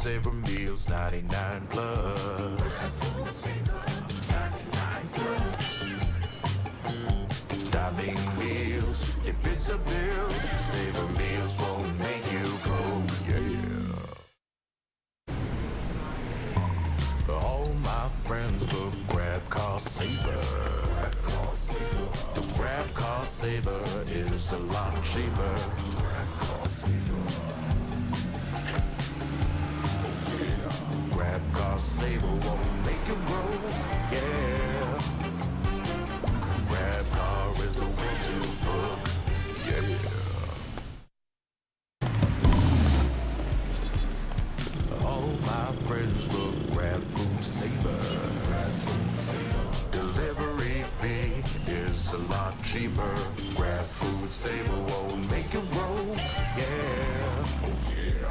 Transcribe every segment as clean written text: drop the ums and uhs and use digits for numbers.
Saver Meals 99 plus. Diving meals, if it's a bill, Saver Meals won't make you go, yeah. All my friends look Grab Car Saver. The Grab Car Saver is a lot cheaper. Grab Car Saver won't make you grow, yeah. Grab Car is the way to book, yeah. All my friends look Grab Food Saver. Delivery fee is a lot cheaper. Grab Food Saver won't make you grow, yeah. Oh yeah.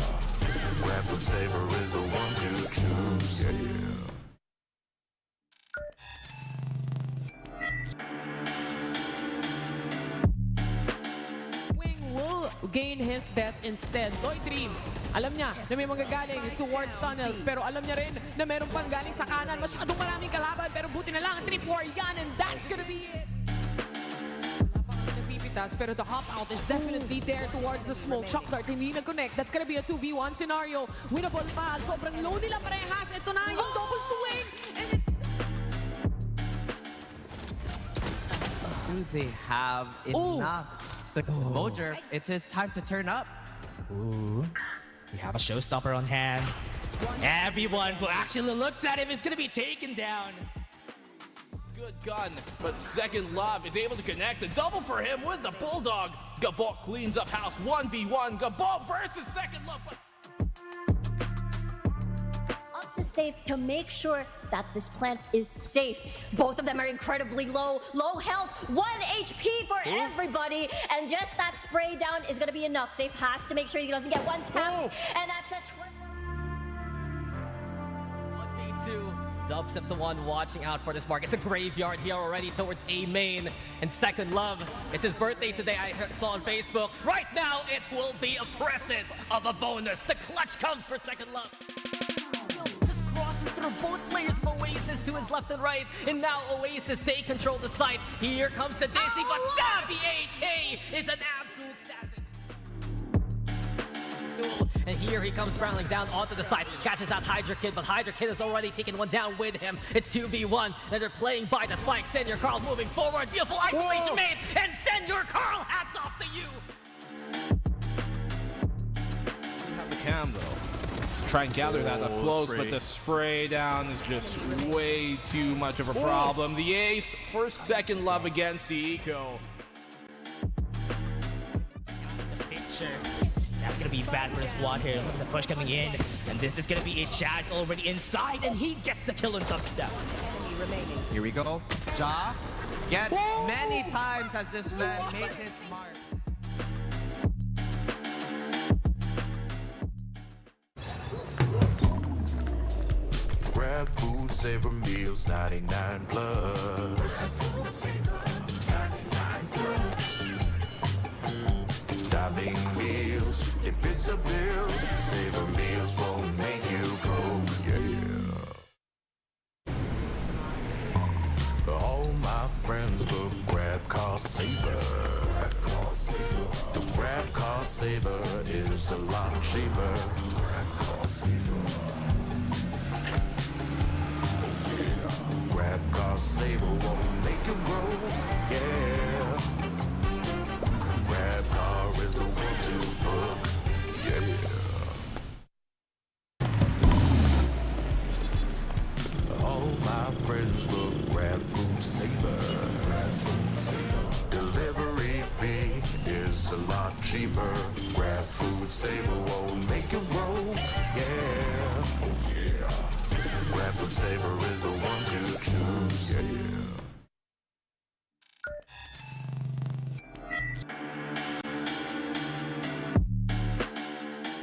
Grab Food Saver is the one to choose, yeah. Gain his death instead. Toy Dream, alam niya na may manggagaling towards tunnels, pero alam niya rin na meron pang galing sa kanan. Masyadong maraming kalaban, pero buti na lang ang trip war yan, and that's gonna be it. Napipitas, pero the hop out is definitely there towards the smoke. Shock dart, hindi nag-connect. That's gonna be a 2v1 scenario. Winnable pa. Sobrang low nila parehas. Ito na yung double swing. And it's... Do they have enough? Mojer, it's his time to turn up. Ooh, we have a showstopper on hand. Everyone who actually looks at him is gonna be taken down. Good gun, but Second Love is able to connect. The double for him with the Bulldog. Gabok cleans up house 1v1. Gabok versus Second Love. Up to safe to make sure that this plant is safe. Both of them are incredibly low health, 1 HP for everybody, and just that spray down is going to be enough. Safe has to make sure he doesn't get one tapped, and that's a 1v2. Dubstep's the one watching out for this mark. It's a graveyard here already towards A main. And Second Love, it's his birthday today, I saw on Facebook. Right now, it will be a present of a bonus. The clutch comes for Second Love. Crosses through both players of Oasis to his left and right, and now Oasis, they control the site. Here comes the Disney, but Savvy AK is an absolute savage. And here he comes barreling down onto the side, catches out Hydra Kid, but Hydra Kid has already taken one down with him. It's 2v1, and they're playing by the spike. Senor Carl moving forward, beautiful isolation made, and Senor Carl, hats off to you. Have the cam though. Try and gather that up close, but the spray down is just way too much of a problem. The ace for Second Love against the Eco. The picture. That's gonna be bad for the squad here. Look at the push coming in, and this is gonna be a Jazz already inside, and he gets the kill on Dubstep. Here we go. Ja, yet many times has this man made his mark. Grab Food Saver Meals 99 plus. Diving meals, if it's a bill, Saver Meals won't make you go, yeah. All my friends look Grab Car Saver. The Grab Car Saver is a lot cheaper. Grab Car Saver. Grab Car Saver won't make you grow, yeah. Grab Car is the way to book, yeah. All my friends look Grab Food Saver. Delivery fee is a lot cheaper. Grab Food Saver won't make you grow, yeah. Oh yeah. Grab Food Saver is the one to choose, yeah.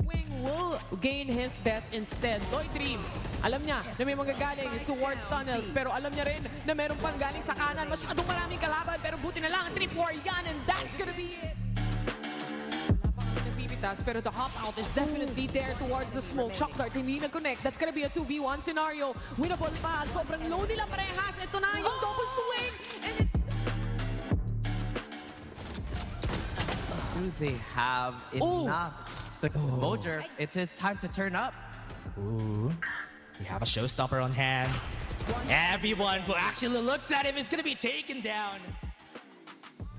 Wing will gain his death instead. Toy Dream, alam niya na may manggagaling towards tunnels, pero alam niya rin na meron pang galing sa kanan. Masyadong maraming kalaban, pero buti na lang ang trip war yan, and that's gonna be it. napipitas, pero the hop out is definitely there towards the smoke. Shock dart, hindi na-connect. That's gonna be a 2v1 scenario. Winnable pa. Sobrang low nila parehas. Ito na yung double swing. And it's Do they have enough? The Mojer, it's his time to turn up. Ooh. We have a showstopper on hand. Everyone who actually looks at him is gonna be taken down.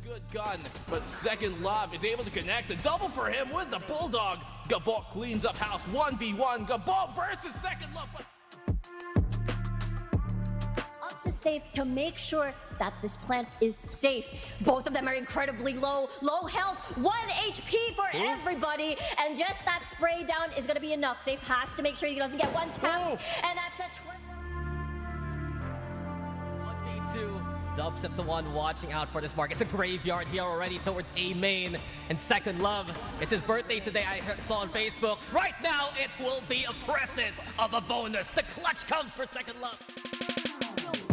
Good gun, but Second Love is able to connect. The double for him with the Bulldog. Gabok cleans up house 1v1. Gabok versus Second Love. Up to safe to make sure that this plant is safe. Both of them are incredibly low health. 1 HP for everybody. And just that spray down is going to be enough. Safe has to make sure he doesn't get one tapped. And that's a 1v2. Dubstep's the one watching out for this mark. It's a graveyard here already towards A main. And Second Love, it's his birthday today, I saw on Facebook. Right now, it will be a present of a bonus. The clutch comes for Second Love.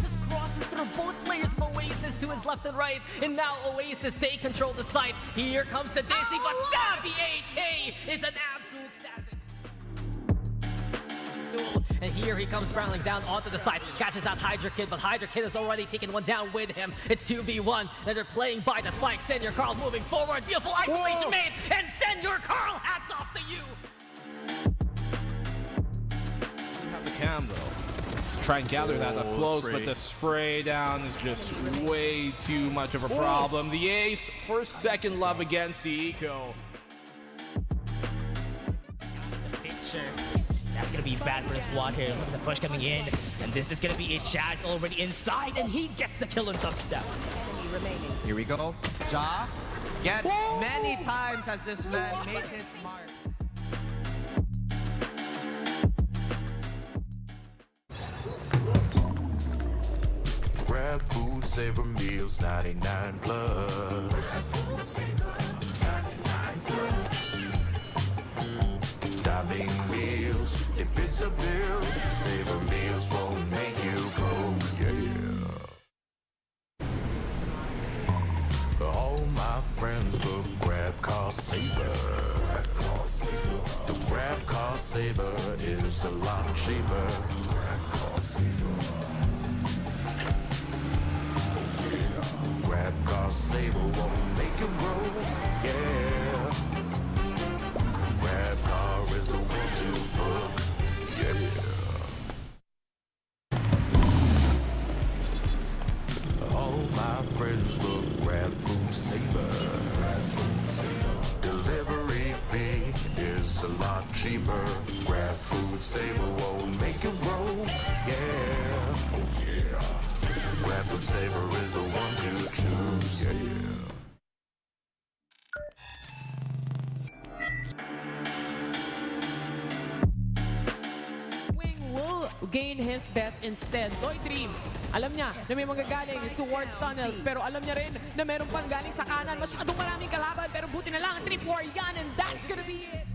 Just crosses through both players of Oasis to his left and right. And now Oasis, they control the site. Here comes the Dizzy, but Savvy AK is an absolute savage. And here he comes barreling down onto the side. Catches out Hydra Kid, but Hydra Kid has already taken one down with him. It's 2v1, and they're playing by the spike. Senor Carl moving forward. Beautiful isolation made, and Senor Carl, hats off to you. Have the cam though. Try and gather that up close, but the spray down is just way too much of a problem. The ace for Second Love against the Eco. The picture. That's gonna be bad for the squad here. Look at the push coming in. And this is gonna be a Jazz already inside, and he gets the kill on Dubstep. Here we go. Ja, yet many times has this man made his mark. Grab food, savor meals, 99 plus. Diving meals, if it's a bill, savor meals won't make you broke, yeah. All my friends will grab car saver. The grab car saver is a lot cheaper. Grab car saver won't make you broke, yeah. Grab car is the one to book, yeah. All my friends will grab food saver. Delivery fee is a lot cheaper. Grab food saver won't make you broke, yeah. Oh yeah. Grab food saver is the one to choose, yeah. gain his death instead. Toy Dream, alam niya na may manggagaling towards tunnels, pero alam niya rin na meron pang galing sa kanan. Masyadong maraming kalaban, pero buti na lang, 3-4 yan, and that's gonna be it.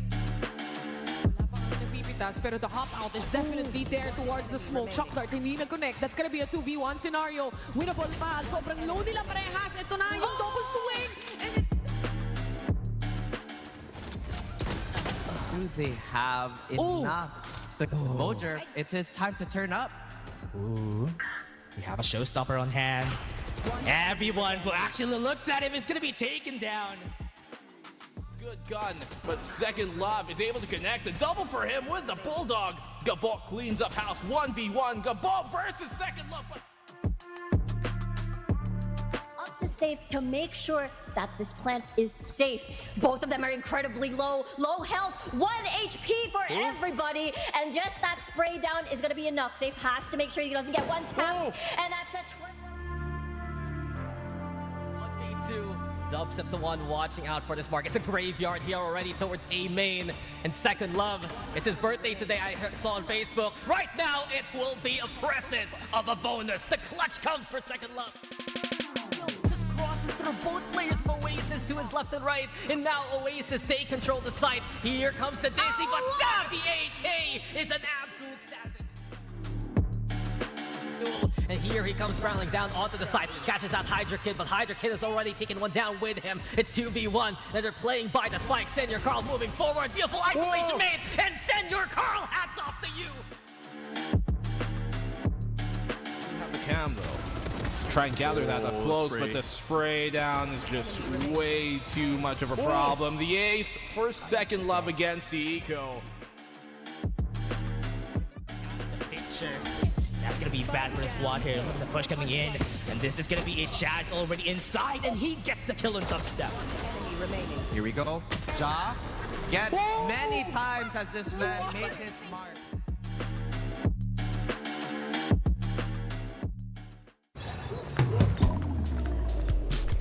Wala pa kami napipitas, pero the hop out is definitely there towards the smoke. Shock dart, hindi nag-connect. That's gonna be a 2v1 scenario. Winnable pa, sobrang low nila parehas. Ito na yung double swing, and it's... Do they have enough? The Mojer, it's his time to turn up. Ooh. We have a showstopper on hand. Everyone who actually looks at him is gonna be taken down. Good gun, but Second Love is able to connect. The double for him with the Bulldog. Gabok cleans up house 1v1. Gabok versus Second Love. Up to safe to make sure that this plant is safe. Both of them are incredibly low health, 1 HP for everybody, and just that spray down is gonna be enough. Safe has to make sure he doesn't get one tapped, and that's a 1v2. Dubstep's the one watching out for this mark. It's a graveyard here already towards A main. And Second Love, it's his birthday today, I saw on Facebook. Right now, it will be a present of a bonus. The clutch comes for Second Love. Just crosses through both players of Oasis to his left and right. And now Oasis, they control the site. Here comes the Dizzy, but Savvy AK is an absolute savage. And here here he comes barreling down onto the side. Catches out Hydra Kid, but Hydra Kid has already taken one down with him. It's 2v1, and they're playing by the spike. Senor Carl moving forward. Beautiful isolation made, and Senor Carl, hats off to you. Have the cam though. Try and gather that up close, but the spray down is just way too much of a problem. The ace for second love against the eco. Picture. That's gonna be bad for the squad here. Look at the push coming in, and this is gonna be a Jazz already inside, and he gets the kill on dubstep. Here we go. Ja, yet many times has this man made his mark.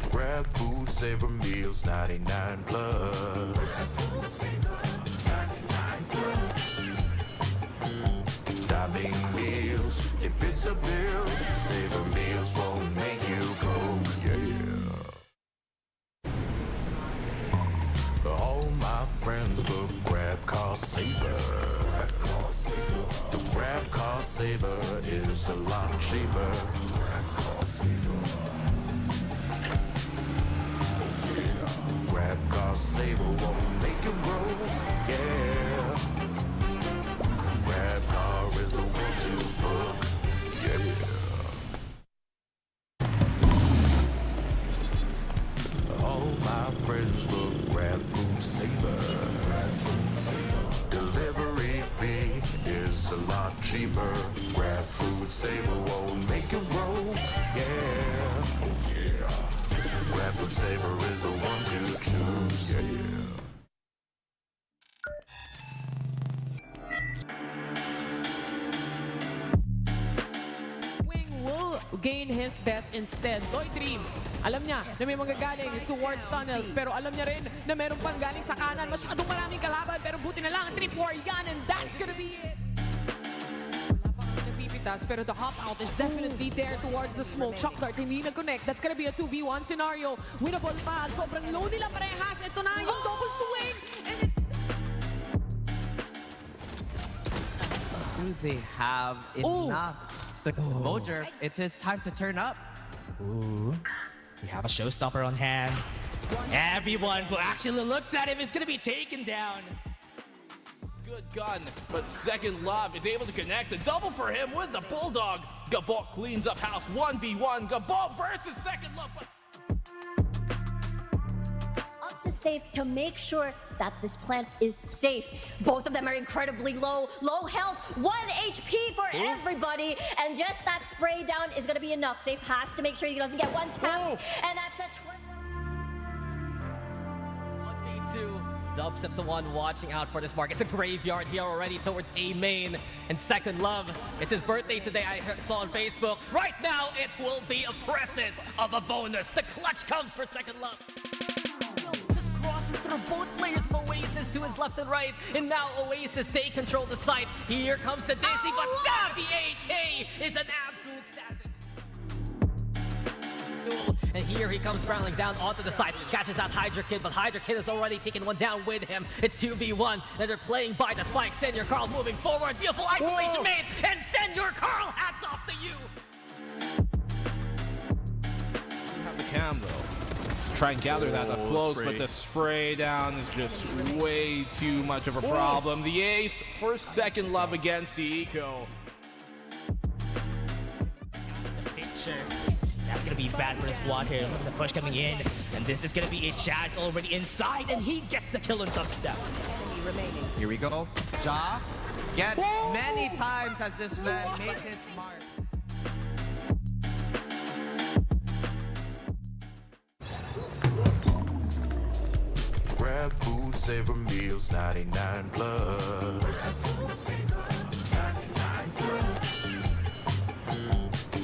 Grab food, savor meals, 99 plus. Diving meals, if it's a bill, savor meals won't make you go, yeah. All my friends will grab cost saver. The grab cost saver is a lot cheaper. Grab cost saver won't make you grow, yeah. Grab car is the one to book, yeah. All my friends will grab food saver. Delivery fee is a lot cheaper. Grab food saver won't make you grow, yeah. Oh yeah. Grab food saver is the one to choose, yeah. Will gain his death instead. Toy Dream, alam niya na may manggagaling towards tunnels, pero alam niya rin na meron pang galing sa kanan. Masyadong maraming kalaban, pero buti na lang, 3-4 yan, and that's gonna be it. Wala pa kang napipitas, pero the hop out is definitely there towards the smoke. Shock dart, hindi nag-connect. That's gonna be a 2v1 scenario. Winnable pa. Sobrang low nila parehas. Ito na yung double swing, and it's Do they have enough? Mojer, it's his time to turn up. Ooh, we have a showstopper on hand. Everyone who actually looks at him is gonna be taken down. Good gun, but second love is able to connect the double for him with the bulldog. Gabok cleans up house 1v1. Gabok versus second love. Up to safe to make sure that this plant is safe. Both of them are incredibly low health, 1 HP for everybody, and just that spray down is gonna be enough. Safe has to make sure he doesn't get one tapped, and that's a 1v2. Dubstep's the one watching out for this mark. It's a graveyard here already towards A main. And second love, it's his birthday today, I saw on Facebook. Right now, it will be a present of a bonus. The clutch comes for second love. Just crosses through both players of Oasis to his left and right. And now Oasis, they control the site. Here comes the Dizzy, but Savvy AK is an absolute savage. And here he comes barreling down onto the side. Catches out Hydra Kid, but Hydra Kid has already taken one down with him. It's 2v1, and they're playing by the spike. Senor Carl moving forward. Beautiful isolation made, and Senor Carl, hats off to you. Have the cam though. Try and gather that up close, but the spray down is just way too much of a problem. The ace for second love against the eco. Picture. That's gonna be bad for the squad here. Look at the push coming in, and this is gonna be a Jazz already inside, and he gets the kill on dubstep. Here we go. Ja, yet many times has this man made his mark. Grab food, savor meals, 99 plus.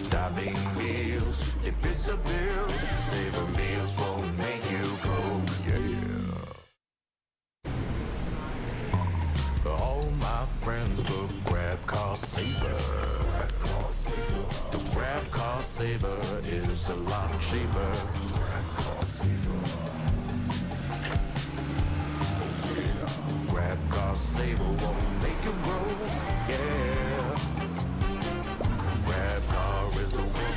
Diving meals, if it's a bill, savor meals won't make you go, yeah. All my friends will grab cost saver. The grab cost saver is a lot cheaper. Grab cost saver won't make you grow, yeah. Grab car is the one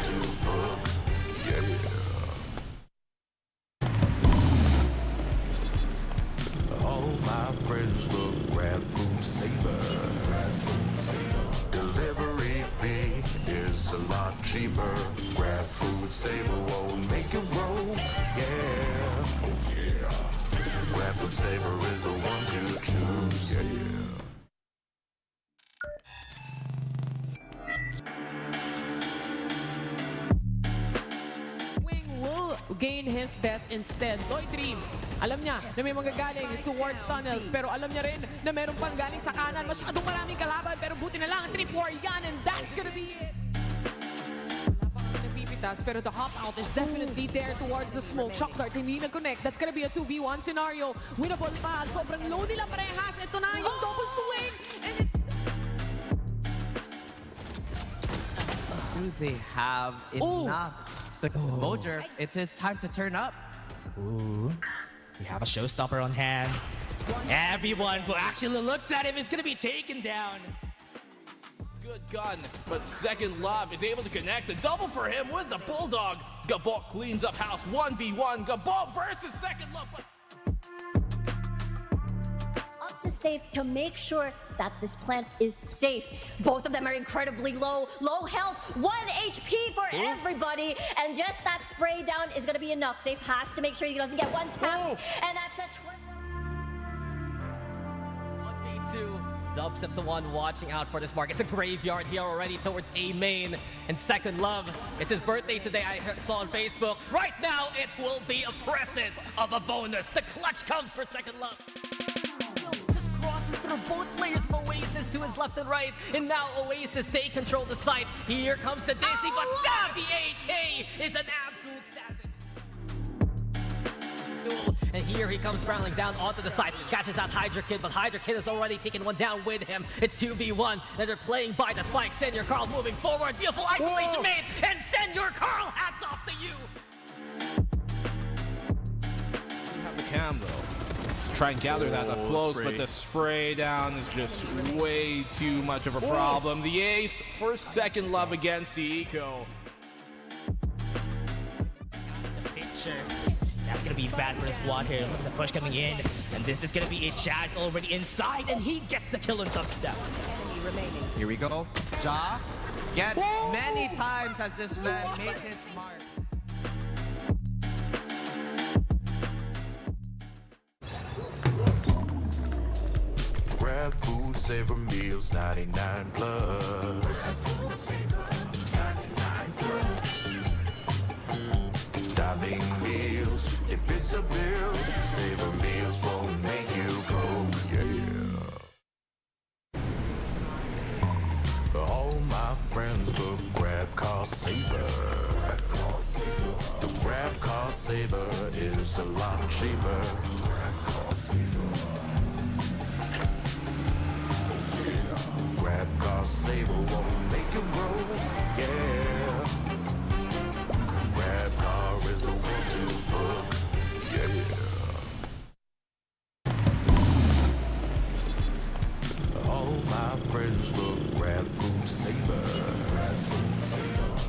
cheaper. Grab food, saver, won't make it roll. Yeah, oh yeah. Grab food saver is the one to choose. Yeah. Wing will gain his death instead. Toy Dream, alam niya na may manggagaling towards tunnels, pero alam niya rin na meron pang galing sa kanan. Masyadong maraming kalaban, pero buti na lang, 3-4 yan, and that's gonna be it. Napipitas, pero the hop out is definitely there towards the smoke. Shock dart, hindi nag-connect. That's gonna be a 2v1 scenario. Winnable pa, sobrang low nila parehas. Ito na yung double swing, and it's Do they have enough? The Mojer, it's his time to turn up. Ooh. We have a showstopper on hand. Everyone who actually looks at him is gonna be taken down. Good gun, but Second Love is able to connect. The double for him with the Bulldog. Gabok cleans up house 1v1. Gabok versus Second Love. Up to safe to make sure that this plant is safe. Both of them are incredibly low health, 1 HP for everybody, and just that spray down is gonna be enough. Safe has to make sure he doesn't get one tapped, and that's a 1v2. Dubstep's the one watching out for this mark. It's a graveyard here already towards A main. And Second Love, it's his birthday today, I saw on Facebook. Right now, it will be a present of a bonus. The clutch comes for Second Love. Just crosses through both players of Oasis to his left and right. And now Oasis, they control the site. Here comes the Dizzy, but Savvy AK is an absolute savage. And here he comes barreling down onto the side. Catches out Hydra Kid, but Hydra Kid has already taken one down with him. It's 2v1, and they're playing by the spike. Senor Carl moving forward. Beautiful isolation made, and Senor Carl, hats off to you. Have the cam though. Try and gather that up close, but the spray down is just way too much of a problem. The ace for Second Love against the Eco. The picture. That's gonna be bad for the squad here. Look at the push coming in, and this is gonna be a Jazz already inside, and he gets the kill on Dubstep. Here we go. Ja, yet many times has this man made his mark. Grab food, savor meals, 99 plus. Dining meals, if it's a bill, savor meals won't make you broke, yeah. All my friends look grab car saver. The grab car saver is a lot cheaper. Grab car saver. Grab car saver won't make you broke, yeah. Grab car is the one to book, yeah. All my friends look grab food saver.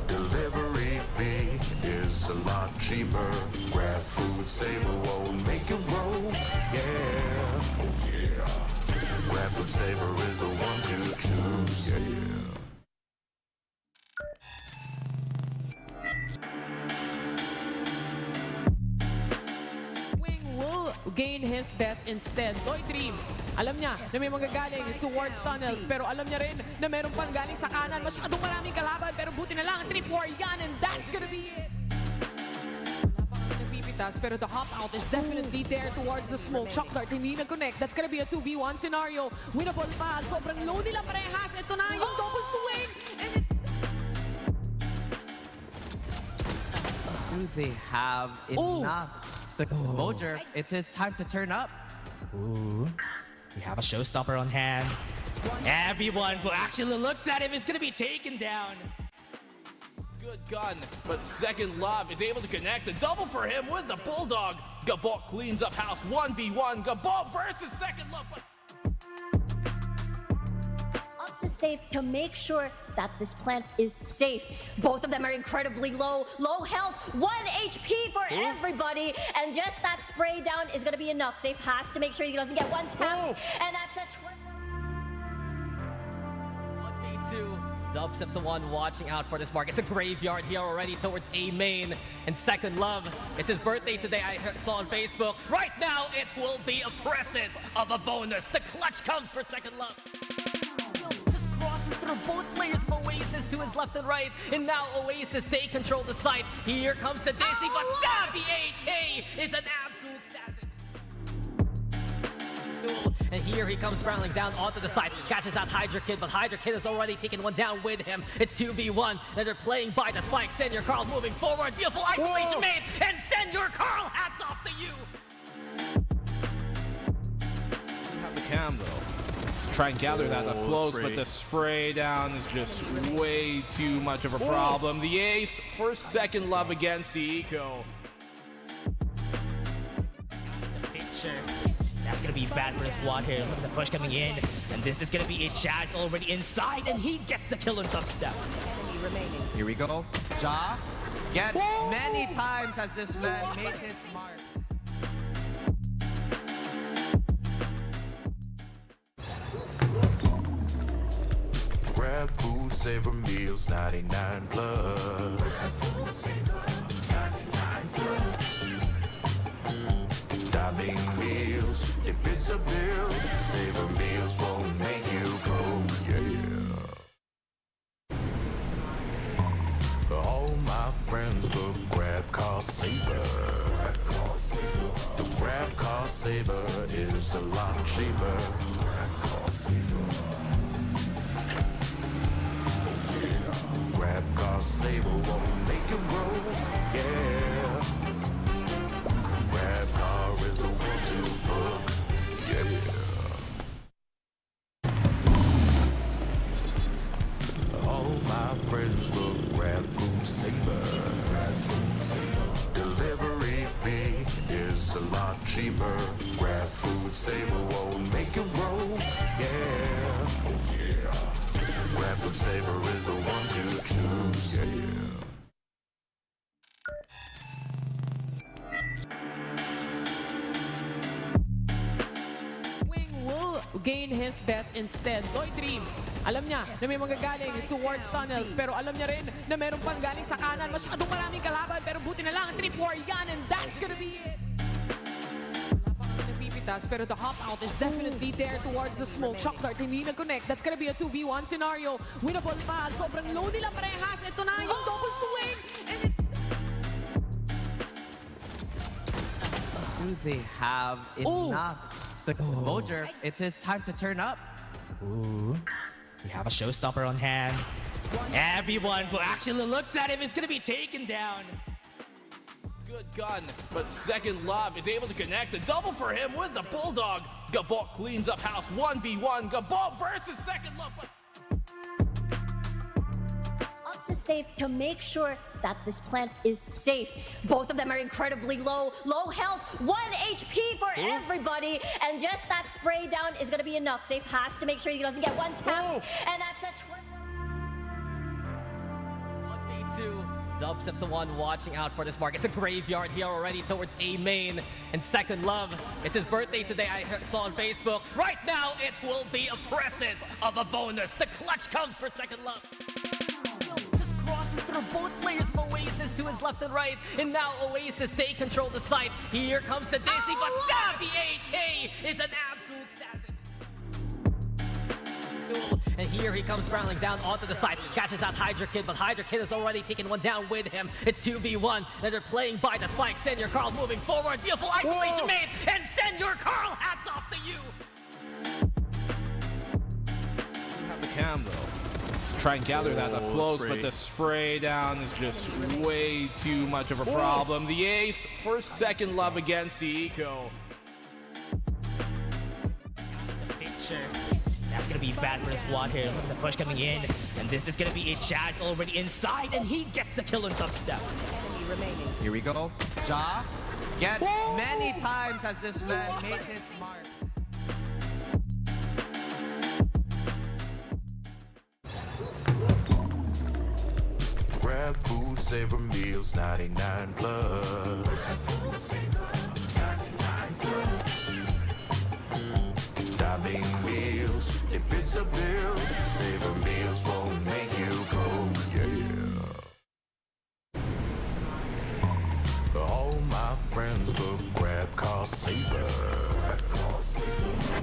Delivery fee is a lot cheaper. Grab food saver won't make you roll, yeah. Oh yeah. Grab food saver is the one to choose, yeah. gain his death instead. Toy Dream, alam niya na may manggagaling towards tunnels, pero alam niya rin na meron pang galing sa kanan. Masyadong maraming kalaban, pero buti na lang, 3-4 yan, and that's gonna be it. Napipitas, pero the hop out is definitely there towards the smoke. Shock dart, hindi nag-connect. That's gonna be a 2v1 scenario. Winnable pa, sobrang low nila parehas. Ito na yung double swing, and it's... Do they have enough? The Mojer, it's his time to turn up. Ooh. We have a showstopper on hand. Everyone who actually looks at him is gonna be taken down. Good gun, but Second Love is able to connect. The double for him with the Bulldog. Gabok cleans up house 1v1. Gabok versus Second Love. Up to safe to make sure that this plant is safe. Both of them are incredibly low health, 1 HP for everybody, and just that spray down is gonna be enough. Safe has to make sure he doesn't get one tapped, and that's a 1v2. Dub Steps the one watching out for this mark. It's a graveyard here already towards A main. And Second Love, it's his birthday today, I saw on Facebook. Right now, it will be a present of a bonus. The clutch comes for Second Love. Just crosses through both players of Oasis to his left and right. And now Oasis, they control the site. Here comes the Dizzy, but Savvy AK is an absolute savage. And here he comes barreling down onto the side. Catches out Hydra Kid, but Hydra Kid has already taken one down with him. It's 2v1, and they're playing by the spike. Senor Carl moving forward. Beautiful isolation made, and Senor Carl, hats off to you. Have the cam though. Try and gather that up close, but the spray down is just way too much of a problem. The ace for Second Love against the eco. The picture. That's gonna be bad for the squad here. Look at the push coming in. And this is gonna be a Jazz already inside, and he gets the kill on dubstep. Here we go. Ja, yet many times has this man made his mark. Grab food, savor meals, 99 plus. Diving meals, if it's a bill, savor meals won't make you broke, yeah. All my friends look grab car saver. The grab car saver is a lot cheaper. Grab car saver won't make you broke, yeah. Grab car is the one to book, yeah. All my friends look grab food saver. Delivery fee is a lot cheaper. Grab food saver won't make you broke, yeah. Oh yeah. Grab food saver is the one to choose, yeah. Gain his death instead. Toy Dream, alam niya na may magagaling towards tunnels, pero alam niya rin na meron pang galing sa kanan. Masyadong maraming kalaban, pero buti na lang ang 3-4 yan, and that's gonna be it. Wala pa kami napipitas, pero the hop out is definitely there towards the smoke. Shock dart, hindi nag-connect. That's gonna be a 2v1 scenario. Winnable pa. Sobrang low nila parehas. Ito na yung double swing, and it's Do they have enough? The Mojer, it's his time to turn up. Ooh. We have a showstopper on hand. Everyone who actually looks at him is gonna be taken down. Good gun, but Second Love is able to connect. The double for him with the Bulldog. Gabot cleans up house 1v1. Gabot versus Second Love. Up to safe to make sure that this plant is safe. Both of them are incredibly low health, 1 HP for everybody, and just that spray down is gonna be enough. Safe has to make sure he doesn't get one tapped, and that's a 1v2. Dub Steps the one watching out for this mark. It's a graveyard here already towards A main. And Second Love, it's his birthday today, I saw on Facebook. Right now, it will be a present of a bonus. The clutch comes for Second Love. Just crosses through both players of Oasis to his left and right. And now Oasis, they control the site. Here comes the Dizzy, but Savvy AK is an absolute savage. And here he comes barreling down onto the side. Catches out Hydra Kid, but Hydra Kid has already taken one down with him. It's 2v1, and they're playing by the spike. Senor Carl moving forward. Beautiful isolation made, and Senor Carl, hats off to you. Have the cam though. Try and gather that up close, but the spray down is just way too much of a problem. The ace for Second Love against the eco. The picture. That's gonna be bad for the squad here. Look at the push coming in. And this is gonna be a Jazz already inside, and he gets the kill on dubstep. Here we go. Ja, yet many times has this man made his mark. Grab food, savor meals, 99 plus. Diving meals, if it's a bill, savor meals won't make you use the grab car saver. Grab car saver.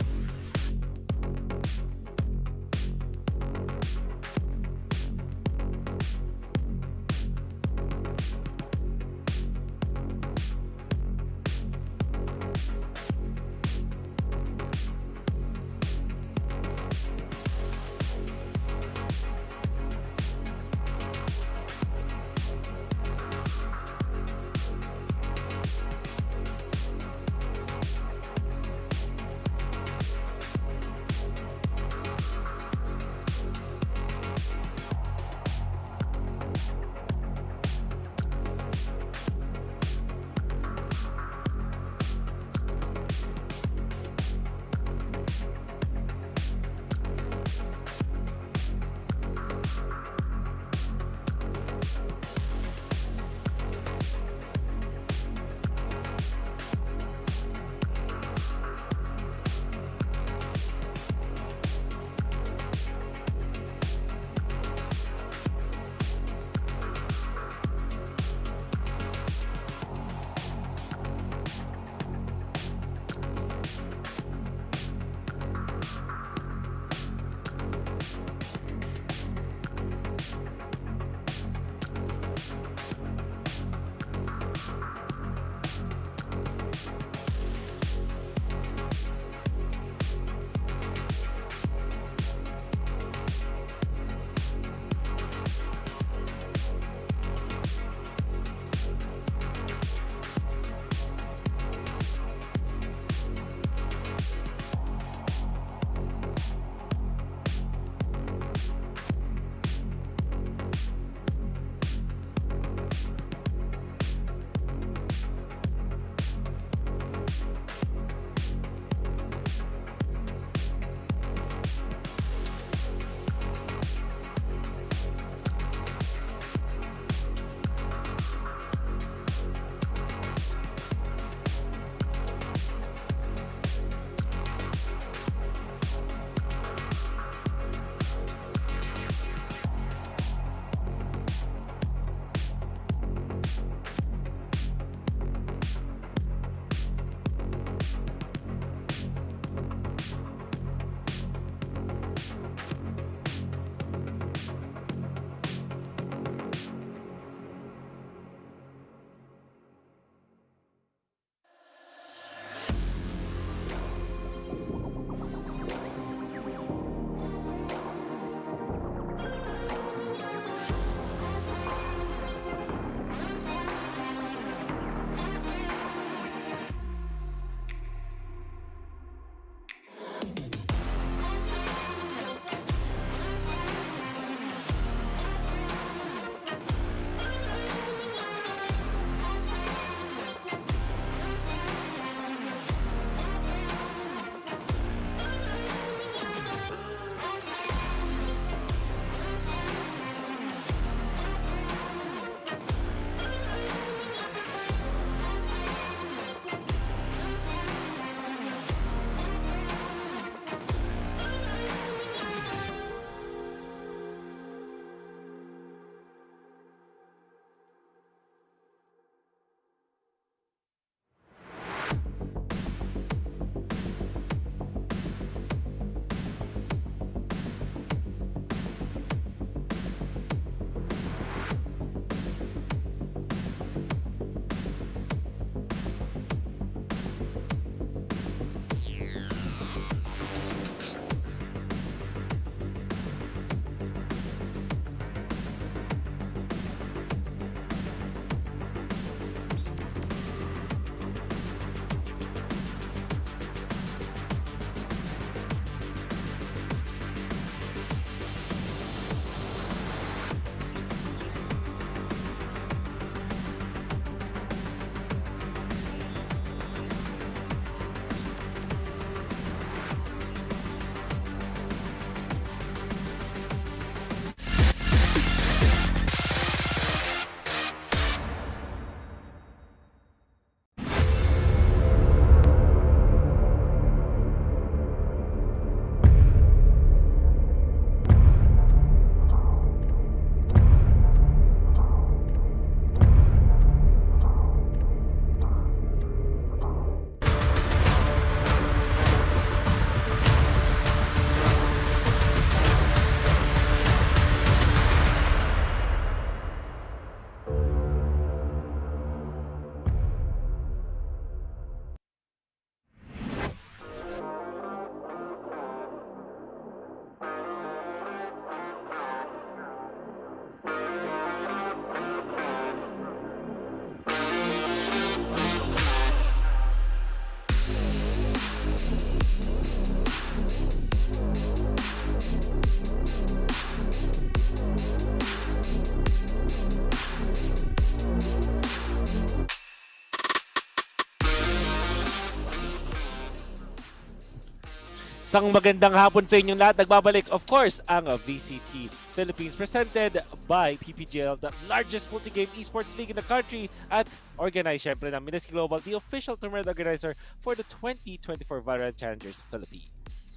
Isang magandang hapon sa inyong lahat. Nagbabalik, of course, ang VCT Philippines presented by PPGL, the largest multi-game esports league in the country at organized syempre ng Minisky Global, the official tournament organizer for the 2024 VALORANT Challengers Philippines.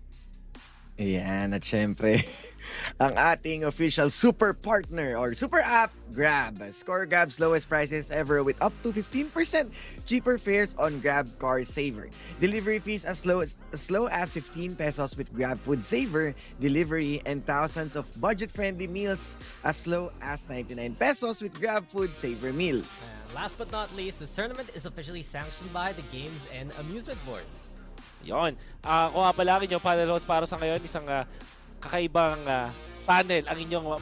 Ayan, at syempre, ang ating official super partner or super app, Grab. Score Grab's lowest prices ever with up to 15% cheaper fares on Grab Car Saver. Delivery fees as low as 15 pesos with Grab Food Saver delivery, and thousands of budget-friendly meals as low as 99 pesos with Grab Food Saver meals. And last but not least, this tournament is officially sanctioned by the Games and Amusement Board. Yon. Kung nga pala ang inyong panel host para sa ngayon, isang kakaibang panel ang inyong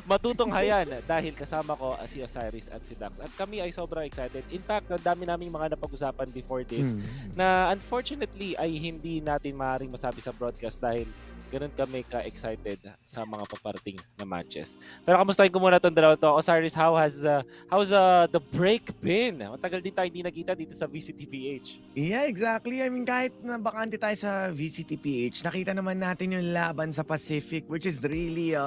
matutunghayan dahil kasama ko si Osiris at si Dax. At kami ay sobrang excited. In fact, ang dami naming mga napag-usapan before this na unfortunately ay hindi natin maaaring masabi sa broadcast dahil ganun kami ka-excited sa mga paparating na matches. Pero kamustahin ko muna itong dalawa to. Osiris, how's the break been? Matagal din tayo hindi nakita dito sa VCTPH. Yeah, exactly. I mean, kahit na bakante tayo sa VCTPH, nakita naman natin yung laban sa Pacific, which is really,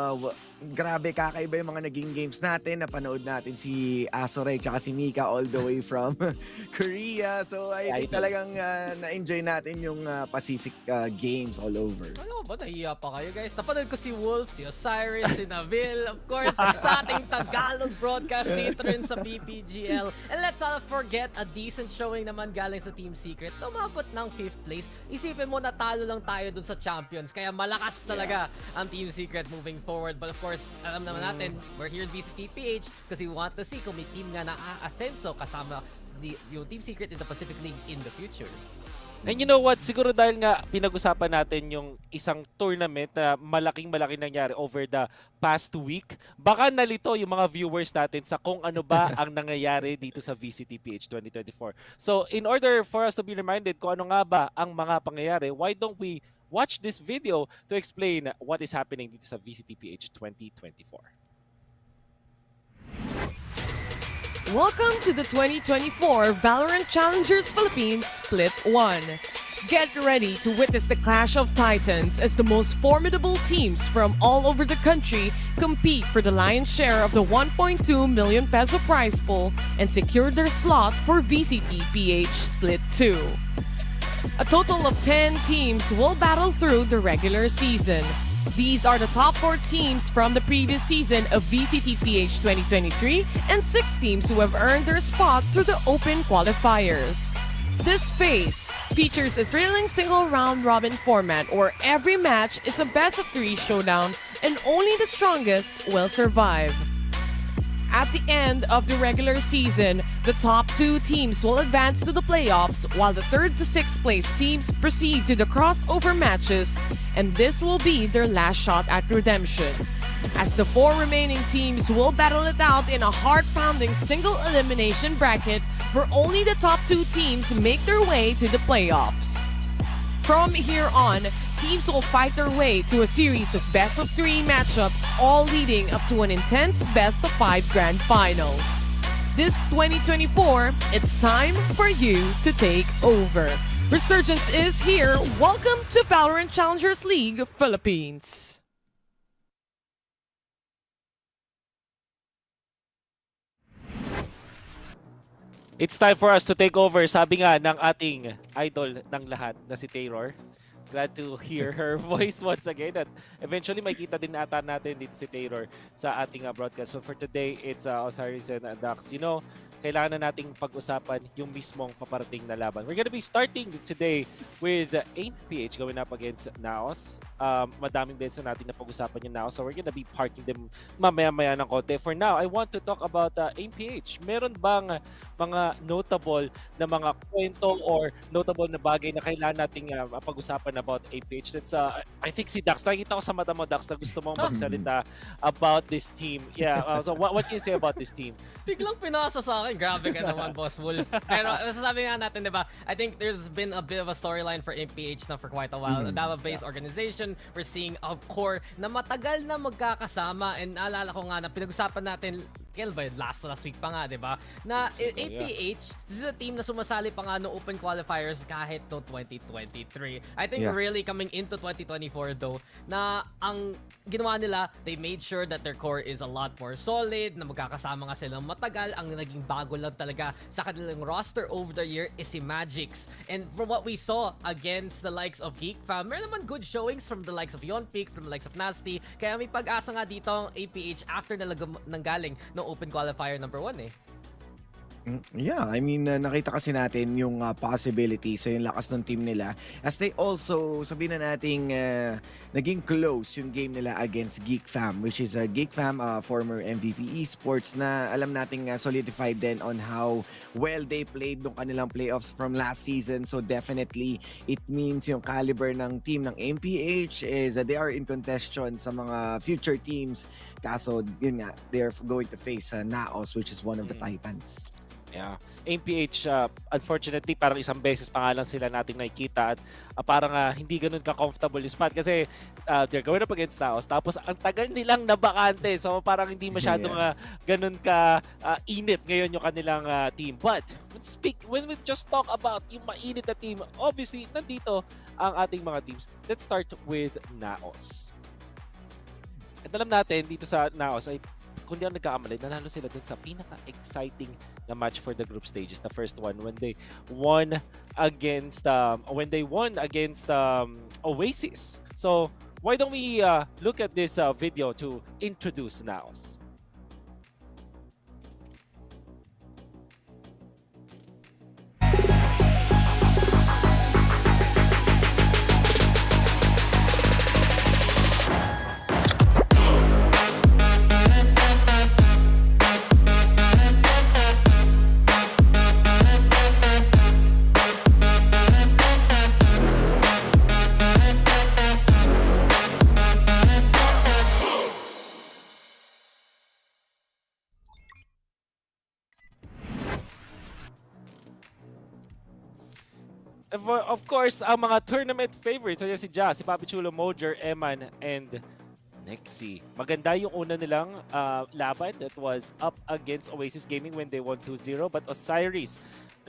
grabe, kakaiba yung mga naging games natin. Napanood natin si Asoray tsaka si Mika all the way from Korea. So, I think talagang na-enjoy natin yung Pacific games all over. Ano ba? Nahiya pa kayo, guys. Napanood ko si Wolf, si Osiris, si Nabil, of course, sa ating Tagalog broadcast dito rin sa PPGL. And let's not forget, a decent showing naman galing sa Team Secret. Tumabot ng 5th place. Isipin mo, natalo lang tayo dun sa Champions. Kaya malakas talaga ang Team Secret moving forward. But of course, alam naman natin, we're here in VCTPH because we want to see kung may team nga na-asenso kasama yung Team Secret in the Pacific League in the future. And you know what? Siguro dahil nga pinag-usapan natin yung isang tournament na malaking-malaki nangyari over the past week, baka nalito yung mga viewers natin sa kung ano ba ang nangyayari dito sa VCTPH 2024. So, in order for us to be reminded kung ano nga ba ang mga pangyayari, why don't we watch this video to explain what is happening dito sa VCTPH 2024. Welcome to the 2024 VALORANT Challengers Philippines Split 1. Get ready to witness the clash of titans as the most formidable teams from all over the country compete for the lion's share of the 1.2 million peso prize pool and secure their slot for VCT PH Split 2. A total of 10 teams will battle through the regular season. These are the top 4 teams from the previous season of VCTPH 2023 and 6 teams who have earned their spot through the open qualifiers. This phase features a thrilling single round robin format where every match is a best of 3 showdown and only the strongest will survive. At the end of the regular season, the top 2 teams will advance to the playoffs while the 3rd to 6th place teams proceed to the crossover matches, and this will be their last shot at redemption. As the 4 remaining teams will battle it out in a heart-pounding single elimination bracket where only the top 2 teams make their way to the playoffs. From here on, teams will fight their way to a series of best of 3 matchups, all leading up to an intense best of 5 grand finals. This 2024, it's time for you to take over. Resurgence is here. Welcome to VALORANT Challengers League Philippines. It's time for us to take over, sabi nga ng ating idol ng lahat na si Taylor. Glad to hear her voice once again. At eventually, makita din ata natin dito si Taylor sa ating broadcast. So for today, it's Osiris and Dax. You know, kailangan na nating pag-usapan yung mismong paparating na laban. We're gonna be starting today with AIM-PH going up against NAOS. Madaming beses na natin na pag-usapan yung NAOS, so we're gonna be parking them mamaya-maya ng konti. For now, I want to talk about AIM-PH. Meron bang mga notable na mga kwento or notable na bagay na kailangan nating pag-usapan about AIM-PH? That's, I think si Dax, nakikita ko sa mata mo, Dax, na gusto mong magsalita about this team. Yeah, so what can you say about this team? Biglang pinasa sa akin. Grabe ka naman, Boss Wolf. Pero masasabi nga natin, di ba, I think there's been a bit of a storyline for MPH na for quite a while. A Davao-based organization, we're seeing a core na matagal na magkakasama. And naalala ko nga na pinag-usapan natin kill by last week pa nga, di ba? Na APH, this is a team na sumasali pa nga no open qualifiers kahit no 2023. I think really coming into 2024 though, na ang ginawa nila, they made sure that their core is a lot more solid, na magkakasama nga silang matagal. Ang naging bago lang talaga sa kanilang roster over the year is si Magix. And from what we saw against the likes of GEEK fam, meron naman good showings from the likes of Yonpik, from the likes of Nasty. Kaya may pag-asa nga dito ang APH after nanggaling ng open qualifier number 1 eh. Yeah, I mean, nakita kasi natin yung possibility sa yung lakas ng team nila as they also, sabihin na nating naging close yung game nila against GEEK fam, which is GEEK fam, former MVP esports na alam nating solidified din on how well they played nung kanilang playoffs from last season. So definitely, it means yung caliber ng team ng MPH is they are in contention sa mga future teams. Kaso, yun nga, they're going to face NAOS, which is one of the Titans. Yeah. MPH, unfortunately, parang isang beses pa nga lang sila nating nakikita at parang hindi ganun ka-comfortable yung spot kasi they're going up against NAOS. Tapos ang tagal nilang nabakante. So parang hindi masyadong ganun ka-init ngayon yung kanilang team. But when we just talk about yung mainit na team, obviously, nandito ang ating mga teams. Let's start with NAOS. At alam natin, dito sa NAOS ay kung di ako nagkakamali, nanalo sila dun sa pinaka-exciting na match for the group stages. The first one when they won against Oasis. So why don't we look at this video to introduce NAOS? Of course, ang mga tournament favorites ay si Ja, si Papi Chulo, Mojer, Eman, and Nexi. Maganda yung una nilang laban that was up against Oasis Gaming when they won 2-0. But Osiris,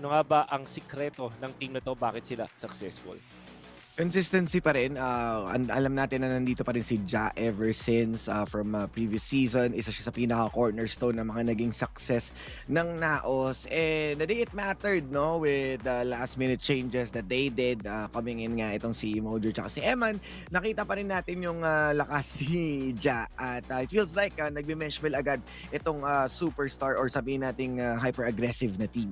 ano nga ba ang sikreto ng team na to? Bakit sila successful? Consistency pa rin. Alam natin na nandito pa rin si Ja ever since from previous season. Isa siya sa pinaka-cornerstone ng mga naging success ng NAOS. And the day it mattered, no, with last-minute changes that they did, coming in nga itong si Mojo tsaka si Eman, nakita pa rin natin yung lakas ni Ja. At it feels like nagbe-mesh well agad itong superstar or sabihin nating hyper-aggressive na team.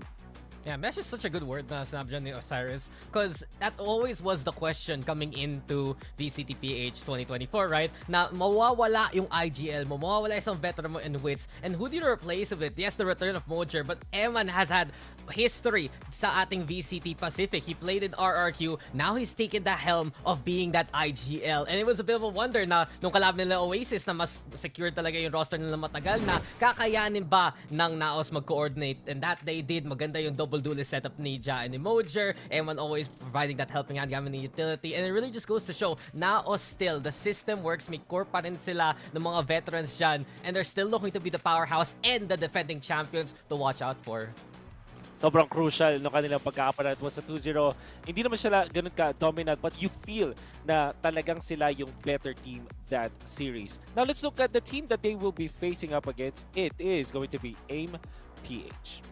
Yeah, mesh is such a good word na sinabi dyan ni Osiris because that always was the question coming into VCTPH 2024, right? Na mawawala yung IGL mo, mawawala isang veteran mo in Wits, and who do you replace with? Yes, the return of Mojer, but Eman has had history sa ating VCT Pacific. He played in RRQ, now he's taken the helm of being that IGL, and it was a bit of a wonder na nung kalab nila Oasis na mas secure talaga yung roster nila matagal na kakayanin ba ng NAOS mag-coordinate, and that they did. Maganda yung double duelist setup ni Ja and ni Mojer. Eman always providing that helping hand gamit ni utility, and it really just goes to show NAOS still, the system works. May core pa rin sila ng mga veterans dyan, and they're still looking to be the powerhouse and the defending champions to watch out for. Sobrang crucial no kanilang pagkakaparat was sa 2-0. Hindi naman sila ganun ka-dominant, but you feel na talagang sila yung better team that series. Now let's look at the team that they will be facing up against. It is going to be AIM PH.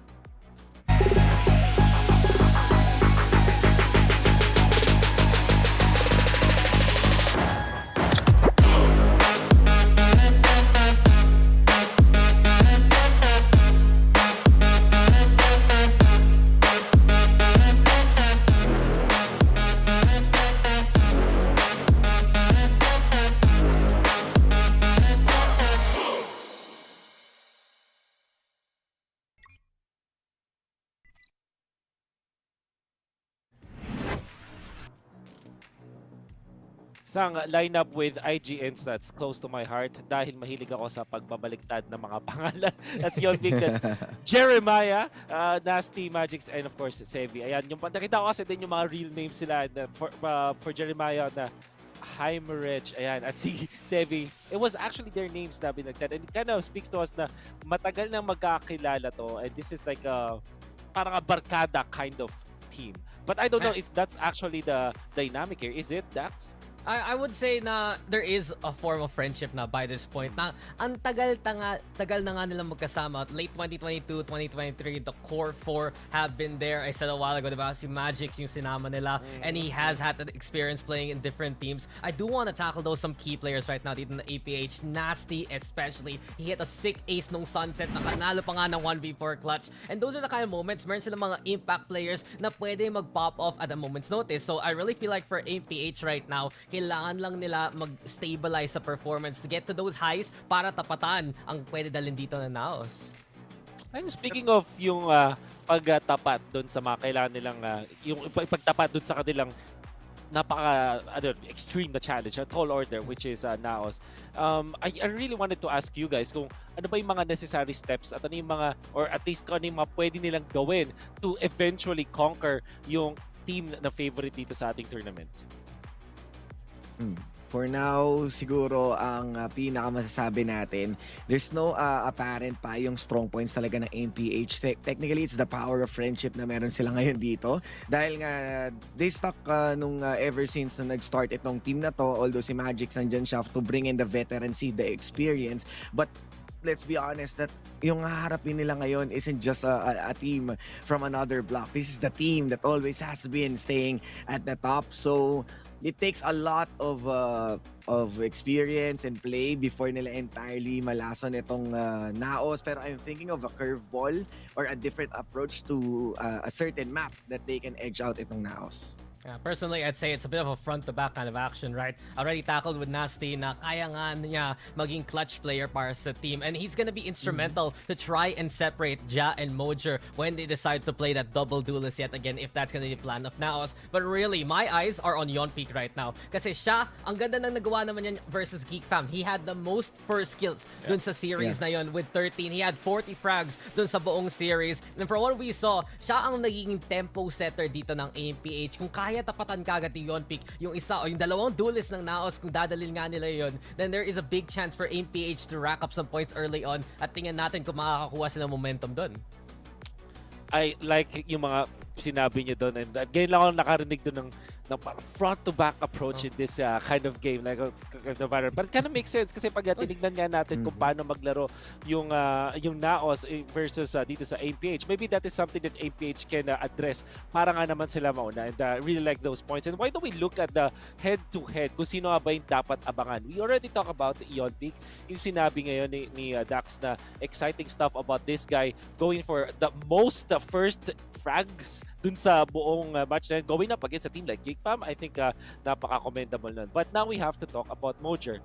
Isang lineup with IGNs that's close to my heart dahil mahilig ako sa pagbabaliktad ng mga pangalan. That's Yonpik, that's Jeremiah, Nasty, Magix, and of course, Sevi. Ayan, yung nakita ko kasi din yung mga real names sila na for Jeremiah na Heimerich, ayan, at si Sevi. It was actually their names na binagtan. And it kind of speaks to us na matagal nang magkakilala to. And this is like a, parang a barkada kind of team. But I don't know if that's actually the dynamic here. Is it, Dax? I would say na there is a form of friendship na by this point. Na ang tagal na nga nilang magkasama. Late 2022, 2023, the core four have been there. I said a while ago, diba? Si Magix yung sinama nila. And he has had the experience playing in different teams. I do want to tackle those some key players right now dito na APH. Nasty especially. He hit a sick ace nung sunset. Nakanalo pa nga ng 1v4 clutch. And those are the kind of moments. Meron silang mga impact players na pwede mag-pop off at a moment's notice. So I really feel like for APH right now, kailangan lang nila mag-stabilize sa performance to get to those highs para tapatan ang pwede dalhin dito na NAOS. And speaking of yung pagtapat doon sa mga kailangan nilang, yung pagtapat doon sa kanilang extreme na challenge, a tall order, which is NAOS. I really wanted to ask you guys kung ano ba yung mga necessary steps at ano yung mga, or at least ano yung mga pwede nilang gawin to eventually conquer yung team na favorite dito sa ating tournament. For now, siguro ang pinakamasasabi natin, there's no apparent pa yung strong points talaga ng MPH. Technically, it's the power of friendship na meron sila ngayon dito. Dahil nga, they stuck nung ever since na nag-start itong team na to, although si Magix nandyan siya to bring in the veterancy, the experience. But let's be honest that yung haharapin nila ngayon isn't just a team from another block. This is the team that always has been staying at the top. So, it takes a lot of experience and play before nila entirely malason itong NAOS. Pero I'm thinking of a curveball or a different approach to a certain map that they can edge out itong NAOS. Yeah, personally, I'd say it's a bit of a front-to-back kind of action, right? Already tackled with Nasty na kaya nga niya maging clutch player para sa team. And he's gonna be instrumental to try and separate Ja and Mojer when they decide to play that double duelist yet again, if that's gonna be the plan of NAOS. But really, my eyes are on Yonpeak right now. Kasi siya, ang ganda ng nagawa naman yan versus GEEK fam. He had the most first kills dun sa series na yon with 13. He had 40 frags dun sa buong series. And from what we saw, siya ang nagiging tempo setter dito ng AMPH. Kung kaya tapatan kagad ni Yonpeak yung isa o yung dalawang duelist ng NAOS, kung dadalhin nga nila yon, then there is a big chance for AMPH to rack up some points early on at tingnan natin kung makakakuha sila momentum doon. I like yung mga sinabi niyo doon, and ngayon lang ako nakarinig doon ng front-to-back approach in this kind of game, like the Valorant. But it kind of makes sense kasi pag tinignan nga natin kung paano maglaro yung NAOS versus dito sa AMPH, maybe that is something that AMPH can address para nga naman sila mauna, and really like those points. And why don't we look at the head-to-head kung sino ba yung dapat abangan? We already talk about Yonpeak, yung sinabi ngayon ni Dax na exciting stuff about this guy going for the most first frags dun sa buong match na going up against a team like GEEK fam. I think napaka-commendable nun. But now we have to talk about Mojer.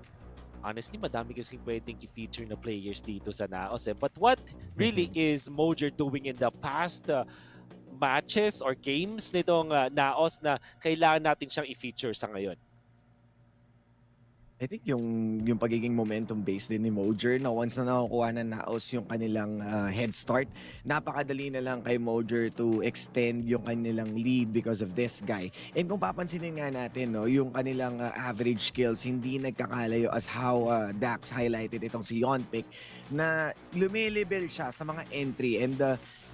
Honestly, madami kasing pwedeng i-feature na players dito sa NAOS. But what really is Mojer doing in the past matches or games nitong NAOS na kailangan natin siyang i-feature sa ngayon? I think yung pagiging momentum based din ni Mojer na once na nakukuha ng NAOS yung kanilang head start, napakadali na lang kay Mojer to extend yung kanilang lead because of this guy. And kung papansinin nga natin, no, yung kanilang average skills hindi nagkakalayo as how Dax highlighted itong si Yonpeak, na lumilibel siya sa mga entry, and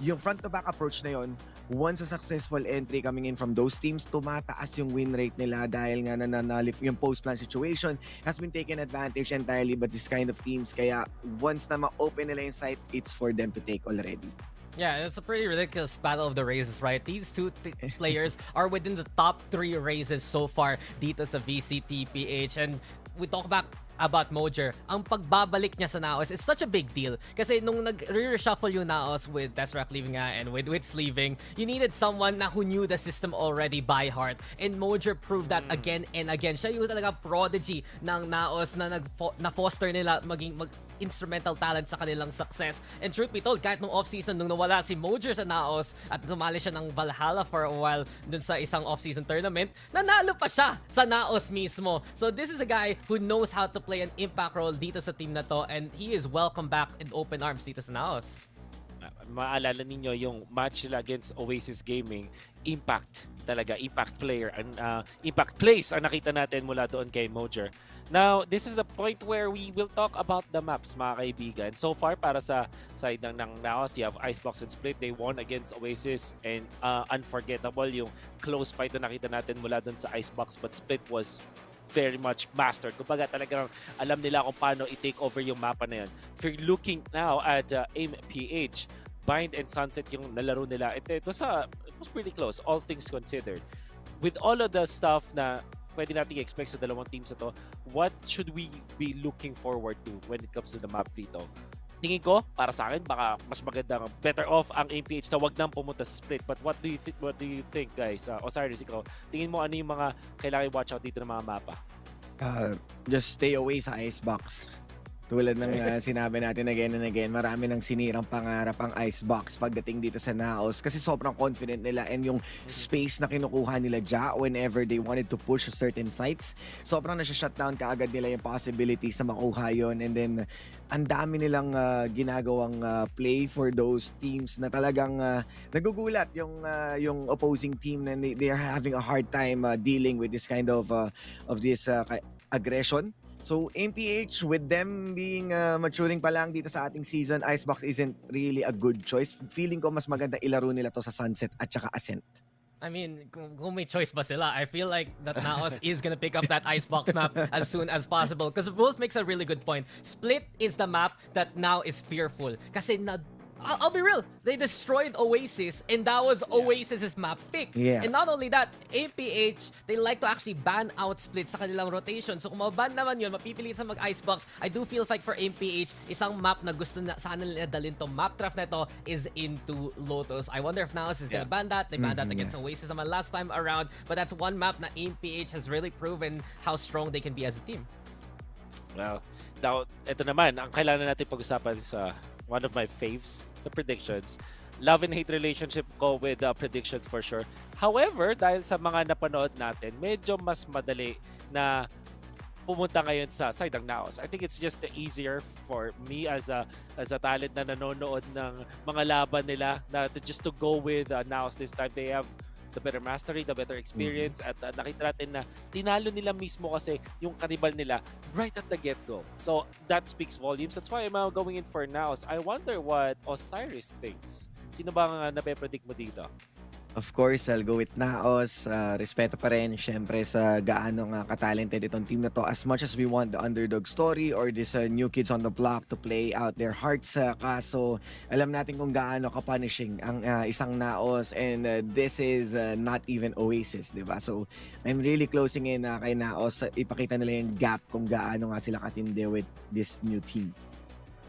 yung front-to-back approach na yon, once a successful entry coming in from those teams, tumataas yung win rate nila dahil nga nananalip yung post-plan situation has been taken advantage entirely by this kind of teams. Kaya once na ma-open nila yung site, it's for them to take already. Yeah, it's a pretty ridiculous battle of the raises, right? These two players are within the top 3 raises so far dito sa VCTPH. And we talk about Mojer, ang pagbabalik niya sa NAOS is such a big deal. Kasi nung nag-re-reshuffle yung NAOS with Tesseract leaving nga and with Wits leaving, you needed someone na who knew the system already by heart. And Mojer proved that again and again. Siya yung talaga prodigy ng NAOS na na-foster nila maging instrumental talent sa kanilang success. And truth be told, kahit nung off-season, nung nawala si Mojer sa NAOS at tumali siya ng Valhalla for a while dun sa isang off-season tournament, nanalo pa siya sa NAOS mismo. So this is a guy who knows how to play an impact role dito sa team na to, and he is welcome back in open arms dito sa NAOS. Maalala ninyo yung match nila against Oasis Gaming, impact talaga, impact player, and impact plays ang nakita natin mula doon kay Mojer. Now, this is the point where we will talk about the maps, mga kaibigan. So far, para sa side ng NAOS, you have Icebox and Split. They won against Oasis, and unforgettable yung close fight na nakita natin mula doon sa Icebox, but Split was very much mastered. Kumbaga talagang alam nila kung paano i-take over yung mapa na yan. If you're looking now at MEOW, Bind and Sunset yung nalaro nila, it was pretty close, all things considered. With all of the stuff na pwede natin i-expect sa dalawang teams na to, what should we be looking forward to when it comes to the map, Vito? Tingin ko, para sa akin, baka mas magandang better off ang MPH na wag nang pumunta sa Split. But what do you think, guys? Osiris, ikaw, tingin mo ano yung mga kailangan watch out dito ng mga mapa? Just stay away sa Icebox. Tulad ng sinabi natin again and again, marami ng sinirang pangarap ang Icebox pagdating dito sa NAOS kasi sobrang confident nila, and yung space na kinukuha nila dyan whenever they wanted to push certain sites, sobrang nasa-shutdown kaagad nila yung possibilities na makuha yun, and then ang dami nilang ginagawang play for those teams na talagang nagugulat yung opposing team, and they are having a hard time dealing with this kind of this aggression. So MPH, with them being maturing pa lang dito sa ating season, Icebox isn't really a good choice. Feeling ko mas maganda ilaro nila to sa Sunset at saka Ascent. I mean, kung may choice ba sila, I feel like that NAOS is gonna pick up that Icebox map as soon as possible. Because Wolf makes a really good point. Split is the map that now is fearful. Kasi I'll be real, they destroyed Oasis, and that was Oasis's map pick. Yeah. And not only that, APH, they like to actually ban out Split sa kanilang rotation. So kung maban naman yun, mapipilit sa mag-Icebox, I do feel like for APH, isang map na gusto na sana nila dalhin tong map draft na ito is into Lotus. I wonder if NAOS is gonna ban that. They banned that against Oasis naman last time around, but that's one map na APH has really proven how strong they can be as a team. Well, now, ito naman, ang kailangan natin pag-usapan sa one of my faves, the predictions. Love and hate relationship ko with predictions for sure. However, dahil sa mga napanood natin, medyo mas madali na pumunta ngayon sa side ng NAOS. I think it's just easier for me as a talent na nanonood ng mga laban nila na just to go with NAOS this time. They have the better mastery, the better experience, at nakita natin na tinalo nila mismo kasi yung kanibal nila right at the get-go. So that speaks volumes. That's why I'm going in for NAOS. I wonder what Osiris thinks. Sino ba ang nape-predict mo dito? Of course, I'll go with NAOS. Respeto pa rin, syempre, sa gaano nga katalented itong team na to. As much as we want the underdog story or this new kids on the block to play out their hearts, kaso alam natin kung gaano ka-punishing ang isang NAOS, and this is not even Oasis, di ba? So, I'm really closing in kay NAOS. Ipakita nila yung gap kung gaano nga sila katindi with this new team.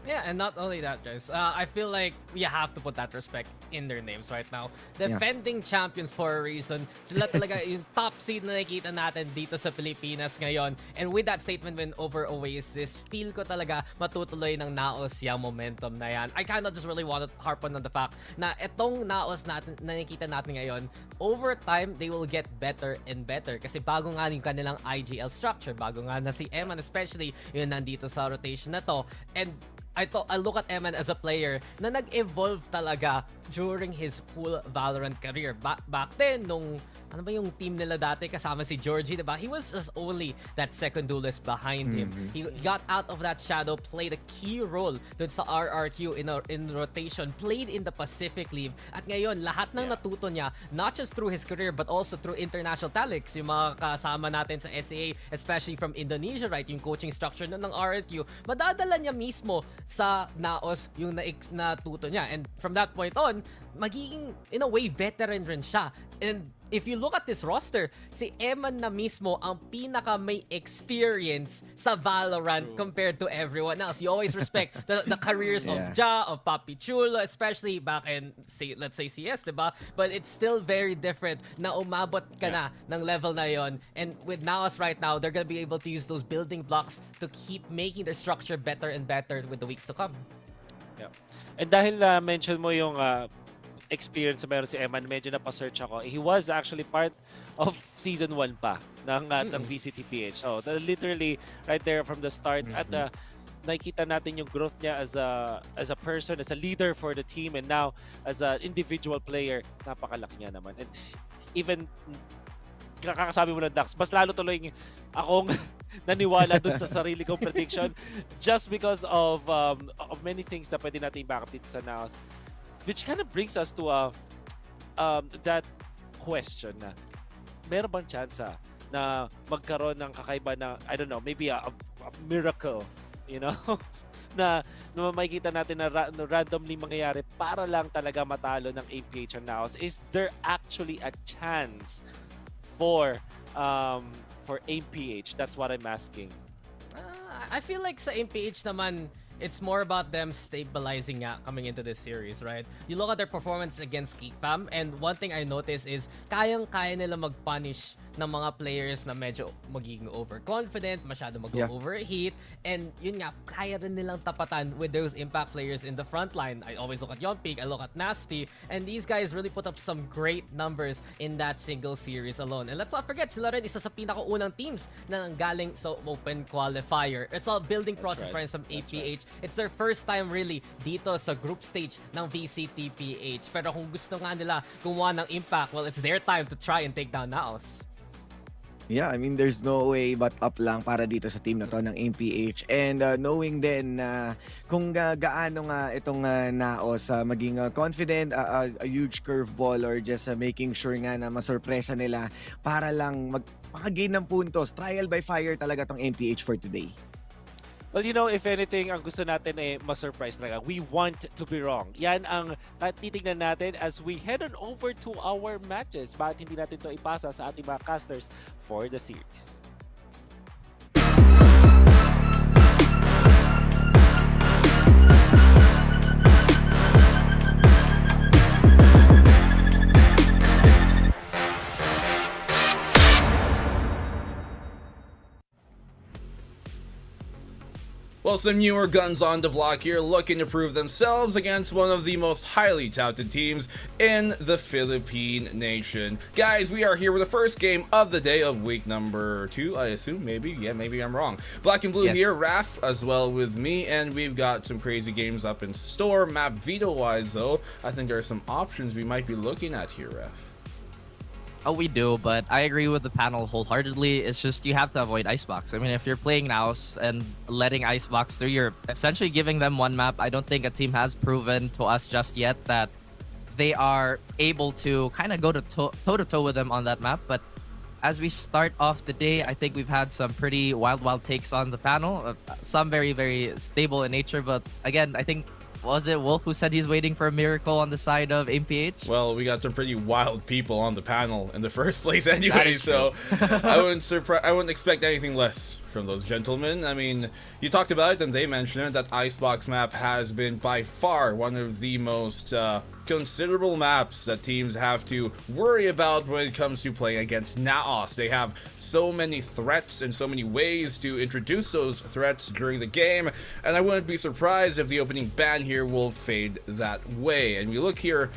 Yeah, and not only that, guys. I feel like we have to put that respect in their names right now. Defending champions for a reason. Sila talaga yung top seed na nakikita natin dito sa Pilipinas ngayon. And with that statement win over Oasis, feel ko talaga matutuloy ng NAOS yung momentum na yan. I cannot just really want to harp on the fact na itong NAOS natin, na nakikita natin ngayon, over time, they will get better and better. Kasi bago nga yung kanilang IGL structure, bago nga na si Eman especially, yun nandito sa rotation na to. And I look at Eman as a player na nag-evolve talaga during his whole Valorant career. Back then, nung ano ba yung team nila dati kasama si Georgie, diba? He was just only that second duelist behind him. He got out of that shadow, played a key role dun sa RRQ in rotation, played in the Pacific League. At ngayon, lahat ng natuto niya, not just through his career, but also through international talents. Yung mga kasama natin sa SAA, especially from Indonesia, right? Yung coaching structure ng RRQ, madadala niya mismo sa NAOS yung natuto niya. And from that point on, magiging, in a way, veteran rin siya. And if you look at this roster, si Eman na mismo ang pinaka may experience sa Valorant compared to everyone else. You always respect the careers of Ja, of Papi Chulo, especially back in, let's say, CS, diba? But it's still very different na umabot ka na ng level na yon. And with NAOS right now, they're gonna be able to use those building blocks to keep making their structure better and better with the weeks to come. Yeah. And dahil mention mo yung experience na meron si Eman, medyo napasearch ako. He was actually part of Season 1 pa ng VCTPH. So, literally, right there from the start. At nakikita natin yung growth niya as a person, as a leader for the team, and now as an individual player, napakalaki niya naman. And even kakasabi mo ng Dax, mas lalo tuloy akong naniwala dun sa sarili kong prediction just because of many things na pwede natin i-back up dito sa NAOS. Which kind of brings us to that question na meron bang chance na magkaroon ng kakaiba na, I don't know, maybe a miracle, you know? na makikita natin na randomly mangyayari para lang talaga matalo ng APH and NAOS. Is there actually a chance for APH? That's what I'm asking. I feel like sa MPH naman, it's more about them stabilizing coming into this series, right? You look at their performance against GEEK fam, and one thing I noticed is kayang-kaya nila mag-punish ng mga players na medyo magiging overconfident, masyado mag-overheat, and yun nga, kaya rin nilang tapatan with those impact players in the front line. I always look at Yonpig, I look at Nasty, and these guys really put up some great numbers in that single series alone. And let's not forget, sila rin isa sa pinakaunang teams na nanggaling sa open qualifier. It's all building process for some APH. It's their first time really dito sa group stage ng VCTPH. Pero kung gusto nga nila gumawa ng impact, well, it's their time to try and take down NAOS. Yeah, I mean, there's no way but up lang para dito sa team na to ng MPH. And knowing din na kung gaano nga itong NAOS maging confident, a huge curveball, or just making sure nga na masurpresa nila para lang makagain ng puntos. Trial by fire talaga tong MPH for today. Well, you know, if anything, ang gusto natin ma-surprise talaga. We want to be wrong. Yan ang titignan natin as we head on over to our matches. Bakit hindi natin to ipasa sa ating mga casters for the series? Well, some newer guns on the block here looking to prove themselves against one of the most highly touted teams in the Philippine nation. Guys, we are here with the first game of the day of week number 2, I assume. Maybe. Yeah, maybe I'm wrong. Black and blue here, Raf as well with me, and we've got some crazy games up in store. Map veto-wise, though, I think there are some options we might be looking at here, Raf. Oh, we do, but I agree with the panel wholeheartedly. It's just you have to avoid Icebox. I mean, if you're playing NAOS and letting Icebox through, you're essentially giving them one map. I don't think a team has proven to us just yet that they are able to kind of go to toe-to-toe with them on that map. But as we start off the day, I think we've had some pretty wild takes on the panel. Some very, very stable in nature, but again, I think, was it Wolf who said he's waiting for a miracle on the side of MPH? Well, we got some pretty wild people on the panel in the first place anyway, so I wouldn't expect anything less from those gentlemen. I mean, you talked about it and they mentioned it, that Icebox map has been by far one of the most considerable maps that teams have to worry about when it comes to playing against NAOS. They have so many threats and so many ways to introduce those threats during the game, and I wouldn't be surprised if the opening ban here will fade that way. And we look here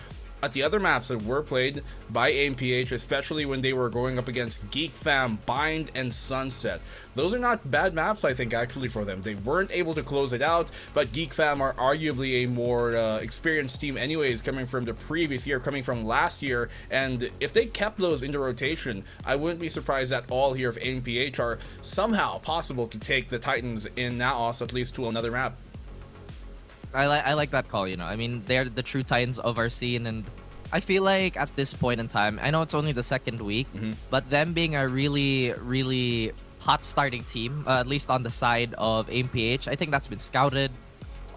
at the other maps that were played by AMPH, especially when they were going up against GEEK Fam, Bind, and Sunset. Those are not bad maps, I think, actually, for them. They weren't able to close it out, but GEEK Fam are arguably a more experienced team anyways, coming from the previous year, coming from last year, and if they kept those into rotation, I wouldn't be surprised at all here if AMPH are somehow possible to take the Titans in NAOS at least to another map. I like that call, you know. I mean, they're the true titans of our scene, and I feel like at this point in time, I know it's only the second week, but them being a really, really hot starting team, at least on the side of AMPH, I think that's been scouted.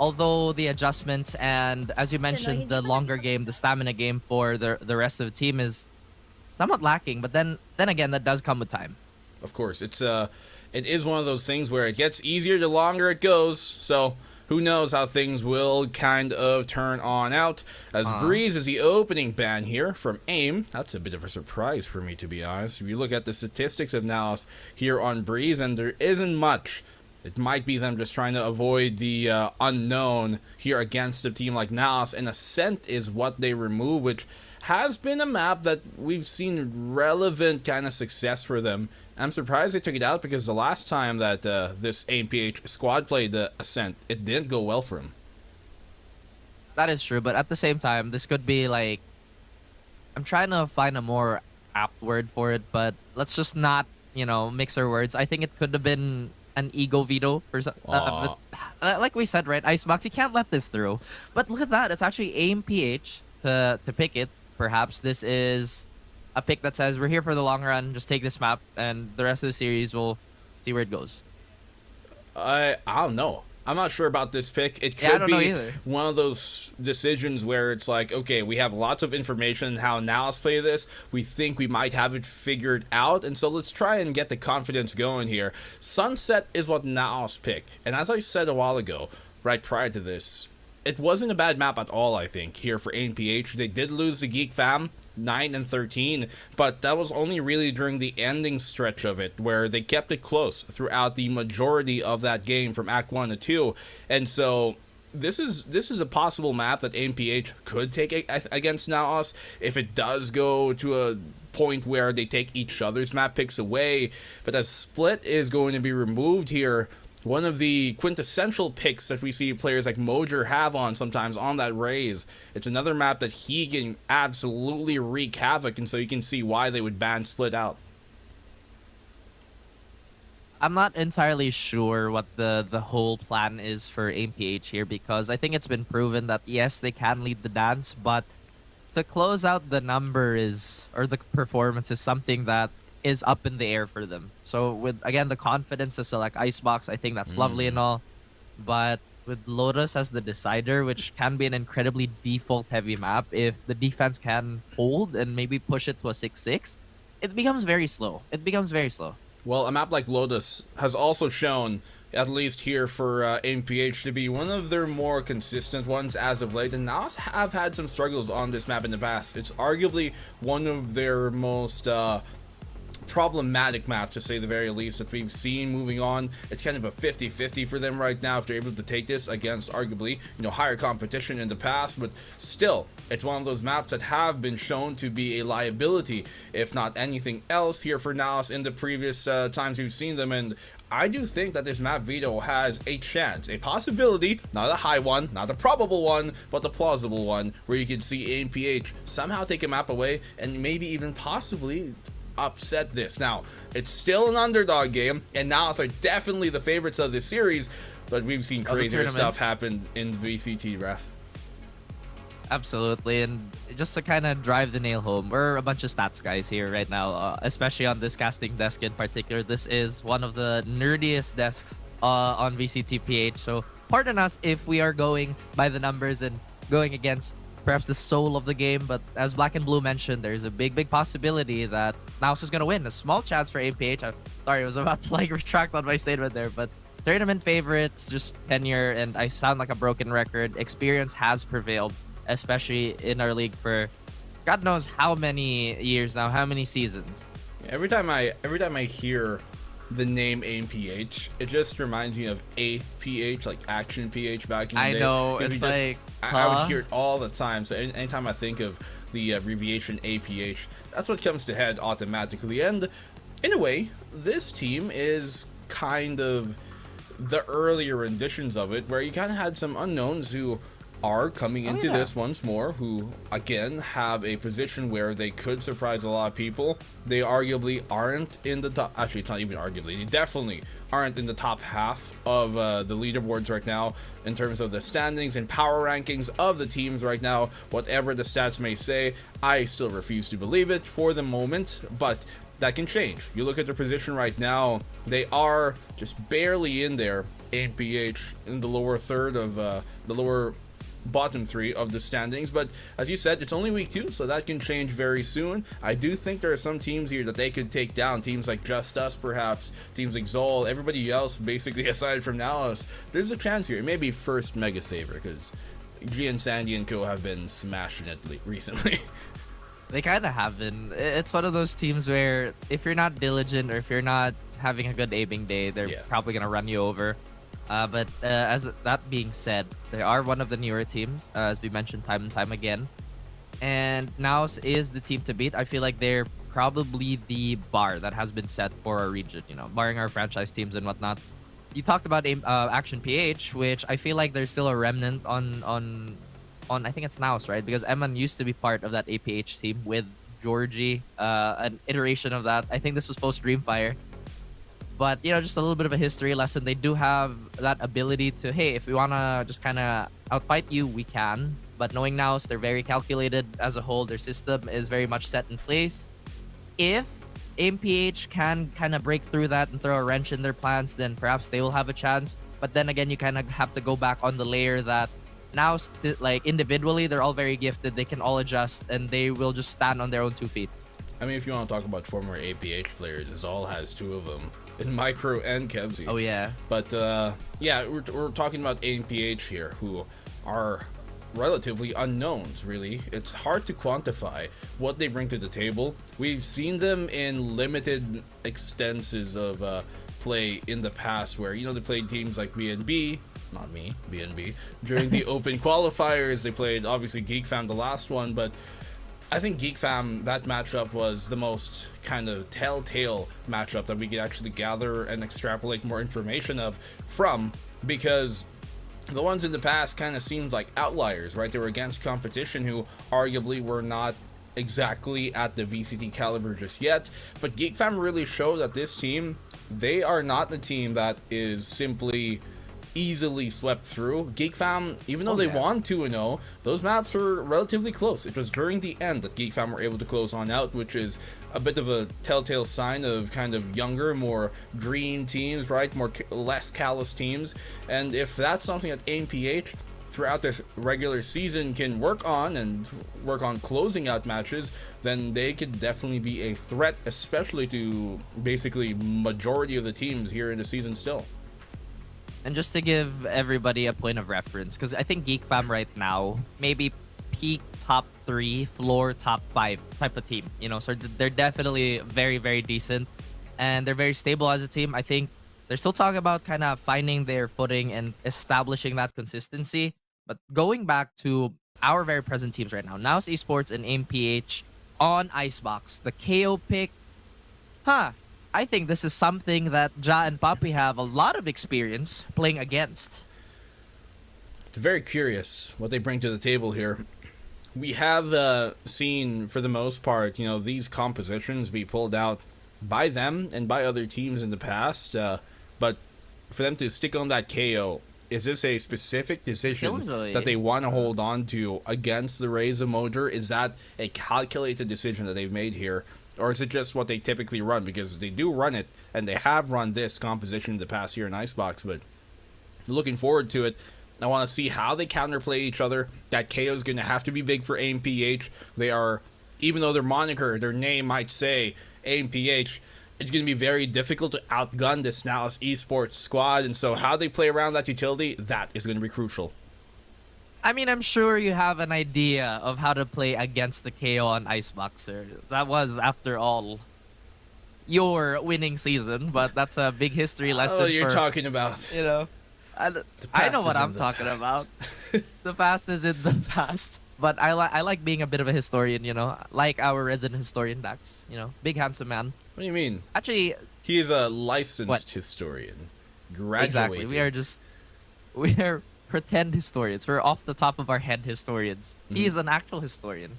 Although the adjustments and, as you mentioned, the longer game, the stamina game for the rest of the team is somewhat lacking, but then again, that does come with time. Of course, it is one of those things where it gets easier the longer it goes, so who knows how things will kind of turn on out. As Breeze is the opening ban here from AIM. That's a bit of a surprise for me, to be honest. If you look at the statistics of NAOS here on Breeze, and there isn't much. It might be them just trying to avoid the unknown here against a team like NAOS, and Ascent is what they remove, which has been a map that we've seen relevant kind of success for them I'm surprised they took it out because the last time that this AMPH squad played the Ascent, it didn't go well for him. That is true, but at the same time, this could be like, I'm trying to find a more apt word for it, but let's just not, mix our words. I think it could have been an ego veto for like we said, right? Icebox, you can't let this through. But look at that, it's actually AMPH to pick it. Perhaps this is a pick that says we're here for the long run. Just take this map, and the rest of the series we'll see where it goes. I don't know. I'm not sure about this pick. It Yeah, I could don't know be either. one of those decisions where it's like, okay, we have lots of information how NAOS play this. We think we might have it figured out, and so let's try and get the confidence going here. Sunset is what NAOS pick, and as I said a while ago, right prior to this, it wasn't a bad map at all, I think, here for AMPH. They did lose the GEEK fam, 9 and 13, but that was only really during the ending stretch of it, where they kept it close throughout the majority of that game from Act 1 to 2. And so this is a possible map that AMPH could take against NAOS if it does go to a point where they take each other's map picks away. But as Split is going to be removed here, one of the quintessential picks that we see players like Mojer have on sometimes on that Raze, it's another map that he can absolutely wreak havoc, and so you can see why they would ban Split out. I'm not entirely sure what the whole plan is for AMPH here, because I think it's been proven that yes, they can lead the dance, but to close out the number or the performance is something that is up in the air for them. So with, again, the confidence to select Icebox, I think that's lovely and all, but with Lotus as the decider, which can be an incredibly default heavy map, if the defense can hold and maybe push it to a 6-6, it becomes very slow. Well, a map like Lotus has also shown, at least here for AMPH, to be one of their more consistent ones as of late, and NAOS have had some struggles on this map in the past. It's arguably one of their most problematic map, to say the very least, that we've seen moving on. It's kind of a 50-50 for them right now if they're able to take this against arguably higher competition in the past, but still it's one of those maps that have been shown to be a liability, if not anything else, here for NAOS in the previous times we've seen them. And I do think that this map veto has a chance, a possibility, not a high one, not a probable one, but the plausible one, where you can see AMPH somehow take a map away and maybe even possibly upset this. Now, it's still an underdog game, and NAOS are definitely the favorites of this series, but we've seen crazier stuff happen in VCT, ref. Absolutely, and just to kind of drive the nail home, we're a bunch of stats guys here right now, especially on this casting desk in particular. This is one of the nerdiest desks on VCTPH, so pardon us if we are going by the numbers and going against perhaps the soul of the game, but as Black and Blue mentioned, there's a big possibility that NAOS is going to win. A small chance for AMPH. I'm sorry, I was about to retract on my statement there, but tournament favorites, just tenure, and I sound like a broken record. Experience has prevailed, especially in our league for God knows how many years now, how many seasons. Every time I hear the name AMPH, it just reminds me of APH, like Action PH back in the day. I know, it's like, I would hear it all the time, so anytime I think of the abbreviation APH, that's what comes to head automatically. And in a way, this team is kind of the earlier renditions of it, where you kind of had some unknowns who are coming into this once more, who again have a position where they could surprise a lot of people. They arguably aren't in the top, actually it's not even arguably, they definitely aren't in the top half of the leaderboards right now in terms of the standings and power rankings of the teams right now. Whatever the stats may say, I still refuse to believe it for the moment, but that can change. You look at their position right now, they are just barely in there, AMPH in the lower third of the lower bottom three of the standings. But as you said, it's only week 2, so that can change very soon. I do think there are some teams here that they could take down, teams like Just Us perhaps, teams like Zol, everybody else basically aside from NAOS. There's a chance here. It may be first Mega Saver, because G and Sandy and co have been smashing it recently. They kind of have been. It's one of those teams where if you're not diligent or if you're not having a good aiming day, they're probably going to run you over. But as that being said, they are one of the newer teams, as we mentioned time and time again. And NAOS is the team to beat. I feel like they're probably the bar that has been set for our region, you know, barring our franchise teams and whatnot. You talked about Action PH, which I feel like there's still a remnant on I think it's NAOS, right? Because Eman used to be part of that APH team with Georgie, an iteration of that. I think this was post Dreamfire. But, you know, just a little bit of a history lesson. They do have that ability to, hey, if we want to just kind of outfight you, we can. But knowing NAOS, they're very calculated as a whole. Their system is very much set in place. If AMPH can kind of break through that and throw a wrench in their plans, then perhaps they will have a chance. But then again, you kind of have to go back on the layer that now, like, individually, they're all very gifted. They can all adjust, and they will just stand on their own 2 feet. I mean, if you want to talk about former APH players, Zol has 2 of them. In Micro and Kevzi. Oh, yeah. But, yeah, we're talking about AMPH here, who are relatively unknowns, really. It's hard to quantify what they bring to the table. We've seen them in limited extenses of play in the past where, you know, they played teams like BNB, not me, BNB, during the open qualifiers. They played, obviously, GEEK Fam, the last one, but I think GEEK Fam, that matchup was the most kind of telltale matchup that we could actually gather and extrapolate more information from, because the ones in the past kind of seemed like outliers, right? They were against competition who arguably were not exactly at the VCT caliber just yet, but GEEK Fam really showed that this team, they are not the team that is simply easily swept through. GEEK Fam, even though they won 2-0, those maps were relatively close. It was during the end that GEEK Fam were able to close on out, which is a bit of a telltale sign of kind of younger, more green teams, right? Less callous teams. And if that's something that AMPH throughout this regular season can work on closing out matches, then they could definitely be a threat, especially to basically majority of the teams here in the season still. And just to give everybody a point of reference, because I think GEEK Fam right now, maybe peak top 3, floor top 5 type of team. You know, so they're definitely very, very decent. And they're very stable as a team. I think they're still talking about kind of finding their footing and establishing that consistency. But going back to our very present teams right now, NAOS Esports and AMPH on Icebox, the KO pick, I think this is something that Ja and Papi have a lot of experience playing against. It's very curious what they bring to the table here. We have seen, for the most part, you know, these compositions be pulled out by them and by other teams in the past. But for them to stick on that KO, is this a specific decision that they want to hold on to against the Rays of Mojer? Is that a calculated decision that they've made here? Or is it just what they typically run? Because they do run it, and they have run this composition in the past year in Icebox, but looking forward to it. I want to see how they counterplay each other. That KO is going to have to be big for AMPH. They are, even though their moniker, their name might say AMPH, it's going to be very difficult to outgun this NAOS Esports squad, and so how they play around that utility, that is going to be crucial. I mean, I'm sure you have an idea of how to play against the KO on Iceboxer. That was, after all, your winning season, but that's a big history lesson. Oh, you're talking about. You know, I know what I'm talking about. The past is in the past. But I like being a bit of a historian, you know, like our resident historian, Dax. You know, big handsome man. What do you mean? Actually, he is a licensed historian. Graduated. Exactly. We are pretend historians. We're off the top of our head historians. He's an actual historian.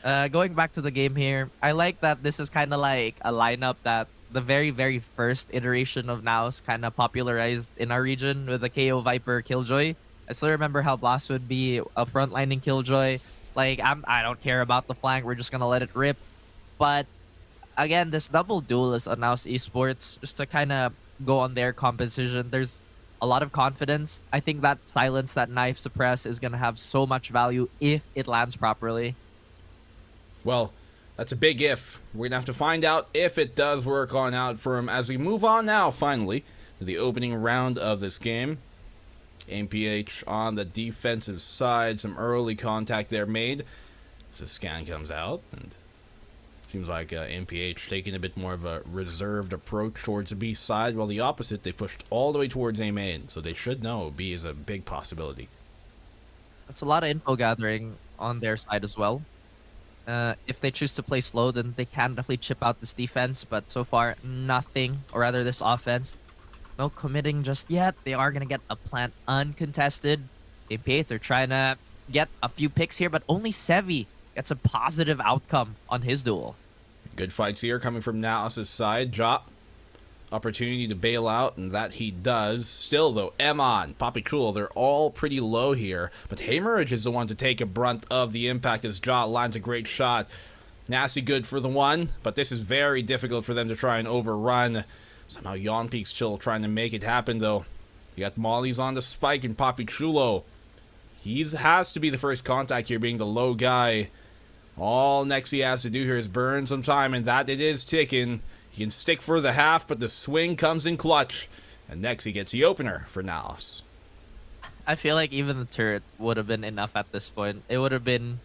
Going back to the game here, I like that this is kind of like a lineup that the very, very first iteration of NAOS kind of popularized in our region with the KO Viper Killjoy. I still remember how Blast would be a frontlining Killjoy. Like, I don't care about the flank. We're just going to let it rip. But again, this double duelist on NAOS Esports, just to kind of go on their composition, there's a lot of confidence. I think that silence, that knife suppress is going to have so much value if it lands properly. Well, that's a big if. We're going to have to find out if it does work on out for him as we move on now, finally, to the opening round of this game. AMPH on the defensive side. Some early contact there made. As the scan comes out, and seems like AMPH taking a bit more of a reserved approach towards the B side, while the opposite, they pushed all the way towards A main, so they should know B is a big possibility. That's a lot of info gathering on their side as well. If they choose to play slow, then they can definitely chip out this defense. But so far, nothing, or rather this offense. No committing just yet. They are going to get a plant uncontested. They're trying to get a few picks here, but only Sevi gets a positive outcome on his duel. Good fights here coming from NAOS' side. Drop. Opportunity to bail out, and that he does. Still, though, Emon, Papichulo, they're all pretty low here. But Hamerage is the one to take a brunt of the impact as Ja lands a great shot. Nasty good for the one, but this is very difficult for them to try and overrun. Somehow Yonpeak's still trying to make it happen, though. You got Molly's on the spike, and Papichulo. He has to be the first contact here, being the low guy. All Nexi has to do here is burn some time, and that it is ticking. He can stick for the half, but the swing comes in clutch. And Nexi gets the opener for NAOS. I feel like even the turret would have been enough at this point. It would have been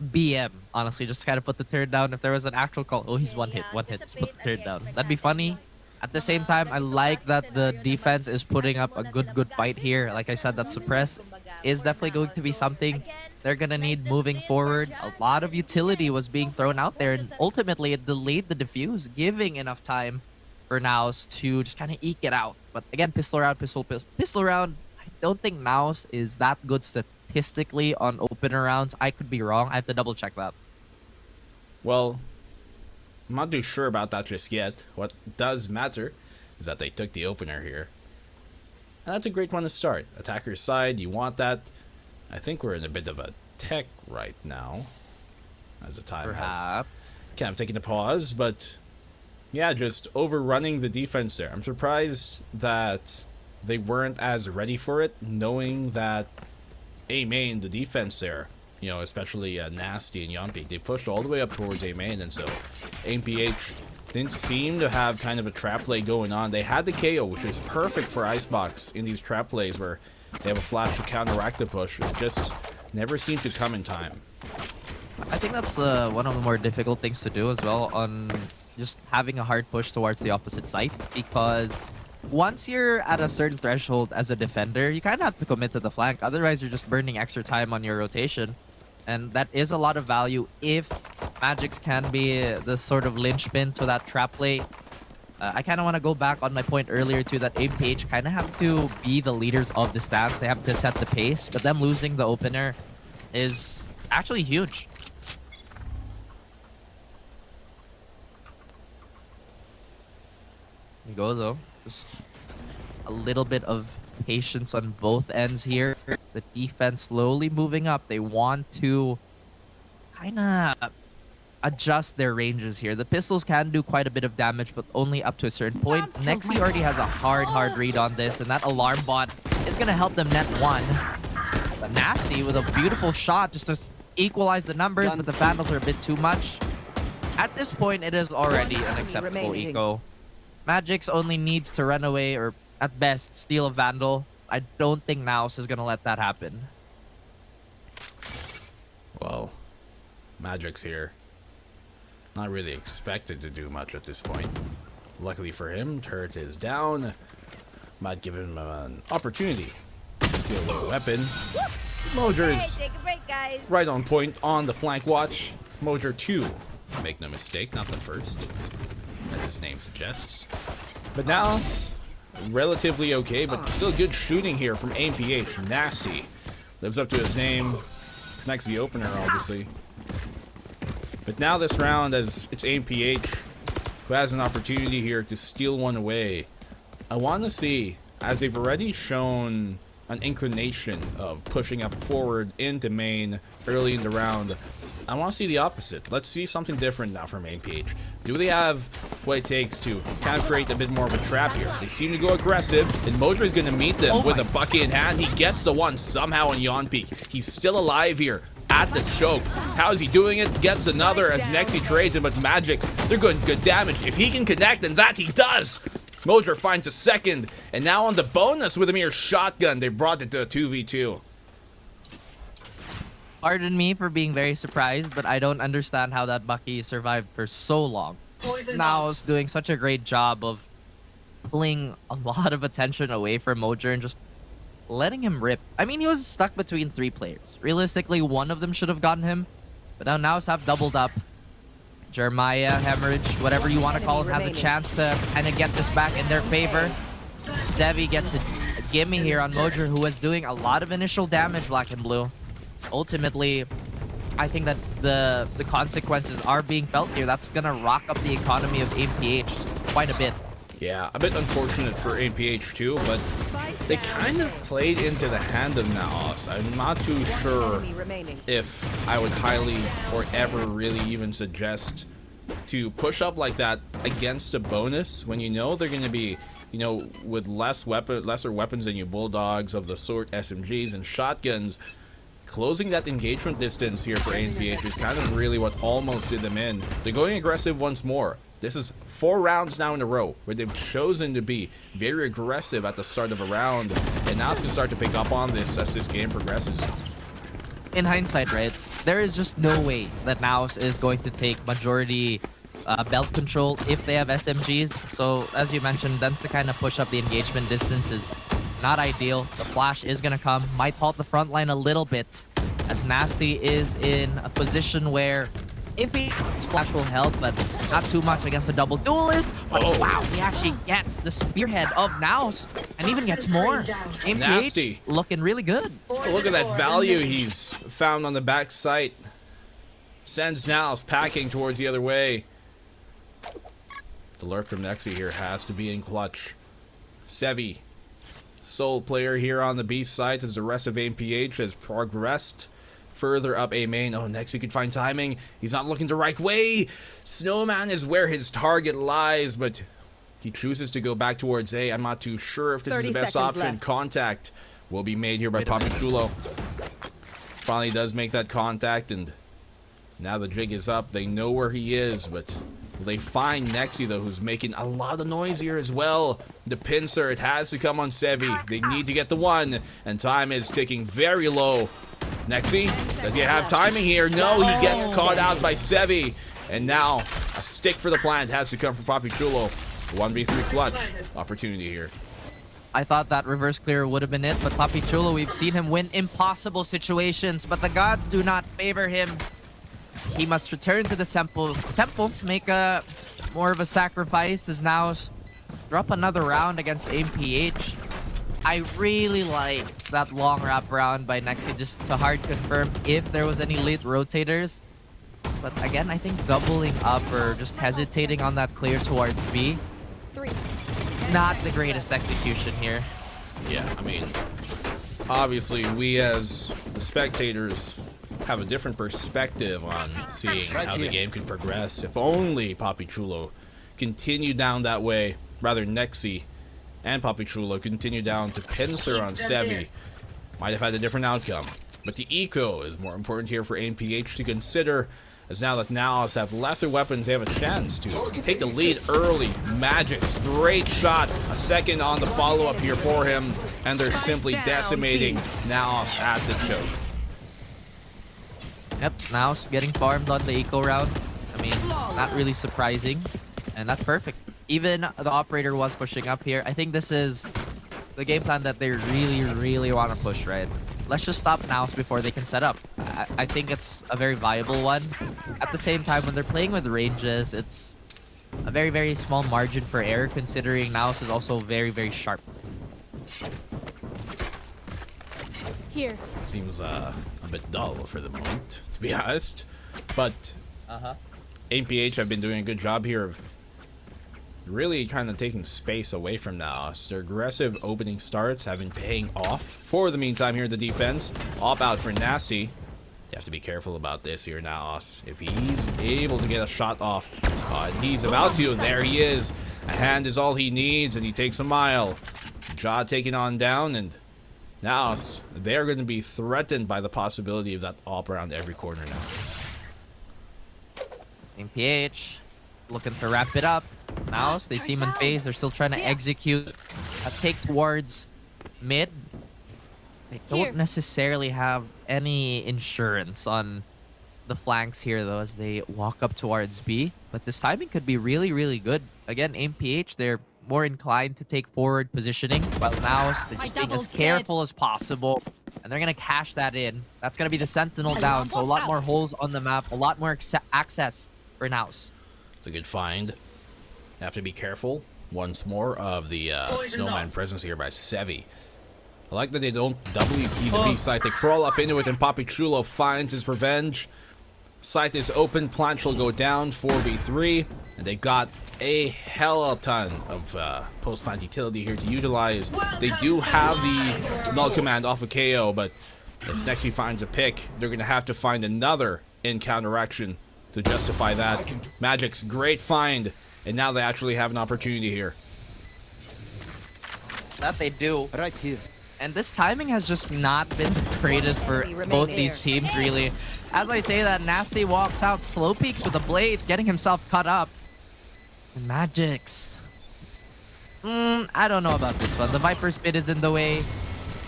BM, honestly, just to kind of put the turret down. If there was an actual call, oh, he's one hit, just put the turret down. That'd be funny. At the same time, I like that the defense is putting up a good fight here. Like I said, that suppress is definitely going to be something they're going to need moving forward. A lot of utility was being thrown out there, and ultimately it delayed the defuse, giving enough time for NAOS to just kind of eke it out. But again, pistol round. I don't think NAOS is that good statistically on opener rounds. I could be wrong. I have to double check that. Well, I'm not too sure about that just yet. What does matter is that they took the opener here. And that's a great one to start. Attacker's side, you want that. I think we're in a bit of a tech right now, as the time has kind of taken a pause, but yeah, just overrunning the defense there. I'm surprised that they weren't as ready for it, knowing that A main, the defense there, you know, especially Nasty and Yonpeak, they pushed all the way up towards A main, and so AMPH didn't seem to have kind of a trap play going on. They had the KO, which is perfect for Icebox in these trap plays where they have a flash to counteract the push. It just never seemed to come in time. I think that's one of the more difficult things to do as well, on just having a hard push towards the opposite side, because once you're at a certain threshold as a defender, you kind of have to commit to the flank. Otherwise, you're just burning extra time on your rotation. And that is a lot of value if Magics can be the sort of linchpin to that trap play. I kind of want to go back on my point earlier too, that AMPH kind of have to be the leaders of the stance. They have to set the pace, but them losing the opener is actually huge. There you go though. Just a little bit of patience on both ends here. The defense slowly moving up. They want to kind of adjust their ranges here. The pistols can do quite a bit of damage, but only up to a certain point. Nexi already has a hard read on this, and that alarm bot is going to help them net one. But Nasty with a beautiful shot just to equalize the numbers, but the Vandals are a bit too much. At this point, it is already an acceptable eco. Magix only needs to run away, or at best, steal a Vandal. I don't think NAOS is going to let that happen. Well, Magic's here. Not really expected to do much at this point. Luckily for him, turret is down. Might give him an opportunity to steal a little weapon. Mojer's take a break, guys. right on point on the flank watch. Mojer 2, make no mistake, not the first, as his name suggests. But now it's relatively okay, but still good shooting here from AMPH. Nasty lives up to his name. Connects the opener, obviously. But now this round, as it's AMPH who has an opportunity here to steal one away. I want to see, as they've already shown an inclination of pushing up forward into main early in the round, I want to see the opposite. Let's see something different now from AMPH. Do they have what it takes to kind of create a bit more of a trap here? They seem to go aggressive, and Mojer is going to meet them with a bucket in hand. He gets the one somehow on Yonpeak. He's still alive here at the choke. How is he doing it? Gets another as Nexi trades him, but Magix, they're good damage. If he can connect, then that he does. Mojer finds a second, and now on the bonus with a mere shotgun, they brought it to a 2v2. Pardon me for being very surprised, but I don't understand how that Bucky survived for so long. Now is doing such a great job of pulling a lot of attention away from Mojer and just letting him rip. I mean, he was stuck between 3 players. Realistically, one of them should have gotten him, But now NAOS have doubled up. Jeremiah, Hemorrhage, whatever you want to call it, has a chance to kind of get this back in their favor. Sevi gets a gimme here on Mojer, who was doing a lot of initial damage, Black and Blue. Ultimately, I think that the consequences are being felt here. That's going to rock up the economy of AMPH quite a bit. Yeah, a bit unfortunate for AMPH too, but they kind of played into the hand of NAOS. I'm not too sure if I would highly or ever really even suggest to push up like that against a bonus when you know they're going to be, you know, with lesser weapons than you, bulldogs of the sort, SMGs and shotguns. Closing that engagement distance here for AMPH is kind of really what almost did them in. They're going aggressive once more. This is 4 rounds now in a row where they've chosen to be very aggressive at the start of a round, and now it's going to start to pick up on this as this game progresses. In hindsight, right, there is just no way that NAOS is going to take majority belt control if they have SMGs. So, as you mentioned, then to kind of push up the engagement distance is not ideal. The flash is going to come, might halt the front line a little bit, as Nasty is in a position where if his flash will help, but not too much against a double duelist. But wow, he actually gets the spearhead of NAOS and even gets more. AMPH Nasty. looking really good. Look at that value he's found on the back site. Sends NAOS packing towards the other way. The lurk from Nexi here has to be in clutch. Sevi, sole player here on the B site as the rest of AMPH has progressed further up A main. Oh, Nexi could find timing. He's not looking the right way. Snowman is where his target lies, but he chooses to go back towards A. I'm not too sure if this is the best option. Left. Contact will be made here by Papichulo. Finally does make that contact, and now the jig is up. They know where he is, but they find Nexi, though, who's making a lot of noise here as well. The pincer, it has to come on Sevi. They need to get the one, and time is ticking very low. Nexi, does he have timing here? No, he gets caught out by Sevi. And now, a stick for the plant has to come from Papichulo. 1v3 clutch opportunity here. I thought that reverse clear would have been it, but Papichulo, we've seen him win impossible situations, but the gods do not favor him. He must return to the temple, make a more of a sacrifice, as now drop another round against AMPH. I really liked that long wrap round by Nexi just to hard confirm if there was any late rotators. But again, I think doubling up or just hesitating on that clear towards B, not the greatest execution here. Yeah, I mean, obviously we as the spectators have a different perspective on seeing how the game could progress. If only Papichulo continued down that way, rather Nexi and Papichulo continue down to pincer on Sevi, might have had a different outcome. But the eco is more important here for AMPH to consider, as now that NAOS have lesser weapons, they have a chance to take the lead early. Magic's great shot, a second on the follow-up here for him, and they're simply decimating NAOS at the choke. Yep, NAOS getting farmed on the eco round. I mean, not really surprising, and that's perfect. Even the operator was pushing up here. I think this is the game plan that they really want to push, right? Let's just stop NAOS before they can set up. I think it's a very viable one. At the same time, when they're playing with ranges, it's a very small margin for error, considering NAOS is also very sharp. Here. Seems a bit dull for the moment, to be honest. But AMPH have been doing a good job here of really kind of taking space away from NAOS. Their aggressive opening starts have been paying off. For the meantime here, the defense op out for Nasty. You have to be careful about this here, NAOS. If he's able to get a shot off, and he's about to, and there he is. A hand is all he needs, and he takes a mile. Jaw taken on down, and NAOS, they're going to be threatened by the possibility of that op around every corner now. AMPH looking to wrap it up. NAOS, they seem in phase. They're still trying to execute a take towards mid. They don't necessarily have any insurance on the flanks here, though, as they walk up towards B. But this timing could be really good. Again, AMPH, they're more inclined to take forward positioning, while NAOS, they're just being as careful as possible. And they're going to cash that in. That's going to be the Sentinel down, so a lot more holes on the map, a lot more access for NAOS. It's a good find. Have to be careful once more of the snowman presence here by Sevi. I like that they don't WP the B site. They crawl up into it, and Papichulo finds his revenge. Site is open. Plant will go down 4v3, and they got a hell of a ton of post-plant utility here to utilize. They do have the null command off of KO, but as Nexi finds a pick, they're going to have to find another in counteraction to justify that. Magic's great find, and now they actually have an opportunity here. That they do. Right here. And this timing has just not been the greatest for both these teams, really. As I say that, Nasty walks out, slow peeks with the blades, getting himself cut up. And Magic's... I don't know about this one. The Viper's Pit is in the way,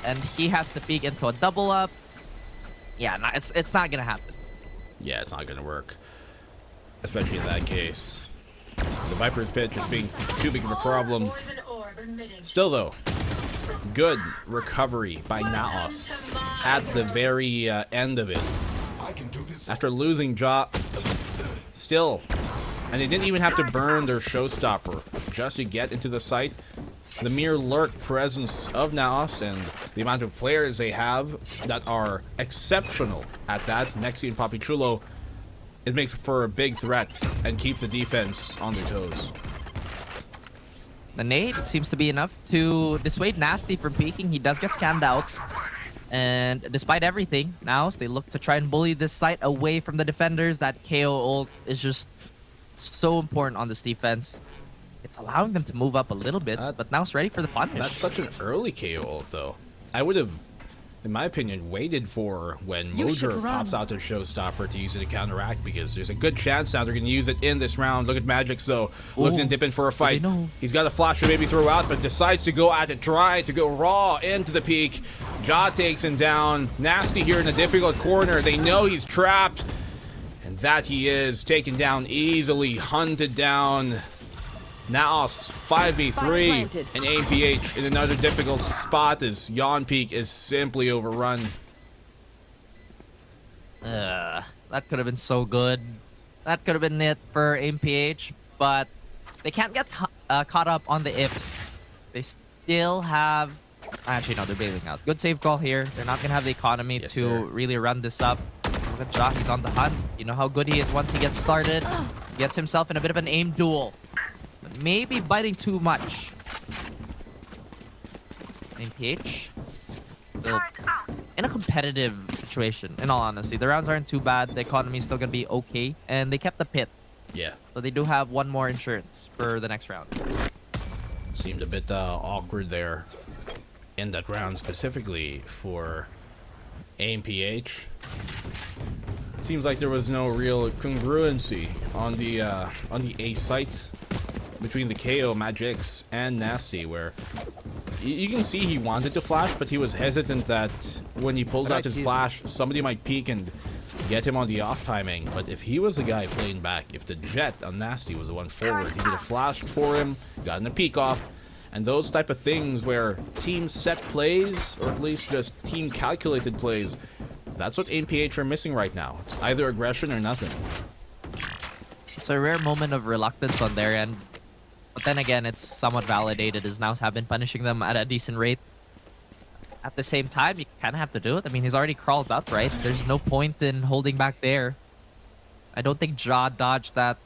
and he has to peek into a double up. Yeah, no, it's not gonna happen. Yeah, it's not gonna work. Especially in that case. The Viper's Pit just being too big of a problem. Still though, good recovery by NAOS at the very end of it. After losing Jaw, still, and they didn't even have to burn their showstopper just to get into the site. The mere lurk presence of NAOS and the amount of players they have that are exceptional at that, Nexi and Papichulo, it makes for a big threat and keeps the defense on their toes. The nade seems to be enough to dissuade Nasty from peeking. He does get scanned out. And despite everything, NAOS, they look to try and bully this site away from the defenders. That KO ult is just so important on this defense. It's allowing them to move up a little bit, but NAOS ready for the punish. That's such an early KO ult, though. I would have, in my opinion, waited for when Mojo pops out their showstopper to use it to counteract, because there's a good chance now they're going to use it in this round. Look at Magix, though, looking to dip in for a fight. He's got a flash to maybe throw out, but decides to go at it, try to go raw into the peak. Jaw takes him down. Nasty here in a difficult corner. They know he's trapped, and that he is taken down easily, hunted down. NAOS 5v3 and AMPH in another difficult spot as Yawn Peak is simply overrun. That could have been so good. That could have been it for AMPH, but they can't get caught up on the ifs. They still have... Actually, no, they're bailing out. Good save call here. They're not going to have the economy to really run this up. Look at Jaw, he's on the hunt. You know how good he is once he gets started. He gets himself in a bit of an aim duel. Maybe biting too much. AMPH still in a competitive situation, in all honesty. The rounds aren't too bad. The economy is still going to be okay. And they kept the pit. Yeah. So they do have one more insurance for the next round. Seemed a bit awkward there in that round, specifically for AMPH. Seems like there was no real congruency on the A site between the KO, Magix, and Nasty, where you can see he wanted to flash, but he was hesitant that when he pulls out his flash, somebody might peek and get him on the off timing. But if he was the guy playing back, if the Jet on Nasty was the one forward, he would have flashed for him, gotten a peek off, and those type of things where team set plays, or at least just team calculated plays, that's what AMPH are missing right now. It's either aggression or nothing. It's a rare moment of reluctance on their end. But then again, it's somewhat validated as NAOS have been punishing them at a decent rate. At the same time, you kind of have to do it. I mean, he's already crawled up, right? There's no point in holding back there. I don't think Jaw dodged that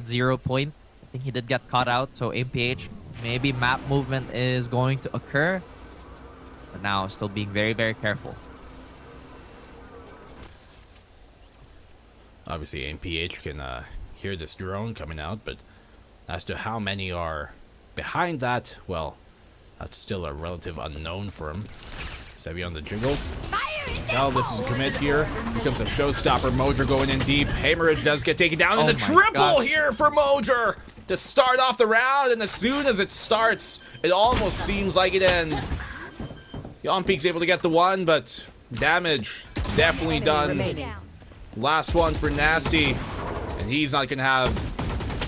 0 point. I think he did get caught out, so AMPH, maybe map movement is going to occur. But now, still being very, very careful. Obviously, AMPH can hear this drone coming out, but as to how many are behind that, well, that's still a relative unknown for him. Sevi on the jiggle. Tell this is a commit here. Here comes a showstopper. Mojer going in deep. Haemorrhage does get taken down. And the triple here for Mojer to start off the round. And as soon as it starts, it almost seems like it ends. Yawn Peak's able to get the one, but damage definitely done. Last one for Nasty. And he's not going to have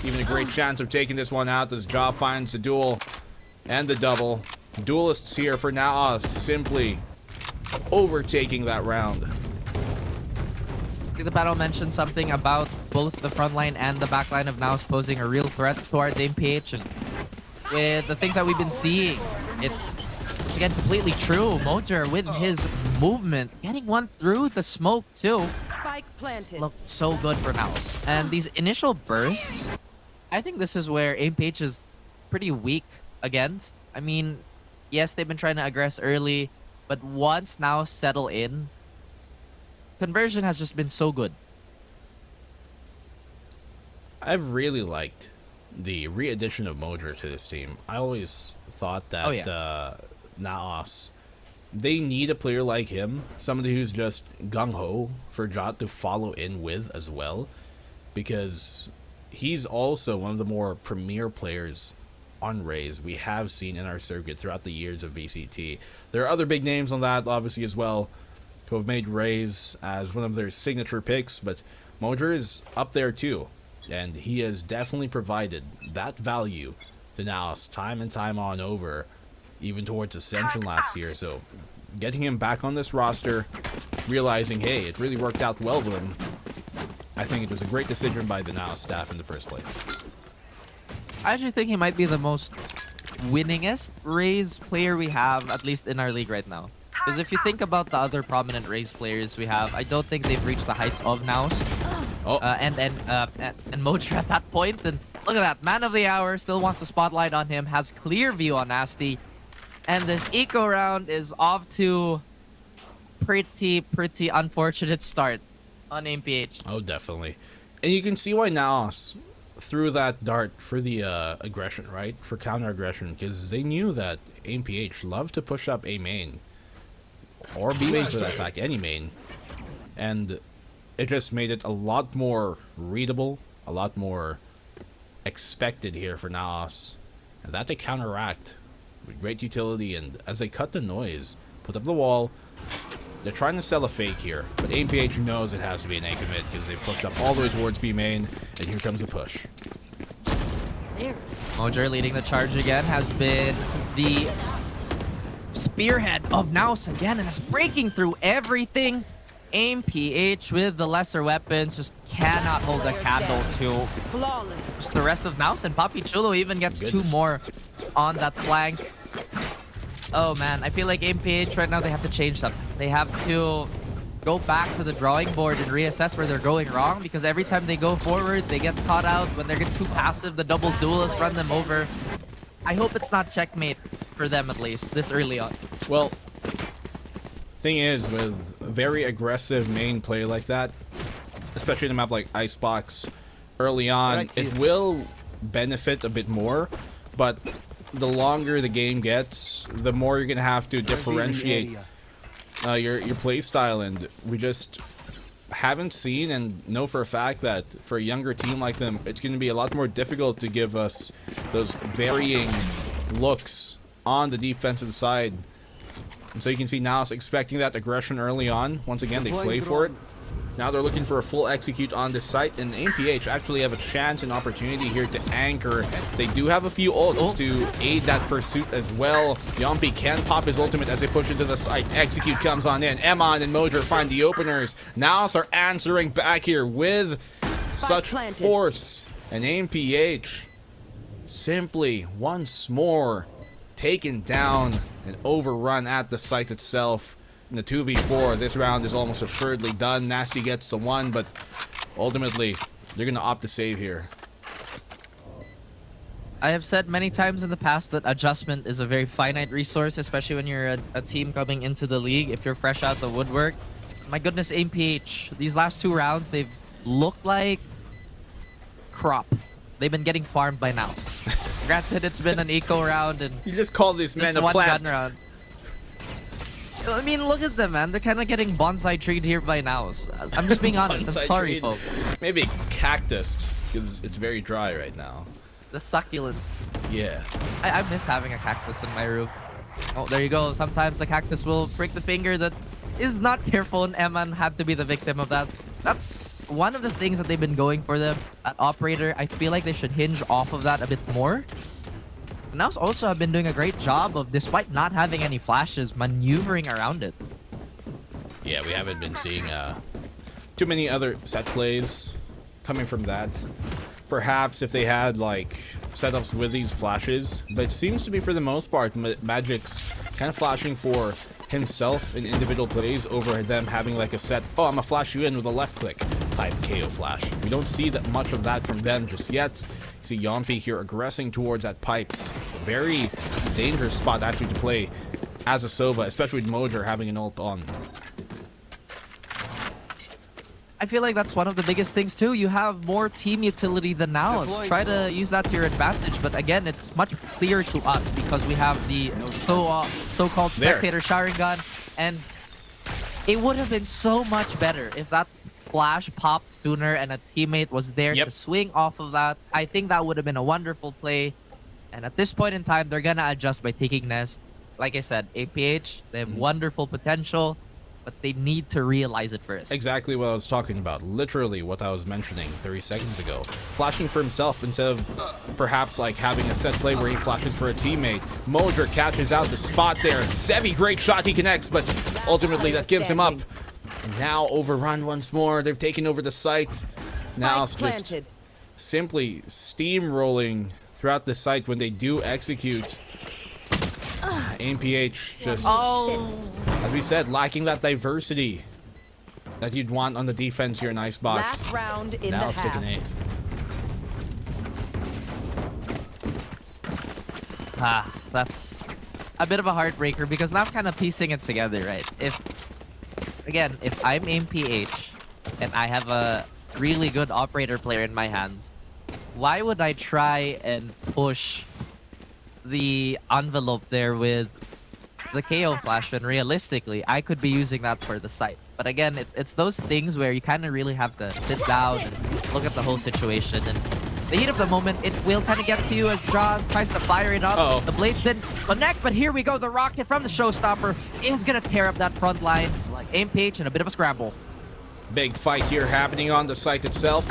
even a great chance of taking this one out as Jaw finds the duel and the double. Duelists here for NAOS simply overtaking that round. I think the panel mentioned something about both the front line and the back line of NAOS posing a real threat towards AMPH, and with the things that we've been seeing, it's again completely true. Mojer with his movement, getting one through the smoke too. Spike planted. Looked so good for NAOS. And these initial bursts, I think this is where AMPH is pretty weak against. I mean, yes, they've been trying to aggress early, but once NAOS settle in, conversion has just been so good. I've really liked the re-addition of Mojer to this team. I always thought that NAOS, they need a player like him, somebody who's just gung-ho for Jot to follow in with as well, because he's also one of the more premier players on Raze we have seen in our circuit throughout the years of VCT. There are other big names on that, obviously, as well, who have made Raze as one of their signature picks, but Mojer is up there too, and he has definitely provided that value to NAOS time and time on over, even towards Ascension last year. So getting him back on this roster, realizing, hey, it really worked out well with him, I think it was a great decision by the NAOS staff in the first place. I actually think he might be the most winningest Raze player we have, at least in our league right now. Because if you think about the other prominent Raze players we have, I don't think they've reached the heights of NAOS. And Mojer at that point. And look at that, man of the hour, still wants a spotlight on him, has clear view on Nasty. And this eco round is off to pretty unfortunate start on AMPH. Oh, definitely. And you can see why NAOS threw that dart for the aggression, right? For counter aggression, because they knew that AMPH loved to push up A main. Or B main for that fact, any main. And it just made it a lot more readable, a lot more expected here for NAOS. And that they counteract with great utility, and as they cut the noise, put up the wall, they're trying to sell a fake here, but AMPH knows it has to be an A commit because they've pushed up all the way towards B main, and here comes the push. Mojer leading the charge again, has been the spearhead of NAOS again, and is breaking through everything. AMPH with the lesser weapons just cannot hold a candle to just the rest of NAOS, and Papi Chulo even gets two more on that flank. Oh man, I feel like AMPH right now, they have to change something. They have to go back to the drawing board and reassess where they're going wrong, because every time they go forward, they get caught out. When they're too passive, the double duelists run them over. I hope it's not checkmate for them, at least, this early on. Well, thing is, with a very aggressive main play like that, especially in a map like Icebox, early on, it will benefit a bit more, but the longer the game gets, the more you're gonna have to differentiate your play style, and we just haven't seen and know for a fact that for a younger team like them, it's gonna be a lot more difficult to give us those varying looks on the defensive side. And so you can see NAOS expecting that aggression early on. Once again, they play for it. Now they're looking for a full execute on this site, and AMPH actually have a chance and opportunity here to anchor. They do have a few ults to aid that pursuit as well. Yompi can pop his ultimate as they push into the site. Execute comes on in. Emon and Mojer find the openers. NAOS are answering back here with such force. And AMPH simply once more taken down and overrun at the site itself. In the 2v4, this round is almost assuredly done. Nasty gets the one, but ultimately, they're going to opt to save here. I have said many times in the past that adjustment is a very finite resource, especially when you're a team coming into the league. If you're fresh out the woodwork, my goodness, AMPH, these last two rounds, they've looked like crop. They've been getting farmed by now. Granted, it's been an eco round, and you just call these men a one plant. gun round. I mean, look at them, man. They're kind of getting bonsai treed here by now. I'm just being honest. I'm sorry, folks. Maybe cactus, because it's very dry right now. The succulents. Yeah. I miss having a cactus in my room. Oh, there you go. Sometimes the cactus will break the finger that is not careful, and Eman had to be the victim of that. That's one of the things that they've been going for them at Operator. I feel like they should hinge off of that a bit more. NAOS also have been doing a great job of, despite not having any flashes, maneuvering around it. Yeah, we haven't been seeing too many other set plays coming from that. Perhaps if they had like setups with these flashes, but it seems to be for the most part Magic's kind of flashing for himself in individual plays over them having like a set, oh, I'm gonna flash you in with a left click type KO flash. We don't see that much of that from them just yet. See Yompi here aggressing towards that pipes. A very dangerous spot actually to play as a Sova, especially with Mojer having an ult on. I feel like that's one of the biggest things too. You have more team utility than NAOS. Try to use that to your advantage, but again, it's much clearer to us because we have the so-called spectator Sharingan, and it would have been so much better if that flash popped sooner and a teammate was there to swing off of that. I think that would have been a wonderful play, and at this point in time, they're gonna adjust by taking Nest. Like I said, APH, they have wonderful potential, but they need to realize it first. Exactly what I was talking about. Literally what I was mentioning 30 seconds ago. Flashing for himself instead of perhaps like having a set play where he flashes for a teammate. Mojer catches out the spot there. Sevi, great shot, he connects, but ultimately that gives him up. And now overrun once more. They've taken over the site. Now it's just simply steamrolling throughout the site when they do execute. AMPH just, as we said, lacking that diversity that you'd want on the defense here in Icebox. Last round in now the let's take an half. eighth. That's a bit of a heartbreaker because now I'm kind of piecing it together, right? If I'm AMPH and I have a really good operator player in my hands, why would I try and push the envelope there with the KO flash when realistically I could be using that for the site? But again, it's those things where you kind of really have to sit down and look at the whole situation, and the heat of the moment, it will kind of get to you as John tries to fire it up. The blades didn't connect, but here we go. The rocket from the showstopper is gonna tear up that front line. AMPH in a bit of a scramble. Big fight here happening on the site itself.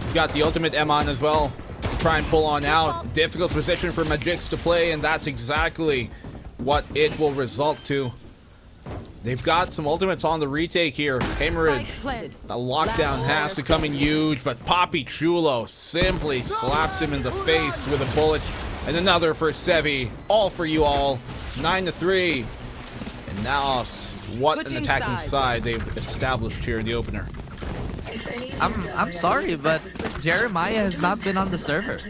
He's got the ultimate M on as well. Try and pull on out. Difficult position for Magix to play, and that's exactly what it will result to. They've got some ultimates on the retake here. Hemorrhage. The lockdown has to come in huge, but Papi Chulo simply slaps him in the face with a bullet. And another for Sevi. All for you all. 9-3. And NAOS, what an attacking side they've established here in the opener. I'm sorry, but Jeremiah has not been on the server.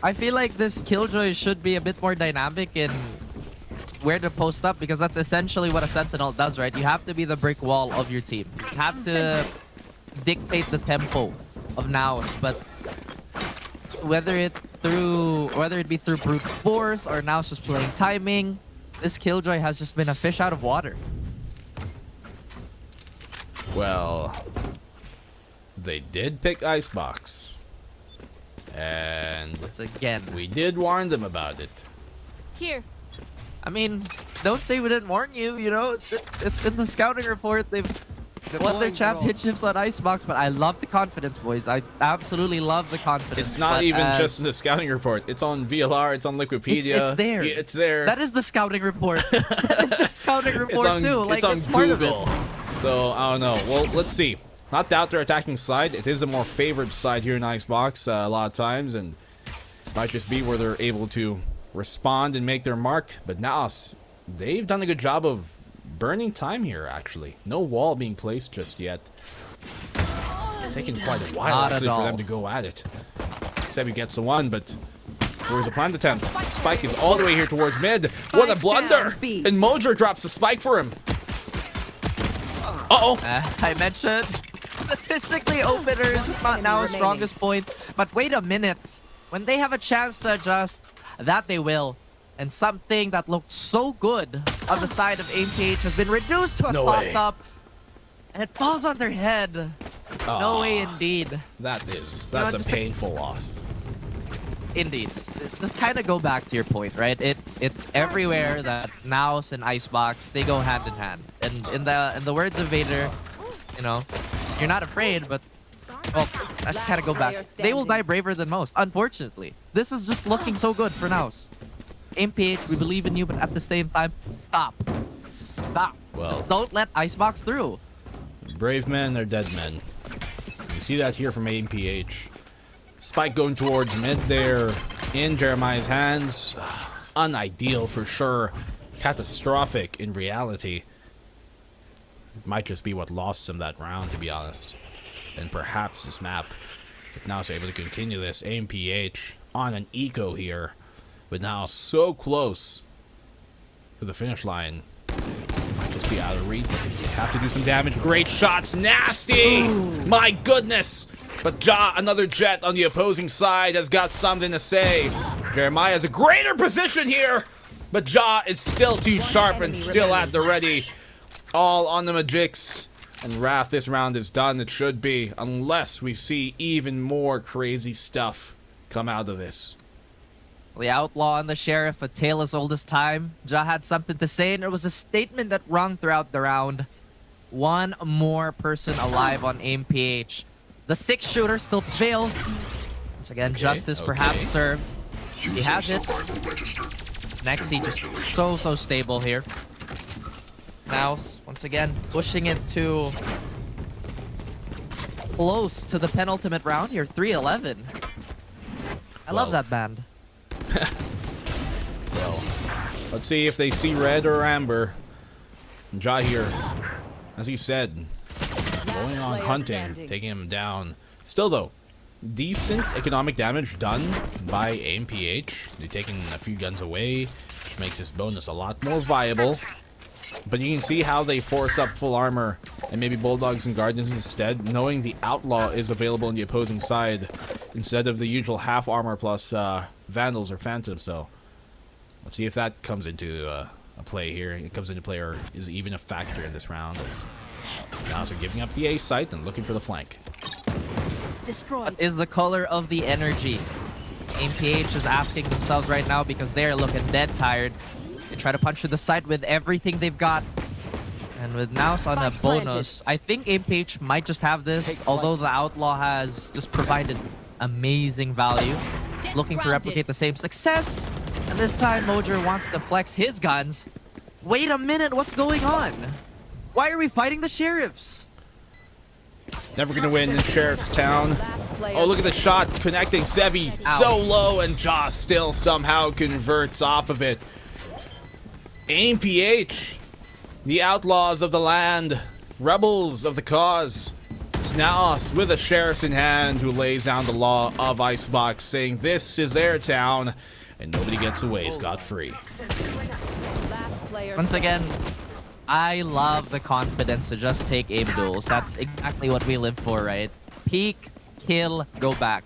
I feel like this Killjoy should be a bit more dynamic in where to post up, because that's essentially what a Sentinel does, right? You have to be the brick wall of your team. You have to dictate the tempo of NAOS, but whether it be through brute force or NAOS just playing timing, this Killjoy has just been a fish out of water. Well, they did pick Icebox, and once again, we did warn them about it. Here. I mean, don't say we didn't warn you, you know? It's in the scouting report. They've won their championships on Icebox, but I love the confidence, boys. I absolutely love the confidence. It's not even just in the scouting report. It's on VLR, it's on Wikipedia. It's there. Yeah, it's there. That is the scouting report. That is the scouting report, too. Like, it's on Google. So, I don't know. Well, let's see. Not doubt their attacking side. It is a more favored side here in Icebox a lot of times, and might just be where they're able to respond and make their mark. But NAOS, they've done a good job of burning time here, actually. No wall being placed just yet. It's taken quite a while, actually, for them to go at it. Sebi gets the one, but where's the planned attempt? Spike is all the way here towards mid. What a blunder! And Mojer drops the spike for him. Uh-oh! As I mentioned, statistically, opener is just not NAOS' strongest point. But wait a minute. When they have a chance to adjust, that they will. And something that looked so good on the side of AMPH has been reduced to a toss-up. And it falls on their head. No way, indeed. That's a painful loss. Indeed. To kind of go back to your point, right? It's everywhere that NAOS and Icebox, they go hand in hand. And in the words of Vader, you know, you're not afraid, but well, I just gotta go back. They will die braver than most, unfortunately. This is just looking so good for NAOS. AMPH, we believe in you, but at the same time, stop. stop. Well. Just don't let Icebox through. Brave men are dead men. You see that here from AMPH. Spike going towards mid there in Jeremiah's hands. Unideal for sure. Catastrophic in reality. It might just be what lost him that round, to be honest. And perhaps this map. If now is able to continue this, AMPH on an eco here. But now so close to the finish line. Might just be out of reach. You have to do some damage. Great shots. Nasty! Ooh. My goodness! But Ja, another Jet on the opposing side, has got something to say. Jeremiah has a greater position here. But Ja is still too sharp and still at the ready. All on the Magix. And Wrath, this round is done. It should be. Unless we see even more crazy stuff come out of this. The Outlaw and the Sheriff, a tale as old as time. Ja had something to say, and it was a statement that rung throughout the round. One more person alive on AMPH. The 6-shooter still prevails. Once again, justice perhaps served. He has it. Nexi just so stable here. NAOS, once again, pushing it to close to the penultimate round here, 3-11. I love that band. Well, let's see if they see red or amber. Ja here, as he said, going on hunting, taking him down. Still though, decent economic damage done by AMPH. They're taking a few guns away, which makes this bonus a lot more viable. But you can see how they force up full armor and maybe Bulldogs and Guardians instead, knowing the Outlaw is available on the opposing side instead of the usual half armor plus Vandals or Phantoms. So let's see if that comes into a play here. It comes into play or is even a factor in this round. Now they're giving up the A site and looking for the flank. What is the color of the energy? AMPH is asking themselves right now because they're looking dead tired. They try to punch through the side with everything they've got. And with NAOS on a bonus, I think AMPH might just have this, although the Outlaw has just provided amazing value. Looking to replicate the same success. And this time, Mojer wants to flex his guns. Wait a minute, what's going on? Why are we fighting the Sheriffs? Never gonna win in Sheriff's Town. Oh, look at the shot connecting Sevi so low, and Ja still somehow converts off of it. AMPH, the outlaws of the land, rebels of the cause. It's NAOS with the sheriffs in hand who lays down the law of Icebox, saying this is their town and nobody gets away scot-free. Once again, I love the confidence to just take aim duels. That's exactly what we live for, right? Peek, kill, go back.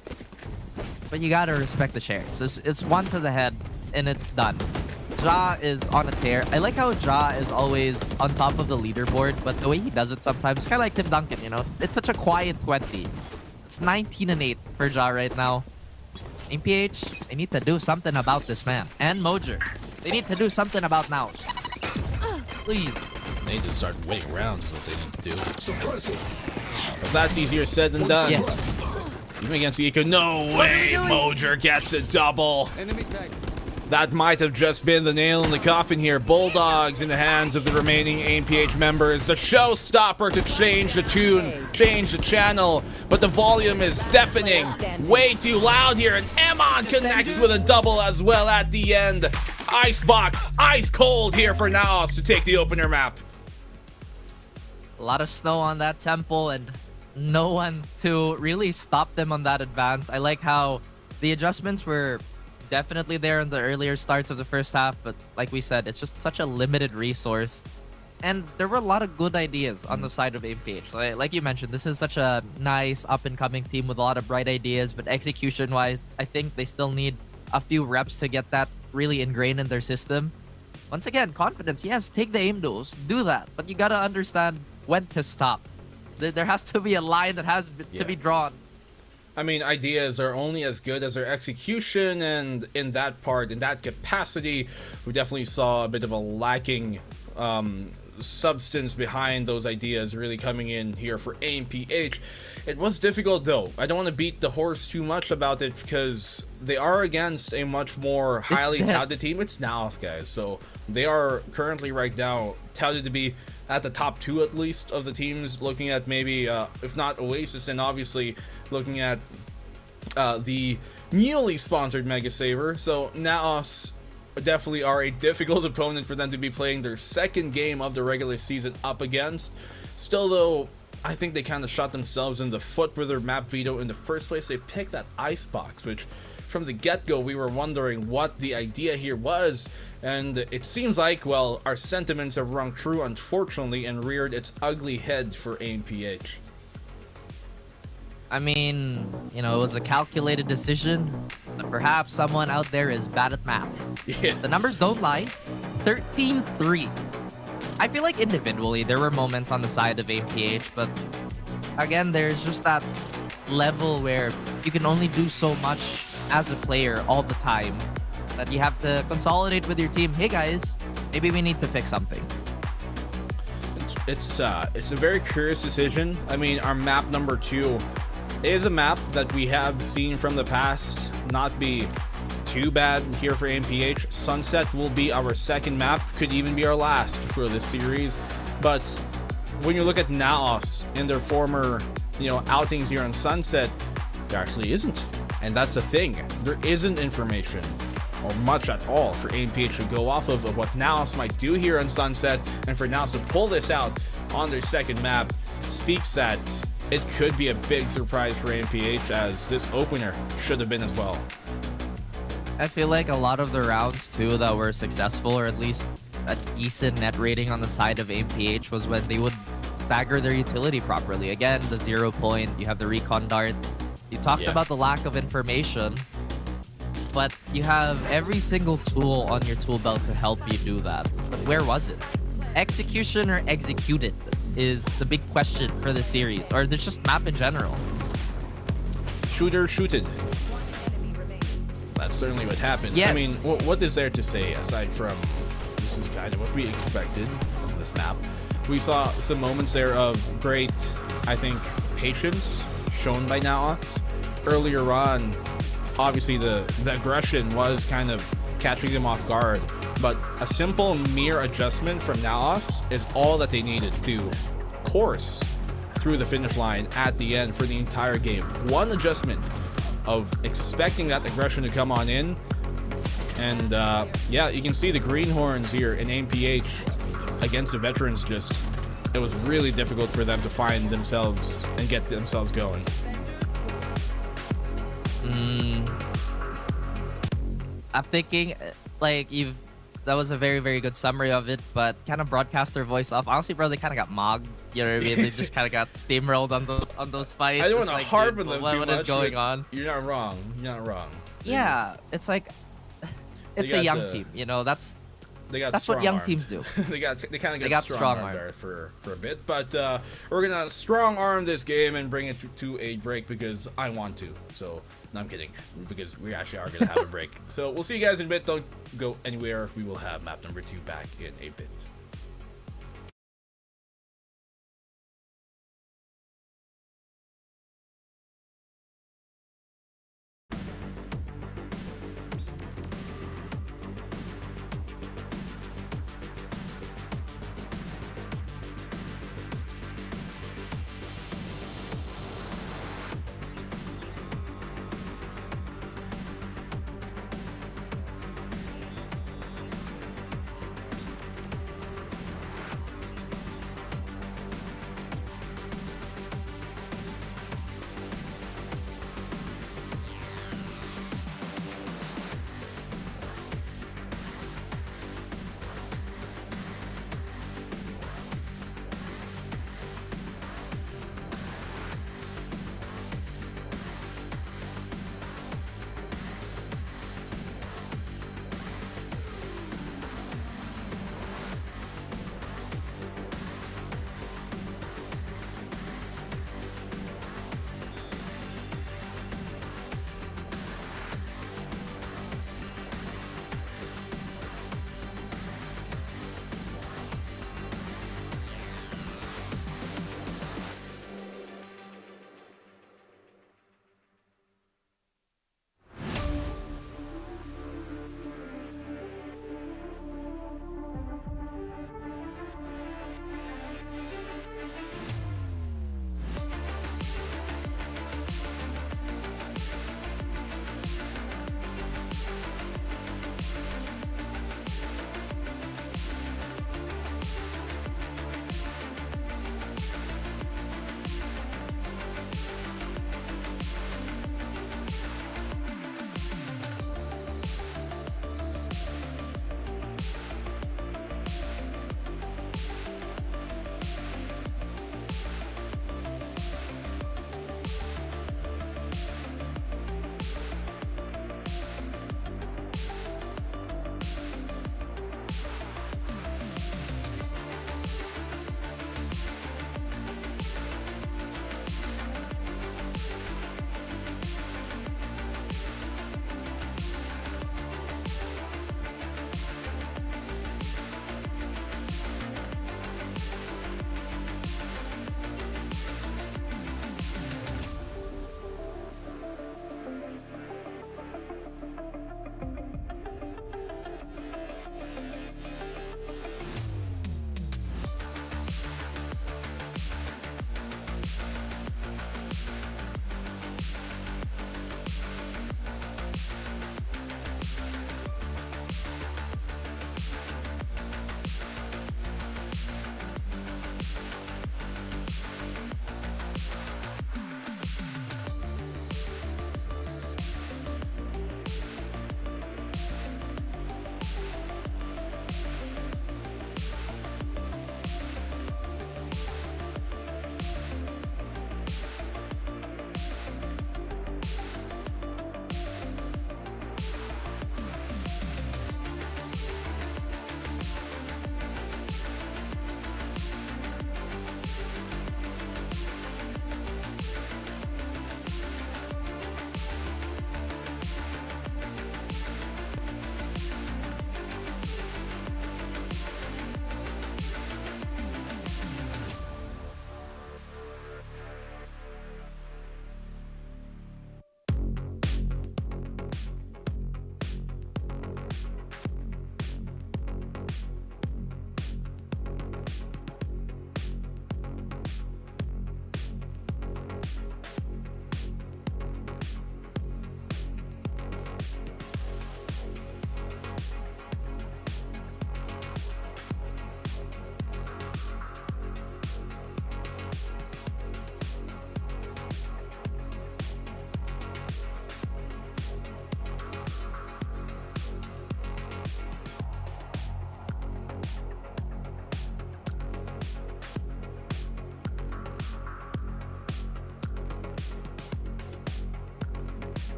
But you gotta respect the sheriffs. It's one to the head and it's done. Ja is on a tear. I like how Ja is always on top of the leaderboard, but the way he does it sometimes, it's kind of like Tim Duncan, you know? It's such a quiet 20. It's 19-8 for Ja right now. AMPH, they need to do something about this man. And Mojer, they need to do something about NAOS. Please. They need to start winning rounds is what they need to do. But that's easier said than done. Yes. Even against Eco, no way Mojer gets a double. That might have just been the nail in the coffin here. Bulldogs in the hands of the remaining AMPH members. The showstopper to change the tune, change the channel. But the volume is deafening. Way too loud here. And Emon connects with a double as well at the end. Icebox, ice cold here for NAOS to take the opener map. A lot of snow on that temple and no one to really stop them on that advance. I like how the adjustments were definitely there in the earlier starts of the first half, but like we said, it's just such a limited resource. And there were a lot of good ideas on the side of AMPH. Like you mentioned, this is such a nice up-and-coming team with a lot of bright ideas, but execution-wise, I think they still need a few reps to get that really ingrained in their system. Once again, confidence, yes, take the aim duels, do that, but you gotta understand when to stop. There has to be a line that has to be drawn. I mean, ideas are only as good as their execution, and in that part, in that capacity, we definitely saw a bit of a lacking substance behind those ideas really coming in here for AMPH. It was difficult though. I don't want to beat the horse too much about it because they are against a much more highly touted team. It's NAOS, guys. So they are currently right now touted to be at the top 2 at least of the teams, looking at maybe, if not Oasis, and obviously looking at the newly sponsored Mega Saver. So NAOS definitely are a difficult opponent for them to be playing their second game of the regular season up against. Still though, I think they kind of shot themselves in the foot with their map veto in the first place. They picked that icebox, which from the get-go we were wondering what the idea here was, and it seems like, well, our sentiments have rung true unfortunately and reared its ugly head for AMPH. I mean, you know, it was a calculated decision, but perhaps someone out there is bad at math. Yeah. The numbers don't lie. 13-3. I feel like individually there were moments on the side of AMPH, but again, there's just that level where you can only do so much as a player all the time that you have to consolidate with your team. Hey guys, maybe we need to fix something. It's a very curious decision. I mean, our map number 2 is a map that we have seen from the past not be too bad here for AMPH. Sunset will be our second map, could even be our last for this series. But when you look at NAOS in their former, outings here on Sunset, there actually isn't. And that's a thing. There isn't information or much at all for AMPH to go off of what NAOS might do here on Sunset, and for NAOS to pull this out on their second map speaks that it could be a big surprise for AMPH, as this opener should have been as well. I feel like a lot of the rounds too that were successful, or at least a decent net rating on the side of AMPH, was when they would stagger their utility properly. Again, the 0 point, you have the recon dart. You talked about the lack of information, but you have every single tool on your tool belt to help you do that. But where was it? Execution or executed is the big question for the series, or there's just map in general. Shooter shooted. That's certainly what happened. Yes. I mean, what is there to say aside from this is kind of what we expected from this map? We saw some moments there of great, I think, patience shown by NAOS. Earlier on, obviously the aggression was kind of catching them off guard, but a simple mere adjustment from NAOS is all that they needed to course through the finish line at the end for the entire game. One adjustment of expecting that aggression to come on in, and yeah, you can see the greenhorns here in AMPH against the veterans. Just, it was really difficult for them to find themselves and get themselves going. I'm thinking, like, that was a very, very good summary of it, but kind of broadcast their voice off. Honestly, bro, they kind of got mogged. You know what I mean? They just kind of got steamrolled on those fights. I don't want to like, harp dude, on them what, too what much. is going on? You're not wrong. You're not wrong. Yeah, it's like, it's a young team. You know, that's what young teams do. they kind of got strong arm there for a bit, but we're gonna strong arm this game and bring it to a break because I want to. So no, I'm kidding, because we actually are gonna have a break. So we'll see you guys in a bit. Don't go anywhere. We will have map number 2 back in a bit.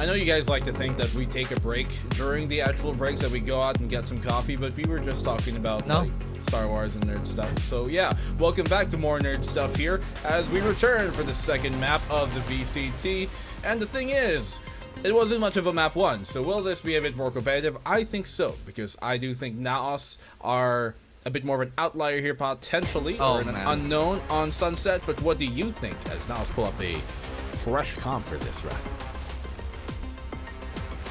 I know you guys like to think that we take a break during the actual breaks, that we go out and get some coffee, but we were just talking about like Star Wars and nerd stuff. So yeah, welcome back to more nerd stuff here as we return for the second map of the VCT. And the thing is, it wasn't much of a map one, so will this be a bit more competitive? I think so, because I do think NAOS are a bit more of an outlier here potentially, or an unknown on Sunset. But what do you think as NAOS pull up a fresh comp for this round?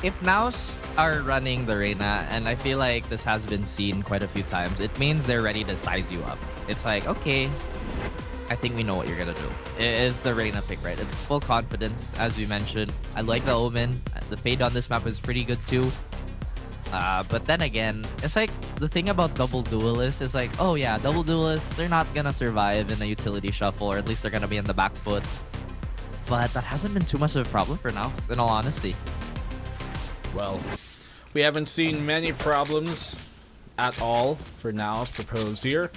If NAOS are running the Reyna, and I feel like this has been seen quite a few times, it means they're ready to size you up. It's like, okay, I think we know what you're gonna do. It is the Reyna pick, right? It's full confidence, as we mentioned. I like the Omen. The Fade on this map is pretty good too. But then again, it's like the thing about double duelists is like, oh yeah, double duelists, they're not gonna survive in a utility shuffle, or at least they're gonna be in the back foot. But that hasn't been too much of a problem for now, in all honesty. Well, we haven't seen many problems at all for NAOS proposed here.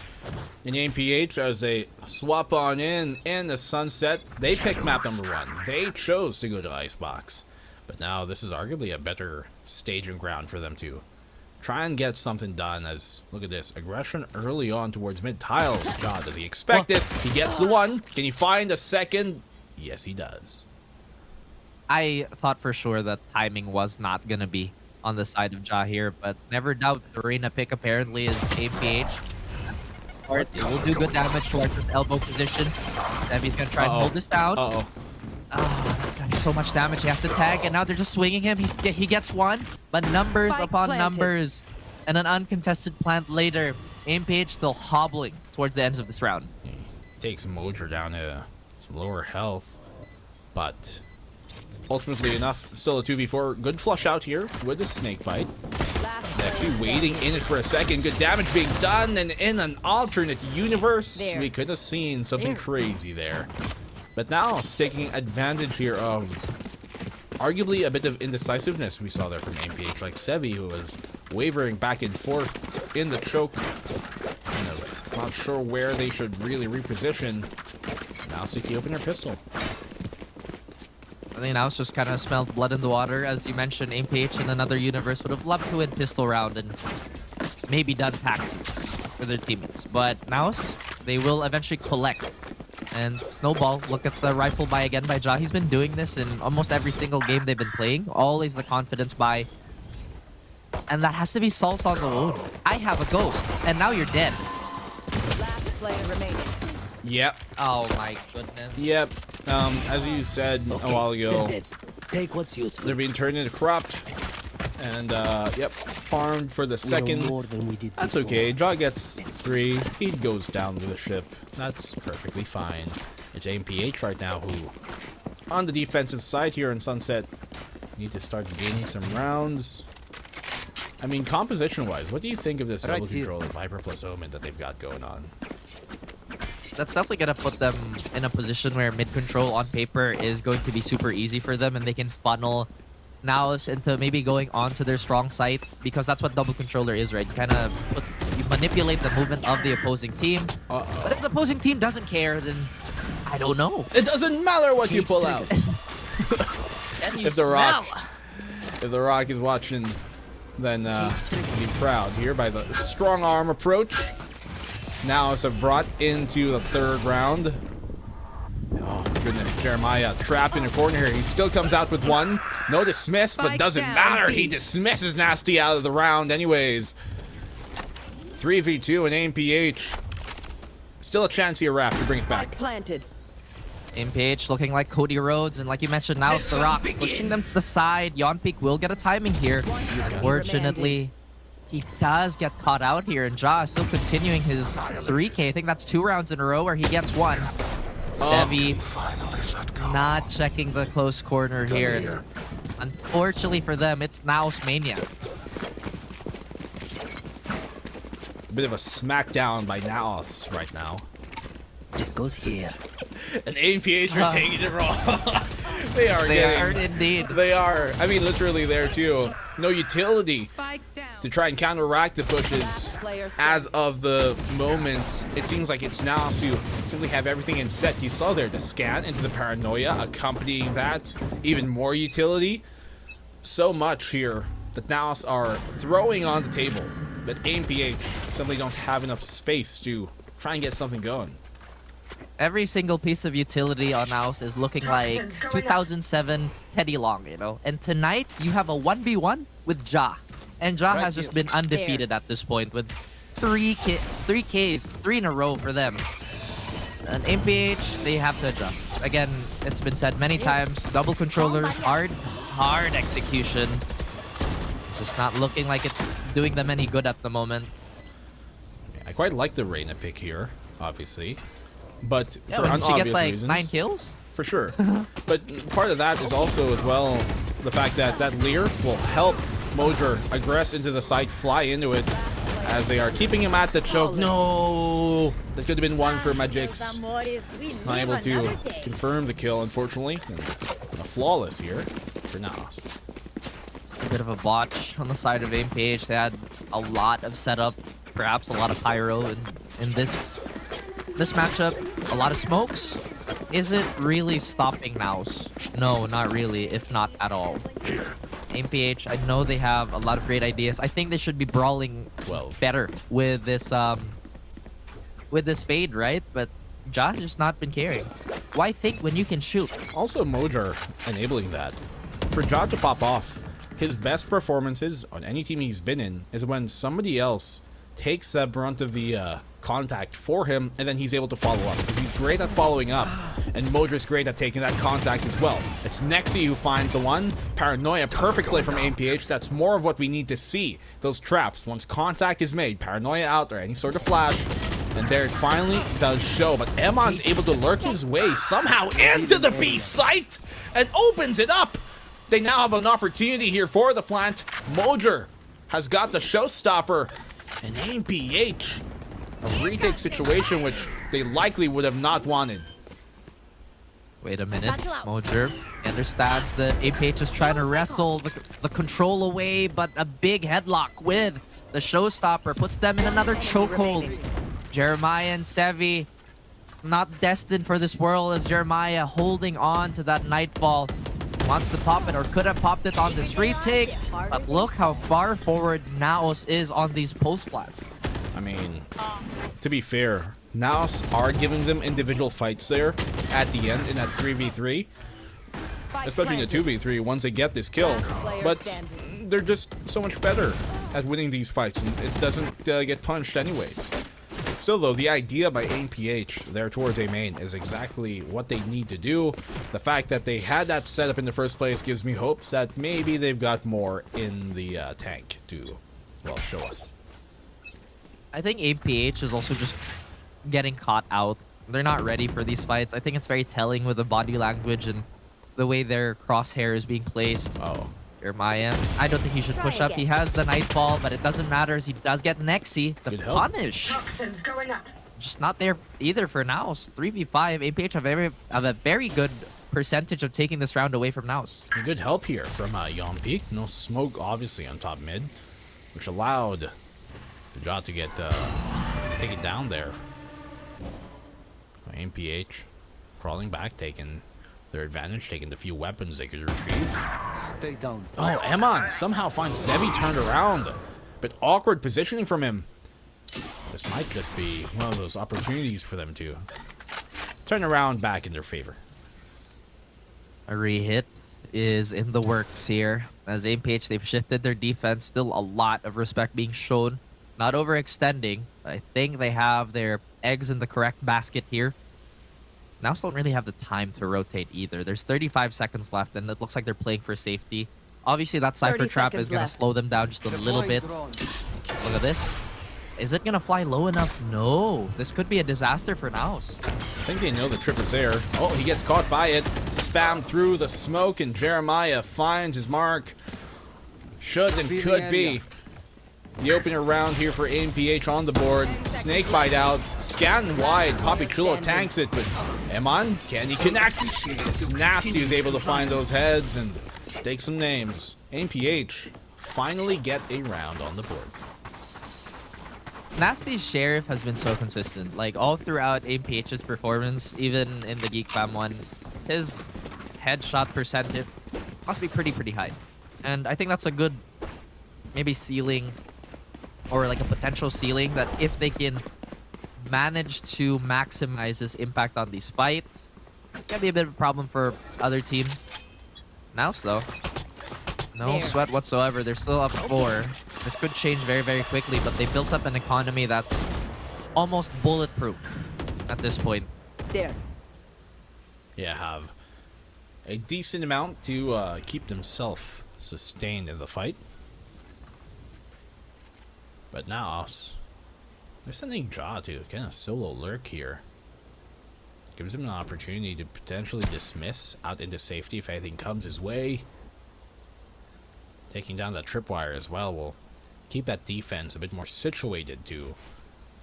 In AMPH, as they swap on in the Sunset, they picked map number 1. They chose to go to Icebox. But now this is arguably a better staging ground for them to try and get something done. As, look at this, aggression early on towards mid tiles. God, does he expect this? He gets the one. Can he find a second? Yes, he does. I thought for sure that timing was not going to be on the side of Ja here, but never doubt the Reyna pick apparently is APH. It will do good damage towards this elbow position. Debbie's going to try and hold this down. Oh, that's going to be so much damage. He has to tag, and now they're just swinging him. He gets one, but numbers upon numbers. And an uncontested plant later. APH still hobbling towards the ends of this round. He takes Mojer down to some lower health, but ultimately enough, still a 2v4. Good flush out here with the snake bite. Actually waiting in it for a second. Good damage being done, and in an alternate universe, we could have seen something crazy there. But now, it's taking advantage here of arguably a bit of indecisiveness we saw there from AMPH, like Sevi, who was wavering back and forth in the choke. Kind of not sure where they should really reposition. Now Suki open her pistol. I think now it's just kind of smelled blood in the water. As you mentioned, AMPH in another universe would have loved to win pistol round and maybe done taxes for their teammates. But NAOS, they will eventually collect. And Snowball, look at the rifle buy again by Ja. He's been doing this in almost every single game they've been playing. Always the confidence buy. And that has to be salt on the wound. I have a ghost, and now you're dead. Last player remaining. Yep. Oh my goodness. Yep. As you said a while ago, take what's useful. They're being turned into cropped. And, yep, farmed for the second. That's okay. Ja gets 3. He goes down with the ship. That's perfectly fine. It's AMPH right now who, on the defensive side here in Sunset, need to start gaining some rounds. I mean, composition-wise, what do you think of this double control of Viper plus Omen that they've got going on? That's definitely going to put them in a position where mid-control on paper is going to be super easy for them, and they can funnel NAOS into maybe going onto their strong side, because that's what double controller is, right? You manipulate the movement of the opposing team. But if the opposing team doesn't care, then I don't know. It doesn't matter what you pull out. If the Rock is watching, then be proud here by the strong arm approach. NAOS have brought into the third round. Oh my goodness, Jeremiah trapped in a corner here. He still comes out with one. No dismiss, but doesn't matter. He dismisses Nasty out of the round anyways. 3v2 and AMPH. Still a chance here, Raph, to bring it back. Planted. AMPH looking like Cody Rhodes, and like you mentioned, now it's the Rock pushing them to the side. Yonpeak will get a timing here. Unfortunately, he does get caught out here, and Ja is still continuing his 3K. I think that's 2 rounds in a row where he gets 1. Sevi not checking the close corner here. Unfortunately for them, it's NAOS Mania. A bit of a smackdown by NAOS right now. This goes here. And AMPH are taking it wrong. They are indeed. They are. I mean, literally there too. No utility to try and counteract the pushes. As of the moment, it seems like it's NAOS who simply have everything in set. You saw there the scan into the paranoia, accompanying that, even more utility. so much here that NAOS are throwing on the table, but AMPH simply don't have enough space to try and get something going. Every single piece of utility on NAOS is looking like 2007 Teddy Long, you know? And tonight, you have a 1v1 with Ja. And Ja has just been undefeated at this point with 3 Ks, 3 in a row for them. And MPH, they have to adjust. Again, it's been said many times, double controller, hard execution. It's just not looking like it's doing them any good at the moment. I quite like the Reyna pick here, obviously. But Yeah, for when unobvious she gets like reasons, 9 kills? for sure. But part of that is also as well the fact that that Lear will help Mojer aggress into the site, fly into it, as they are keeping him at the choke. No! That could have been one for Magix. Not able to confirm the kill, unfortunately. And a flawless here for NAOS. A bit of a botch on the side of AMPH. They had a lot of setup, perhaps a lot of pyro in this matchup. A lot of smokes. Is it really stopping NAOS? No, not really, if not at all. AMPH, I know they have a lot of great ideas. I think they should be brawling 12 better with this fade, right? But Ja's just not been caring. Why think when you can shoot? Also, Mojer enabling that. For Ja to pop off, his best performances on any team he's been in is when somebody else takes the brunt of the contact for him, and then he's able to follow up. Because he's great at following up, and Mojer's great at taking that contact as well. It's Nexi who finds the one. Paranoia, perfect play from AMPH. That's more of what we need to see. Those traps, once contact is made, Paranoia out, or any sort of flash, and there it finally does show. But Emon's able to lurk his way somehow into the B site, and opens it up. They now have an opportunity here for the plant. Mojer has got the showstopper, and AMPH, a retake situation which they likely would have not wanted. Wait a minute. Mojer understands that AMPH is trying to wrestle the control away, but a big headlock with the showstopper puts them in another chokehold. Jeremiah and Sevi not destined for this world, as Jeremiah holding on to that Nightfall. Wants to pop it, or could have popped it on this retake, but look how far forward NAOS is on these post plants. I mean, to be fair, NAOS are giving them individual fights there at the end in that 3v3, especially in the 2v3 once they get this kill, but they're just so much better at winning these fights, and it doesn't get punched anyways. Still though, the idea by AMPH there towards A main is exactly what they need to do. The fact that they had that setup in the first place gives me hopes that maybe they've got more in the tank to, well, show us. I think AMPH is also just getting caught out. They're not ready for these fights. I think it's very telling with the body language and the way their crosshair is being placed. Oh. Jeremiah, I don't think he should push up. He has the Nightfall, but it doesn't matter as he does get Nexi. The punish. Just not there either for NAOS. 3v5. AMPH have a very good percentage of taking this round away from NAOS. Good help here from Yompi. No smoke, obviously, on top mid, which allowed the Ja to get take it down there. AMPH crawling back, taking their advantage, taking the few weapons they could retrieve. Stay down. Oh, Emon somehow finds Sevi turned around, but awkward positioning from him. This might just be one of those opportunities for them to turn around back in their favor. A re-hit is in the works here. As AMPH, they've shifted their defense. Still a lot of respect being shown. Not overextending. I think they have their eggs in the correct basket here. NAOS don't really have the time to rotate either. There's 35 seconds left, and it looks like they're playing for safety. Obviously, that Cypher Trap is going to slow them down just a little bit. Look at this. Is it going to fly low enough? No. This could be a disaster for NAOS. I think they know the trip is there. Oh, he gets caught by it. Spammed through the smoke, and Jeremiah finds his mark. Should and could be the opener round here for AMPH on the board. Snakebite out. Scan wide. Poppy Chulo tanks it, but Emon, can he connect? It's Nasty who's able to find those heads and take some names. AMPH finally get a round on the board. Nasty's Sheriff has been so consistent. Like, all throughout AMPH's performance, even in the GEEK Fam one, his headshot percentage must be pretty high. And I think that's a good maybe ceiling or like a potential ceiling that if they can manage to maximize his impact on these fights, it's gonna be a bit of a problem for other teams. NAOS though, no sweat whatsoever. They're still up 4. This could change very, very quickly, but they built up an economy that's almost bulletproof at this point. There. Yeah, have a decent amount to keep themselves sustained in the fight. But now, they're sending Ja to kind of solo lurk here. Gives him an opportunity to potentially dismiss out into safety if anything comes his way. Taking down that tripwire as well will keep that defense a bit more situated to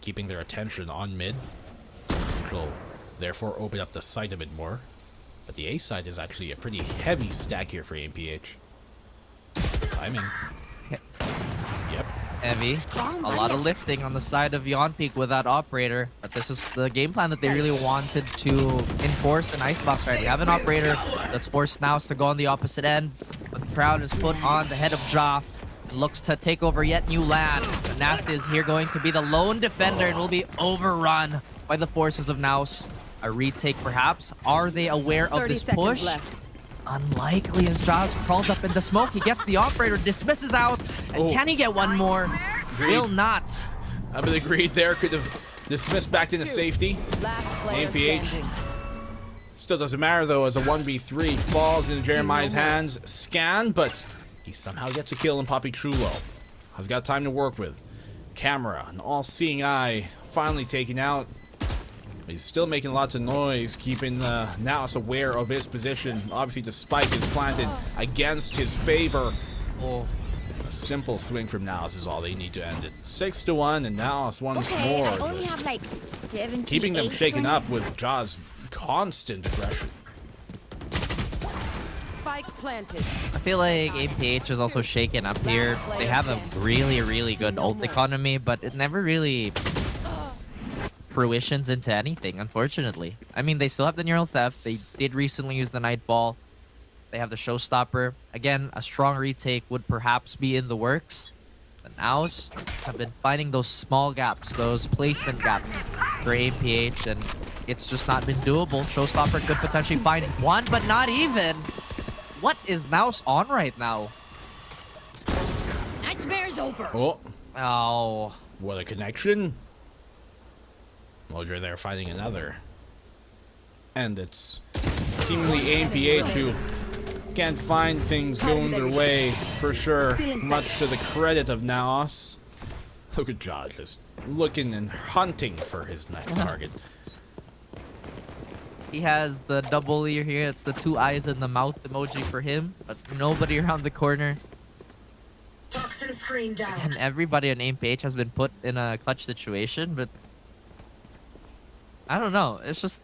keeping their attention on mid, which will therefore open up the site a bit more. But the A side is actually a pretty heavy stack here for AMPH. Timing. Yep. Heavy. A lot of lifting on the side of Yonpeak with that operator. But this is the game plan that they really wanted to enforce in Icebox, right? We have an operator that's forced NAOS to go on the opposite end. But the crowd is put on the head of Ja. Looks to take over yet new land. Nasty is here going to be the lone defender and will be overrun by the forces of NAOS. A retake perhaps. Are they aware of this push? Left. Unlikely as Ja's crawled up in the smoke. He gets the operator, dismisses out. And can he get one more? Will not. I mean, agreed there. Could have dismissed back into safety. Last player AMPH. standing. Still doesn't matter though, as a 1v3 falls into Jeremiah's hands. Scan, but he somehow gets a kill in Papi Chulo. Has got time to work with. Camera, an all-seeing eye, finally taken out. He's still making lots of noise, keeping NAOS aware of his position. Obviously, the spike is planted against his favor. Oh. A simple swing from NAOS is all they need to end it. 6-1, and NAOS once more. I only have like 78. Keeping them shaken up with Ja's constant aggression. Spike planted. I feel like APH is also shaken up here. They have a really, really good ult economy, but it never really fruitions into anything, unfortunately. I mean, they still have the Neural Theft. They did recently use the Nightfall. They have the Showstopper. Again, a strong retake would perhaps be in the works. But NAOS have been finding those small gaps, those placement gaps for APH, and it's just not been doable. Showstopper could potentially find one, but not even. What is NAOS on right now? Nightmare's over. Oh. What a connection. Mojo there finding another. And it's seemingly AMPH who can't find things going their way for sure, much to the credit of NAOS. Look at Ja just looking and hunting for his next target. He has the double ear here. It's the 2 eyes in the mouth emoji for him, but nobody around the corner. Toxin screen down. And everybody on AMPH has been put in a clutch situation, but I don't know. It's just,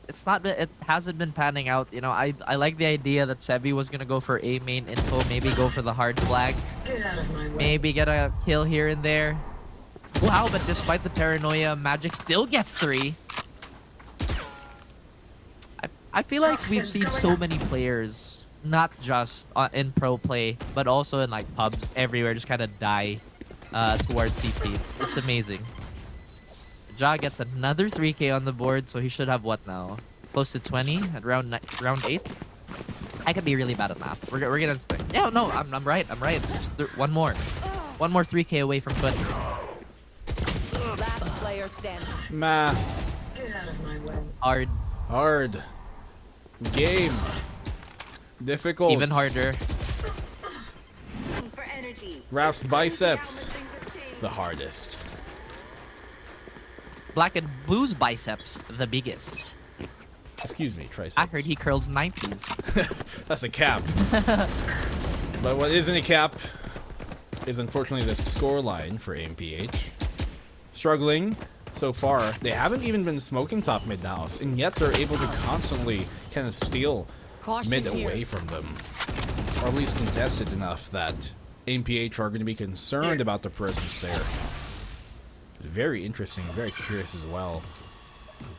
it hasn't been panning out. You know, I like the idea that Sevi was gonna go for A main info, maybe go for the hard flag, Get out of my way. maybe get a kill here and there. Wow, but despite the paranoia, Magic still gets 3. I feel like we've seen so many players, not just in pro play, but also in like pubs everywhere, just kind of die towards CT. It's amazing. Ja gets another 3K on the board, so he should have what now? Close to 20 at round 8. I could be really bad at math. We're gonna. Yeah, no, I'm right. I'm right. Just one more 3K away from 20. Last player standing. Math. Get out of my way. Hard. Game. Difficult. Even harder. Raf's biceps. The hardest. Black and Blue's biceps, the biggest. Excuse me, triceps. I heard he curls 90s. That's a cap. But what isn't a cap is unfortunately the scoreline for AMPH. Struggling so far. They haven't even been smoking top mid now, and yet they're able to constantly kind of steal mid away from them. Or at least contest it enough that AMPH are going to be concerned about the presence there. Very interesting, very curious as well.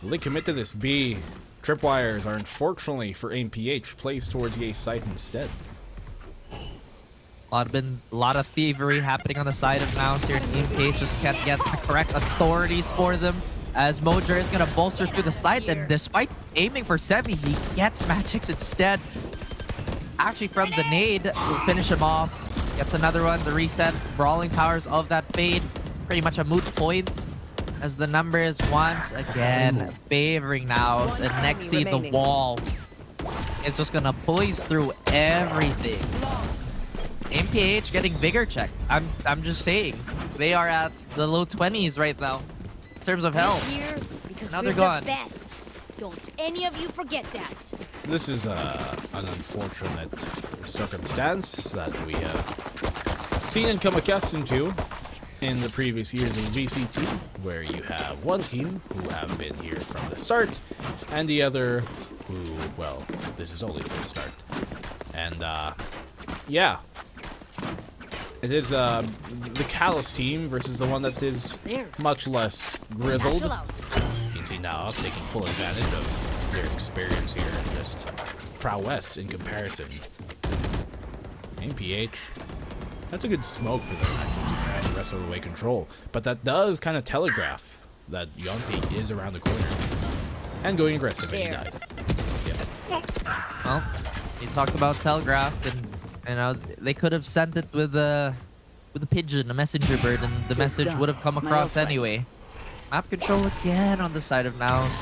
Will they commit to this B? Tripwires are unfortunately for AMPH placed towards the A site instead. lot of thievery happening on the side of NAOS here, and EMPH just can't get the correct authorities for them. As Mojer is gonna bolster through the side, and despite aiming for Sevi, he gets Magics instead. Actually, from the nade, will finish him off. Gets another one, the reset. Brawling powers of that fade. Pretty much a moot point. As the numbers once again favoring NAOS, and Nexi, the wall, is just gonna poise through everything. MPH getting vigor check. I'm just saying. They are at the low 20s right now in terms of health. Here because Now we're they're gone. the best. Don't any of you forget that. This is an unfortunate circumstance that we have seen and come accustomed to in the previous years of VCT, where you have one team who have been here from the start, and the other who, well, this is only the start. And, yeah. It is the callous team versus the one that is much less grizzled. You can see now us taking full advantage of their experience here and just prowess in comparison. MPH, that's a good smoke for them actually to wrestle away control. But that does kind of telegraph that Yonpeak is around the corner and going aggressive and he dies. Yeah. Well, you talked about telegraphed, and you know they could have sent it with a pigeon, a messenger bird, and the message would have come across anyway. Map control again on the side of NAOS.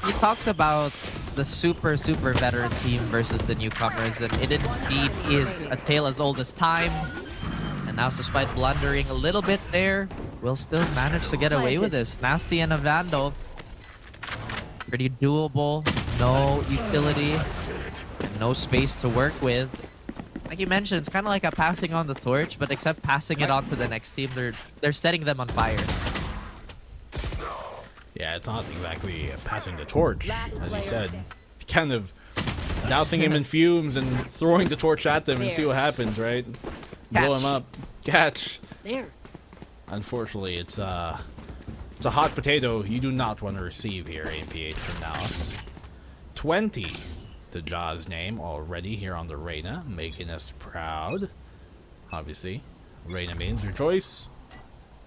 You talked about the super veteran team versus the newcomers, and it indeed is a tale as old as time. And NAOS, despite blundering a little bit there, will still manage to get away with this. Nasty and a Vandal. Pretty doable. No utility. And no space to work with. Like you mentioned, it's kind of like a passing on the torch, but except passing it on to the next team, they're setting them on fire. Yeah, it's not exactly passing the torch, as you said. Kind of dousing him in fumes and throwing the torch at them and see what happens, right? Blow him up. Catch. There. Unfortunately, it's a hot potato you do not want to receive here, APH from NAOS. 20 to Jaw's name already here on the Reyna, making us proud. Obviously, Reyna mains your choice.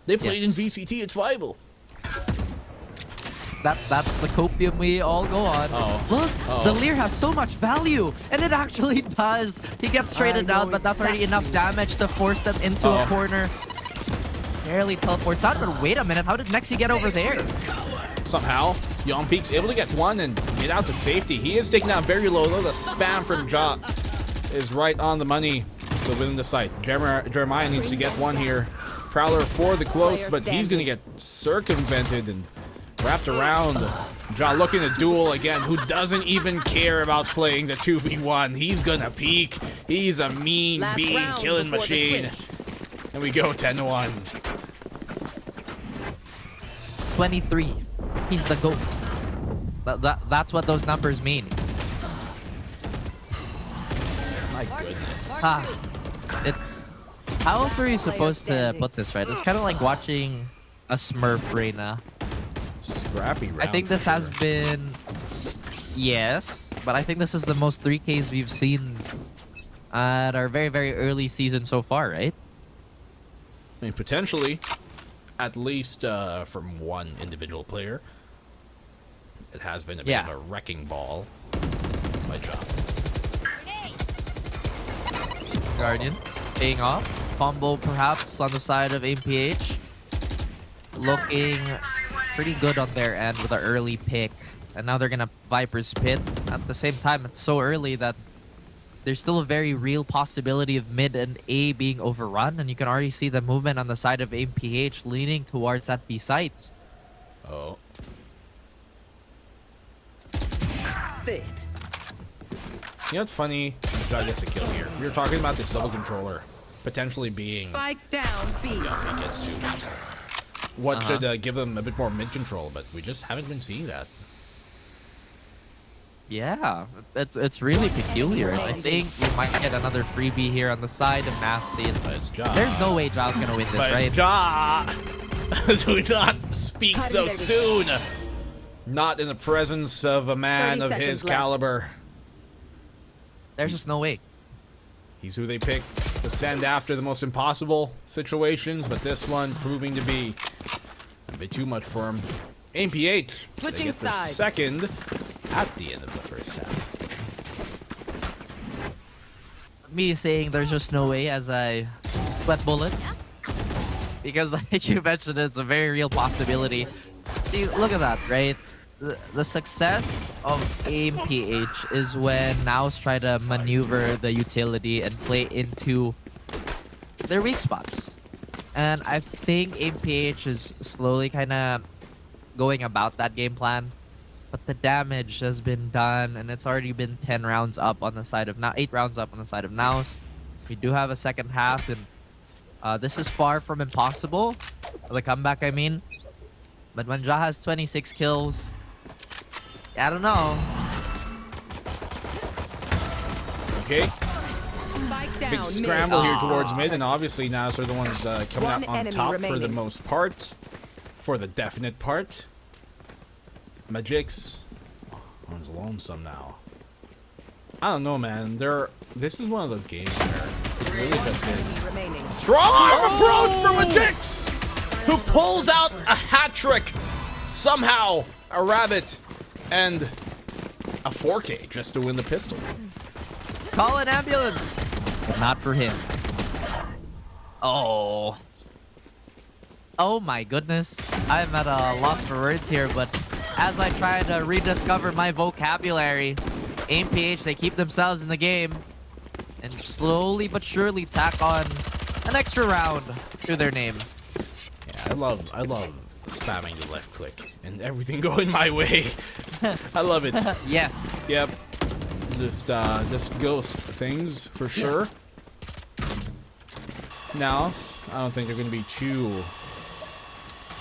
They played in VCT, it's viable. That's the copium we all go on. Look, the Lear has so much value, and it actually does. He gets traded out, but that's already enough damage to force them into a corner. Barely teleports out, but wait a minute, how did Nexi get over there? Somehow, Yonpeak's able to get one and get out to safety. He is taken out very low, though. The spam from Jaw is right on the money. Still within the sight. Jeremiah needs to get one here. Prowler for the close, but he's going to get circumvented and wrapped around. Jaw looking to duel again. Who doesn't even care about playing the 2v1? He's going to peek. He's a mean bean killing machine. And we go 10-1. 23. He's the GOAT. That's what those numbers mean. My goodness. It's... How else are you supposed to put this, right? It's kind of like watching a Smurf Reyna. Scrappy round. I think this has been... Yes, but I think this is the most 3Ks we've seen at our very early season so far, right? I mean, potentially, at least from one individual player. It has been a bit of a wrecking ball by Jaw. Guardians paying off. Combo perhaps on the side of APH. Looking pretty good on their end with an early pick. And now they're going to Viper's Pit. At the same time, it's so early that there's still a very real possibility of mid and A being overrun. And you can already see the movement on the side of APH leaning towards that B site. Oh. Dead. You know what's funny? Jaw gets a kill here. We were talking about this double controller potentially being Spike down B. what should give them a bit more mid control, but we just haven't been seeing that. Yeah, it's really peculiar. I think we might get another freebie here on the side of Nasty. But it's Jaw. There's no way Jaw's gonna win this, But right? it's Jaw! Do not speak so soon! Not in the presence of a man of his caliber. There's just no way. He's who they pick to send after the most impossible situations, but this one proving to be a bit too much for him. AMPH, Switching they get the sides. second at the end of the first half. Me saying there's just no way as I sweat bullets. Because like you mentioned, it's a very real possibility. See, look at that, right? The success of AMPH is when NAOS try to maneuver the utility and play into their weak spots. And I think AMPH is slowly kind of going about that game plan. But the damage has been done, and it's already been 10 rounds up on the side of now, 8 rounds up on the side of NAOS. We do have a second half, and this is far from impossible. The comeback, I mean. But when Ja has 26 kills, I don't know. Okay, Spike down. big scramble here towards mid, and obviously NAOS are the ones coming One out on enemy top for the remaining. most part. For the definite part. Magix one's lonesome now. I don't know, man. This is one of those games where it really just is Remaining. strong arm approach from Magix, who pulls out a hat trick somehow, a rabbit, and a 4K just to win the pistol. Call an ambulance. But not for him. Oh. Oh my goodness. I'm at a loss for words here, but as I try to rediscover my vocabulary, AMPH, they keep themselves in the game and slowly but surely tack on an extra round to their name. Yeah, I love spamming the left click and everything going my way. I love it. Yes. Yep. Just ghost things for sure. Now, I don't think they're gonna be too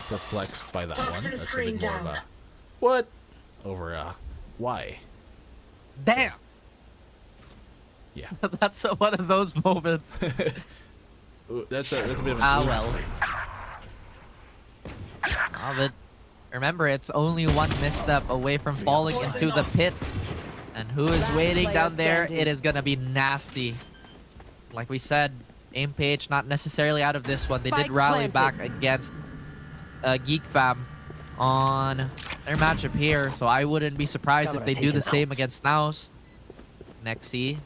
perplexed by that one. Toxin That's a screen bit more of down. a what over a why. Damn. Yeah. That's one of those moments. That's a bit of a Ah, well. But remember, it's only one misstep away from falling into the pit. And who is waiting player down there? standing. It is gonna be nasty. Like we said, AMPH not necessarily out of this one. They did Spike rally planted. back against GEEK fam on their matchup here. So I wouldn't be surprised if they do the same against NAOS. Nexi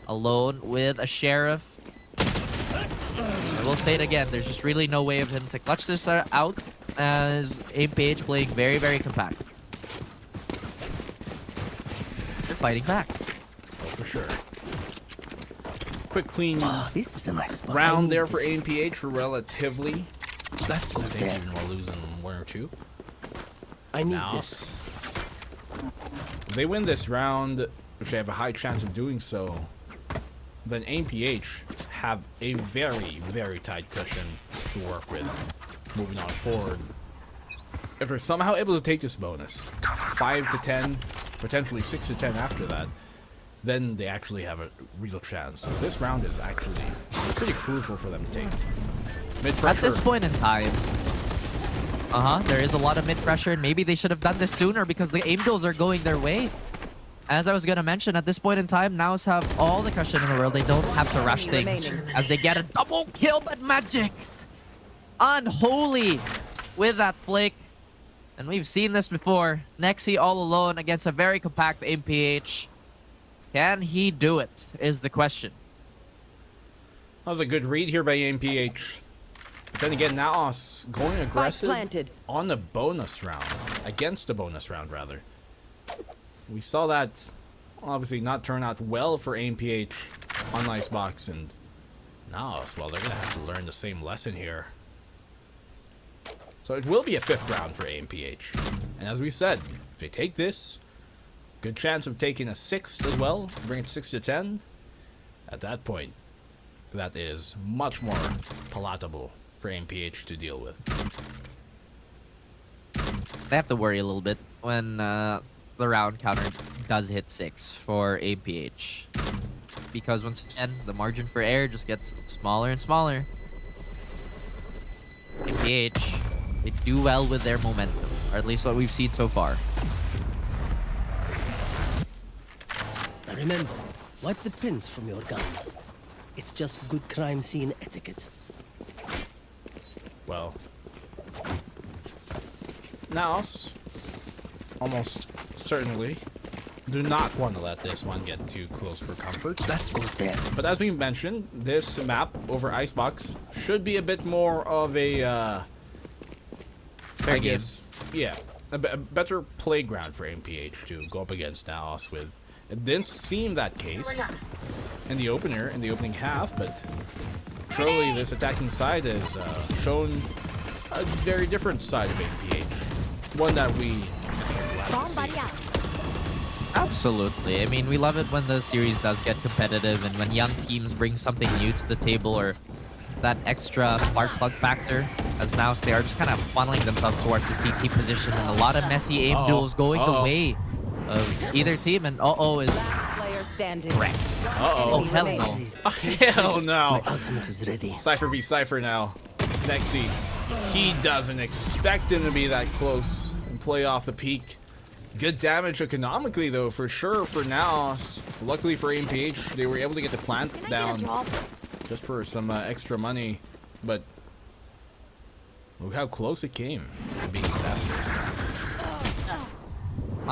alone with a sheriff. I will say it again, there's just really no way of him to clutch this out, as AMPH playing very, very compact. They're fighting back. Oh, for sure. Quick, clean This is a nice spot. round there for AMPH, relatively. That I goes think there. even while losing one or two. I need Now, this. if they win this round, which they have a high chance of doing so, then AMPH have a very, very tight cushion to work with moving on forward. If they're somehow able to take this bonus, 5 to 10, potentially 6 to 10 after that, then they actually have a real chance. So this round is actually pretty crucial for them to take. Mid-pressure. At this point in time, there is a lot of mid-pressure, and maybe they should have done this sooner because the aim duels are going their way. As I was going to mention, at this point in time, NAOS have all the cushion in the world. They don't have to rush things as they get a double kill, but Magix unholy with that flick. And we've seen this before. Nexi all alone against a very compact AMPH. Can he do it, is the question. That was a good read here by AMPH. But then again, NAOS going aggressive planted. on the bonus round. Against the bonus round, rather. We saw that obviously not turn out well for AMPH on Icebox, and NAOS, well, they're going to have to learn the same lesson here. So it will be a 5th round for AMPH. And as we said, if they take this, good chance of taking a 6th as well, bring it 6 to 10. At that point, that is much more palatable for AMPH to deal with. They have to worry a little bit when the round counter does hit 6 for AMPH. Because once again, the margin for error just gets smaller and smaller. AMPH, they do well with their momentum, or at least what we've seen so far. Now remember, wipe the pins from your guns. It's just good crime scene etiquette. Well, NAOS almost certainly do not want to let this one get too close for comfort. That goes there. But as we mentioned, this map over Icebox should be a bit more of a, I guess, yeah, a better playground for MPH to go up against NAOS with. It didn't seem that case in the opening half, but surely this attacking side has shown a very different side of MPH. One that we glad to see. Absolutely. I mean, we love it when the series does get competitive and when young teams bring something new to the table or that extra spark plug factor. As now they are just kind of funneling themselves towards the CT position and a lot of messy aim duels going the way of either team. And is Player standing. wrecked. Oh, hell no. Hell no. My ultimate is ready. Cypher v Cypher now. Nexi, he doesn't expect him to be that close and play off the peak. Good damage economically though, for sure for NAOS. Luckily for MPH, they were able to get the plant down just for some extra money. But look how close it came to being disastrous.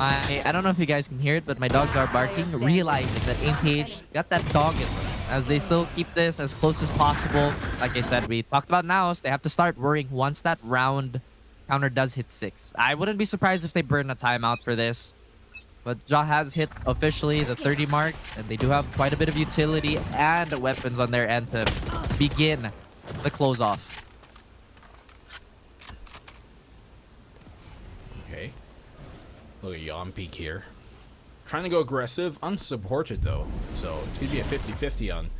I don't know if you guys can hear it, but my dogs are barking, realizing that MPH got that dog in them. As they still keep this as close as possible. Like I said, we talked about NAOS. They have to start worrying once that round counter does hit 6. I wouldn't be surprised if they burn a timeout for this. But Ja has hit officially the 30 mark, and they do have quite a bit of utility and weapons on their end to begin the close off. Okay. Look at Yon peak here. Trying to go aggressive, unsupported though. So it's going to be a 50-50 on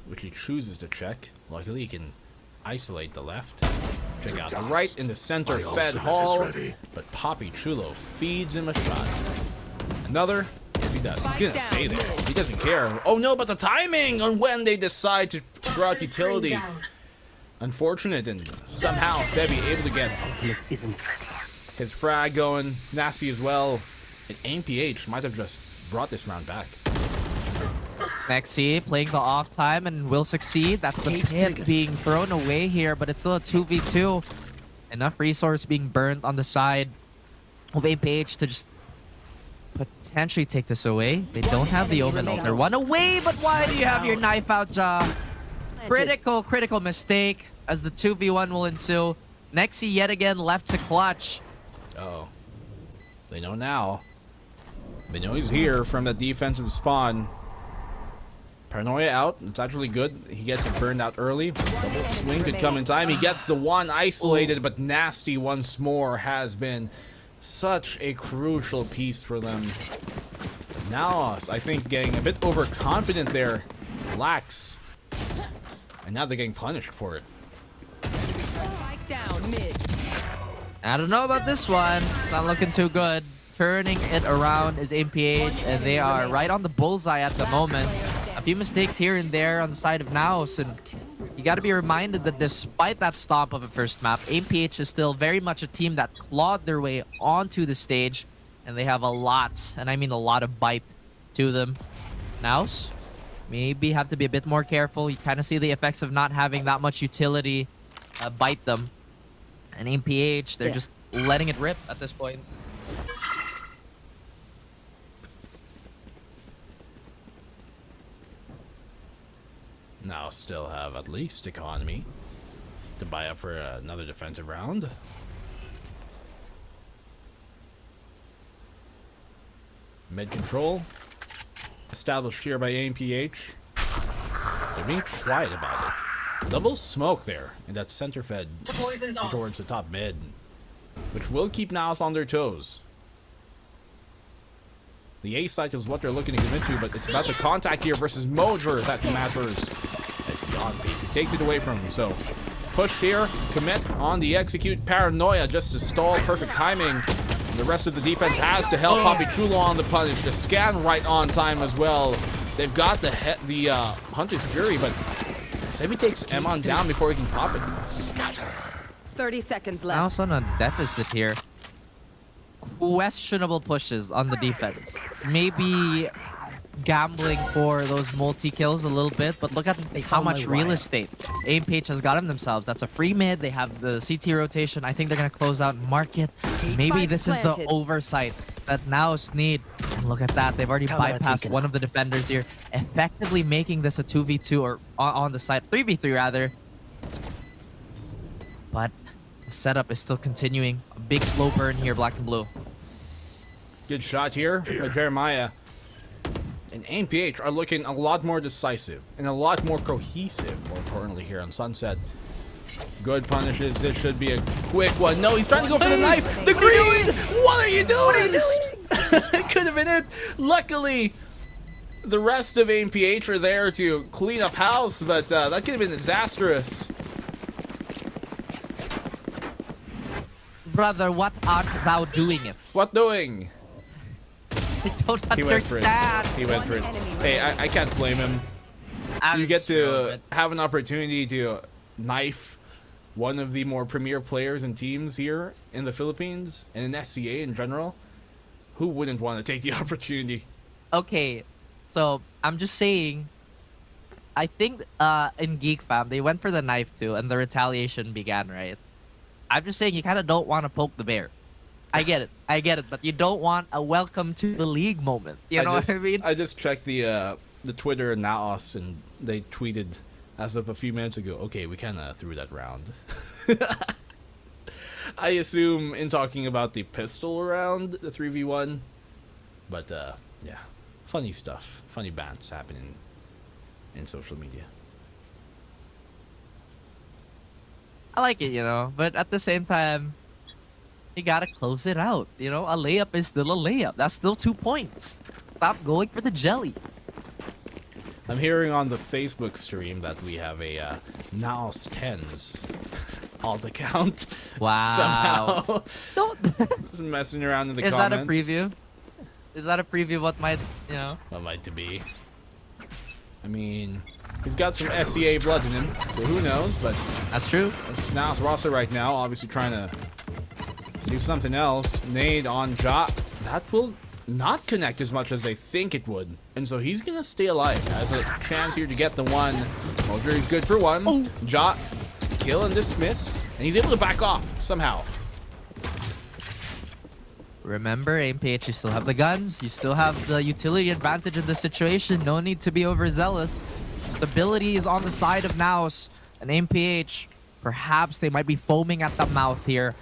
which he chooses to check. Luckily he can isolate the left. Check out the right in the center fed hall. But Poppy Chulo feeds him a shot. Another? Yes, he does. He's going to stay there. He doesn't care. Oh no, but the timing on when they decide to throw out utility. Unfortunate, and somehow Sebi able to get Ultimate isn't his frag going. Nasty as well. And AMPH might have just brought this round back. Nexi playing the off time and will succeed. That's the pit being thrown away here, but it's still a 2v2. Enough resource being burned on the side of AMPH to just potentially take this away. They don't have the Omen ult. They're one away, but why do you have your knife out, Ja? Critical mistake as the 2v1 will ensue. Nexi yet again left to clutch. Oh. They know now. They know he's here from the defensive spawn. Paranoia out. It's actually good. He gets it burned out early. Double swing could come in time. He gets the one isolated, but Nasty once more has been such a crucial piece for them. NAOS, I think, getting a bit overconfident there. Lax. And now they're getting punished for it. Spike down mid. I don't know about this one. It's not looking too good. Turning it around is MPH, and they are right on the bullseye at the moment. A few mistakes here and there on the side of NAOS, and you got to be reminded that despite that stomp of a first map, MPH is still very much a team that clawed their way onto the stage, and they have a lot, and I mean a lot of bite to them. NAOS, maybe have to be a bit more careful. You kind of see the effects of not having that much utility bite them. And MPH, they're just letting it rip at this point. Now still have at least economy to buy up for another defensive round. Mid control established here by AMPH. They're being quiet about it. Double smoke there in that center fed towards the top mid, which will keep NAOS on their toes. The A site is what they're looking to get into, but it's about the contact here versus Mojer that matters. It's beyond peak. He takes it away from him, so push here, commit on the execute. Paranoia just to stall, perfect timing. The rest of the defense has to help Poppy Chulo on the punish. The scan right on time as well. They've got the Hunter's Fury, but Sebi takes Emon down before he can pop it. Scatter. 30 seconds left. NAOS on a deficit here. Questionable pushes on the defense. Maybe gambling for those multi-kills a little bit, but look at how found my much real wire. estate AMPH has gotten themselves. That's a free mid. They have the CT rotation. I think they're going to close out market. Maybe Spike this is the planted. oversight that NAOS need. And look at that. They've already Camera bypassed taken. one of the defenders here, effectively making this a 2v2 or on the side, 3v3 rather. But the setup is still continuing. A big slow burn here, black and blue. Good shot here by Jeremiah. And AMPH are looking a lot more decisive and a lot more cohesive, more importantly, here on Sunset. Good punishes. This should be a quick one. No, he's trying to go for the knife. The green! What are you doing? It could have been it. Luckily, the rest of AMPH are there to clean up house, but that could have been disastrous. Brother, what art thou doing it? What doing? I don't He went for it. understand. He went for it. Hey, I can't blame him. You get to have an opportunity to knife one of the more premier players and teams here in the Philippines and in SCA in general. Who wouldn't want to take the opportunity? Okay, so I'm just saying, I think in GEEK fam, they went for the knife too, and the retaliation began, right? I'm just saying you kind of don't want to poke the bear. I get it, but you don't want a welcome to the league moment. You know what I mean? I just checked the Twitter NAOS, and they tweeted as of a few minutes ago, okay, we kind of threw that round. I assume in talking about the pistol round, the 3v1. But, yeah. Funny stuff. Funny bants happening in social media. I like it, you know, but at the same time, you gotta close it out. You know, a layup is still a layup. That's still 2 points. Stop going for the jelly. I'm hearing on the Facebook stream that we have a NAOS 10s alt account. Wow. Somehow. Don't. Just messing around in the Is comments. that a preview? Is that a preview of what might, you know? What might to be. I mean, he's got some SCA blood in him, so who knows, but That's true. it's NAOS roster right now, obviously trying to do something else. Nade on Ja. That will not connect as much as they think it would. And so he's gonna stay alive. Has a chance here to get the one. Mojo is good for one. Oh. Ja, kill and dismiss. And he's able to back off somehow. Remember, AMPH, you still have the guns. You still have the utility advantage in this situation. No need to be overzealous. Stability is on the side of NAOS. And AMPH, perhaps they might be foaming at the mouth here.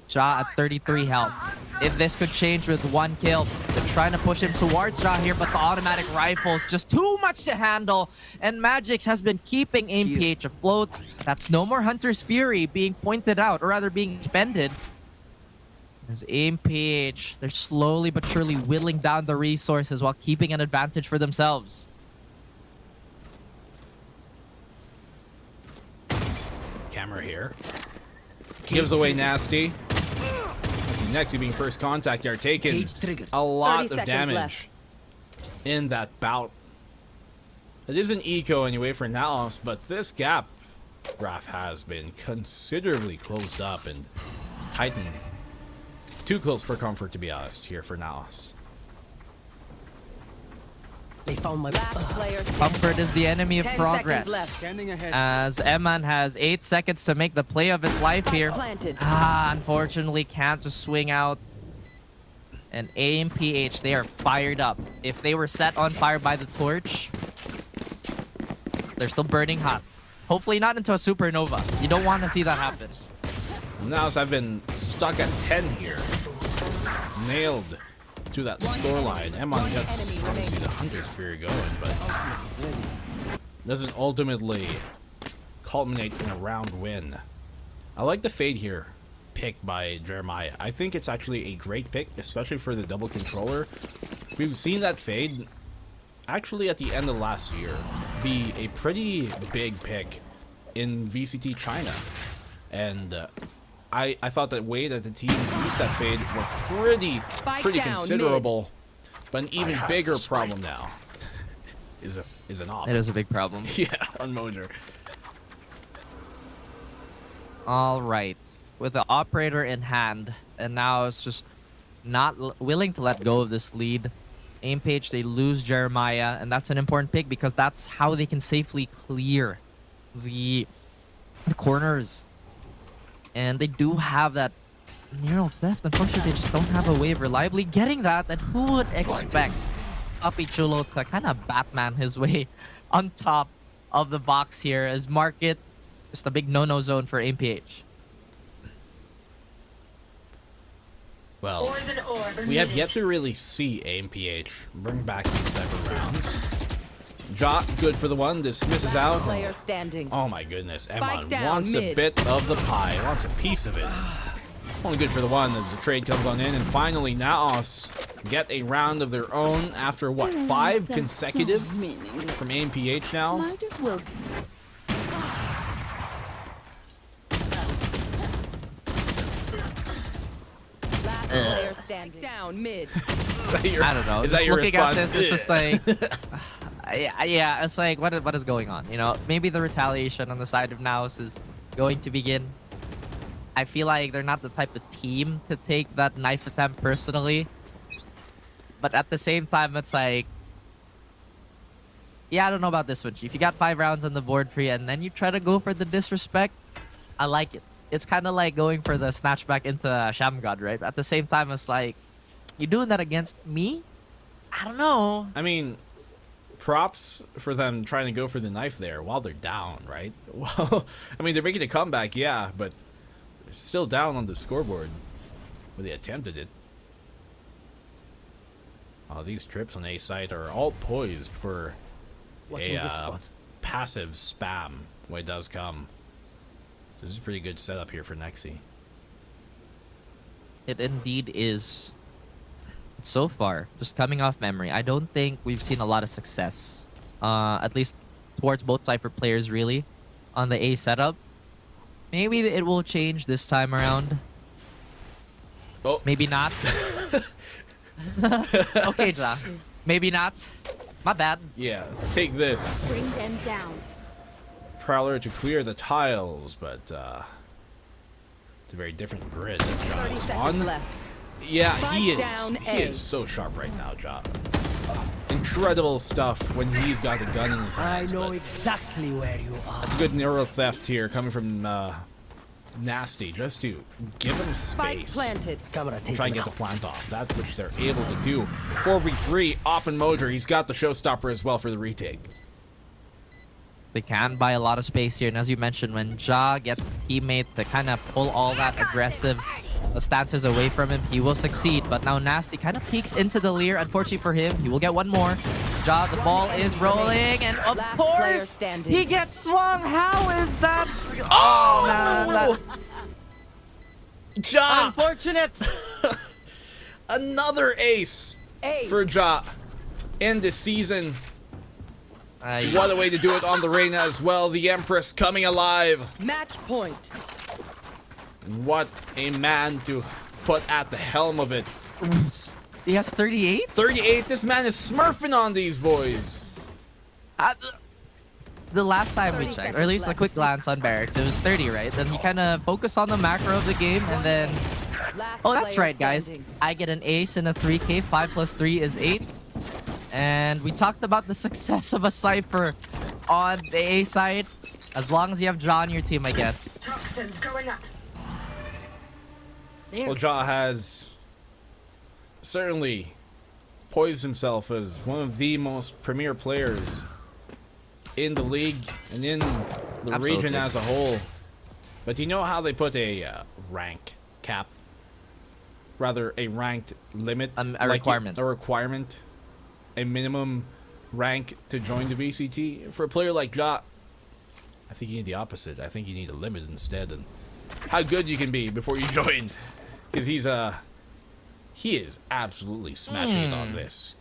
Ja at 33 health. If this could change with one kill. They're trying to push him towards Ja here, but the automatic rifle's just too much to handle. And Magix has been keeping AMPH afloat. That's no more Hunter's Fury being pointed out, or rather being bended. As AMPH, they're slowly but surely whittling down the resources while keeping an advantage for themselves. Camera here. Gives away Nasty. Next, being first contact are taking a lot of damage in that bout. It is an eco anyway for NAOS, but this gap graph has been considerably closed up and tightened. Too close for comfort, to be honest, here for NAOS. They found my Comfort is the enemy of 10 progress. seconds left. As Eman has 8 seconds to make the play of his life here. Planted. Unfortunately, can't just swing out. And AMPH, they are fired up. If they were set on fire by the torch, they're still burning hot. Hopefully not into a supernova. You don't want to see that happen. NAOS have been stuck at 10 here. Nailed to that scoreline. Emon gets obviously the Hunter's Fury going, but doesn't ultimately culminate in a round win. I like the fade here pick by Jeremiah. I think it's actually a great pick, especially for the double controller. We've seen that fade actually at the end of last year be a pretty big pick in VCT China. And I thought the way that the teams used that fade were pretty down, considerable. But an even bigger problem now is an op. It is a big problem. Yeah, on Mojo. All right. With the operator in hand, and now it's just not willing to let go of this lead. Aim Page, they lose Jeremiah, and that's an important pick because that's how they can safely clear the corners. And they do have that neural theft. Unfortunately, they just don't have a way of reliably getting that. And who would expect Papi Chulo to kind of Batman his way on top of the box here as Market, just a big no-no zone for AMPH. Well, Poison orb we have emitted. yet to really see AMPH bring back these type of rounds. Ja, good for the one. This misses out. Player standing. Oh my goodness. Spike Emon down wants a mid. bit of the pie, wants a piece of it. Only good for the one as the trade comes on in. And finally, NAOS get a round of their own after, what, 5 consecutive from AMPH now? Might as well. Last player standing. Down mid. I don't know. Is Just that your looking response? at this, it's just like, yeah, it's like, what is going on? You know, maybe the retaliation on the side of NAOS is going to begin. I feel like they're not the type of team to take that knife attempt personally. But at the same time, it's like, yeah, I don't know about this one, Chief. You got 5 rounds on the board for you, and then you try to go for the disrespect. I like it. It's kind of like going for the snatch back into Shamgod, right? At the same time, it's like, you doing that against me? I don't know. I mean, props for them trying to go for the knife there while they're down, right? Well, I mean, they're making a comeback, yeah, but they're still down on the scoreboard when they attempted it. Oh, these trips on A site are all poised for Watching this a spot. passive spam when it does come. So this is a pretty good setup here for Nexi. It indeed is. So far, just coming off memory, I don't think we've seen a lot of success, at least towards both Cypher players, really, on the A setup. Maybe it will change this time around. Oh. Maybe not. Okay, Ja. Maybe not. My bad. Yeah, take this. Bring them down. Prowler to clear the tiles, but it's a very different grid that Ja 30 is seconds on. left. Yeah, he Spike down is. A. He is so sharp right now, Ja. Incredible stuff when he's got the gun in his I hands. know but exactly where you are. that's a good neural theft here coming from Nasty, just to give him Spike space. planted. Camera taken Try and get out. the plant off. That's what they're able to do. 4v3, Op and Mojer. He's got the showstopper as well for the retake. They can buy a lot of space here, and as you mentioned, when Ja gets a teammate to kind of pull all that aggressive stances away from him, he will succeed. But now Nasty kind of peeks into the Lear. Unfortunately for him, he will get one more. Ja, the ball is rolling, and of Last player course, standing. he gets swung. How is that? Oh, man. Ja! Unfortunate. Another ace Ace. for Ja in this season. What a way to do it on the Reina as well. The Empress coming alive. Match point. What a man to put at the helm of it. He has 38? 38, this man is smurfing on these boys. The last time we 30 checked, or at least a seconds quick glance on Barracks, it was 30, right? Then he kind of focused on the macro of the game, and then... Last Oh, that's player right, guys. standing. I get an ace in a 3K. 5 plus 3 is 8. And we talked about the success of a Cypher on the A side. As long as you have Ja on your team, I guess. Toxins going up. Well, Ja has certainly poised himself as one of the most premier players in the league and in the region Absolutely. as a whole. But do you know how they put a rank cap? Rather, a ranked limit? A Like requirement. A requirement. A minimum rank to join the VCT? For a player like Ja, I think you need the opposite. I think you need a limit instead. And how good you can be before you join. Because he is absolutely smashing it on this.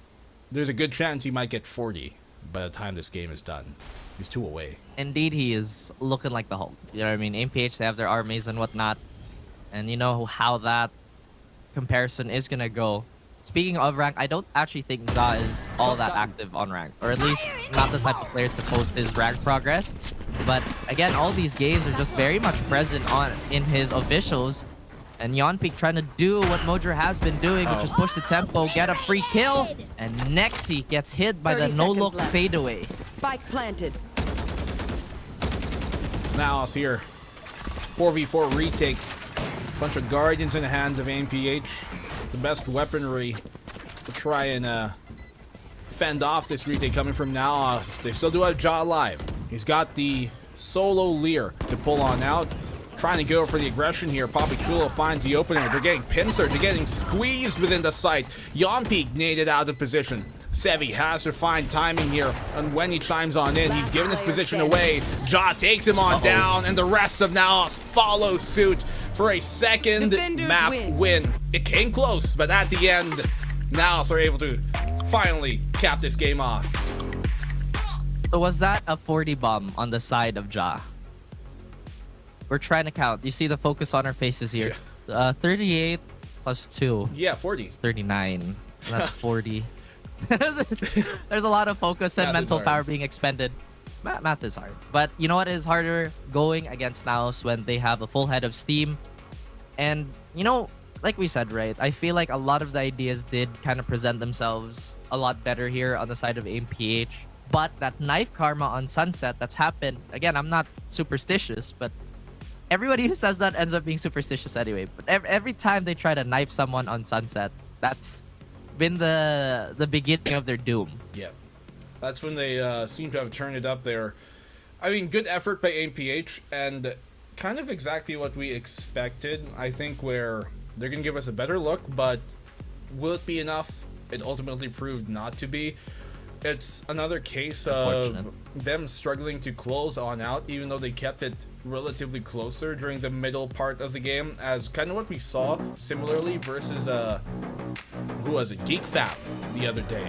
There's a good chance he might get 40 by the time this game is done. He's 2 away. Indeed, he is looking like the Hulk. You know what I mean? AMPH, they have their armies and whatnot. And you know how that comparison is going to go. Speaking of rank, I don't actually think Ja is all that active on rank. Or at least not the type of player to post his rank progress. But again, all these games are just very much present in his officials. And Yonpeak trying to do what Mojer has been doing, which is push the tempo, get a free kill. And Nexi gets hit by the 30 no-look seconds left. fadeaway. Spike planted. NAOS here. 4v4 retake. Bunch of Guardians in the hands of AMPH. The best weaponry to try and fend off this retake coming from NAOS. They still do have Jaw alive. He's got the solo Lear to pull on out. Trying to go for the aggression here. Poppy Chulo finds the opening. They're getting pincered. They're getting squeezed within the site. Yonpeak naded out of position. Sevi has to find timing here on when he chimes on in. He's giving his position away. Ja takes him on down, and the rest of NAOS follow suit for a second map win. It came close, but at the end, NAOS are able to finally cap this game off. So was that a 40 bomb on the side of Ja? We're trying to count. You see the focus on our faces here. 38 plus 2. Yeah, 40. It's 39. So that's 40. There's a lot of focus and mental power being expended. Math is hard. But you know what is harder? Going against NAOS when they have a full head of steam. And, you know, like we said, right? I feel like a lot of the ideas did kind of present themselves a lot better here on the side of AMPH. But that knife karma on Sunset that's happened, again, I'm not superstitious, but everybody who says that ends up being superstitious anyway. But every time they try to knife someone on Sunset, that's been the beginning of their doom. Yeah. That's when they seem to have turned it up there. I mean, good effort by AMPH, and kind of exactly what we expected, I think, where they're going to give us a better look, but will it be enough? It ultimately proved not to be. It's another case of them struggling to close on out, even though they kept it relatively closer during the middle part of the game, as kind of what we saw similarly versus who was it, GEEK the other day.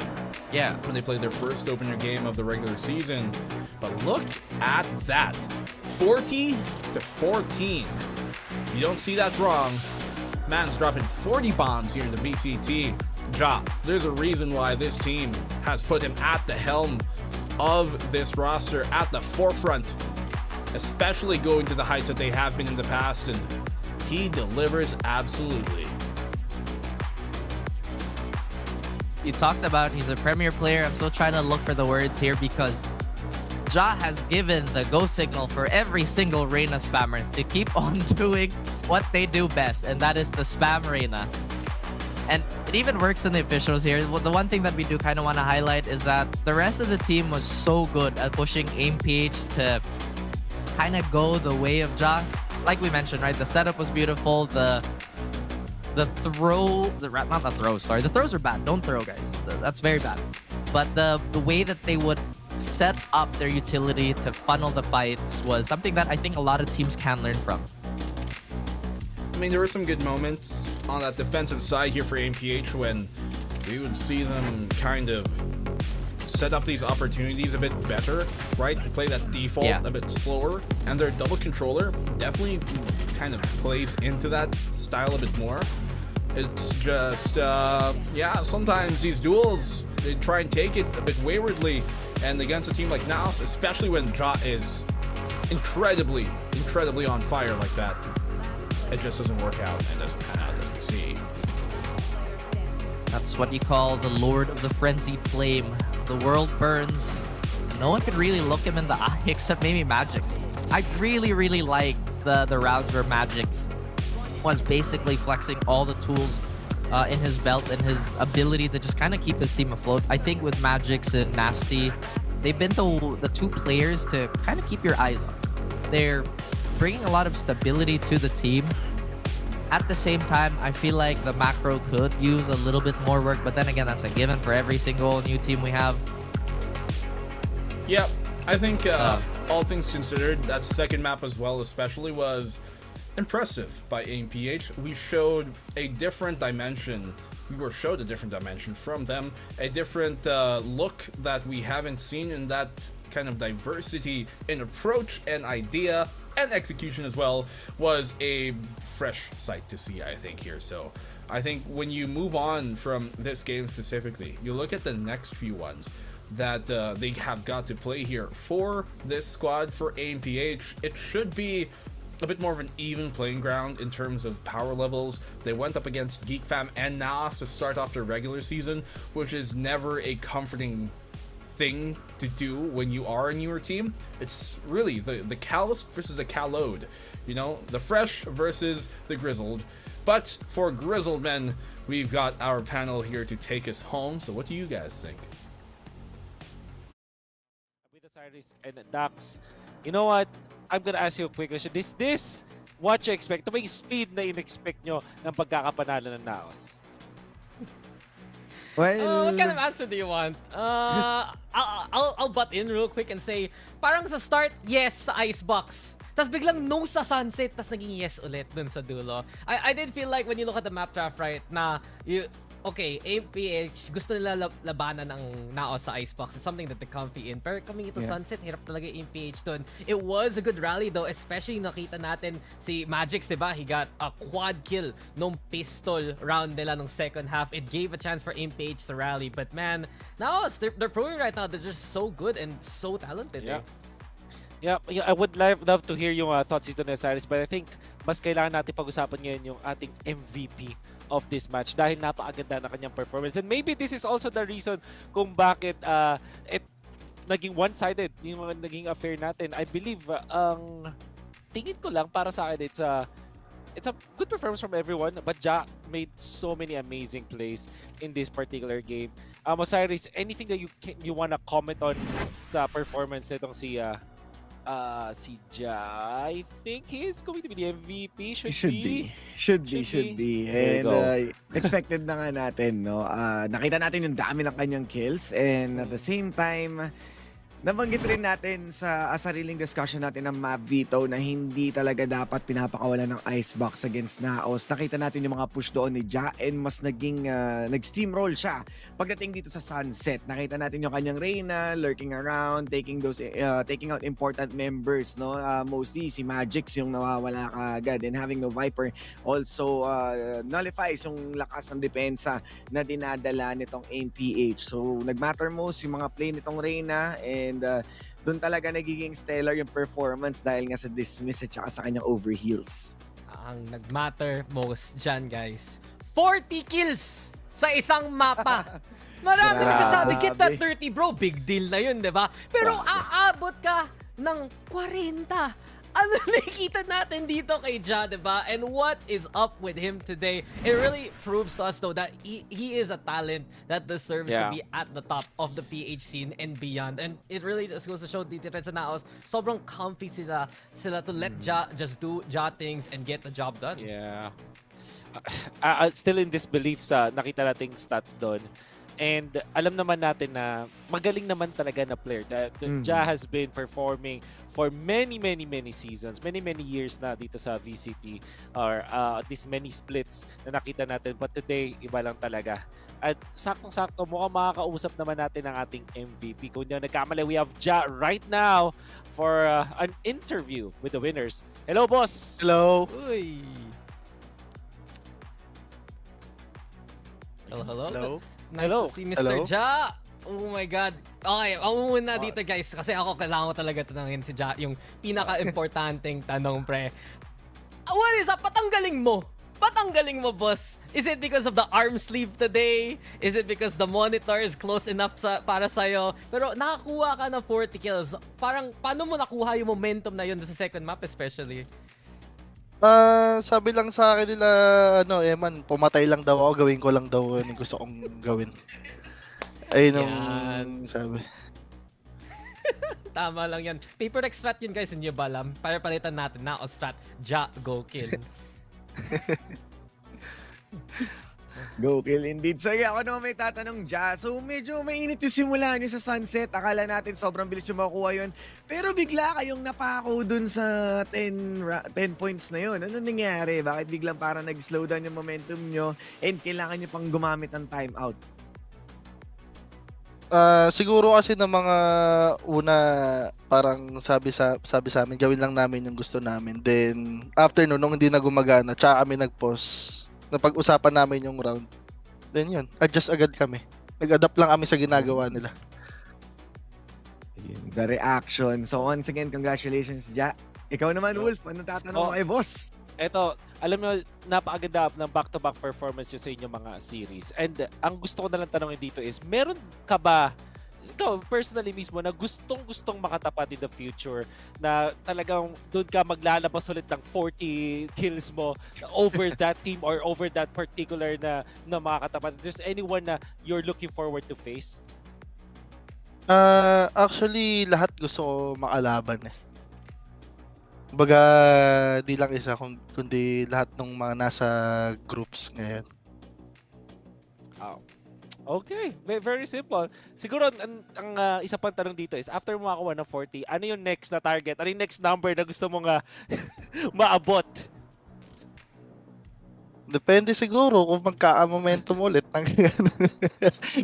Yeah, when they played their first opener game of the regular season. But look at that, 40-14. You don't see that wrong. Man's dropping 40 bombs here in the VCT. Ja, there's a reason why this team has put him at the helm of this roster, at the forefront, especially going to the heights that they have been in the past, and he delivers absolutely. You talked about he's a premier player. I'm still trying to look for the words here because Ja has given the go signal for every single Reyna spammer to keep on doing what they do best, and that is the spam Reyna. And it even works in the officials here. The one thing that we do kind of want to highlight is that the rest of the team was so good at pushing AimPH to kind of go the way of Ja. Like we mentioned, right? The setup was beautiful. The throws are bad. Don't throw, guys. That's very bad. But the way that they would set up their utility to funnel the fights was something that I think a lot of teams can learn from. I mean, there were some good moments on that defensive side here for AMPH when we would see them kind of set up these opportunities a bit better, right? Play that default a bit slower, and their double controller definitely kind of plays into that style a bit more. It's just, sometimes these duels, they try and take it a bit waywardly, and against a team like NAOS, especially when Ja is incredibly on fire like that, it just doesn't work out and doesn't pan out as we see. That's what you call the Lord of the Frenzied Flame. The world burns, and no one can really look him in the eye except maybe Magix. I really like the rounds where Magix was basically flexing all the tools in his belt and his ability to just kind of keep his team afloat. I think with Magix and Nasty, they've been the two players to kind of keep your eyes on. They're bringing a lot of stability to the team. At the same time, I feel like the macro could use a little bit more work, but then again, that's a given for every single new team we have. Yeah, I think all things considered, that second map as well especially was impressive by AMPH. We showed a different dimension. We were showed a different dimension from them, a different look that we haven't seen, in that kind of diversity in approach and idea and execution as well was a fresh sight to see, I think, here. So I think when you move on from this game specifically, you look at the next few ones that they have got to play here for this squad, for AMPH, it should be a bit more of an even playing ground in terms of power levels. They went up against GEEK Fam and NAOS to start off their regular season, which is never a comforting thing to do when you are a newer team. It's really the callous versus the callowed, you know, the fresh versus the grizzled. But for grizzled men, we've got our panel here to take us home. So what do you guys think? With the Cyrus and Dax, you know what? I'm gonna ask you a quick question. Is this what you expect? Ito ba yung speed na in-expect nyo ng pagkakapanalo ng NAOS? Well, What kind of answer do you want? I'll butt in real quick and say, parang sa start, yes sa Icebox. Tapos biglang no sa Sunset, tapos naging yes ulit dun sa dulo. I did feel like when you look at the map draft, right, na okay, APH, gusto nila labanan ng NAOS sa Icebox. It's something that they're comfy in. Pero coming into Sunset, hirap talaga yung APH dun. It was a good rally though, especially nakita natin si Magix, diba? He got a quad kill nung pistol round nila nung second half. It gave a chance for APH to rally. But man, NAOS, they're proving right now they're just so good and so talented. Yeah. Yeah, I would love to hear yung thoughts dito ni Cyrus, but I think mas kailangan natin pag-usapan ngayon yung ating MVP of this match dahil napakaganda na kanyang performance. And maybe this is also the reason kung bakit it naging one-sided yung naging affair natin. I believe ang tingin ko lang para sa akin it's a good performance from everyone, but Ja made so many amazing plays in this particular game. Osiris, anything that you wanna comment on sa performance nitong si Ja? I think he's going to be the MVP. Should be. And expected na nga natin, no? Nakita natin yung dami ng kanyang kills, and at the same time, nabanggit rin natin sa sariling discussion natin ng map veto na hindi talaga dapat pinapakawalan ng Icebox against NAOS. Nakita natin yung mga push doon ni Ja, and mas nag-steamroll siya pagdating dito sa Sunset. Nakita natin yung kanyang Reyna lurking around, taking out important members, no? Mostly si Magix yung nawawala kaagad, and having no Viper also nullifies yung lakas ng depensa na dinadala nitong MPH. So nagmatter most yung mga play nitong Reyna, and doon talaga nagiging stellar yung performance dahil nga sa dismiss at saka sa kanyang overheals. Ang nagmatter most dyan, guys, 40 kills sa isang mapa. Marami nagsasabi, get that 30 bro, big deal na yun, diba? Pero aabot ka ng 40. Ano nakikita natin dito kay Ja, diba? And what is up with him today? It really proves to us though that he is a talent that deserves to be at the top of the PH scene and beyond. And it really just goes to show dito rin sa NAOS, sobrang comfy sila to let Ja just do Ja things and get the job done. Yeah. Still in disbelief sa nakita nating stats doon. And alam naman natin na magaling naman talaga na player. Ja has been performing for many seasons, many years na dito sa VCT, or at least many splits na nakita natin. But today, iba lang talaga. At saktong-sakto, mukhang makakausap naman natin ang ating MVP. Kung hindi nagkamali, we have Ja right now for an interview with the winners. Hello, boss! Hello! Uy! Hello? Nice to see Mr. Ja! Oh my God. Okay, ako muna dito guys kasi ako kailangan ko talaga tanungin si Ja yung pinaka-importanteng tanong, pre. What is up? Patanggaling mo! Patanggaling mo, boss! Is it because of the arm sleeve today? Is it because the monitor is close enough para sa'yo? Pero nakakuha ka ng 40 kills. Parang, paano mo nakuha yung momentum na yun sa second map especially? Sabi lang sa akin nila, man, pumatay lang daw ako, gawin ko lang daw yung gusto kong gawin. Ayun ang sabi. Tama lang yan. Paper strat yun guys, hindi ba alam? Para palitan natin na strat, Ja, go kill. Go kill indeed. So ako naman may tatanong, Ja. So medyo mainit yung simula nyo sa Sunset. Akala natin sobrang bilis yung makukuha yun. Pero bigla kayong napako dun sa 10 points na yun. Ano nangyari? Bakit biglang parang nag-slow down yung momentum nyo and kailangan nyo pang gumamit ng timeout? Siguro kasi ng mga una, parang sabi sa amin, gawin lang namin yung gusto namin. Then after nung hindi na gumagana, tsaka kami nag-pause. Napag-usapan namin yung round. Then yun, adjust agad kami. Nag-adapt lang kami sa ginagawa nila. The reaction. So once again, congratulations, Ja. Ikaw naman, Wolf, anong tatanong mo kay boss? Eto, alam mo, napakaganda ng back-to-back performance nyo sa inyong mga series. And ang gusto ko na lang tanongin dito is, meron ka ba, ikaw personally mismo, na gustong-gustong makatapat in the future na talagang doon ka maglalabas ulit ng 40 kills mo over that team or over that particular na makakatapat? Is there anyone na you're looking forward to face? Actually, lahat gusto ko makalaban eh. Kumbaga, di lang isa, kundi lahat ng mga nasa groups ngayon. Okay, very simple. Siguro, ang isa pang tanong dito is, after mo makakuha ng 40, ano yung next na target? Ano yung next number na gusto mong maabot? Depende siguro kung magka-momentum ulit.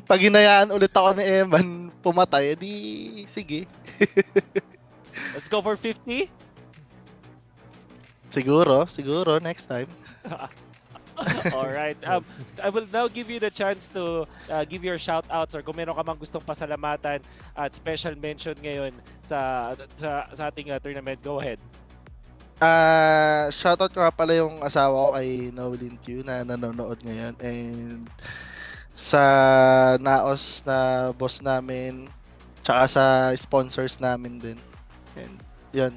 Pag hinayaan ulit ako ni Eman pumatay, edi sige. Let's go for 50? Siguro, next time. Alright. I will now give you the chance to give your shout-outs or kung meron ka mang gustong pasalamatan at special mention ngayon sa ating tournament. Go ahead. Shoutout ko nga pala yung asawa ko kay Noelin Q na nanonood ngayon. And sa NAOS na boss namin, tsaka sa sponsors namin din. And yun.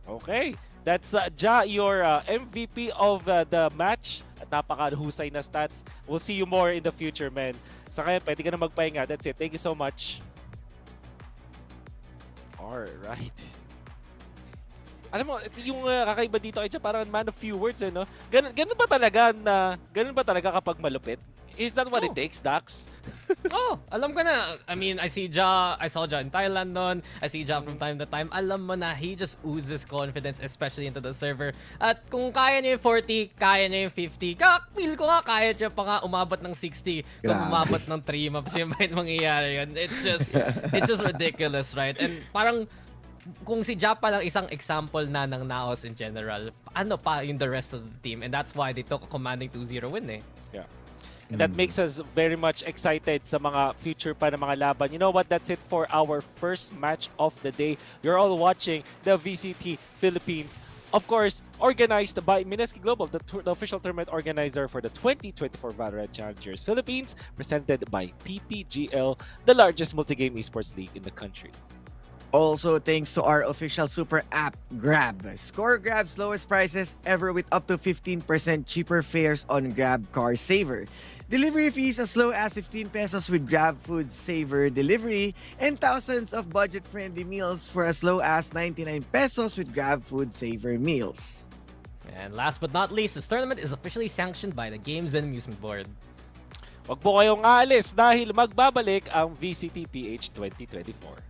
Okay. That's Ja, your MVP of the match. At napaka-husay na stats. We'll see you more in the future, man. Sa kaya, pwede ka na magpahinga. That's it. Thank you so much. Alright. Alam mo, yung kakaiba dito ay parang man of few words, eh, no? Ganun ba talaga kapag malupit? Is that what it takes, Dax? Alam ko na. I mean, I saw Ja in Thailand nun. I see Ja from time to time. Alam mo na, he just oozes confidence, especially into the server. At kung kaya niya yung 40, kaya niya yung 50, feel ko nga kaya niya pa nga umabot ng 60. Kung umabot ng 3 maps, yung bakit mangyayari yun. It's just ridiculous, right? And parang, kung si Ja pa lang isang example na ng NAOS in general, ano pa yung the rest of the team? And that's why they took a commanding 2-0 win, eh. Yeah. And that makes us very much excited sa mga future pa ng mga laban. You know what? That's it for our first match of the day. You're all watching the VCT Philippines. Of course, organized by Mineski Global, the official tournament organizer for the 2024 VALORANT Challengers Philippines, presented by PPGL, the largest multi-game esports league in the country. Also, thanks to our official super app, Grab. Score Grab's lowest prices ever with up to 15% cheaper fares on Grab Car Saver. Delivery fees as low as 15 pesos with Grab Food Saver delivery and thousands of budget-friendly meals for as low as 99 pesos with Grab Food Saver meals. And last but not least, this tournament is officially sanctioned by the Games and Amusement Board. Wag po kayong aalis dahil magbabalik ang VCT PH 2024.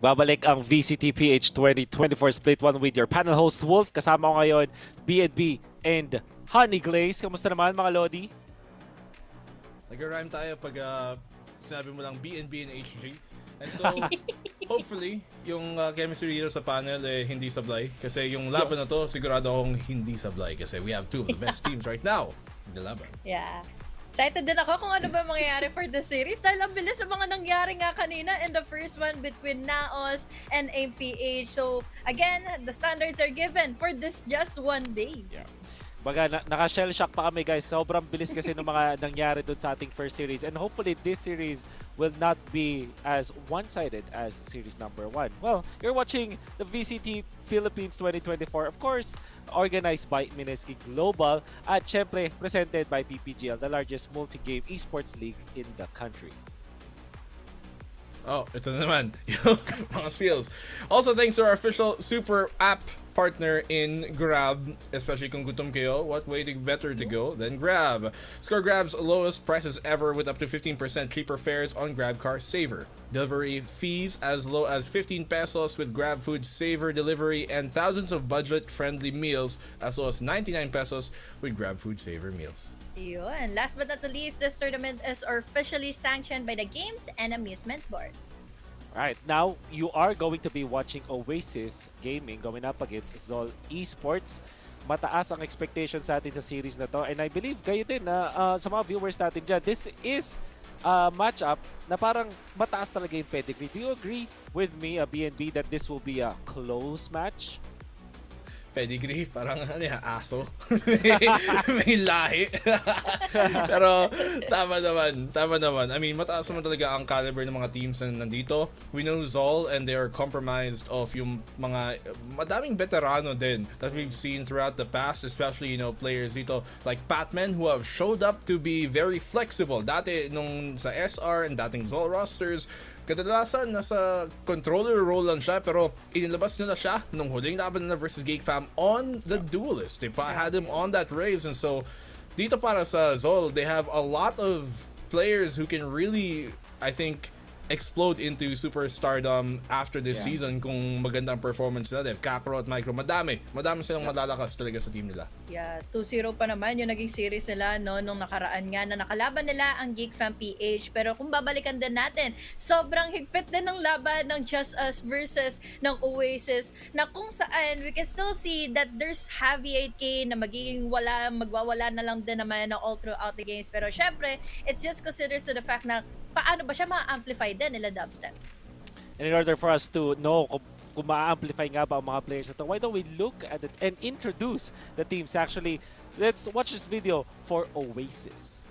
Babalik ang VCTPH 2024 Split 1 with your panel host Wolf. Kasama ko ngayon, BNB and Honey Glaze. Kamusta naman mga Lodi? Nag-rhyme tayo pag sinabi mo lang BNB and HG. And so, hopefully, yung chemistry dito sa panel hindi sablay. Kasi yung laban na to, sigurado akong hindi sablay. Kasi we have two of the best teams right now in the laban. Yeah. Excited din ako kung ano ba mangyayari for the series dahil ang bilis sa mga nangyari nga kanina in the first one between NAOS and APH. So, again, the standards are given for this just one day. Yeah. Baga, naka-shell shock pa kami guys. Sobrang bilis kasi ng mga nangyari dun sa ating first series. And hopefully this series will not be as one-sided as series number 1. Well, you're watching the VCT Philippines 2024. Of course, organized by Mineski Global. At syempre, presented by PPGL, the largest multi-game esports league in the country. Oh, ito na naman. Yung mga spills. Also, thanks to our official super app partner in Grab, especially kung gutom kayo, what way better to go than Grab? Score Grab's lowest prices ever with up to 15% cheaper fares on Grab Car Saver. Delivery fees as low as 15 pesos with Grab Food Saver delivery and thousands of budget-friendly meals as low as 99 pesos with Grab Food Saver meals. Yun. Last but not the least, this tournament is officially sanctioned by the Games and Amusement Board. Alright, now you are going to be watching Oasis Gaming going up against Zol Esports. Mataas ang expectations sa atin sa series na to. And I believe kayo din na sa mga viewers natin dyan, this is a matchup na parang mataas talaga yung pedigree. Do you agree with me, BNB, that this will be a close match? Pedigree, parang ano yan, aso. may lahi. Pero tama naman. I mean, mataas naman talaga ang caliber ng mga teams na nandito. We know Zol and they are compromised of yung mga madaming veterano din that we've seen throughout the past, especially, you know, players dito like Patman who have showed up to be very flexible. Dati nung sa SR and dating Zol rosters, kadalasan nasa controller role lang siya pero inilabas nila siya nung huling laban nila versus GEEK fam on the duelist. They had him on that raise, and so dito para sa Zol, they have a lot of players who can really, I think, explode into superstardom after this season kung magandang performance nila. They have Kakarot, Micro, madami silang malalakas talaga sa team nila. Yeah, 2-0 pa naman yung naging series nila nung nakaraan nga na nakalaban nila ang Geek Fam PH. Pero kung babalikan din natin, sobrang higpit din ng laban ng Just Us versus ng Oasis na kung saan we can still see that there's heavy 8K na magwawala na lang din naman na all throughout the games. Pero syempre, it's just considered to the fact na paano ba siya ma-amplify din nila Dubstep. And in order for us to know kung ma-amplify nga ba ang mga players ito, why don't we look at it and introduce the teams? Actually, let's watch this video for Oasis.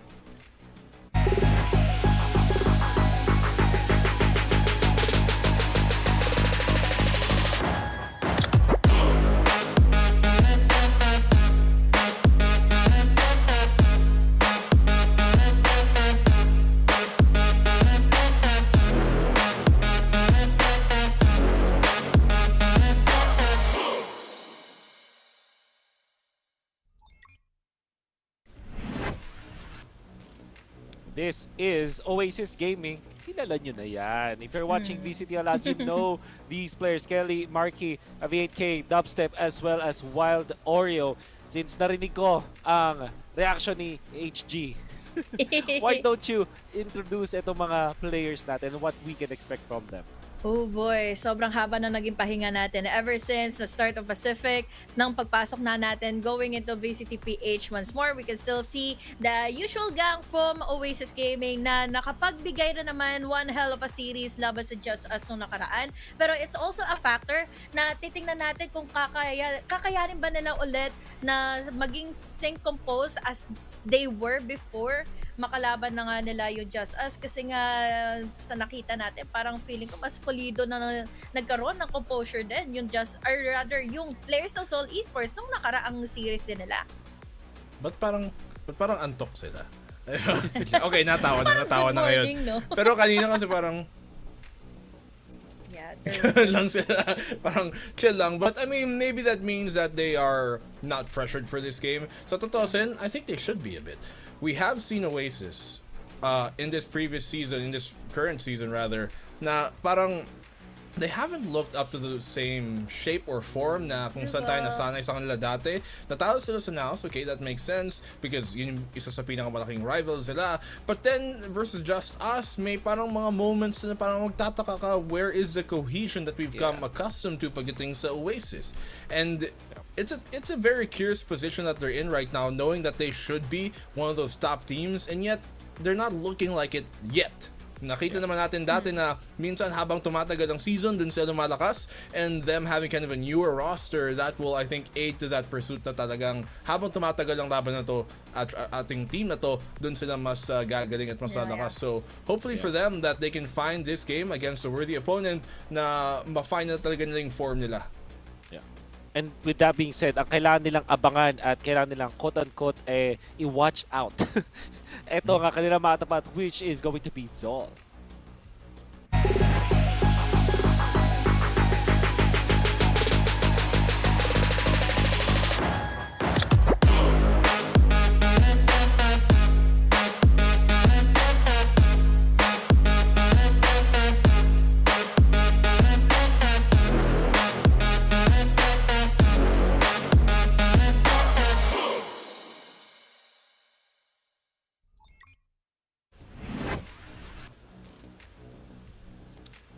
This is Oasis Gaming. Kilala nyo na yan. If you're watching VCT a lot, you know these players. Kelly, Marky, V8K, Dubstep, as well as Wild Oreo. Since narinig ko ang reaction ni HG, why don't you introduce itong mga players natin and what we can expect from them? Oh boy, sobrang haba na naging pahinga natin ever since the start of Pacific. Nang pagpasok na natin going into VCTPH once more, we can still see the usual gang from Oasis Gaming na nakapagbigay na naman one hell of a series laban sa Just Us nung nakaraan. Pero it's also a factor na titingnan natin kung kakayanin ba nila ulit na maging sync compose as they were before makalaban na nga nila yung Just Us kasi nga sa nakita natin parang feeling ko mas pulido na nagkaroon ng composure din yung yung players ng Seoul Esports nung nakaraang series din nila. Ba't parang antok sila? Okay, natawa na ngayon. Morning, no? Pero kanina kasi parang lang sila, parang chill lang. But I mean, maybe that means that they are not pressured for this game. So totosin, I think they should be a bit. We have seen Oasis in this previous season, in this current season rather, na parang they haven't looked up to the same shape or form na kung saan tayo nasanay sa kanila dati. Natalo sila sa NAOS, okay, that makes sense because yun yung isa sa pinakamalaking rivals sila. But then, versus Just Us, may parang mga moments na parang magtataka ka, where is the cohesion that we've come accustomed to pagdating sa Oasis? And it's a very curious position that they're in right now, knowing that they should be one of those top teams, and yet, they're not looking like it yet. Nakita naman natin dati na minsan habang tumatagal ang season, dun sila lumalakas, and them having kind of a newer roster that will, I think, aid to that pursuit na talagang habang tumatagal ang laban na to at ating team na to, dun sila mas gagaling at mas lalakas. So hopefully for them that they can find this game against a worthy opponent na ma-find na talaga nila yung form nila. And with that being said, ang kailangan nilang abangan at kailangan nilang quote-unquote i-watch out. Ito ang kanilang matapat, which is going to be Zol.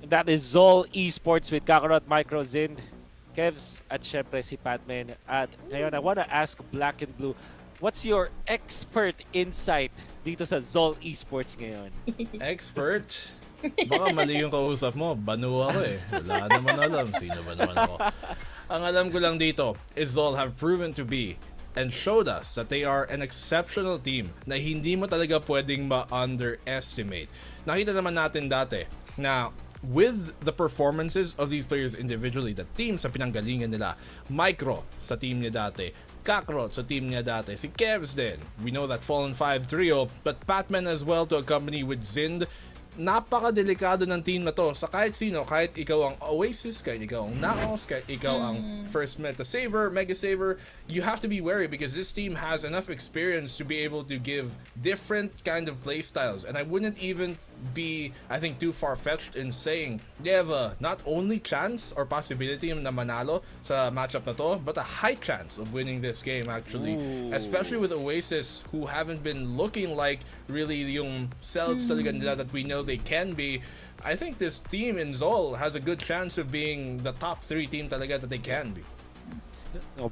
That is Zol Esports with Kakarot, Micro, Zind, Kevs, at syempre si Patman. At ngayon, I wanna ask Black and Blue, what's your expert insight dito sa Zol Esports ngayon? Expert? Baka mali yung kausap mo. Banu ako eh. Wala naman alam. Sino ba naman ako? Ang alam ko lang dito is Zol have proven to be and showed us that they are an exceptional team na hindi mo talaga pwedeng ma-underestimate. Nakita naman natin dati na with the performances of these players individually, the team sa pinanggalingan nila, Micro sa team niya dati, Kakarot sa team niya dati, si Kevs din, we know that Fallen 5 trio, but Patman as well to accompany with Zind. Napaka-delikado ng team na to sa kahit sino, kahit ikaw ang Oasis, kahit ikaw ang NAOS, kahit ikaw ang First Meta Saver, Mega Saver, you have to be wary because this team has enough experience to be able to give different kind of play styles. And I wouldn't even be, I think, too far-fetched in saying they have a not only chance or possibility na manalo sa matchup na to, but a high chance of winning this game actually. Especially with Oasis, who haven't been looking like really yung selves talaga nila that we know they can be. I think this team in Zol has a good chance of being the top 3 team talaga that they can be.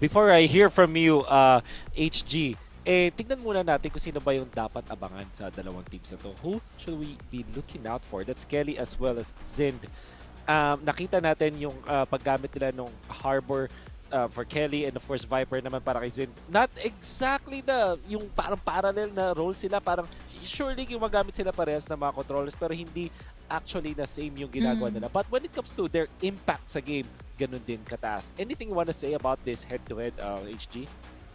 Before I hear from you, HG, tignan muna natin kung sino ba yung dapat abangan sa dalawang teams na to. Who should we be looking out for? That's Kelly as well as Zind. Nakita natin yung paggamit nila nung Harbor for Kelly, and of course Viper naman para kay Zind. Not exactly yung parang parallel na role sila, parang surely gumagamit sila parehas na mga controllers pero hindi actually na same yung ginagawa nila. But when it comes to their impact sa game, ganun din kataas. Anything you wanna say about this head-to-head, HG?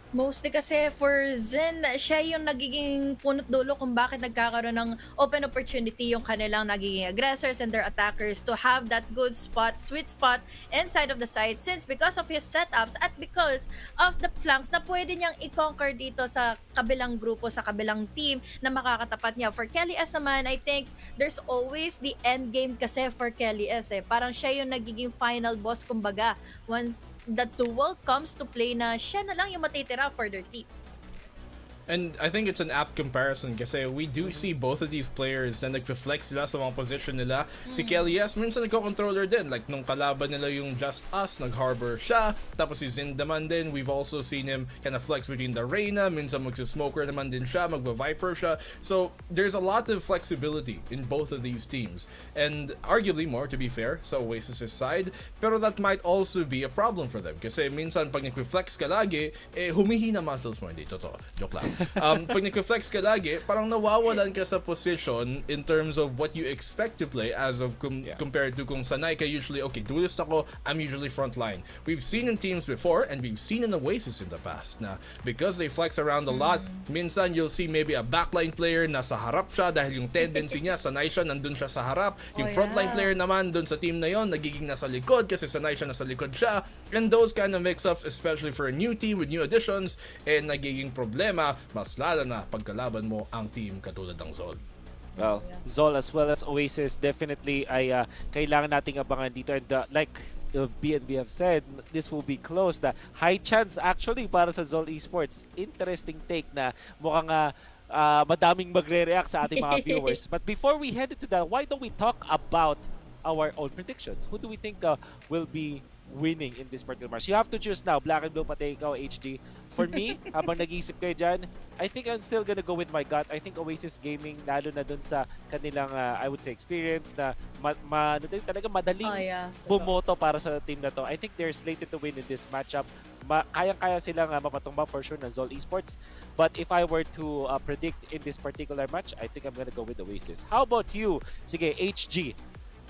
Mostly kasi for Zen, siya yung nagiging punot dulo kung bakit nagkakaroon ng open opportunity yung kanilang nagiging aggressors and their attackers to have that good spot, sweet spot inside of the site, since because of his setups at because of the flanks na pwede niyang i-conquer dito sa kabilang grupo, sa kabilang team na makakatapat niya. For Kelly S naman, I think there's always the end game kasi for Kelly S eh. Parang siya yung nagiging final boss kumbaga. Once the duel comes to play na siya na lang yung matitira for their team. And I think it's an apt comparison kasi we do see both of these players na nagfe-flex sila sa mga position nila. Si Kelly S, minsan nagko-controller din. Like nung kalaban nila yung Just Us, nag-harbor siya. Tapos si Zind naman din, we've also seen him kind of flex between the Reyna. Minsan magsi-smoker naman din siya, magva-viper siya. So there's a lot of flexibility in both of these teams. And arguably more, to be fair, sa Oasis' side. Pero that might also be a problem for them. Kasi minsan pag nag-flex ka lagi, humihina muscles mo. Hindi, totoo. Joke lang. Pag nag-flex ka lagi, parang nawawalan ka sa position in terms of what you expect to play as of compared to kung sanay ka usually, okay, duelist ako, I'm usually frontline. We've seen in teams before and we've seen in Oasis in the past na because they flex around a lot, minsan you'll see maybe a backline player na sa harap siya dahil yung tendency niya, sanay siya, nandun siya sa harap. Yung frontline player naman dun sa team na yon nagiging nasa likod kasi sanay siya, nasa likod siya. And those kind of mix-ups, especially for a new team with new additions, nagiging problema mas lalo na pagkalaban mo ang team katulad ng Zol. Well, Zol as well as Oasis definitely ay kailangan nating abangan dito, and like BNB have said, this will be close. The high chance actually para sa Zol Esports. Interesting take na mukhang madaming magre-react sa ating mga viewers. But before we head into that, why don't we talk about our own predictions? Who do we think will be winning in this particular match? You have to choose now, Black and Blue, pati ikaw, HG. For me, habang nag-iisip kayo dyan, I think I'm still gonna go with my gut. I think Oasis Gaming, lalo na dun sa kanilang, I would say, experience na talaga madaling bumoto para sa team na to. I think they're slated to win in this matchup. Kayang-kaya silang mapatumba for sure na Zol Esports. But if I were to predict in this particular match, I think I'm gonna go with Oasis. How about you? Sige, HG.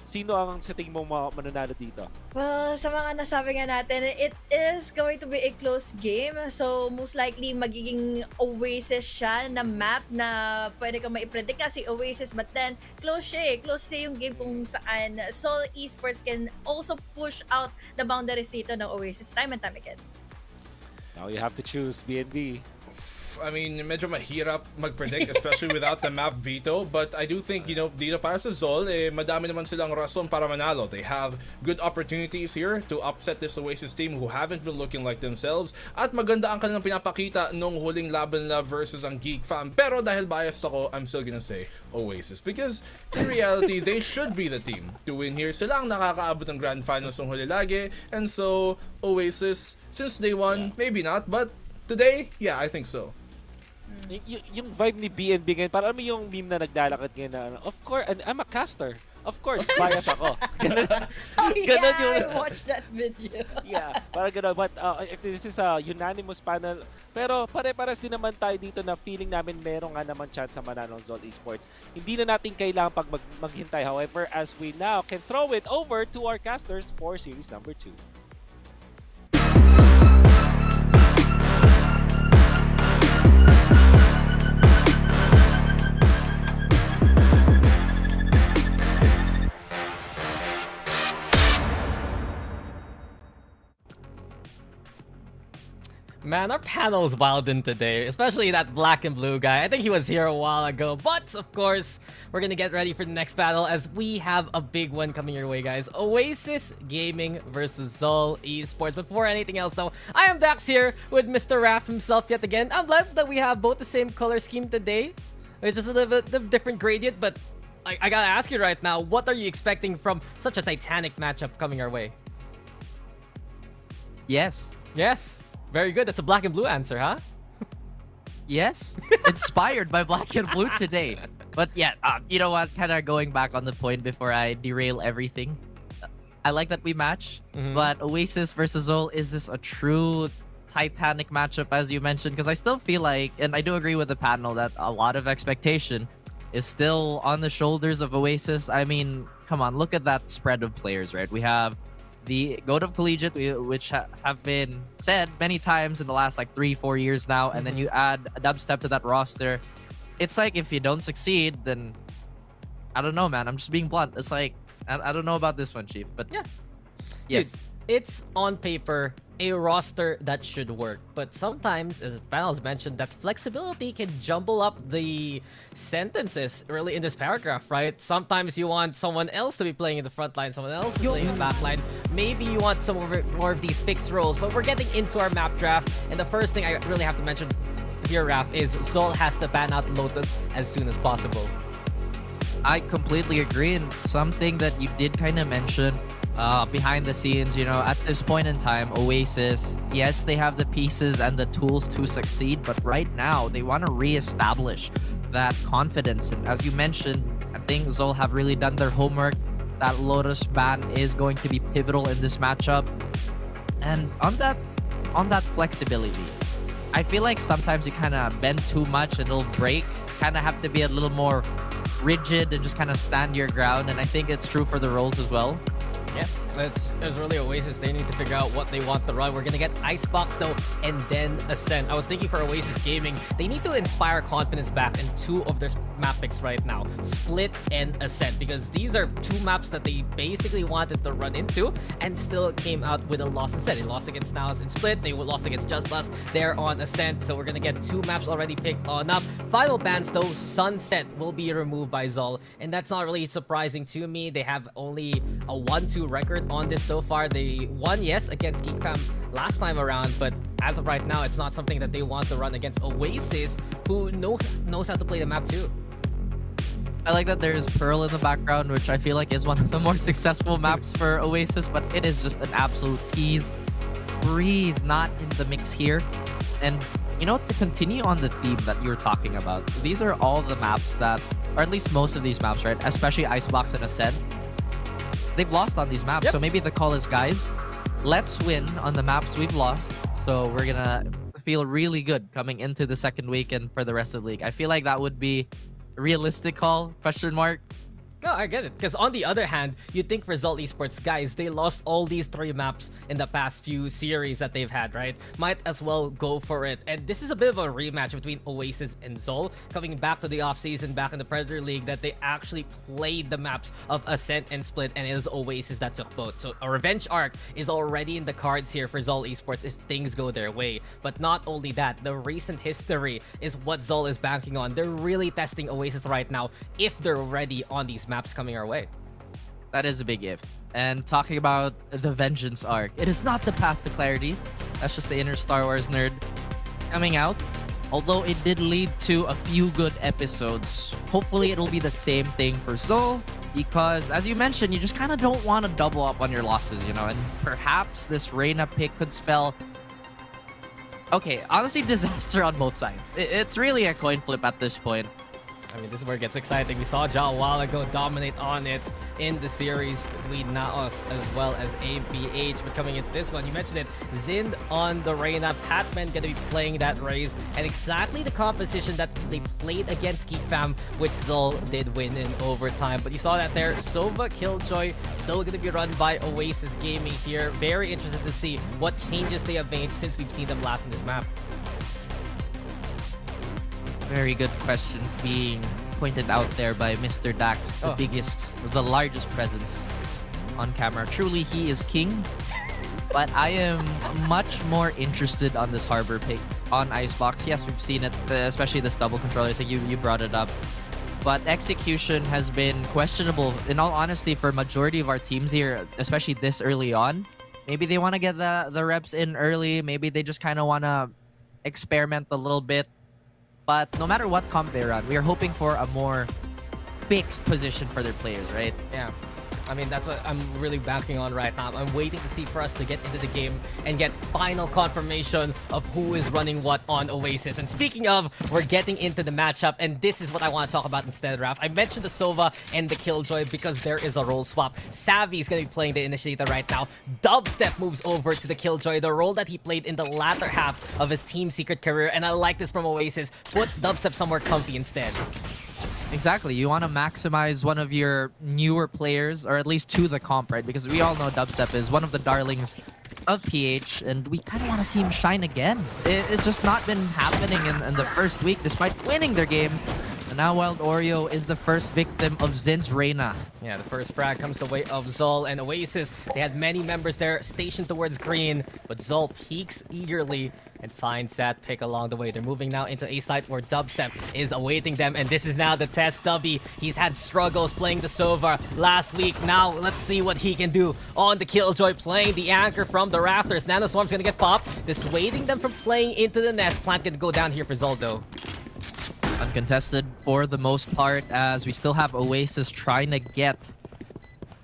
Sino ang sa tingin mo mananalo dito? Well, sa mga nasabi nga natin, it is going to be a close game. So, most likely, magiging Oasis siya na map na pwede kang maipredict kasi Oasis. But then, close siya eh. Close siya yung game kung saan Seoul Esports can also push out the boundaries dito ng Oasis time and time again. Now you have to choose BNB. I mean, medyo mahirap mag-predict, especially without the map veto. But I do think, dito para sa Zol, madami naman silang rason para manalo. They have good opportunities here to upset this Oasis team who haven't been looking like themselves. At maganda ang kanilang pinapakita nung huling laban nila versus ang GEEK fam. Pero dahil biased ako, I'm still gonna say Oasis. Because in reality, they should be the team to win here. Sila ang nakakaabot ng Grand Finals ng huli lagi. And so, Oasis, since day one, maybe not. But today, yeah, I think so. Yung vibe ni BNB ngayon, parang yung meme na naglalakad ngayon na, of course, I'm a caster. Of course, bias ako. Ganun yung... I watched that video. Yeah, parang ganun. But this is a unanimous panel. Pero pare-pares din naman tayo dito na feeling namin meron nga naman chance sa manalo ng Zol Esports. Hindi na natin kailangan maghintay. However, as we now can throw it over to our casters for series number 2. Man, our panel is wild in today, especially that black and blue guy. I think he was here a while ago, but of course, we're gonna get ready for the next battle as we have a big one coming your way, guys. Oasis Gaming versus Zol Esports. But before anything else, though, I am Dax here with Mr. Raph himself yet again. I'm glad that we have both the same color scheme today. It's just a little bit of different gradient, but I gotta ask you right now, what are you expecting from such a titanic matchup coming our way? Yes. Yes. Very good. That's a black and blue answer, huh? Yes. Inspired by black and blue today. But yeah, you know what? Kind of going back on the point before I derail everything. I like that we match, but Oasis versus Zol, is this a true titanic matchup, as you mentioned? Because I still feel like, and I do agree with the panel, that a lot of expectation is still on the shoulders of Oasis. I mean, come on, look at that spread of players, right? We have the GOAT of Collegiate, which have been said many times in the last like 3-4 years now, and then you add a dubstep to that roster. It's like if you don't succeed, then I don't know, man. I'm just being blunt. It's like I don't know about this one, Chief, but yeah, yes. Dude, it's on paper a roster that should work, but sometimes, as panels mentioned, that flexibility can jumble up the sentences really in this paragraph, right? Sometimes you want someone else to be playing in the front line, someone else to be playing in the back line. Maybe you want some more of these fixed roles, but we're getting into our map draft, and the first thing I really have to mention here, Raph, is Zol has to ban out Lotus as soon as possible. I completely agree, and something that you did kind of mention behind the scenes, you know, at this point in time, Oasis, yes, they have the pieces and the tools to succeed, but right now they want to reestablish that confidence. And as you mentioned, I think Zol have really done their homework. That Lotus ban is going to be pivotal in this matchup. And on that flexibility, I feel like sometimes you kind of bend too much and it'll break. Kind of have to be a little more rigid and just kind of stand your ground. And I think it's true for the roles as well. Yeah, It's really Oasis. They need to figure out what they want to run. We're gonna get Icebox though, and then Ascent. I was thinking for Oasis Gaming, they need to inspire confidence back in two of their map picks right now, Split and Ascent, because these are two maps that they basically wanted to run into and still came out with a loss instead. They lost against NAOS in Split, they lost against Just Us there on Ascent, so we're gonna get two maps already picked on up. Final bans though, Sunset will be removed by Zol, and that's not really surprising to me. They have only a 1-2 record on this so far. They won, yes, against GEEK last time around, but as of right now, it's not something that they want to run against Oasis, who knows how to play the map too. I like that there's Pearl in the background, which I feel like is one of the more successful maps for Oasis, but it is just an absolute tease. Breeze not in the mix here. And you know, to continue on the theme that you were talking about, these are all the maps that, or at least most of these maps, right? Especially Icebox and Ascent. They've lost on these maps, so maybe the call is, guys, let's win on the maps we've lost. So we're gonna feel really good coming into the second week and for the rest of the league. I feel like that would be a realistic call, question mark. No, I get it. Because on the other hand, you'd think for Zol Esports, guys, they lost all these 3 maps in the past few series that they've had, right? Might as well go for it. And this is a bit of a rematch between Oasis and Zol, coming back to the offseason, back in the Predator League, that they actually played the maps of Ascent and Split, and it was Oasis that took both. So a revenge arc is already in the cards here for Zol Esports if things go their way. But not only that, the recent history is what Zol is banking on. They're really testing Oasis right now if they're ready on these maps coming our way. That is a big if. And talking about the Vengeance arc, it is not the path to clarity. That's just the inner Star Wars nerd coming out. Although it did lead to a few good episodes. Hopefully it'll be the same thing for Zol, because as you mentioned, you just kind of don't want to double up on your losses, you know, and perhaps this Reyna pick could spell, okay, honestly, disaster on both sides. It's really a coin flip at this point. I mean, this is where it gets exciting. We saw Ja a while ago dominate on it in the series between NAOS as well as APH. But coming into this one, you mentioned it, Zind on the Reyna, Patman going to be playing that Raze, and exactly the composition that they played against GEEK Fam, which Zol did win in overtime. But you saw that there, Sova Killjoy still going to be run by Oasis Gaming here. Very interested to see what changes they have made since we've seen them last in this map. Very good questions being pointed out there by Mr. Dax, the biggest, the largest presence on camera. Truly, he is king. But I am much more interested on this Harbor pick on Icebox. Yes, we've seen it, especially this double controller. I think you brought it up. But execution has been questionable, in all honesty, for a majority of our teams here, especially this early on. Maybe they want to get the reps in early. Maybe they just kind of want to experiment a little bit. But no matter what comp they run, we are hoping for a more fixed position for their players, right? Yeah. I mean, that's what I'm really banking on right now. I'm waiting to see for us to get into the game and get final confirmation of who is running what on Oasis. And speaking of, we're getting into the matchup, and this is what I want to talk about instead, Raf. I mentioned the Sova and the Killjoy because there is a role swap. Savvy is going to be playing the Initiator right now. Dubstep moves over to the Killjoy, the role that he played in the latter half of his Team Secret career. And I like this from Oasis. Put Dubstep somewhere comfy instead. Exactly. You want to maximize one of your newer players, or at least to the comp, right? Because we all know Dubstep is one of the darlings of PH, and we kind of want to see him shine again. It's just not been happening in the first week, despite winning their games. And now Wild Oreo is the first victim of Zin's Reyna. Yeah, the first frag comes the way of Zol and Oasis. They had many members there stationed towards green, but Zol peeks eagerly and finds that pick along the way. They're moving now into a site where Dubstep is awaiting them, and this is now the test. Dubby, he's had struggles playing the Sova last week. Now, let's see what he can do on the Killjoy, playing the anchor from the rafters. Nanoswarm's gonna get popped, dissuading them from playing into the nest. Plant gonna go down here for Zol, though. Uncontested for the most part, as we still have Oasis trying to get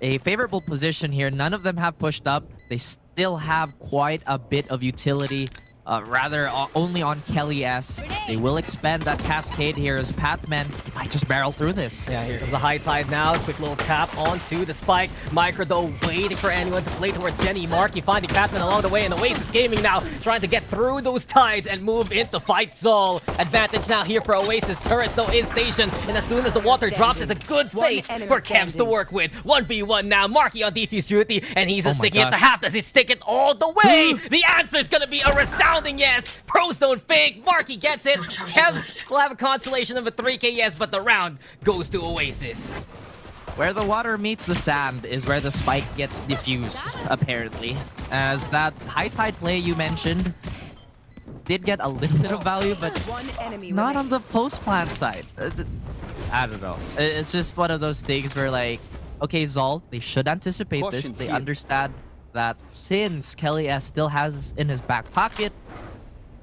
a favorable position here. None of them have pushed up. They still have quite a bit of utility rather only on Kelly S. They will expend that cascade here as Patman might just barrel through this. Yeah, here comes the high tide now. Quick little tap onto the spike. Micro though waiting for anyone to play towards Jenny. Marky finding Patman along the way, and Oasis Gaming now trying to get through those tides and move into fight Zol. Advantage now here for Oasis. Turrets though in station, and as soon as the water drops, it's a good face for Kevs to work with. 1v1 now. Marky on defuse duty, and he's sticking at the half. Does he stick it all the way? The answer is gonna be a resounding yes. Pros don't fake. Marky gets it. Kevs will have a consolation of a 3k yes, but the round goes to Oasis. Where the water meets the sand is where the spike gets diffused, apparently. As that high tide play you mentioned did get a little bit of value, but not on the post plant side. I don't know. It's just one of those things where, like, okay, Zol, they should anticipate this. They understand that since Kelly S still has in his back pocket,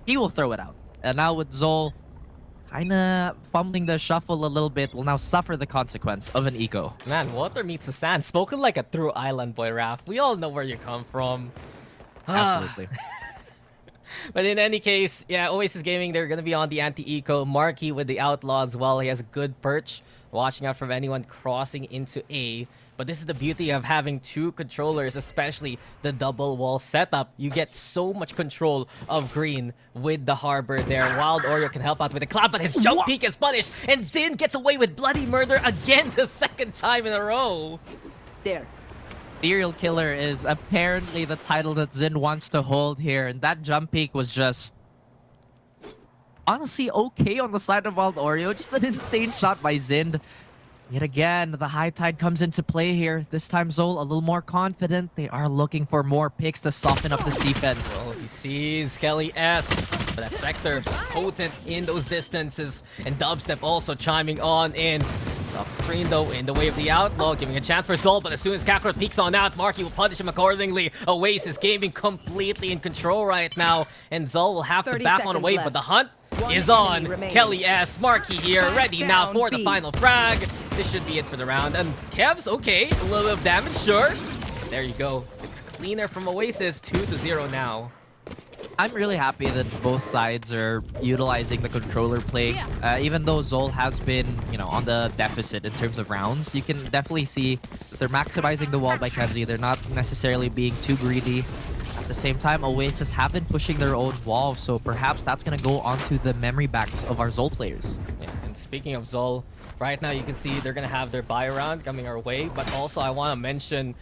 he will throw it out. And now with Zol kinda fumbling the shuffle a little bit, will now suffer the consequence of an eco. Man, water meets the sand. Spoken like a true island boy, Raph. We all know where you come from. Absolutely. But in any case, yeah, Oasis Gaming, they're going to be on the anti-eco. Marky with the outlaw as well. He has a good perch, watching out from anyone crossing into A. But this is the beauty of having two controllers, especially the double wall setup. You get so much control of green with the harbor there. Wild Oreo can help out with the cloud, but his jump peak is punished. And Zin gets away with bloody murder again the second time in a row. There. Serial Killer is apparently the title that Zin wants to hold here. And that jump peak was just honestly okay on the side of Wild Oreo. Just an insane shot by Zin. Yet again, the high tide comes into play here. This time, Zol a little more confident. They are looking for more picks to soften up this defense. Oh, he sees Kelly S. But that Spectre, potent in those distances. And Dubstep also chiming on in. Off screen, though, in the way of the outlaw, giving a chance for Zol. But as soon as Kakarot peeks on out, Marky will punish him accordingly. Oasis Gaming completely in control right now. And Zol will have to back on away, but the hunt is on. Kelly S. Marky here, ready now for the final frag. This should be it for the round. And Kevs, okay, a little bit of damage, sure. There you go. It's cleaner from Oasis, 2-0 now. I'm really happy that both sides are utilizing the controller play. Even though Zol has been, on the deficit in terms of rounds, you can definitely see that they're maximizing the wall by Kevzi. They're not necessarily being too greedy. At the same time, Oasis have been pushing their own wall, so perhaps that's going to go onto the memory banks of our Zol players. Yeah, and speaking of Zol, right now you can see they're going to have their buy round coming our way, but also I want to mention,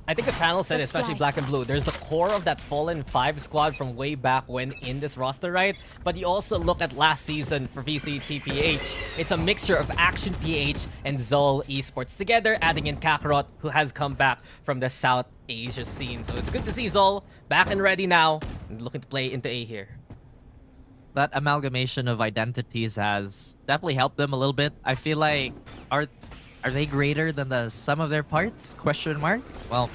I think the panel said, especially Black and Blue, there's the core of that Fallen 5 squad from way back when in this roster, right? But you also look at last season for VCTPH. It's a mixture of Action PH and Zol Esports together, adding in Kakarot, who has come back from the South Asia scene. So it's good to see Zol back and ready now, and looking to play into A here. That amalgamation of identities has definitely helped them a little bit. I feel like, are they greater than the sum of their parts? Question mark? Well,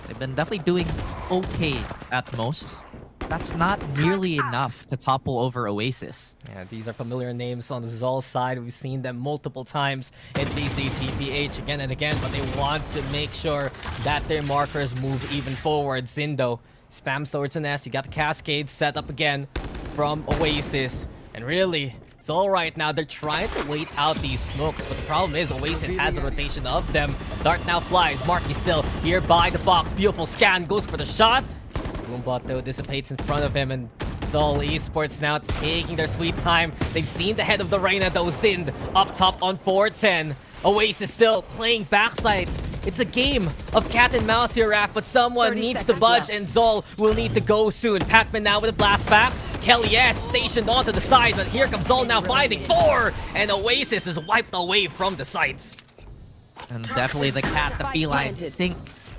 they've been definitely doing okay at most. That's not nearly enough to topple over Oasis. Yeah, these are familiar names on the Zol side. We've seen them multiple times in VCTPH again and again, but they want to make sure that their markers move even forward. Zindo spams towards an S. You got the Cascade set up again from Oasis. And really, Zol right now, they're trying to wait out these smokes, but the problem is Oasis has a rotation of them. Dart now flies. Marky still here by the box. Beautiful scan, goes for the shot. Boombot though dissipates in front of him, and Zol Esports now taking their sweet time. They've seen the head of the Reyna though, Zind up top on 410. Oasis still playing backsides. It's a game of cat and mouse here, Raph, but someone needs to budge, and Zol will need to go soon. Pacman now with a blast back. Kelly S stationed onto the side, but here comes Zol now finding 4, and Oasis is wiped away from the sights. And definitely the cat, the feline, sinks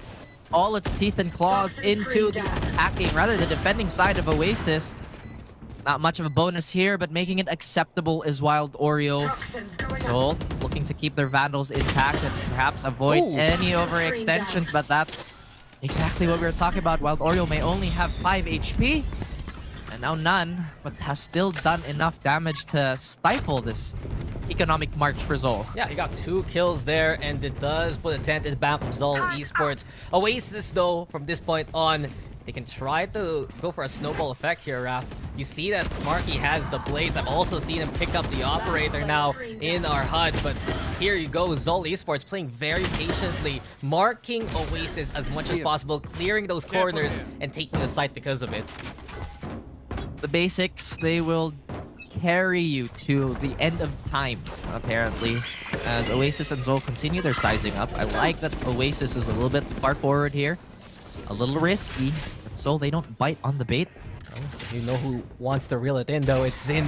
all its teeth and claws into the attacking, rather the defending side of Oasis. Not much of a bonus here, but making it acceptable is Wild Oreo. So, looking to keep their Vandals intact and perhaps avoid any overextensions, but that's exactly what we were talking about. Wild Oreo may only have 5 HP, and now none, but has still done enough damage to stifle this economic march for Zol. Yeah, he got 2 kills there, and it does put a dent in the back of Zol Esports. Oasis, though, from this point on, They can try to go for a snowball effect here, Raph. You see that Marky has the blades. I've also seen him pick up the operator now in our HUD. But here you go, Zol Esports playing very patiently, marking Oasis as much as possible, clearing those corners and taking the site because of it. The basics, they will carry you to the end of time, apparently, as Oasis and Zol continue their sizing up. I like that Oasis is a little bit far forward here. A little risky, but Zol, they don't bite on the bait. You know who wants to reel it in, though. It's Zin.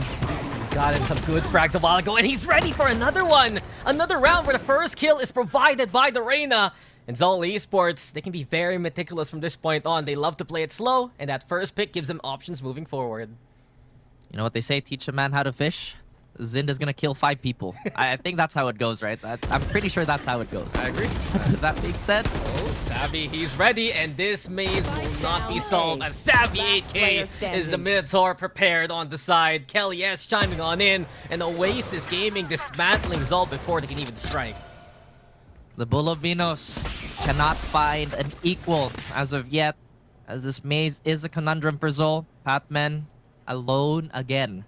He's gotten some good frags a while ago, and he's ready for another one. Another round where the first kill is provided by the Reyna. And Zol Esports, they can be very meticulous from this point on. They love to play it slow, and that first pick gives them options moving forward. You know what they say, teach a man how to fish? Zinda's gonna kill 5 people. I think that's how it goes, right? I'm pretty sure that's how it goes. I agree. That being said, Savvy, he's ready, and this maze will not be solved as Savvy 8K is the Minotaur prepared on the side. Kelly S chiming on in, and Oasis Gaming dismantling Zol before they can even strike. the Bull of Minos cannot find an equal as of yet, as this maze is a conundrum for Zol. Patman alone again.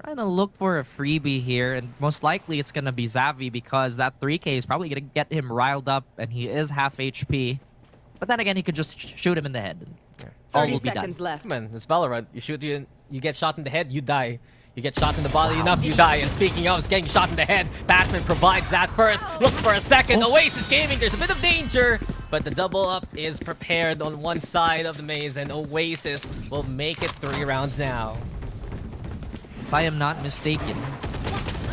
Trying to look for a freebie here, and most likely it's gonna be Xavi because that 3K is probably gonna get him riled up, and he is half HP. But then again, he could just shoot him in the head. And all will be done. Left. Man, it's Valorant. You get shot in the head, you die. You get shot in the body enough, you die. And speaking of getting shot in the head, Batman provides that first. Looks for a second. Oasis Gaming, there's a bit of danger. But the double up is prepared on one side of the maze, and Oasis will make it 3 rounds now. If I am not mistaken,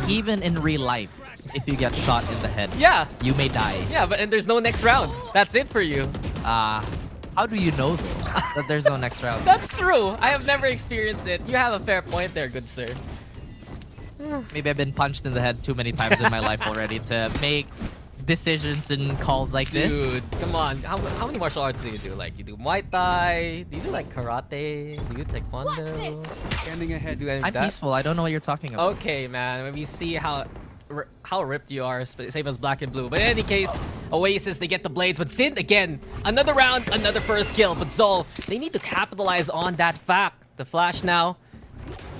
even in real life, if you get shot in the head, you may die. Yeah, and there's no next round. That's it for you. How do you know though that there's no next round? That's true. I have never experienced it. You have a fair point there, good sir. Maybe I've been punched in the head too many times in my life already to make decisions and calls like this. Dude, come on. How many martial arts do you do? Like, you do Muay Thai? Do you do like karate? Do you do taekwondo? Standing ahead. Do any of I'm that? peaceful. I don't know what you're talking about. Okay, man. We see how ripped you are, same as Black and Blue. But in any case, Oasis, they get the blades. But Sid, again, another round, another first kill. But Zol, they need to capitalize on that fact. The flash now,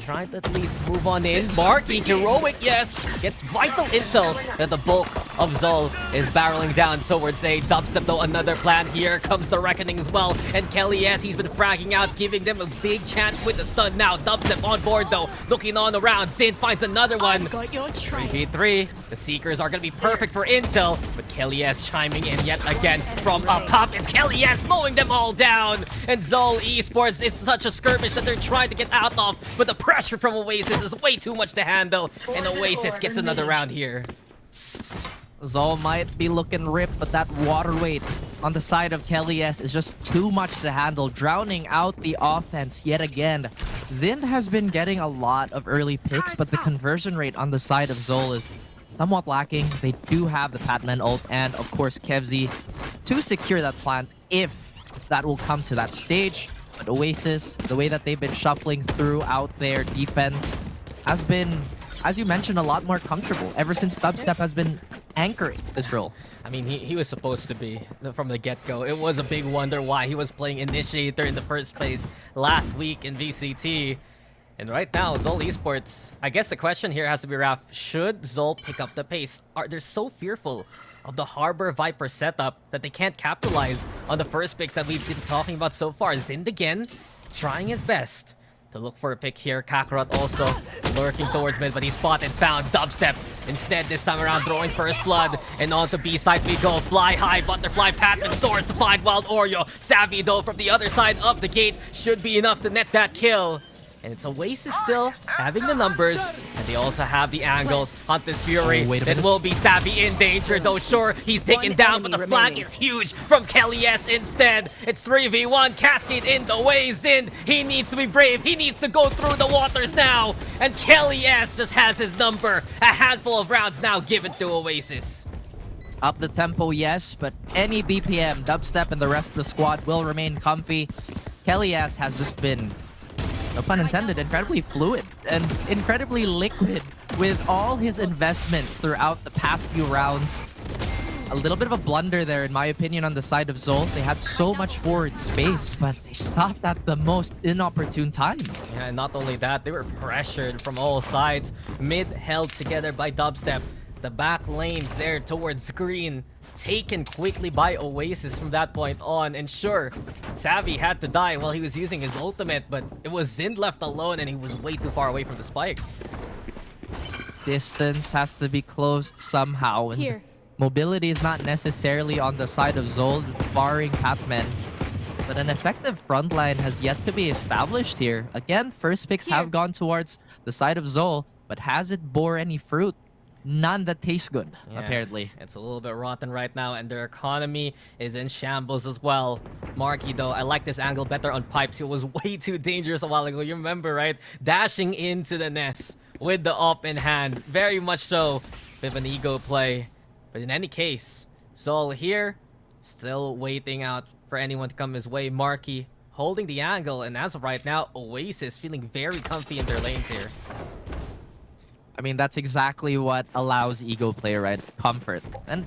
trying to at least move on in. Marky, heroic, yes, gets vital intel that the bulk of Zol is barreling down towards a dubstep, though another plan. Here comes the reckoning as well. And Kelly, yes, he's been fragging out, giving them a big chance with the stun now. Dubstep on board, though, looking on around. Sin finds another one. 3v3. The Seekers are going to be perfect for intel, but Kelly S chiming in yet again from up top. It's Kelly S mowing them all down. And Zol Esports, it's such a skirmish that they're trying to get out of, but the pressure from Oasis is way too much to handle, and Oasis gets another round here. Zol might be looking ripped, but that water weight on the side of Kelly S is just too much to handle, drowning out the offense yet again. Zin has been getting a lot of early picks, but the conversion rate on the side of Zol is somewhat lacking. They do have the Patman ult and, of course, Kevzi to secure that plant if that will come to that stage. But Oasis, the way that they've been shuffling throughout their defense has been, as you mentioned, a lot more comfortable ever since Dubstep has been anchoring this role. I mean, he was supposed to be from the get-go. It was a big wonder why he was playing Initiator in the first place last week in VCT. And right now, Zol Esports, I guess the question here has to be, Raph, should Zol pick up the pace? They're so fearful of the Harbor Viper setup that they can't capitalize on the first picks that we've been talking about so far. Zind again, trying his best to look for a pick here. Kakarot also lurking towards mid, but he spotted, found Dubstep. Instead, this time around, throwing first blood. And on to B side we go. Fly high, butterfly pattern soars to find Wild Oreo. Savvy, though, from the other side of the gate should be enough to net that kill. And it's Oasis still having the numbers, and they also have the angles. Hunter's Fury, it will be Savvy in danger, though sure, he's taken down, but the flag is huge from Kelly S instead. It's 3v1, Cascade in the way, Zin. He needs to be brave, he needs to go through the waters now. And Kelly S just has his number. A handful of rounds now given to Oasis. Up the tempo, yes, but any BPM, Dubstep and the rest of the squad will remain comfy. Kelly S has just been, no pun intended, incredibly fluid and incredibly liquid with all his investments throughout the past few rounds. a little bit of a blunder there, in my opinion, on the side of Zol. They had so much forward space, but they stopped at the most inopportune time. Yeah, and not only that, they were pressured from all sides. Mid held together by Dubstep. The back lanes there towards green, taken quickly by Oasis from that point on. And sure, Savvy had to die while he was using his ultimate, but it was Zind left alone and he was way too far away from the spike. Distance has to be closed somehow. And Here. mobility is not necessarily on the side of Zol, barring Patman. But an effective frontline has yet to be established here. Again, first picks have gone towards the side of Zol, but has it bore any fruit? None that tastes good, Yeah, apparently. It's a little bit rotten right now, and their economy is in shambles as well. Marky, though, I like this angle better on pipes. It was way too dangerous a while ago. You remember, right? Dashing into the nest with the op in hand. Very much so. Bit of an ego play. But in any case, Zol here, still waiting out for anyone to come his way. Marky holding the angle, and as of right now, Oasis feeling very comfy in their lanes here. I mean, that's exactly what allows ego play, right? Comfort. And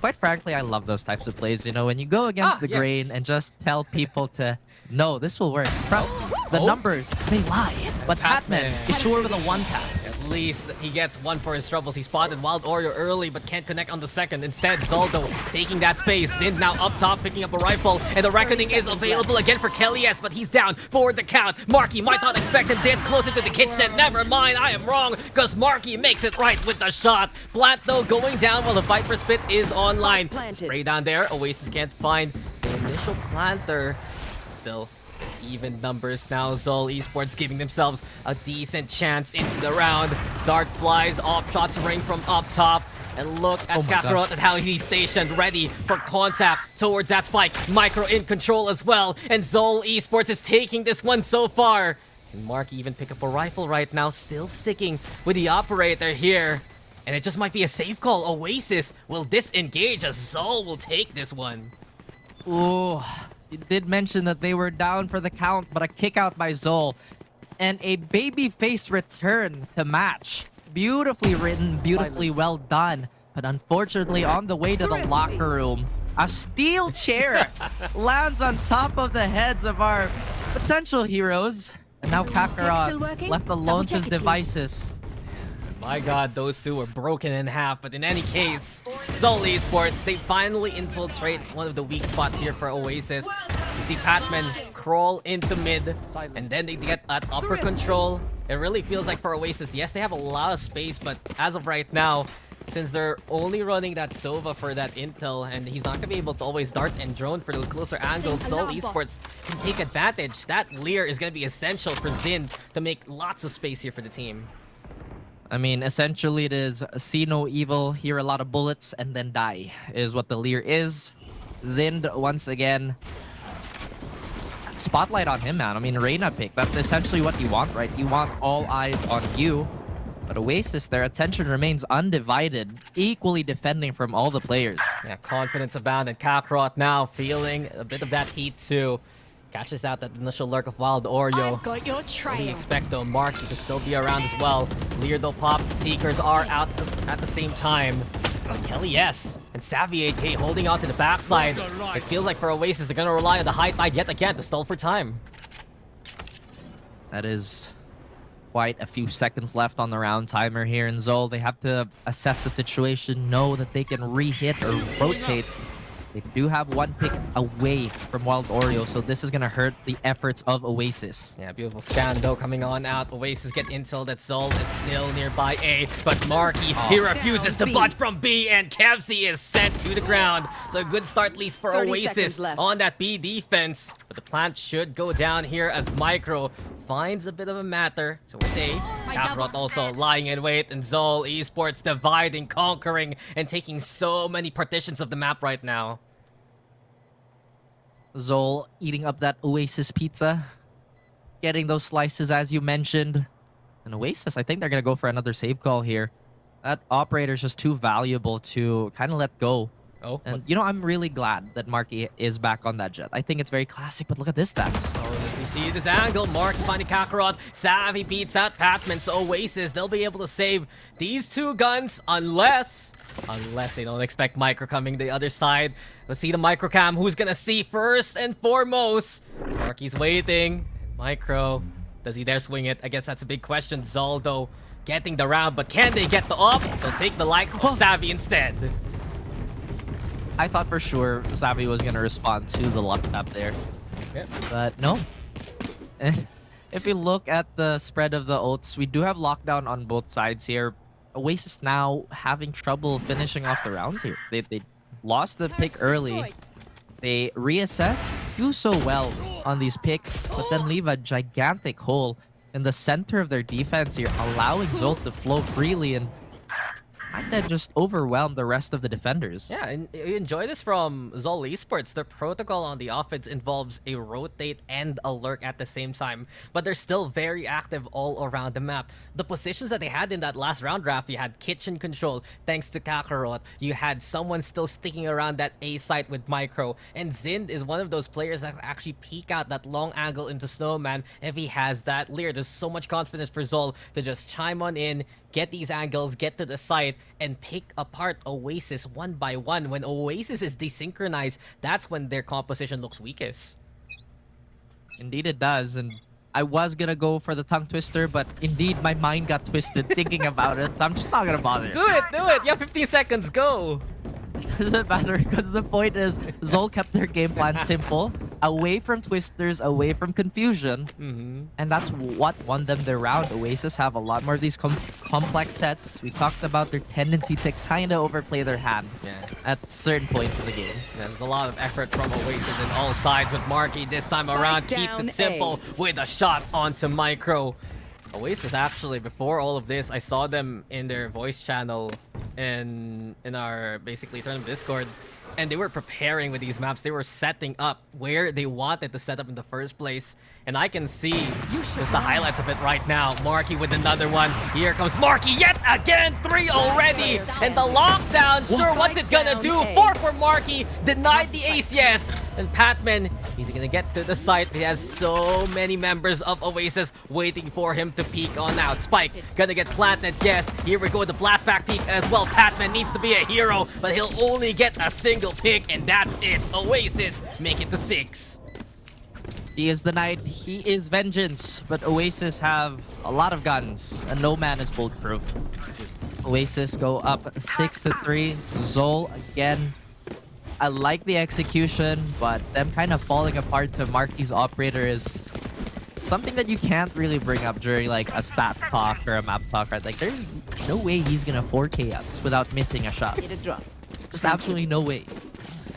quite frankly, I love those types of plays. You know, when you go against the grain and just tell people to, no, this will work. Trust me, the numbers, they lie. But Patman is sure with a one-tap. At least he gets one for his troubles. He spotted Wild Oreo early, but can't connect on the second. Instead, Zoldo taking that space. Zind now up top, picking up a rifle. And the Reckoning is available again for Kelly S, but he's down for the count. Marky might not expect him this close into the kitchen. Never mind, I am wrong, because Marky makes it right with the shot. Plant, though, going down while the Viper Spit is online. Spray down there. Oasis can't find the initial planter. Still, it's even numbers now. Zol Esports giving themselves a decent chance into the round. Dart flies, off shots ring from up top. And look at Kakarot and how he's stationed, ready for contact towards that spike. Micro in control as well. And Zol Esports is taking this one so far. Can Mark even pick up a rifle right now? Still sticking with the operator here. And it just might be a safe call. Oasis will disengage as Zol will take this one. Ooh. You did mention that they were down for the count, but a kick out by Zol. And a babyface return to match. Beautifully written, beautifully well done. But unfortunately, on the way to the locker room, a steel chair lands on top of the heads of our potential heroes. And now Kakarot left alone to his devices. My god, those two were broken in half, but in any case, Zol Esports, they finally infiltrate one of the weak spots here for Oasis. You see Patman crawl into mid, and then they get that upper control. It really feels like for Oasis, yes, they have a lot of space, but as of right now, since they're only running that Sova for that intel, and he's not going to be able to always dart and drone for those closer angles, Zol Esports can take advantage. That Leer is going to be essential for Zind to make lots of space here for the team. I mean, essentially it is see no evil, hear a lot of bullets, and then die, is what the Leer is. Zind, once again, spotlight on him, man. I mean, Reyna pick, that's essentially what you want, right? You want all eyes on you. But Oasis, their attention remains undivided, equally defending from all the players. Yeah, confidence abound, and Kakarot now feeling a bit of that heat too. Catches out that initial lurk of Wild Oreo. I've got your What do you trail. expect though? Marky to still be around as well. Leardo pop, Seekers are out at the same time. Kelly yes, and Savvy AK holding on to the backside. It feels like for Oasis they're gonna rely on the high tide yet again to stall for time. That is quite a few seconds left on the round timer here in Zol. They have to assess the situation, know that they can re-hit or rotate. They do have one pick away from Wild Oreo, so this is going to hurt the efforts of Oasis. Yeah, beautiful scan though coming on out. Oasis get intel that Zol is still nearby A, but Marky, he refuses to budge from B, and Kevsey is sent to the ground. So a good start at least for 30 Oasis seconds left. on that B defense. But the plant should go down here as Micro finds a bit of a matter towards A. Kakarot also lying in wait, and Zol Esports dividing, conquering, and taking so many partitions of the map right now. Zol eating up that Oasis pizza, getting those slices as you mentioned. And Oasis, I think they're going to go for another save call here. That operator's just too valuable to kind of let go Oh, And you know, I'm really glad that Marky is back on that jet. I think it's very classic, but look at this stance. oh, does he see this angle? Marky finding Kakarot. Savvy beats out Patman. So Oasis, they'll be able to save these two guns unless they don't expect Micro coming the other side. Let's see the Microcam. Who's gonna see first and foremost? Marky's waiting. Micro, does he dare swing it? I guess that's a big question. Zoldo getting the round, but can they get the up? They'll take the like of Savvy instead. I thought for sure Savvy was going to respond to the luck tap there. Yep. But no. If we look at the spread of the ults, we do have lockdown on both sides here. Oasis now having trouble finishing off the rounds here. They lost the pick early. They reassessed, do so well on these picks, but then leave a gigantic hole in the center of their defense here, allowing Zolt to flow freely and kinda just overwhelm the rest of the defenders. Yeah, and you enjoy this from Zol Esports. Their protocol on the offense involves a rotate and a lurk at the same time, but they're still very active all around the map. The positions that they had in that last round draft, you had kitchen control thanks to Kakarot. You had someone still sticking around that A site with Micro, and Zind is one of those players that actually peek out that long angle into Snowman if he has that leer. There's so much confidence for Zol to just chime on in, get these angles, get to the site, and pick apart Oasis one by one. When Oasis is desynchronized, that's when their composition looks weakest. Indeed it does, and I was gonna go for the tongue twister, but indeed my mind got twisted thinking about it, so I'm just not gonna bother. Do it! Do it! You have 15 seconds, go! Doesn't matter, because the point is, Zol kept their game plan simple, away from twisters, away from confusion, and that's what won them their round. Oasis have a lot more of these complex sets. We talked about their tendency to kind of overplay their hand at certain points in the game. Yeah, there's a lot of effort from Oasis in all sides, with Marky this time around keeps it simple with a shot onto Micro. Oasis actually, before all of this, I saw them in their voice channel in our basically tournament Discord, and they were preparing with these maps. They were setting up where they wanted to set up in the first place, and I can see just the highlights of it right now. Marky with another one. Here comes Marky yet again, 3 already, and the lockdown. Sure, what's it gonna do? 4 for Marky, denied the ace, yes. And Patman, he's gonna get to the site. He has so many members of Oasis waiting for him to peek on out. Spike gonna get planted, yes. Here we go, the blast back peek as well. Patman needs to be a hero, but he'll only get a single pick, and that's it. Oasis make it to 6. He is the knight, he is vengeance, but Oasis have a lot of guns, and no man is bulletproof. Oasis go up 6-3. Zol again. I like the execution, but them kind of falling apart to Marky's operator is something that you can't really bring up during like a stat talk or a map talk, right? Like there's no way he's gonna 4K us without missing a shot. Just absolutely no way.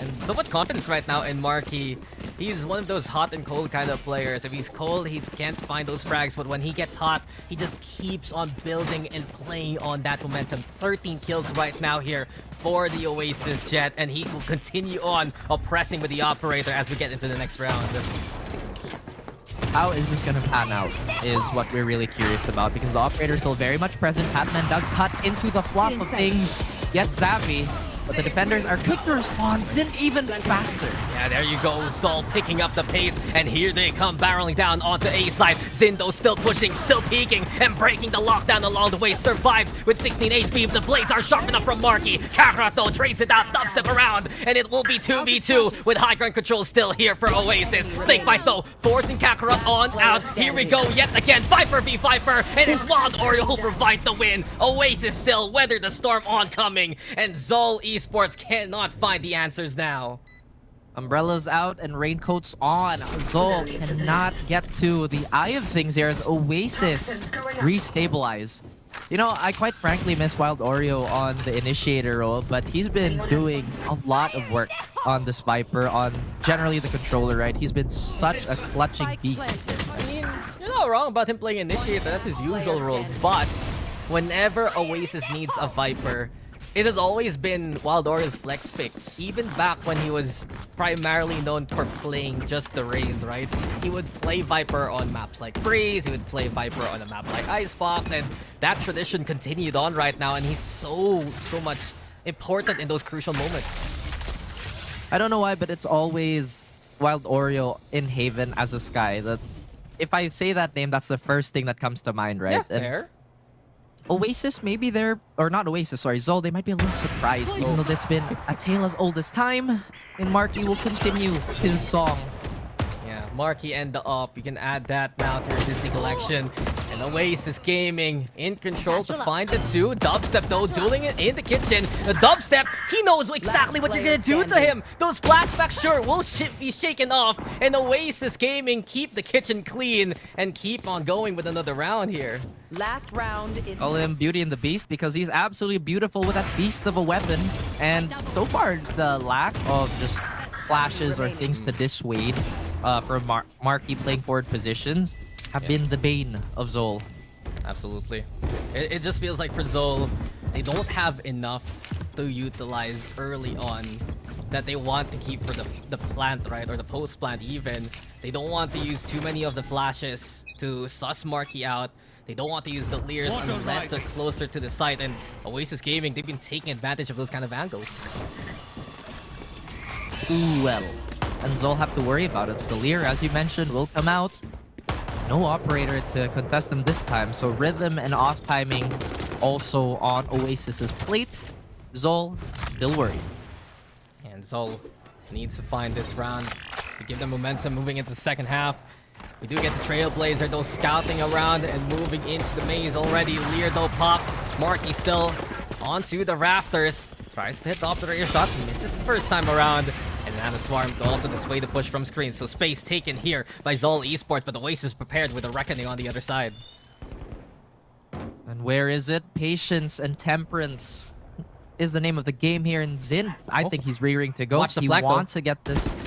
And so much confidence right now in Marky. He's one of those hot and cold kind of players. If he's cold, he can't find those frags, but when he gets hot, he just keeps on building and playing on that momentum. 13 kills right now here for the Oasis Jet, and he will continue on oppressing with the operator as we get into the next round. How is this going to pan out is what we're really curious about, because the operator is still very much present. Patman does cut into the flop of things, gets Savvy, but the defenders are quick to respond, Zin even faster. Yeah, there you go, Zol picking up the pace, and here they come barreling down onto A side. Zindo still pushing, still peeking, and breaking the lockdown along the way. Survives with 16 HP. The blades are sharp enough from Marky. Kakarot though trades it out, dubstep around, and it will be 2v2 with high ground control still here for Oasis. Snake fight though, forcing Kakarot on out. Here we go yet again, Viper v Viper, and it's Wild Oreo who provide the win. Oasis still weather the storm oncoming, and Zol Esports cannot find the answers now. Umbrellas out and raincoats on. Zol cannot get to the eye of things here as Oasis restabilize. You know, I quite frankly miss Wild Oreo on the initiator role, but he's been doing a lot of work on this Viper, on generally the controller, right? He's been such a clutching beast. I mean, you're not wrong about him playing initiator. That's his usual role, but whenever Oasis needs a Viper, it has always been Wild Orio's flex pick. Even back when he was primarily known for playing just the Rays, right? He would play Viper on maps like Freeze, he would play Viper on a map like Icebox, and that tradition continued on right now, and he's so much important in those crucial moments. I don't know why, but it's always Wild Oreo in Haven as a Sky. That if I say that name, that's the first thing that comes to mind, right? Yeah, fair. Oasis, maybe they're, or not Oasis, sorry, Zol, they might be a little surprised, even though it's been a tale as old as time. And Marky will continue his song. Yeah, Marky and the Up. You can add that now to your Disney collection. And Oasis Gaming in control to find the two. Dubstep though dueling it in the kitchen. The Dubstep, he knows exactly what you're gonna do to him. Those flashbacks sure will be shaken off. And Oasis Gaming keep the kitchen clean and keep on going with another round here. Last round in Call him Beauty and the Beast because he's absolutely beautiful with that beast of a weapon. And so far, the lack of just flashes or things to dissuade from Marky playing forward positions have been the bane of Zol. Absolutely. It just feels like for Zol, they don't have enough to utilize early on that they want to keep for the plant, right? Or the post plant even. They don't want to use too many of the flashes to suss Marky out. They don't want to use the Leers unless they're closer to the site. And Oasis Gaming, they've been taking advantage of those kind of angles. Ooh, well. And Zol have to worry about it. The Leer, as you mentioned, will come out. No operator to contest them this time, so rhythm and off timing also on Oasis's plate. Zol still worried. And Zol needs to find this round to give them momentum moving into the second half. We do get the Trailblazer though scouting around and moving into the maze already. Leer though pop. Marky still onto the rafters. Tries to hit the operator shot. Misses the first time around. And Nano Swarm to also dissuade the push from screen. So space taken here by Zol Esports, but the Oasis prepared with a reckoning on the other side. And where is it? Patience and temperance is the name of the game here in Zin. I think he's rearing to go. Watch the he flank, wants to get this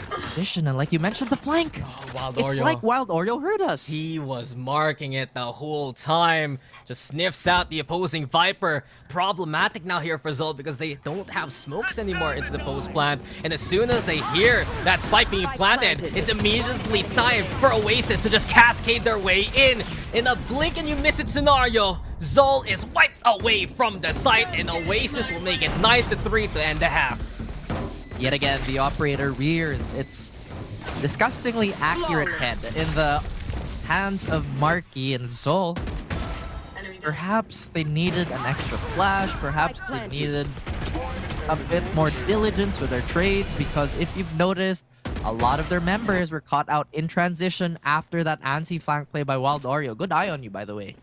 position, and like you mentioned, the flank. Wild It's Oreo. like Wild Oreo heard us. He was marking it the whole time. Just sniffs out the opposing Viper. Problematic now here for Zol because they don't have smokes anymore into the post plant. And as soon as they hear that spike being planted, it's immediately time for Oasis to just cascade their way in. In a blink and you miss it scenario, Zol is wiped away from the site and Oasis will make it 9-3 to end the half. Yet again, the operator rears. It's disgustingly accurate head in the hands of Marky and Zol. Perhaps they needed an extra flash. Perhaps they needed a bit more diligence with their trades because if you've noticed, a lot of their members were caught out in transition after that anti-flank play by Wild Oreo. Good eye on you, by the way.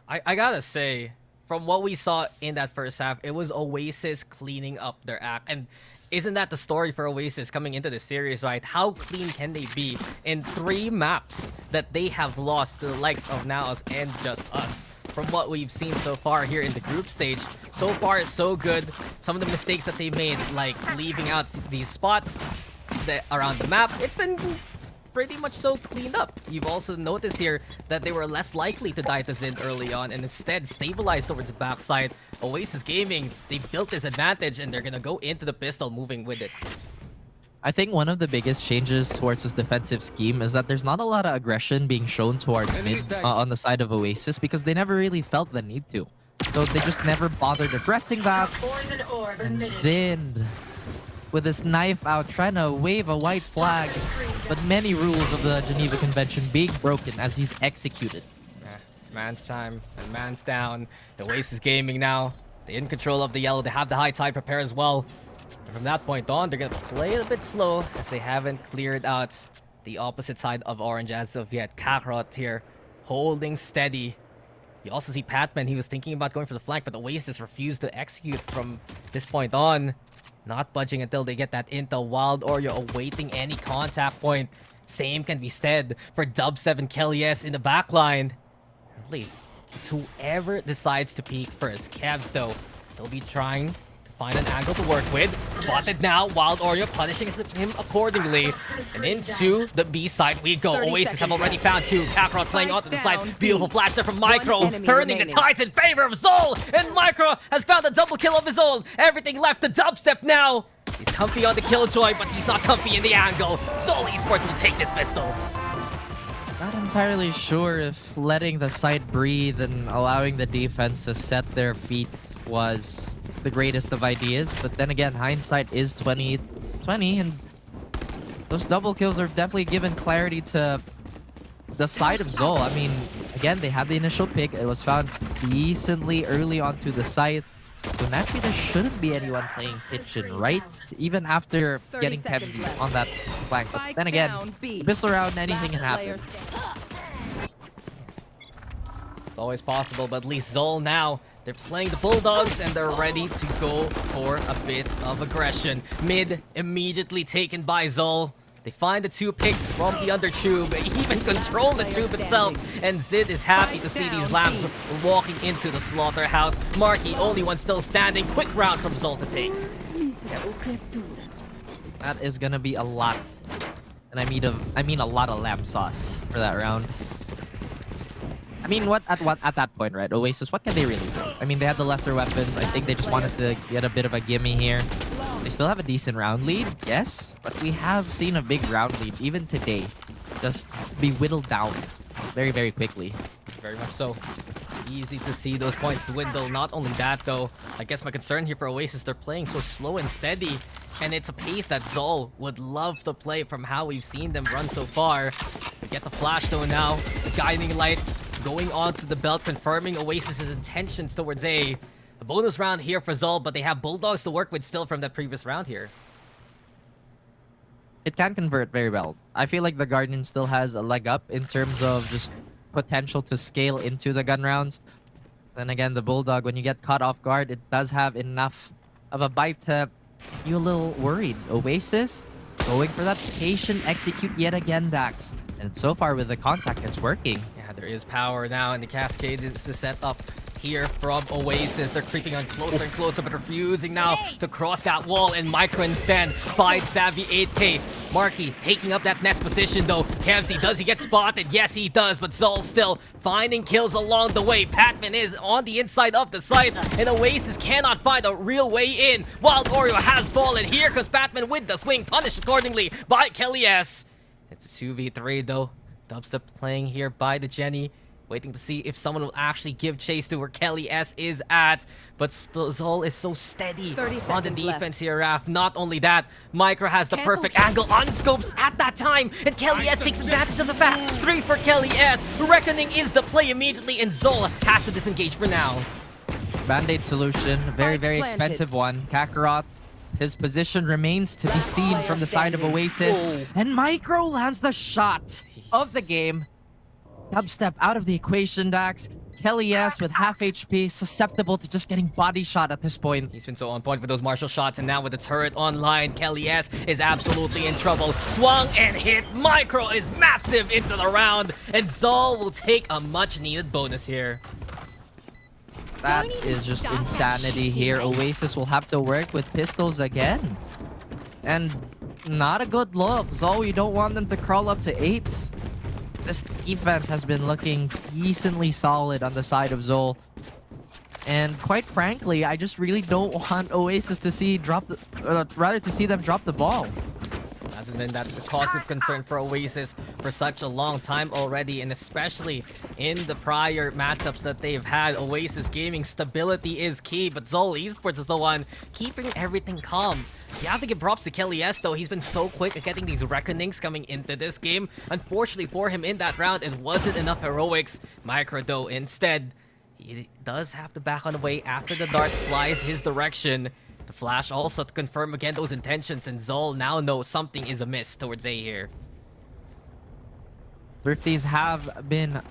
I gotta say, from what we saw in that first half, it was Oasis cleaning up their act. And isn't that the story for Oasis coming into this series, right? How clean can they be in 3 maps that they have lost to the likes of NAOS and Just Us? From what we've seen so far here in the group stage, so far it's so good. Some of the mistakes that they made, like leaving out these spots that around the map, it's been pretty much so cleaned up. You've also noticed here that they were less likely to die to Zin early on and instead stabilized towards the backside. Oasis Gaming, they built this advantage and they're gonna go into the pistol moving with it. I think one of the biggest changes towards this defensive scheme is that there's not a lot of aggression being shown towards mid on the side of Oasis because they never really felt the need to. So they just never bothered addressing that. And Zin, with his knife out, trying to wave a white flag, but many rules of the Geneva Convention being broken as he's executed. Man's time and man's down. The Oasis Gaming now, they're in control of the yellow. They have the high tide prepare as well. And from that point on, they're going to play it a bit slow as they haven't cleared out the opposite side of orange as of yet. Kakarot here, holding steady. You also see Patman, he was thinking about going for the flank, but the Oasis refused to execute from this point on. Not budging until they get that intel. Wild Oreo awaiting any contact point. Same can be said for Dubstep and Kelly's in the backline. Really, it's whoever decides to peek first. Cavs though, they'll be trying to find an angle to work with. Spotted now, Wild Oreo punishing him accordingly. And into the B side we go. Oasis have already found 2. Kakarot playing onto the side. Beautiful flash there from Micro, turning the tides in favor of Zol. And Micro has found a double kill of his own. Everything left to Dubstep now. He's comfy on the Killjoy, but he's not comfy in the angle. Zol Esports will take this pistol. Not entirely sure if letting the side breathe and allowing the defense to set their feet was the greatest of ideas. But then again, hindsight is 20/20, and those double kills are definitely given clarity to the side of Zol. I mean, again, they had the initial pick. It was found decently early onto the site. So naturally, there shouldn't be anyone playing kitchen, right? Even after getting Kebsy on that flank. But then again, it's a pistol round, anything can happen. It's always possible, but at least Zol now, they're playing the Bulldogs and they're ready to go for a bit of aggression. Mid immediately taken by Zol. They find the 2 picks from the undertube, even control the tube itself, and Zid is happy to see these lambs walking into the slaughterhouse. Marky, only one still standing. Quick round from Zol to take. That is gonna be a lot. And I mean a lot of lamb sauce for that round. I mean, what at that point, right? Oasis, what can they really do? I mean, they had the lesser weapons. I think they just wanted to get a bit of a gimme here. They still have a decent round lead, yes, but we have seen a big round lead even today just be whittled down very, very quickly. Very much so. Easy to see those points dwindle. Not only that, though, I guess my concern here for Oasis, they're playing so slow and steady, and it's a pace that Zol would love to play from how we've seen them run so far. We get the flash, though, now. The guiding light going on to the belt, confirming Oasis's intentions towards A bonus round here for Zol, but they have Bulldogs to work with still from that previous round here. It can convert very well. I feel like the Guardian still has a leg up in terms of just potential to scale into the gun rounds. Then again, the Bulldog, when you get caught off guard, it does have enough of a bite to you a little worried. Oasis going for that patient execute yet again, Dax. And so far with the contact, it's working. Yeah, there is power now, and the Cascade is the setup here from Oasis. They're creeping on closer and closer, but refusing now to cross that wall, and Micro instead finds Savvy 8K. Marky taking up that next position, though. Kevsey, does he get spotted? Yes, he does, but Zol still finding kills along the way. Patman is on the inside of the site, and Oasis cannot find a real way in. Wild Oreo has fallen. Here comes Patman with the swing, punished accordingly by Kelly S. It's a 2v3, though. Dubstep playing here by the Jenny. Waiting to see if someone will actually give chase to where Kelly S is at. But Zol is so steady on the defense here, Raf. Not only that, Micro has the perfect angle on scopes at that time. And Kelly S takes advantage of the fact. 3 for Kelly S. Reckoning is the play immediately, and Zol has to disengage for now. Band-Aid solution, very, very expensive one. Kakarot, his position remains to be seen from the side of Oasis. And Micro lands the shot of the game. Dubstep out of the equation, Dax. Kelly S with half HP, susceptible to just getting body shot at this point. He's been so on point with those martial shots, and now with the turret online, Kelly S is absolutely in trouble. Swung and hit. Micro is massive into the round, and Zol will take a much-needed bonus here. That is just insanity here. Oasis will have to work with pistols again. And not a good look. Zol, you don't want them to crawl up to 8. This defense has been looking decently solid on the side of Zol. And quite frankly, I just really don't want Oasis to see to see them drop the ball. Hasn't been that the cause of concern for Oasis for such a long time already, and especially in the prior matchups that they've had. Oasis Gaming stability is key, but Zol Esports is the one keeping everything calm. You have to give props to Kelly S, though. He's been so quick at getting these reckonings coming into this game. Unfortunately for him in that round, it wasn't enough heroics. Micro, though, instead, he does have to back on away after the dart flies his direction. The flash also to confirm again those intentions, and Zol now knows something is amiss towards A here. Thrifties have been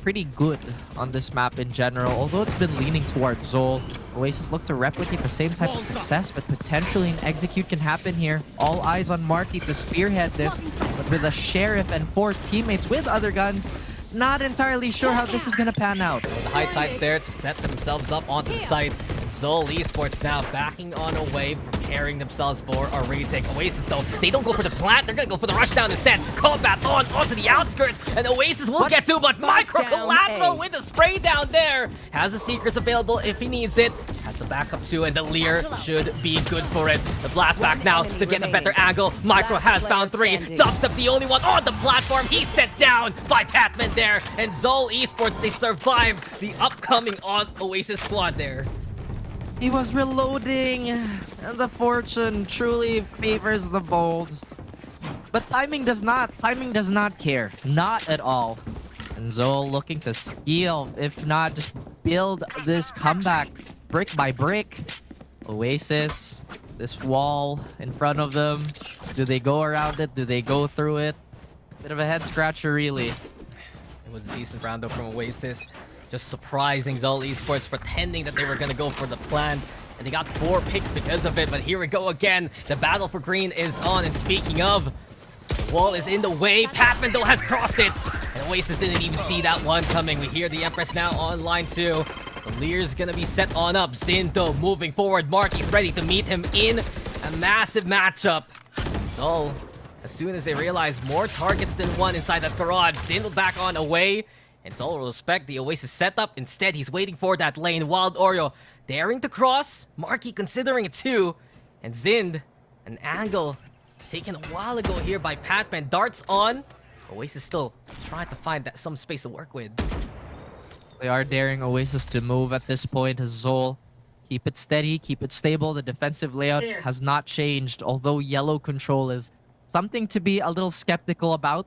pretty good on this map in general, although it's been leaning towards Zol. Oasis look to replicate the same type of success, but potentially an execute can happen here. All eyes on Marky to spearhead this, but with a Sheriff and 4 teammates with other guns, not entirely sure how this is going to pan out. The high sides there to set themselves up onto the site. Zol Esports now backing on away, preparing themselves for a retake. Oasis, though, they don't go for the plant, they're gonna go for the rushdown instead. Combat onto the outskirts, and Oasis will get to, but Micro collateral with the spray down there. Has the secrets available if he needs it. Has It's a backup too, and the Leer should be good for it. The blast back now to get a better angle. Micro has found 3. Dubstep the only one on the platform. He's set down by Patman there. And Zol Esports, they survived the upcoming Oasis squad there. He was reloading, and the fortune truly favors the bold. But timing does not care. Not at all. And Zol looking to steal, if not just build this comeback brick by brick. Oasis, this wall in front of them. Do they go around it? Do they go through it? Bit of a head scratcher, really. It was a decent round though from Oasis. Just surprising Zol Esports, pretending that they were going to go for the plan. And they got 4 picks because of it. But here we go again. The battle for green is on. And speaking of, the wall is in the way. Patman though has crossed it. And Oasis didn't even see that one coming. We hear the Empress now on line 2. The Lear's going to be set on up. Zin though moving forward. Marky's ready to meet him in a massive matchup. Zol, as soon as they realize more targets than one inside that garage, Zin will back on away. And Zol will respect the Oasis setup. Instead, he's waiting for that lane. Wild Oreo daring to cross. Marky considering it too. And Zind, an angle taken a while ago here by Patman. Darts on. Oasis still trying to find some space to work with. They are daring Oasis to move at this point as Zol. Keep it steady, keep it stable. The defensive layout has not changed, although yellow control is something to be a little skeptical about.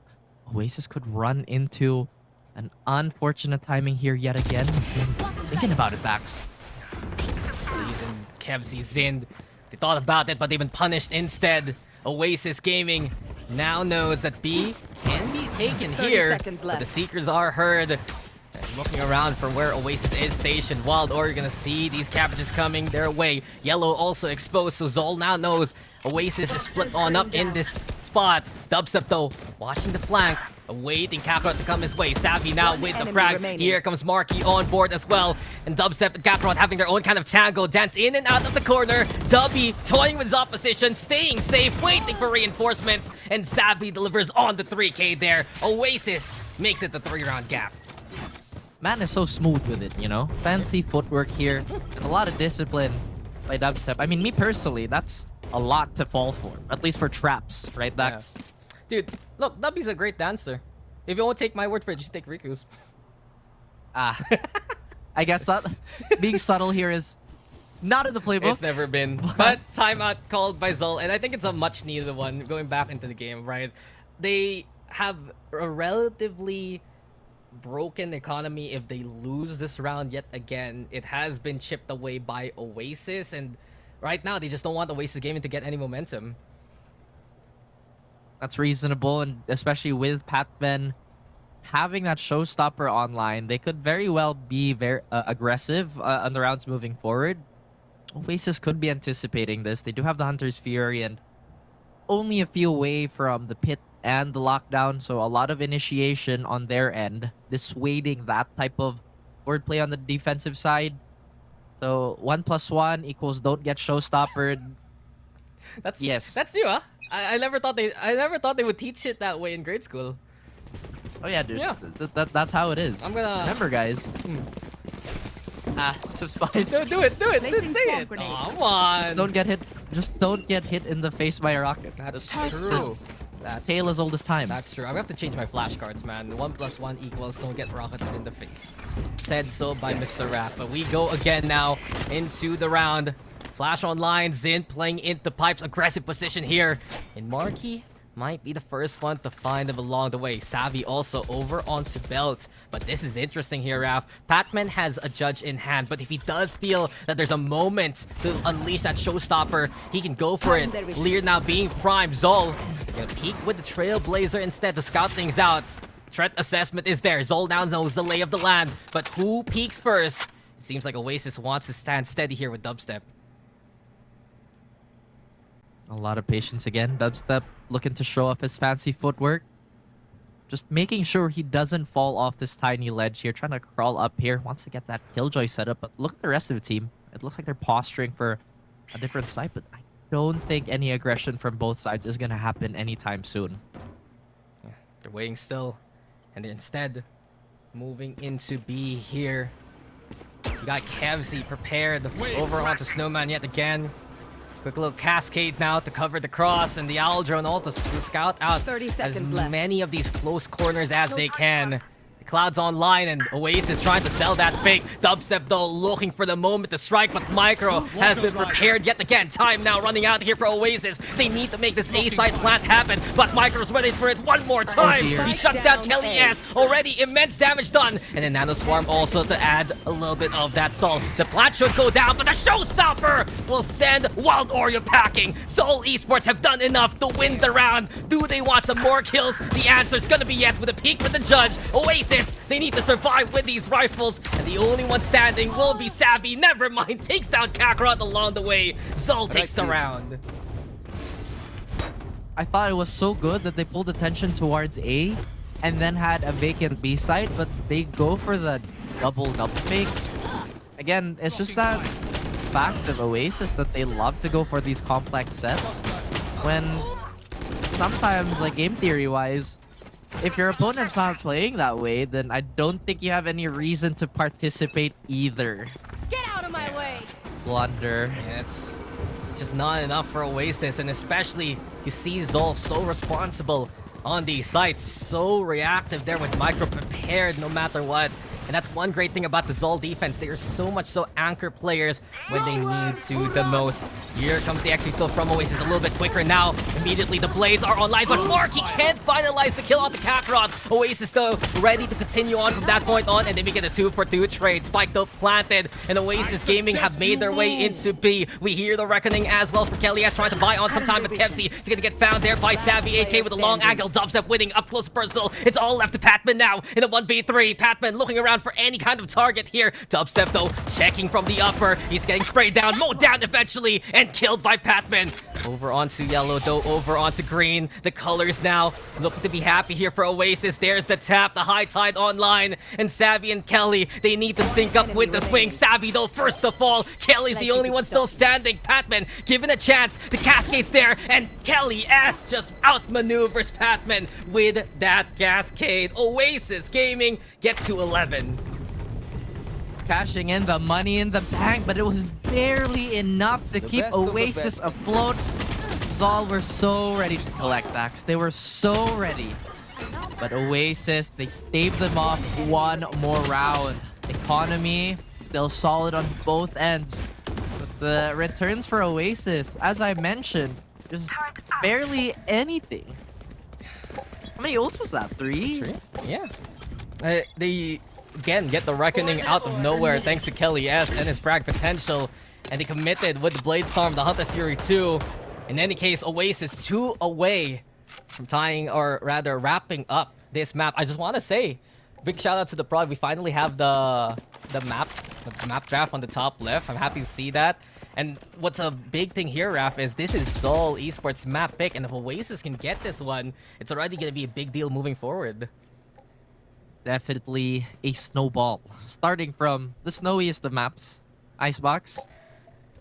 Oasis could run into an unfortunate timing here yet again. Zind's thinking about it, Bax. Even Kev sees Zind. They thought about it, but they've been punished instead. Oasis Gaming now knows that B can be taken here, but the Seekers are heard. And looking around for where Oasis is stationed. Wild Oreo gonna see these cabbages coming their way. Yellow also exposed, so Zol now knows Oasis is split on up in this spot. Dubstep though, watching the flank, awaiting Kakarot to come his way. Savvy now with the frag. Here comes Marky on board as well. And Dubstep and Kakarot having their own kind of tango. Dance in and out of the corner. Dubby toying with his opposition, staying safe, waiting for reinforcements. And Savvy delivers on the 3K there. Oasis makes it the 3-round gap. Man is so smooth with it, you know? Fancy footwork here, and a lot of discipline by Dubstep. I mean, me personally, that's a lot to fall for. At least for traps, right? That's... Yeah. Dude, look, Dubby's a great dancer. If you won't take my word for it, just take Riku's. I guess being subtle here is not in the playbook. It's never been. But timeout called by Zol, and I think it's a much needed one going back into the game, right? They have a relatively broken economy. If they lose this round yet again, it has been chipped away by Oasis, and right now they just don't want Oasis Gaming to get any momentum. That's reasonable, and especially with Patman having that showstopper online, they could very well be very aggressive on the rounds moving forward. Oasis could be anticipating this. They do have the Hunter's Fury and only a few away from the pit and the lockdown, so a lot of initiation on their end, dissuading that type of wordplay on the defensive side. So 1+1 equals don't get showstoppered. That's yes. That's new, huh? I never thought they would teach it that way in grade school. Oh yeah, dude. Yeah. That's how it is. I'm gonna remember, guys. It's fine. Do it. Say it. Oh, come on. Just don't get hit in the face by a rocket. That's true. That's tale as old as time. That's true. I'm gonna have to change my flashcards, man. 1+1 equals don't get rocketed in the face. Said so by Mr. Rap. But we go again now into the round. Flash online, Zin playing into Pipe's aggressive position here. And Marky might be the first one to find him along the way. Savvy also over onto Belt. But this is interesting here, Raf. Patman has a judge in hand, but if he does feel that there's a moment to unleash that showstopper, he can go for it. Lear now being primed. Zol gonna peek with the Trailblazer instead to scout things out. Threat assessment is there. Zol now knows the lay of the land, but who peeks first? It seems like Oasis wants to stand steady here with Dubstep. A lot of patience again. Dubstep looking to show off his fancy footwork. Just making sure he doesn't fall off this tiny ledge here. Trying to crawl up here. Wants to get that Killjoy setup. But look at the rest of the team. It looks like they're posturing for a different side. But I don't think any aggression from both sides is going to happen anytime soon. Yeah, they're waiting still. And they're instead moving into B here. You got Kevzy prepared over onto Snowman yet again. Quick little cascade now to cover the cross, and the Owl Drone all to scout out 30 as seconds left. many of these close corners as they can. The Cloud's online, and Oasis trying to sell that fake. Dubstep though looking for the moment to strike, but Micro has been prepared yet again. Time now running out here for Oasis. They need to make this A-side plant happen, but Micro's ready for it one more time. He shuts down Kelly S. Already immense damage done, and then Nano Swarm also to add a little bit of that stall. The plant should go down, but the showstopper will send Wild Oreo packing. Seoul Esports have done enough to win the round. Do they want some more kills? The answer is gonna be yes with a peek with the judge. Oasis, they need to survive with these rifles, and the only one standing will be Savvy. Never mind, takes down Kakarot along the way. Zol takes the round. I thought it was so good that they pulled attention towards A and then had a vacant B site, but they go for the double fake. Again, it's just that fact of Oasis that they love to go for these complex sets when sometimes, like game theory wise, if your opponent's not playing that way, then I don't think you have any reason to participate either. Get out of my way! Blunder. Yeah, it's just not enough for Oasis, and especially you see Zol so responsible on these sites, so reactive there with Micro prepared no matter what. And that's one great thing about the Zol defense. They are so much so anchor players when they need to the most. Here comes the exit kill from Oasis a little bit quicker now. Immediately the Blaze are online, but Marky can't finalize the kill onto Kakarot. Oasis though ready to continue on from that point on, and then we get a 2-for-2 trade. Spike though planted, and Oasis Gaming have made their way into B. We hear the reckoning as well for Kelly S trying to buy on some time with Kevzy. He's gonna get found there by Savvy AK with a long angle. Dubstep winning up close personal. It's all left to Patman now in a 1v3. Patman looking around for any kind of target here. Dubstep though checking from the upper. He's getting sprayed down, mowed down eventually, and killed by Patman. Over onto yellow though, over onto green. The colors now looking to be happy here for Oasis. There's the tap, the high tide online, and Savvy and Kelly, they need to sync up with the swing. Savvy though first of all. Kelly's the only one still standing. Patman given a chance. The cascade's there, and Kelly S just outmaneuvers Patman with that cascade. Oasis Gaming get to 11. Cashing in the money in the bank, but it was barely enough to keep Oasis afloat. Zol were so ready to collect backs. They were so ready. But Oasis, they staved them off one more round. Economy still solid on both ends. But the returns for Oasis, as I mentioned, just barely anything. How many ults was that? 3? Yeah. They again get the reckoning out of nowhere thanks to Kelly S and his frag potential, and they committed with the Blade Storm, the Hunter's Fury 2. In any case, Oasis 2 away from tying, or rather wrapping up this map. I just want to say big shout out to the prod. We finally have the map draft on the top left. I'm happy to see that. And what's a big thing here, Raf, is this is Seoul Esports map pick, and if Oasis can get this one, it's already going to be a big deal moving forward. Definitely a snowball. Starting from the snowiest of maps, Icebox.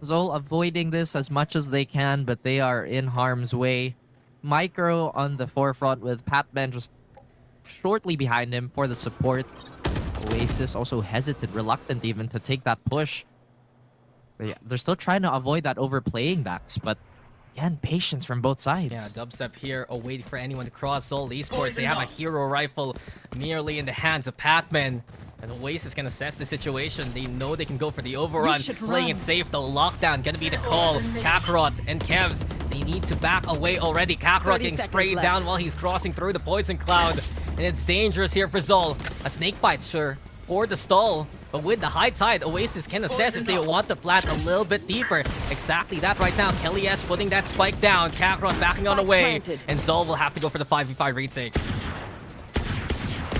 Zol avoiding this as much as they can, but they are in harm's way. Micro on the forefront with Patman just shortly behind him for the support. Oasis also hesitant, reluctant even to take that push. They're still trying to avoid that overplaying backs, but again, patience from both sides. Yeah, Dubstep here awaiting for anyone to cross. Seoul Esports, they have a hero rifle merely in the hands of Patman. And Oasis can assess the situation. They know they can go for the overrun. Playing it safe though. Lockdown gonna be the call. Kakarot and Kevs, they need to back away already. Kakarot getting sprayed down while he's crossing through the poison cloud. And it's dangerous here for Zol. A snake bite, sure, for the stall. But with the high tide, Oasis can assess if they want to plant a little bit deeper. Exactly that right now. Kelly S putting that spike down. Kakarot backing on away. And Zol will have to go for the 5v5 retake.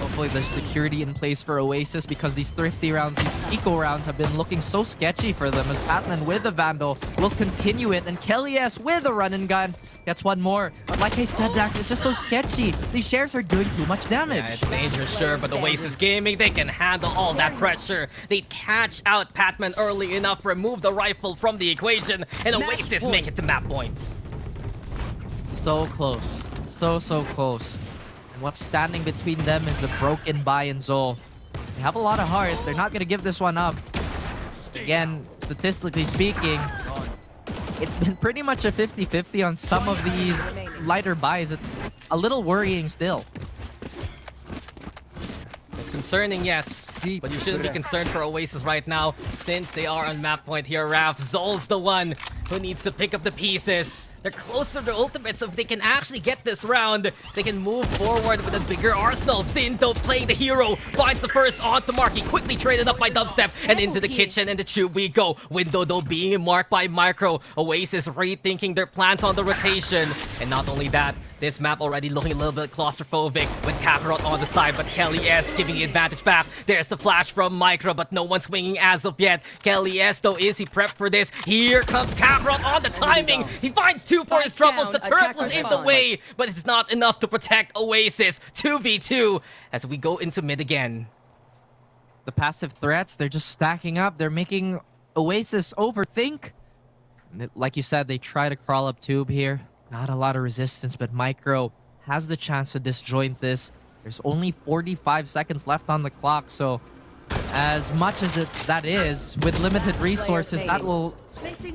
Hopefully there's security in place for Oasis, because these thrifty rounds, these eco rounds have been looking so sketchy for them, as Patman with the Vandal will continue it, and Kelly S with a run and gun gets one more. But like I said, Dax, it's just so sketchy. These shares are doing too much damage. Yeah, it's dangerous, sure, but Oasis Gaming, they can handle all that pressure. They catch out Patman early enough, remove the rifle from the equation, and Oasis make it to map points. So close. So close. What's standing between them is a broken buy and Zol. They have a lot of heart. They're not going to give this one up. again, statistically speaking, it's been pretty much a 50-50 on some of these lighter buys. It's a little worrying still. It's concerning, yes, but you shouldn't be concerned for Oasis right now since they are on map point here. Raph, Zol's the one who needs to pick up the pieces. They're close to their ultimate, so if they can actually get this round, they can move forward with a bigger arsenal. Zinto playing the hero, finds the first onto Marky, quickly traded up by Dubstep, and into the kitchen and the tube we go. Window though being marked by Micro. Oasis rethinking their plans on the rotation. And not only that, this map already looking a little bit claustrophobic with Kakarot on the side, but Kelly S giving the advantage back. There's the flash from Micro, but no one's swinging as of yet. Kelly S though, is he prepped for this? Here comes Kakarot on the timing. He finds two for his troubles. The turret was in the way, but it's not enough to protect Oasis. 2v2 as we go into mid again. The passive threats, they're just stacking up. They're making Oasis overthink. Like you said, they try to crawl up tube here. Not a lot of resistance, but Micro has the chance to disjoint this. There's only 45 seconds left on the clock, so as much as that is, with limited resources, that will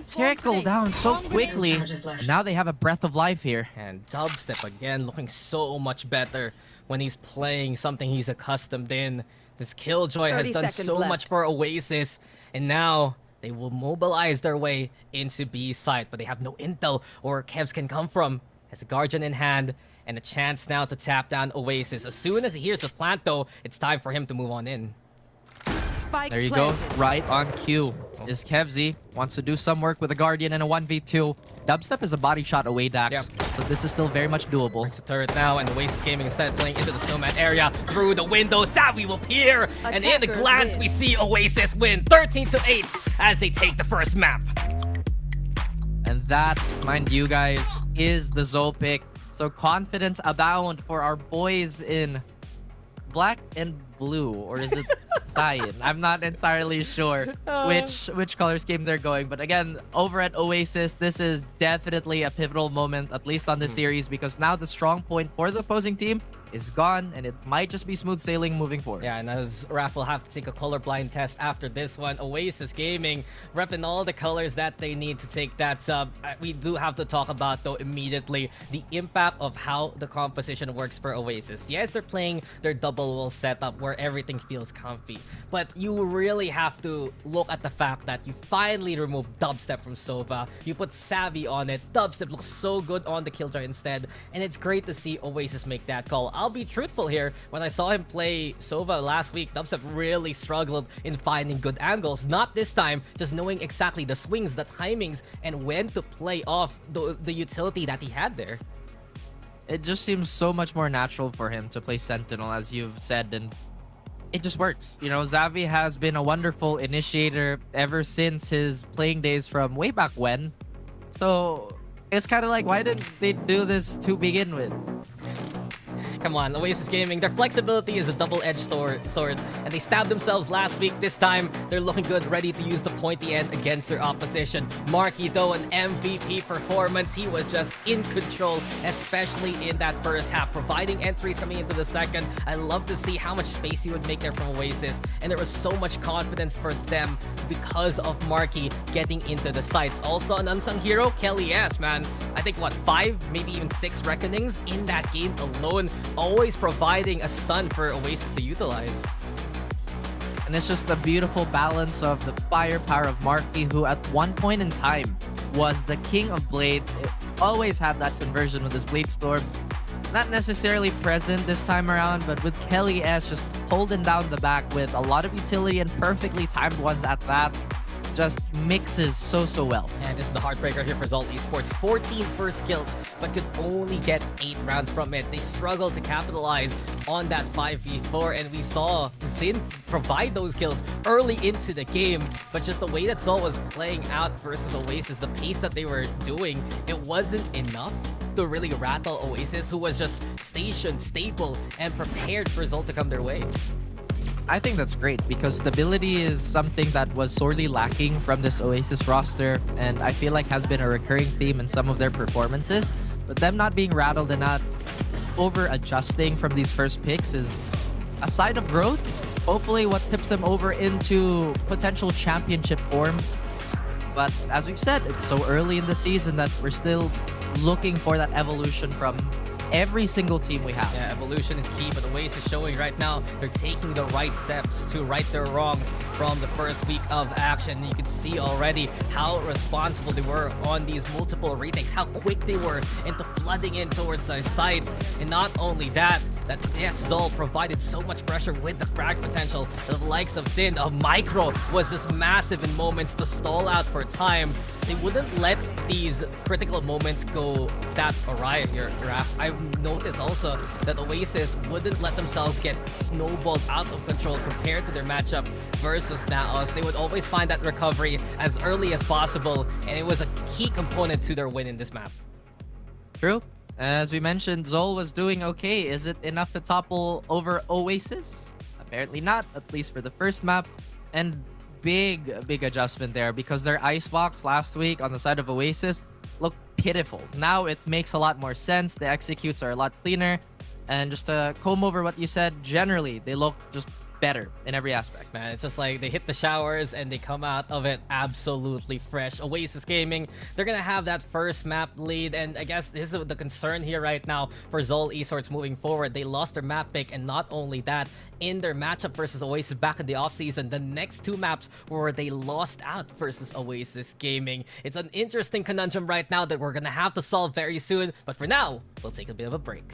trickle down so quickly. Now they have a breath of life here. And Dubstep again looking so much better when he's playing something he's accustomed in. This Killjoy has done so much for Oasis, and now they will mobilize their way into B site, but they have no intel or Kevs can come from. Has a Guardian in hand and a chance now to tap down Oasis. As soon as he hears the plant though, it's time for him to move on in. There you go, right on cue. Is Kevzy wants to do some work with a Guardian and a 1v2. Dubstep is a body shot away, Dax, but this is still very much doable. It's a turret now, and Oasis Gaming instead playing into the snowman area. Through the window, Savvy will peer, and in the glance we see Oasis win 13-8 as they take the first map. And that, mind you guys, is the Zol pick. So confidence abound for our boys in black and blue, or is it cyan? I'm not entirely sure which color scheme they're going, but again, over at Oasis, this is definitely a pivotal moment, at least on this series, because now the strong point for the opposing team is gone, and it might just be smooth sailing moving forward. Yeah, and as Raph will have to take a colorblind test after this one, Oasis Gaming repping all the colors that they need to take that sub. We do have to talk about, though, immediately the impact of how the composition works for Oasis. Yes, they're playing their double wall setup where everything feels comfy, but you really have to look at the fact that you finally removed Dubstep from Sova. You put Savvy on it. Dubstep looks so good on the Killjoy instead, and it's great to see Oasis make that call. I'll be truthful here. When I saw him play Sova last week, Dubstep really struggled in finding good angles. Not this time, just knowing exactly the swings, the timings, and when to play off the utility that he had there. It just seems so much more natural for him to play Sentinel, as you've said, and it just works. You know, Xavi has been a wonderful initiator ever since his playing days from way back when. So it's kind of like, why didn't they do this to begin with? Come on, Oasis Gaming, their flexibility is a double-edged sword, and they stabbed themselves last week. This time, they're looking good, ready to use the pointy end against their opposition. Marky, though, an MVP performance. He was just in control, especially in that first half, providing entries coming into the second. I love to see how much space he would make there from Oasis, and there was so much confidence for them because of Marky getting into the sites. Also, an unsung hero, Kelly S, man. I think, what, 5, maybe even 6 reckonings in that game alone, always providing a stun for Oasis to utilize. And it's just the beautiful balance of the firepower of Marky, who at one point in time was the king of blades. It always had that conversion with his Blade Storm. Not necessarily present this time around, but with Kelly S just holding down the back with a lot of utility and perfectly timed ones at that, just mixes so well. And this is the heartbreaker here for Zol Esports. 14 first kills, but could only get 8 rounds from it. They struggled to capitalize on that 5v4, and we saw Zin provide those kills early into the game, but just the way that Zol was playing out versus Oasis, the pace that they were doing, it wasn't enough to really rattle Oasis, who was just stationed, stable, and prepared for Zol to come their way. I think that's great because stability is something that was sorely lacking from this Oasis roster, and I feel like has been a recurring theme in some of their performances. But them not being rattled and not over adjusting from these first picks is a sign of growth. hopefully what tips them over into potential championship form. But as we've said, it's so early in the season that we're still looking for that evolution from every single team we have. Yeah, evolution is key, but the ways is showing right now they're taking the right steps to right their wrongs from the first week of action. You can see already how responsible they were on these multiple retakes, how quick they were into flooding in towards their sites. And not only that, yes, Zol provided so much pressure with the frag potential. The likes of Sin, of Micro was just massive in moments to stall out for time. They wouldn't let these critical moments go that awry here, Raph. I've noticed also that Oasis wouldn't let themselves get snowballed out of control compared to their matchup versus NAOS. They would always find that recovery as early as possible, and it was a key component to their win in this map. True. As we mentioned, Zol was doing okay. Is it enough to topple over Oasis? Apparently not, at least for the first map. And big adjustment there because their icebox last week on the side of Oasis looked pitiful. Now it makes a lot more sense. The executes are a lot cleaner. And just to comb over what you said, generally, they look just better in every aspect. Man, it's just like they hit the showers and they come out of it absolutely fresh. Oasis Gaming, they're gonna have that first map lead, and I guess this is the concern here right now for Zol Esports moving forward. They lost their map pick, and not only that, in their matchup versus Oasis back in the offseason, the next two maps were they lost out versus Oasis Gaming. It's an interesting conundrum right now that we're gonna have to solve very soon, but for now, we'll take a bit of a break.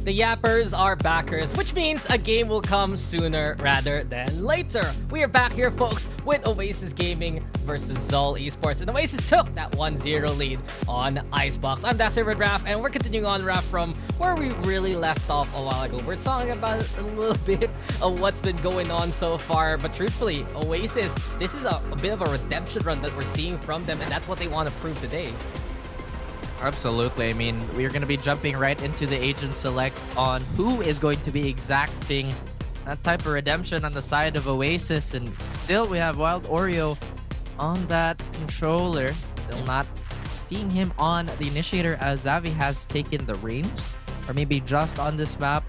The Yappers are backers, which means a game will come sooner rather than later. We are back here, folks, with Oasis Gaming versus Zol Esports. And Oasis took that 1-0 lead on Icebox. I'm Dasher with Raph, and we're continuing on, Raph, from where we really left off a while ago. We're talking about a little bit of what's been going on so far, but truthfully, Oasis, this is a bit of a redemption run that we're seeing from them, and that's what they want to prove today. Absolutely. I mean, we're going to be jumping right into the agent select on who is going to be exacting that type of redemption on the side of Oasis. And still, we have Wild Oreo on that controller. Still not seeing him on the initiator as Xavi has taken the range, or maybe just on this map.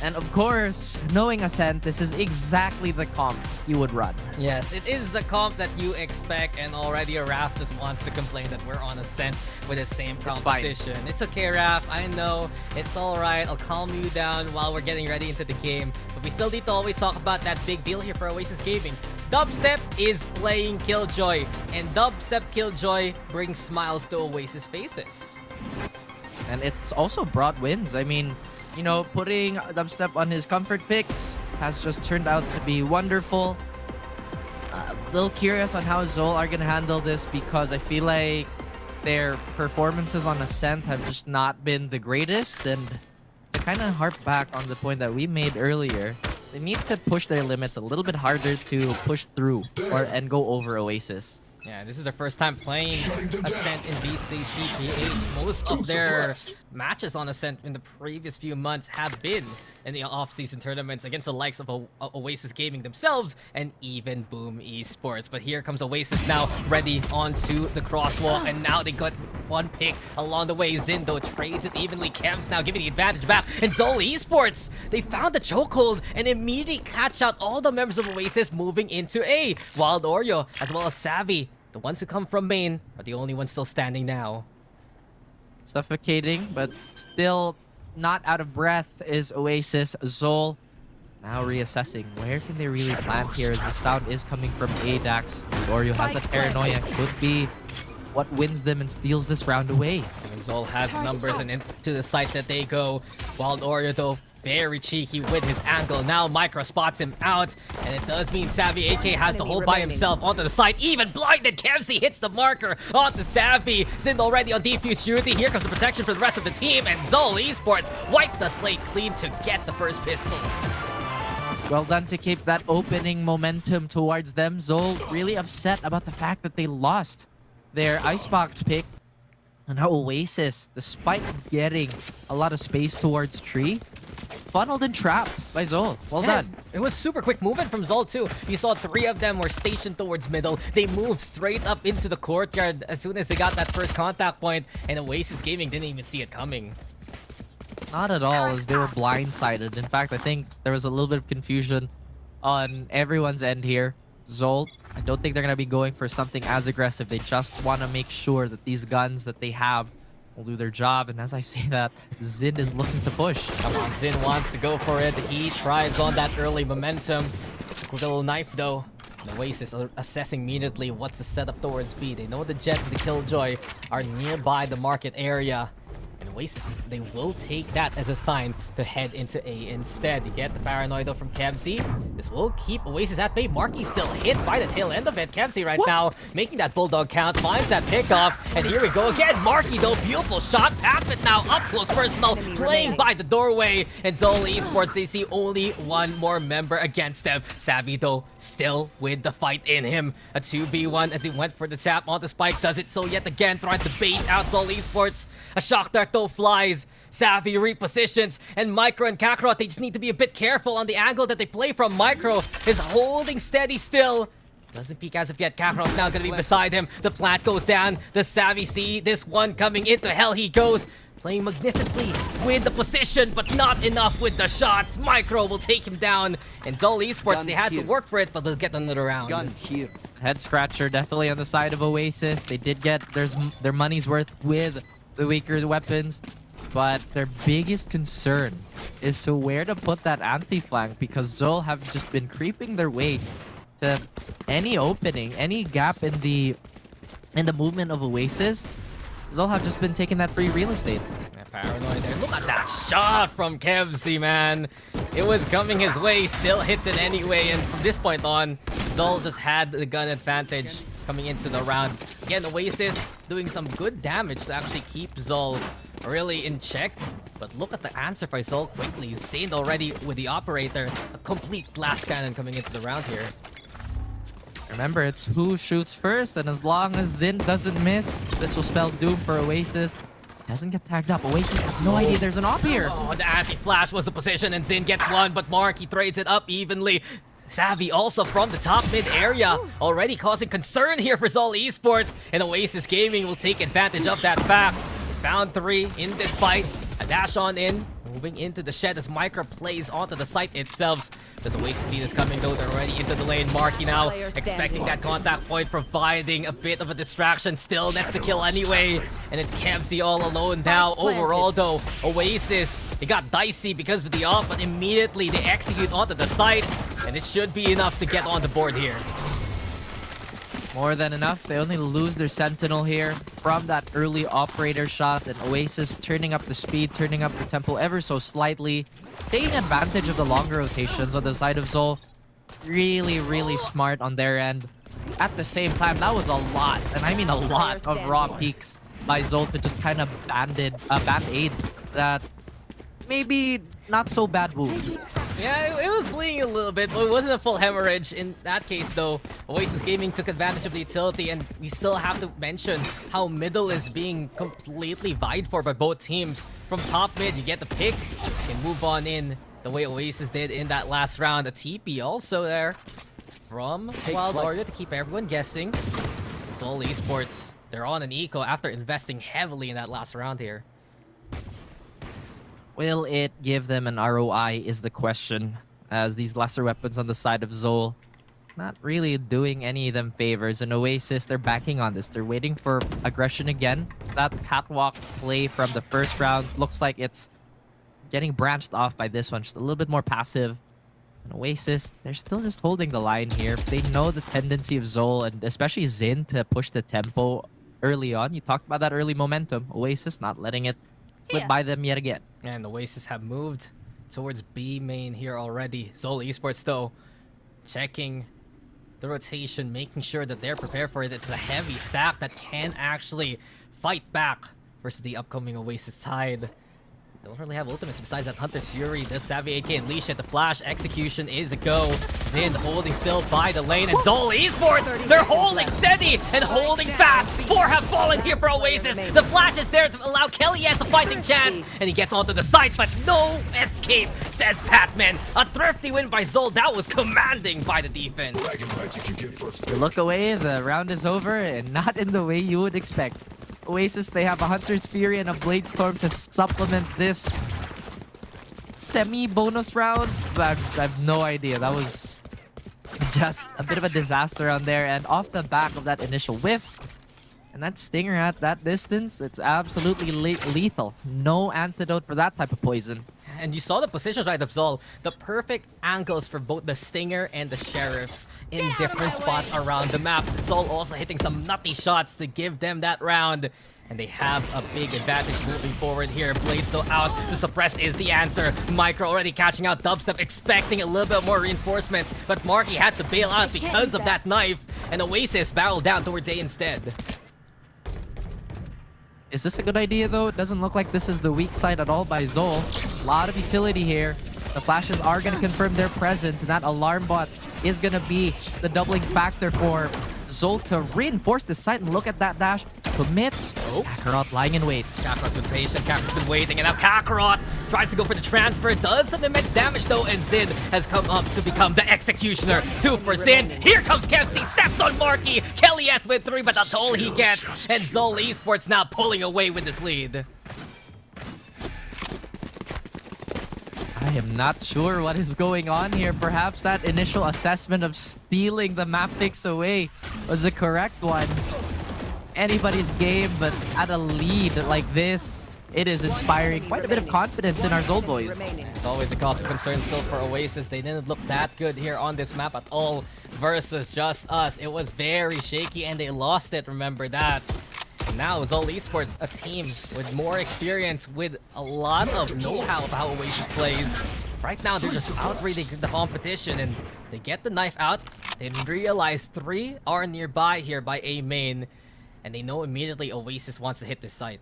And of course, knowing Ascent, this is exactly the comp you would run. Yes, it is the comp that you expect, and already Raph just wants to complain that we're on Ascent with the same composition. It's okay, Raph. I know. It's alright. I'll calm you down while we're getting ready into the game. But we still need to always talk about that big deal here for Oasis Gaming. Dubstep is playing Killjoy, and Dubstep Killjoy brings smiles to Oasis faces. And it's also brought wins. I mean, you know, putting Dubstep on his comfort picks has just turned out to be wonderful. A little curious on how Zol are going to handle this, because I feel like their performances on Ascent have just not been the greatest. And to kind of harp back on the point that we made earlier, they need to push their limits a little bit harder to push through and go over Oasis. Yeah, this is their first time playing Ascent in VCTPH. Most of their matches on Ascent in the previous few months have been in the off-season tournaments against the likes of Oasis Gaming themselves and even Boom Esports. But here comes Oasis now, ready onto the crosswalk, and now they got one pick along the way. Zindo trades it evenly. Kem's now giving the advantage back, and Zol Esports, they found the chokehold and immediately catch out all the members of Oasis moving into A. Wild Oreo, as well as Savvy, the ones who come from main, are the only ones still standing now. Suffocating, but still not out of breath is Oasis. Zol now reassessing. Where can they really plant here, as the sound is coming from Adax. Oreo has a paranoia. Could be what wins them and steals this round away. And Zol has numbers, and into the site that they go. Wild Oreo, though, very cheeky with his angle. Now Micro spots him out, and it does mean Savvy AK has to hold by himself onto the side. Even blinded, Kemsey hits the marker onto Savvy. Zind already on defuse duty. Here comes the protection for the rest of the team, and Zol Esports wipe the slate clean to get the first pistol. Well done to keep that opening momentum towards them. Zol really upset about the fact that they lost their Icebox pick. And now Oasis, despite getting a lot of space towards tree, funneled and trapped by Zol. Well done. It was super quick movement from Zol too. You saw 3 of them were stationed towards middle. They moved straight up into the courtyard as soon as they got that first contact point, and Oasis Gaming didn't even see it coming. Not at all, as they were blindsided. In fact, I think there was a little bit of confusion on everyone's end here. Zol, I don't think they're going to be going for something as aggressive. They just want to make sure that these guns that they have will do their job. And as I say that, Zin is looking to push. Come on, Zin wants to go for it. He thrives on that early momentum. With a little knife, though. And Oasis are assessing immediately what's the setup towards B. They know the Jet and the Killjoy are nearby the market area. And Oasis, they will take that as a sign to head into A instead. You get the paranoia from Kemsey. This will keep Oasis at bay. Marky still hit by the tail end of it. Kemsey right now making that Bulldog count, finds that pickoff, and here we go again. Marky, though, beautiful shot. Pass it now, up close personal, playing by the doorway. And Zol Esports, they see only one more member against them. Savvy, though, still with the fight in him. A 2v1 as he went for the tap onto Spikes, does it so yet again, trying to bait out Zol Esports. A shock dart though flies. Savvy repositions, and Micro and Kakarot, they just need to be a bit careful on the angle that they play from. Micro is holding steady still. Doesn't peek as of yet. Kakarot's now gonna be beside him. The plant goes down. The Savvy see this one coming into hell he goes. Playing magnificently with the position, but not enough with the shots. Micro will take him down. And Zol Esports, they had to work for it, but they'll get another round. Head scratcher definitely on the side of Oasis. They did get their money's worth with the weaker weapons, but their biggest concern is to where to put that anti-flank, because Zol have just been creeping their way to any opening, any gap in the movement of Oasis. Zol have just been taking that free real estate. Yeah, Paranoid there. Look at that shot from Kevzy, man. It was coming his way, still hits it anyway. And from this point on, Zol just had the gun advantage coming into the round. Again, Oasis doing some good damage to actually keep Zol really in check. But look at the answer by Zol quickly. Zayn already with the operator. A complete glass cannon coming into the round here. Remember, it's who shoots first, and as long as Zin doesn't miss, this will spell doom for Oasis. Doesn't get tagged up. Oasis has no idea there's an op here. Oh, the anti-flash was the position, and Zin gets one, but Marky trades it up evenly. Savvy also from the top mid area, already causing concern here for Zol Esports, and Oasis Gaming will take advantage of that fact. Found 3 in this fight. A dash on in, moving into the shed as Micro plays onto the site itself. Does Oasis see this coming though? They're already into the lane. Marky now expecting that contact point, providing a bit of a distraction. Still nets the kill anyway. And it's Kevzy all alone now. Overall though, Oasis, they got dicey because of the off, but immediately they execute onto the site. And it should be enough to get on the board here. More than enough. They only lose their Sentinel here from that early operator shot. And Oasis turning up the speed, turning up the tempo ever so slightly. Taking advantage of the longer rotations on the side of Zol. Really, really smart on their end. At the same time, that was a lot, and I mean a lot of raw peaks by Zol to just kind of band-aid that maybe not so bad wound. Yeah, it was bleeding a little bit, but it wasn't a full hemorrhage. In that case, though, Oasis Gaming took advantage of the utility, and we still have to mention how middle is being completely vied for by both teams. From top mid, you get the pick and move on in the way Oasis did in that last round. A TP also there from Wild Warrior to keep everyone guessing. So Zol Esports, they're on an eco after investing heavily in that last round here. Will it give them an ROI is the question, as these lesser weapons on the side of Zol not really doing any of them favors. And Oasis, they're backing on this. They're waiting for aggression again. That catwalk play from the first round looks like it's getting branched off by this one. Just a little bit more passive. And Oasis, they're still just holding the line here. They know the tendency of Zol and especially Zin to push the tempo early on. You talked about that early momentum. Oasis not letting it slip by them yet again. And the Oasis have moved towards B main here already. Zol Esports, though, checking the rotation, making sure that they're prepared for it. It's a heavy stack that can actually fight back versus the upcoming Oasis Tide. Don't really have ultimates besides that Hunter's Fury. This Savvy AK and Leash at the flash. Execution is a go. Zin holding still by the lane. And Zol Esports, they're holding steady and holding fast. 4 have fallen here for Oasis. The flash is there to allow Kelly as a fighting chance. And he gets onto the sides, but no escape, says Patman. A thrifty win by Zol. That was commanding by the defense. You look away, the round is over, and not in the way you would expect. Oasis, they have a Hunter's Fury and a Blade Storm to supplement this semi-bonus round. I have no idea. That was just a bit of a disaster on there. And off the back of that initial whiff, and that Stinger at that distance, it's absolutely lethal. No antidote for that type of poison. And you saw the positions right of Zol. The perfect angles for both the Stinger and the Sheriffs in different spots around the map. Zol also hitting some nutty shots to give them that round. And they have a big advantage moving forward here. Blade still out. The suppress is the answer. Micro already catching out Dubstep, expecting a little bit more reinforcements. But Marky had to bail out because of that knife. And Oasis barreled down towards A instead. Is this a good idea, though? It doesn't look like this is the weak side at all by Zol. A lot of utility here. The flashes are going to confirm their presence, and that alarm bot is going to be the doubling factor for Zol to reinforce this site. And look at that dash. Commits. Kakarot lying in wait. Kakarot's been patient. Kakarot's been waiting, and now Kakarot tries to go for the transfer. Does some immense damage, though, and Zin has come up to become the executioner. 2 for Zin. Here comes Kevzy. Steps on Marky. Kelly S with 3, but that's all he gets. And Zol Esports now pulling away with this lead. I am not sure what is going on here. Perhaps that initial assessment of stealing the map picks away was a correct one. Anybody's game, but at a lead like this, it is inspiring quite a bit of confidence in our Zol boys. It's always a cause of concern still for Oasis. They didn't look that good here on this map at all versus Just Us. It was very shaky and they lost it, remember that. Now Zol Esports, a team with more experience, with a lot of know-how of how Oasis plays. Right now, they're just outreading the competition, and they get the knife out. They realize 3 are nearby here by A main, and they know immediately Oasis wants to hit this site.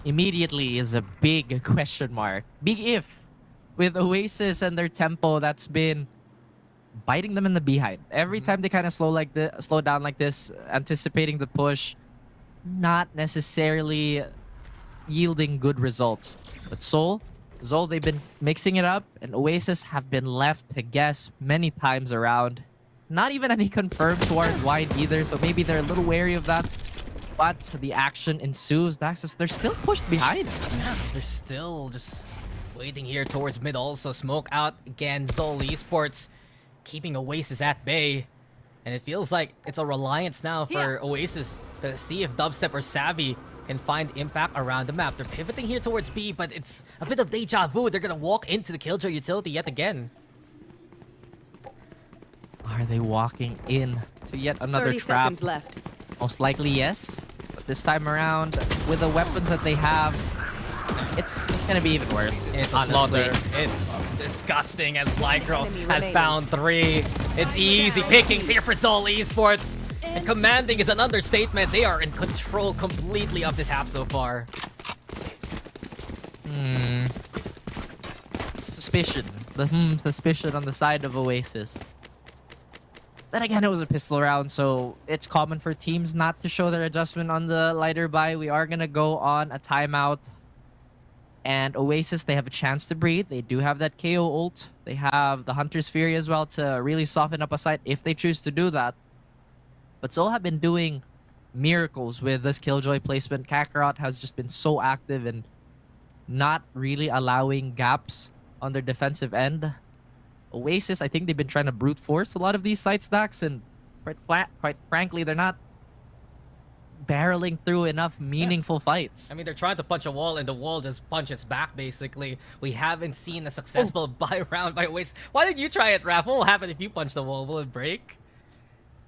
Immediately is a big question mark. Big if. With Oasis and their tempo that's been biting them in the behind. Every time they kind of slow down like this, anticipating the push, not necessarily yielding good results. But Zol, they've been mixing it up, and Oasis have been left to guess many times around. Not even any confirmed towards wide either, so maybe they're a little wary of that. But the action ensues. Daxus, they're still pushed behind. Yeah, they're still just waiting here towards mid also. Smoke out again. Zol Esports keeping Oasis at bay. And it feels like it's a reliance now for Oasis to see if Dubstep or Savvy can find impact around the map. They're pivoting here towards B, but it's a bit of deja vu. They're going to walk into the Killjoy utility yet again. Are they walking in to yet another 30 trap? seconds left. Most likely, yes. But this time around, with the weapons that they have, it's just gonna be even worse. It's a slaughter. It's disgusting as Micro has found 3. It's easy pickings here for Zol Esports. And commanding is an understatement. They are in control completely of this half so far. Suspicion. The suspicion on the side of Oasis. Then again, it was a pistol round, so it's common for teams not to show their adjustment on the lighter buy. We are gonna go on a timeout. And Oasis, they have a chance to breathe. They do have that KO ult. They have the Hunter's Fury as well to really soften up a site if they choose to do that. But Zol have been doing miracles with this Killjoy placement. Kakarot has just been so active and not really allowing gaps on their defensive end. Oasis, I think they've been trying to brute force a lot of these site stacks, and quite frankly, they're not barreling through enough meaningful fights. I mean, they're trying to punch a wall, and the wall just punches back, basically. We haven't seen a successful buy round by Oasis. Why did you try it, Raph? What will happen if you punch the wall? Will it break?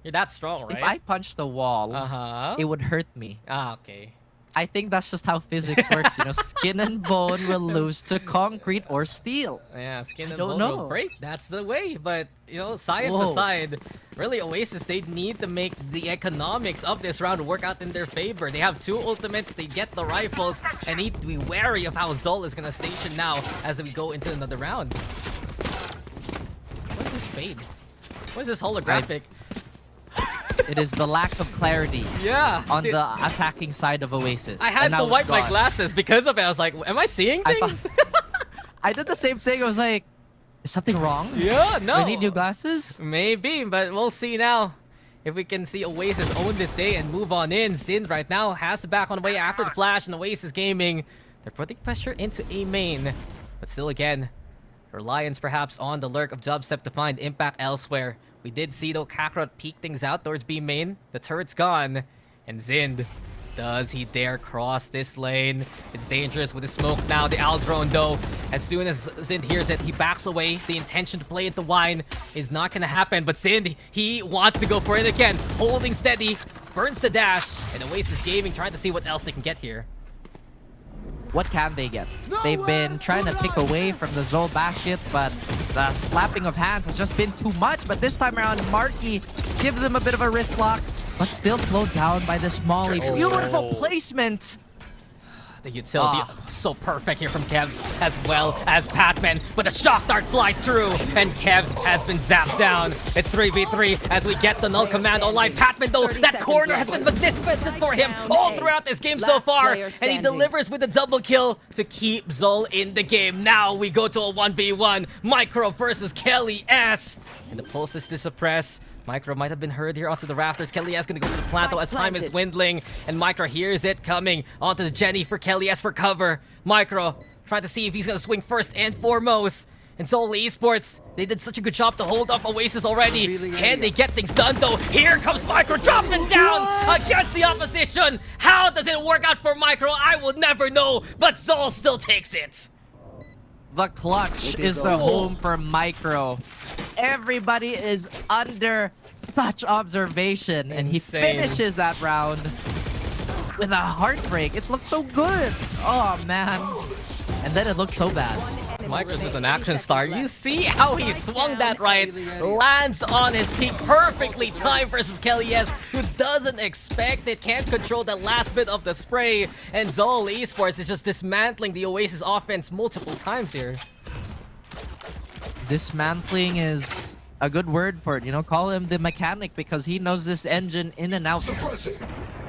You're that strong, right? If I punch the wall, it would hurt me. Ah, okay. I think that's just how physics works, you know. Skin and bone will lose to concrete or steel. Yeah, skin and don't bone know. will break. That's the way. But, you know, science aside, really Oasis, they need to make the economics of this round work out in their favor. They have 2 ultimates, they get the rifles, and need to be wary of how Zol is going to station now as we go into another round. What is this fade? What is this holographic? It is the lack of clarity on dude. the attacking side of Oasis. I had to wipe my glasses because of it. I was like, am I seeing things? I did the same thing. I was like, is something wrong? Yeah, no. Do I need new glasses? Maybe, but we'll see now. If we can see Oasis own this day and move on in. Xin right now has the back on the way after the flash, and Oasis Gaming, they're putting pressure into A main. But still again, reliance perhaps on the lurk of Dubstep to find impact elsewhere. We did see though Kakarot peek things out towards B main. The turret's gone. And Zind, does he dare cross this lane? It's dangerous with the smoke now. The Owl drone though, as soon as Zind hears it, he backs away. The intention to play into wine is not gonna happen. But Zind, he wants to go for it again. Holding steady, burns the dash. And Oasis Gaming trying to see what else they can get here. What can they get? They've been trying to pick away from the Zol basket, but the slapping of hands has just been too much. But this time around, Marky gives him a bit of a wrist lock, but still slowed down by this Molly. Beautiful placement! The utility so perfect here from Kevs as well as Patman, but the shock dart flies through and Kevs has been zapped down. It's 3v3 as we get the null command online. Patman though, that corner has been magnificent for him all throughout this game so far, and he delivers with a double kill to keep Zol in the game. Now we go to a 1v1, Micro versus Kelly S, and the pulse is to suppress. Micro might have been heard here onto the rafters. Kelly S gonna go to the planto as time is dwindling. And Micro hears it coming onto the Jenny for Kelly S for cover. Micro trying to see if he's gonna swing first and foremost. And Zol Esports, they did such a good job to hold off Oasis already. Can they get things done though? Here comes Micro dropping down against the opposition. How does it work out for Micro? I will never know, but Zol still takes it. The clutch is the home for Micro. Everybody is under such observation, and he Insane. finishes that round with a heartbreak. It looked so good. Oh, man. And then it looked so bad. Micros is an action star. You see how he swung that right, lands on his peak, perfectly timed versus Kellyes, who doesn't expect it, can't control the last bit of the spray, and Zol Esports is just dismantling the Oasis offense multiple times here. Dismantling is a good word for it, you know, call him the mechanic because he knows this engine in and out.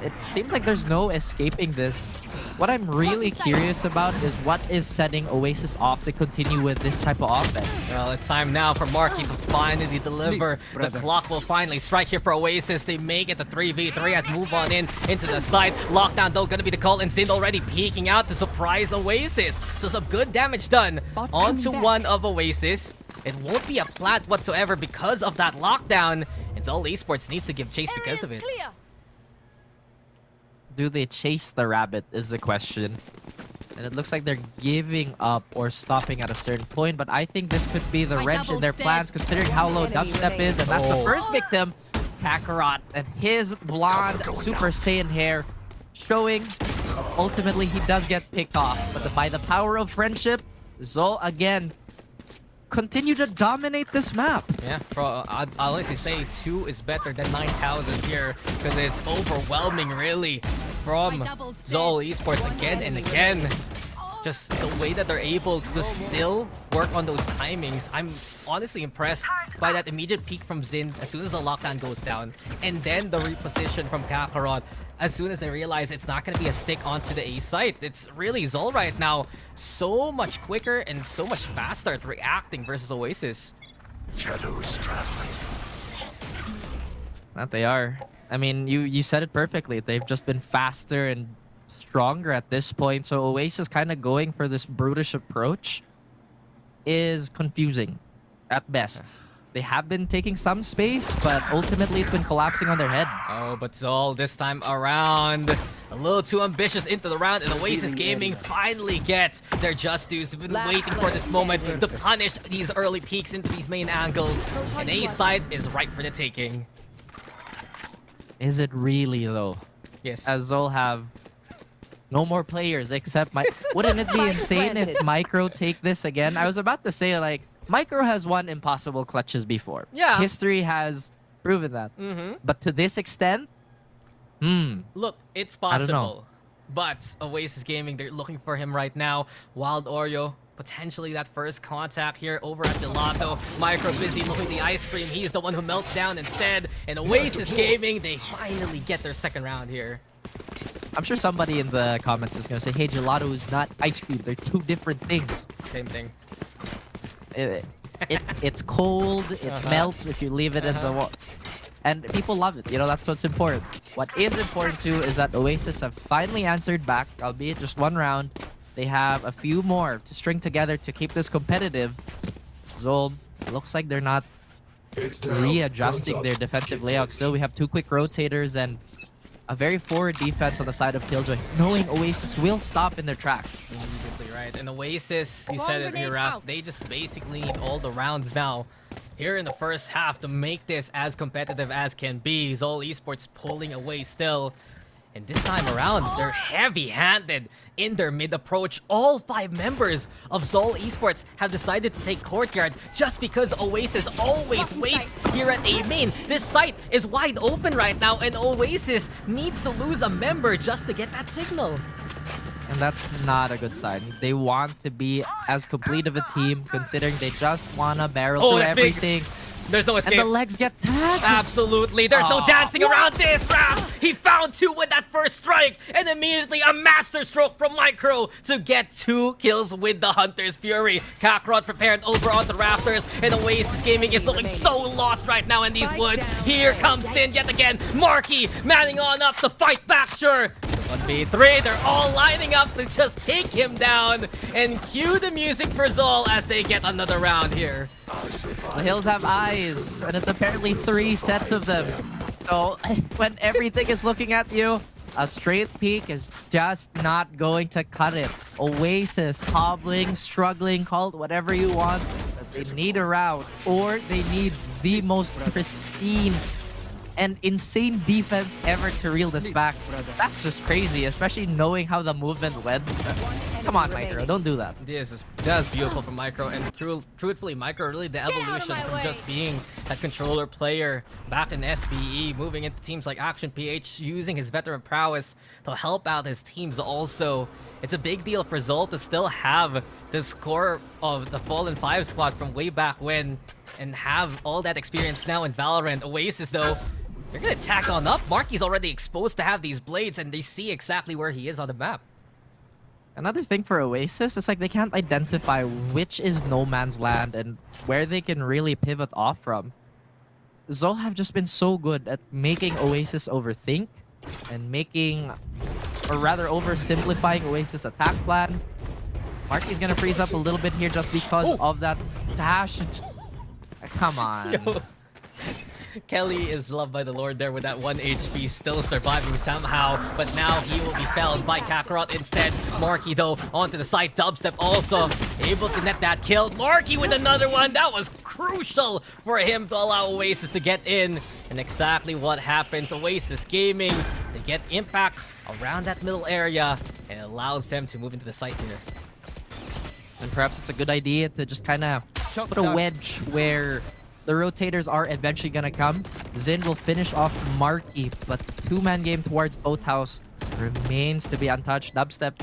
It seems like there's no escaping this. What I'm really curious about is what is setting Oasis off to continue with this type of offense. Well, it's time now for Marky to finally deliver. The clock will finally strike here for Oasis. They make it the 3v3 as move on into the side. Lockdown though gonna be the call, and Zind already peeking out to surprise Oasis. So some good damage done onto one of Oasis. It won't be a plant whatsoever because of that lockdown. It's all Esports needs to give chase because of it. Do they chase the rabbit is the question. And it looks like they're giving up or stopping at a certain point, but I think this could be the wrench in their plans considering how low Dubstep is, and that's the first victim. Kakarot and his blonde Super Saiyan hair showing. Ultimately, he does get picked off, but by the power of friendship, Zol again continue to dominate this map. Yeah, bro, I'll honestly say 2 is better than 9,000 here because it's overwhelming, really, from Zol Esports again and again. Just the way that they're able to still work on those timings. I'm honestly impressed by that immediate peak from Zin as soon as the lockdown goes down, and then the reposition from Kakarot as soon as they realize it's not going to be a stick onto the A site. It's really Zol right now so much quicker and so much faster at reacting versus Oasis. Shadows traveling. That they are. I mean, you said it perfectly. They've just been faster and stronger at this point. So Oasis kind of going for this brutish approach is confusing at best. They have been taking some space, but ultimately it's been collapsing on their head. Oh, but Zol this time around a little too ambitious into the round, and Oasis Gaming finally gets their just dues. They've been waiting for this moment to punish these early peaks into these main angles, and A side is right for the taking. Is it really though? Yes. As Zol have no more players except wouldn't it be insane if Micro take this again? I was about to say, like, Micro has won impossible clutches before. Yeah. History has proven that. But to this extent, Look, it's I don't know. possible. But Oasis Gaming, they're looking for him right now. Wild Oreo, potentially that first contact here over at Gelato. Micro busy moving the ice cream. He's the one who melts down instead. And Oasis Gaming, they finally get their second round here. I'm sure somebody in the comments is going to say, hey, gelato is not ice cream. They're two different things. Same thing. It's cold. It melts if you leave it in the water. And people love it. You know, that's what's important. What is important, too, is that Oasis have finally answered back, albeit just one round. They have a few more to string together to keep this competitive. Zol, looks like they're not readjusting their defensive layout. Still, we have 2 quick rotators and a very forward defense on the side of Killjoy, knowing Oasis will stop in their tracks. Immediately, right. And Oasis, you said it here, Raph, they just basically need all the rounds now here in the first half to make this as competitive as can be. Zol Esports pulling away still. And this time around, they're heavy-handed in their mid-approach. All 5 members of Zol Esports have decided to take Courtyard just because Oasis always waits here at A main. This site is wide open right now, and Oasis needs to lose a member just to get that signal. And that's not a good sign. They want to be as complete of a team, considering they just want to barrel through everything. There's no escape. And the legs get tagged. Absolutely. There's no dancing around this, Raph. He found 2 with that first strike, and immediately a master stroke from Micro to get 2 kills with the Hunter's Fury. Kakarot prepared over on the rafters, and Oasis Gaming is looking so lost right now in these woods. Here comes Sin yet again. Marky manning on up to fight back, sure. 1v3, they're all lining up to just take him down. And cue the music for Zol as they get another round here. The Hills have eyes, and it's apparently 3 sets of them. So when everything is looking at you, a straight peek is just not going to cut it. Oasis hobbling, struggling, call it whatever you want. But they need a round, or they need the most pristine and insane defense ever to reel this back. That's just crazy, especially knowing how the movement went. Come on, Micro, don't do that. That's beautiful from Micro, and truthfully, Micro really the evolution from just being that controller player back in SPE, moving into teams like Action PH, using his veteran prowess to help out his teams also. It's a big deal for Zol to still have the score of the Fallen 5 squad from way back when and have all that experience now in Valorant. Oasis, though, they're gonna tack on up. Marky's already exposed to have these blades, and they see exactly where he is on the map. Another thing for Oasis is like they can't identify which is no man's land and where they can really pivot off from. Zol have just been so good at making Oasis overthink and making, or rather oversimplifying Oasis attack plan. Marky's gonna freeze up a little bit here just because of that dash. Come on. Yo. Kelly is loved by the Lord there with that 1 HP, still surviving somehow, but now he will be felled by Kakarot instead. Marky, though, onto the side. Dubstep also able to net that kill. Marky with another one. That was crucial for him to allow Oasis to get in. And exactly what happens. Oasis Gaming, they get impact around that middle area, and it allows them to move into the site here. And perhaps it's a good idea to just kind of put a wedge where the rotators are eventually gonna come. Zin will finish off Marky, but two-man game towards Boathouse remains to be untouched. Dubstep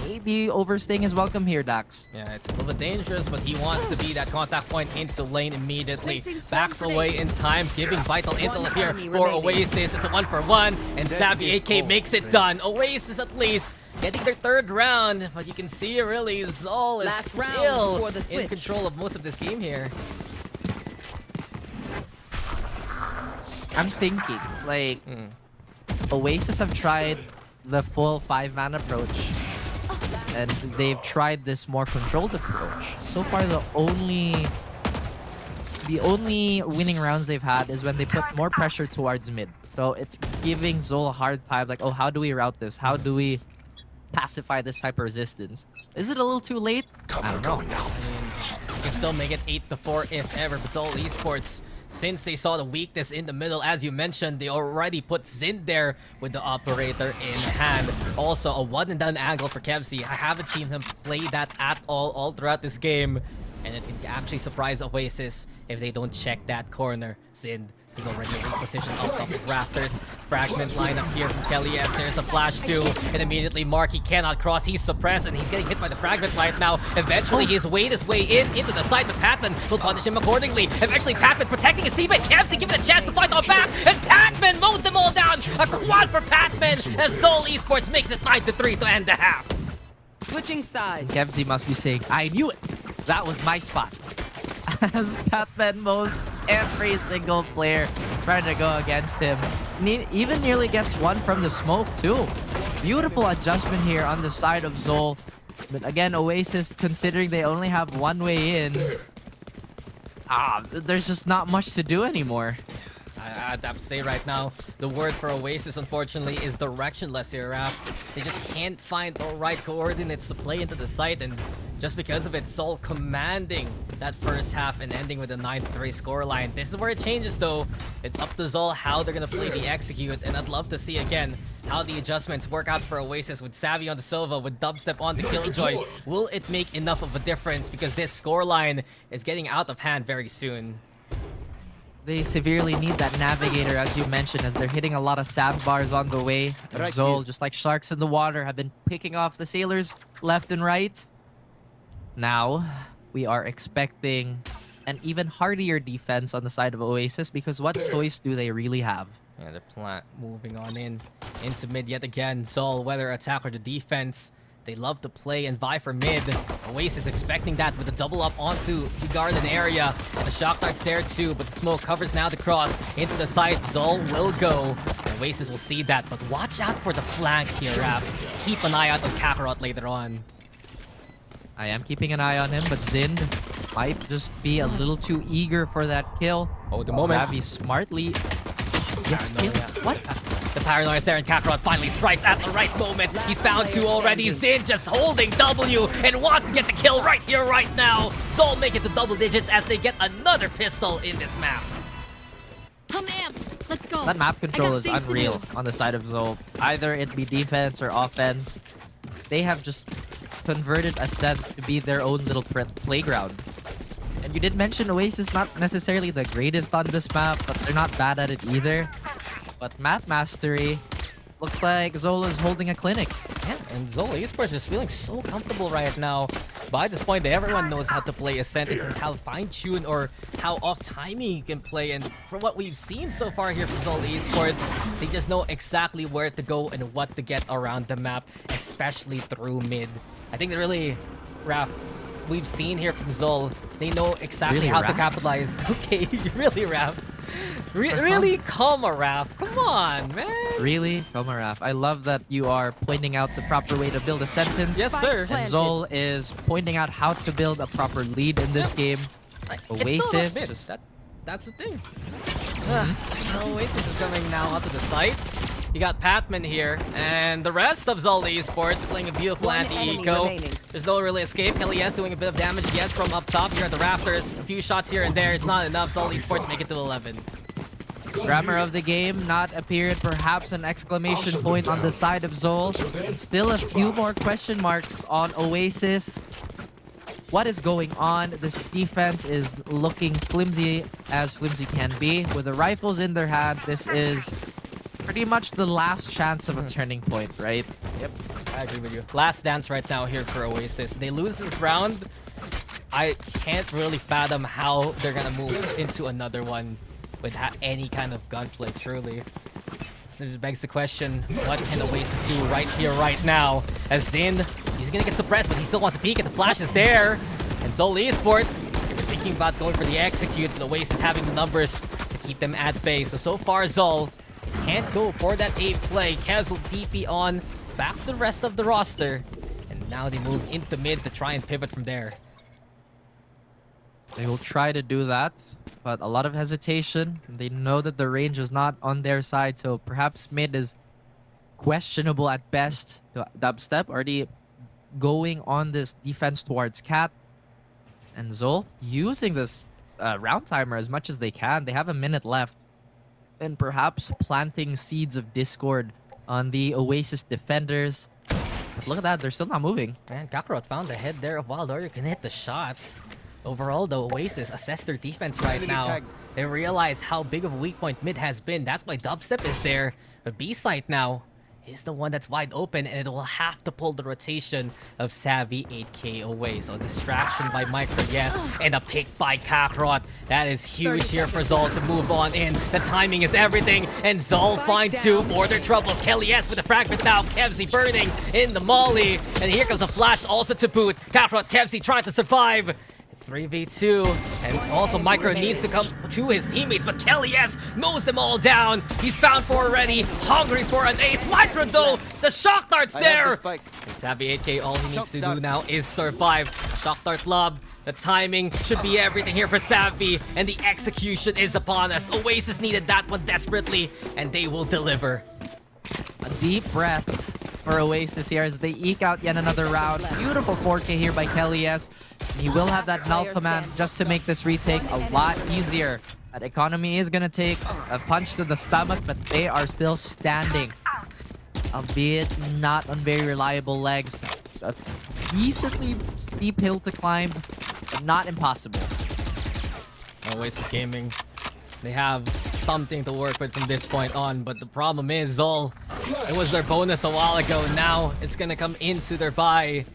maybe overstaying his welcome here, Dax. Yeah, it's a little bit dangerous, but he wants to be that contact point into lane immediately. Backs away in time, giving vital intel here for Oasis. It's a 1-for-1, and Savvy AK makes it done. Oasis at least getting their third round, but you can see really Zol is still in control of most of this game here. I'm thinking, like, Oasis have tried the full 5-man approach, and they've tried this more controlled approach. So far, the only winning rounds they've had is when they put more pressure towards mid. So it's giving Zol a hard time, like, oh, how do we route this? How do we pacify this type of resistance? Is it a little too late? I don't know. I mean, you can still make it 8-4 if ever, but Zol Esports, since they saw the weakness in the middle, as you mentioned, they already put Zin there with the operator in hand. Also, a one-and-done angle for Kevzi. I haven't seen him play that at all throughout this game. And it can actually surprise Oasis if they don't check that corner. Zin is already in position on top of Raptors. Fragment lineup here from Kelly as there's the flash too. And immediately Marky cannot cross. He's suppressed and he's getting hit by the fragment right now. Eventually he's weighed his way into the side, but Patman will punish him accordingly. Eventually Patman protecting his teammate. Kevzi given a chance to fight on back. And Patman mows them all down. A quad for Patman as Zol Esports makes it 9-3 to end the half. Switching sides. Kevzi must be saying, I knew it. That was my spot. As Patman mows every single player trying to go against him. Even nearly gets one from the smoke too. Beautiful adjustment here on the side of Zol. But again, Oasis, considering they only have one way in, there's just not much to do anymore. I'd have to say right now, the word for Oasis, unfortunately, is directionless here, Raph. They just can't find the right coordinates to play into the site, and just because of it, Zol commanding that first half and ending with a 9-3 scoreline. This is where it changes, though. It's up to Zol how they're going to play the execute, and I'd love to see, again, how the adjustments work out for Oasis with Savvy on the Silva, with Dubstep on the Killjoy. Will it make enough of a difference? Because this scoreline is getting out of hand very soon. They severely need that navigator, as you mentioned, as they're hitting a lot of sandbars on the way. And Zol, just like sharks in the water, have been picking off the sailors left and right. Now, we are expecting an even hardier defense on the side of Oasis, because what choice do they really have? Yeah, the plant moving on into mid yet again. Zol, whether attack or the defense, they love to play and vie for mid. Oasis expecting that with a double up onto the garden area. And the shock dart's there too, but the smoke covers now the cross into the side. Zol will go. And Oasis will see that, but watch out for the flank here, Raph. Keep an eye out on Kakarot later on. I am keeping an eye on him, but Zind might just be a little too eager for that kill. Oh, the moment. Savvy smartly gets killed. What? The paranoia is there, and Kakarot finally strikes at the right moment. He's found two already. Zin just holding W and wants to get the kill right here, right now. Zol make it to double digits as they get another pistol in this map. Let's go. That map control is things to unreal do. on the side of Zol. Either it be defense or offense. They have just converted Ascent to be their own little playground. And you did mention Oasis not necessarily the greatest on this map, but they're not bad at it either. But map mastery, looks like Zol is holding a clinic. Yeah, and Zol Esports is feeling so comfortable right now. By this point, everyone knows how to play Ascent. It's how fine-tuned or how off-timing you can play. And from what we've seen so far here from Zol Esports, they just know exactly where to go and what to get around the map, especially through mid. I think that really, Raph, we've seen here from Zol, they know exactly Really, how to Raph? capitalize. Okay, really, Raph. Really, come on, Raph. Come on, man. Really? Komaraf, I love that you are pointing out the proper way to build a sentence. Yes, sir. And Zol is pointing out how to build a proper lead in this game. Oasis, It's just that's the thing. Oasis is coming now onto the sites. You got Patman here, and the rest of Zol Esports playing a beautiful anti-eco. There's no really escape. Kelly's doing a bit of damage, yes, from up top here at the rafters. A few shots here and there. It's not enough. Zol Esports make it to 11. grammar of the game not appeared. Perhaps an exclamation point on the side of Zol. Still a few more question marks on Oasis. What is going on? This defense is looking flimsy as flimsy can be. With the rifles in their hand, this is pretty much the last chance of a turning point, right? Yep, I agree with you. Last dance right now here for Oasis. They lose this round. I can't really fathom how they're gonna move into another one with any kind of gunplay, truly. So it begs the question, what can Oasis do right here, right now? As Zin, he's gonna get suppressed, but he still wants to peek, and the flash is there. And Zol Esports, if you're thinking about going for the execute, but Oasis having the numbers to keep them at bay. So far, Zol can't go for that A play. Cancel DP on, back to the rest of the roster. And now they move into mid to try and pivot from there. They will try to do that, but a lot of hesitation. They know that the range is not on their side, so perhaps mid is questionable at best. Dubstep already going on this defense towards Cat. And Zol using this round timer as much as they can. They have a minute left. And perhaps planting seeds of discord on the Oasis defenders. But look at that, they're still not moving. Man, Kakarot found the head there of Wild Warrior, can hit the shots. Overall, the Oasis assess their defense right now. They realize how big of a weak point mid has been. That's why Dubstep is there. But B-site now is the one that's wide open, and it will have to pull the rotation of Savvy 8K away. So distraction by Micro, yes, and a pick by Kakarot. That is huge here for Zol to move on in. The timing is everything, and Zol find two for their troubles. Kelly S with the fragment now. Kevzy burning in the molly, and here comes a flash also to boot. Kakarot, Kevzy trying to survive. It's 3v2, and also Micro needs to come to his teammates, but Kelly S mows them all down. He's found for already, hungry for an ace. Micro though, the shock dart's there. And Savvy 8K, all he needs to do now is survive. Shock dart lob, the timing should be everything here for Savvy, and the execution is upon us. Oasis needed that one desperately, and they will deliver. A deep breath for Oasis here as they eke out yet another round. Beautiful 4K here by Kelly S. And he will have that null command just to make this retake a lot easier. That economy is going to take a punch to the stomach, but they are still standing. Albeit not on very reliable legs. A decently steep hill to climb, but not impossible. Oasis Gaming, they have something to work with from this point on, but the problem is Zol, it was their bonus a while ago. Now it's gonna come into their buy,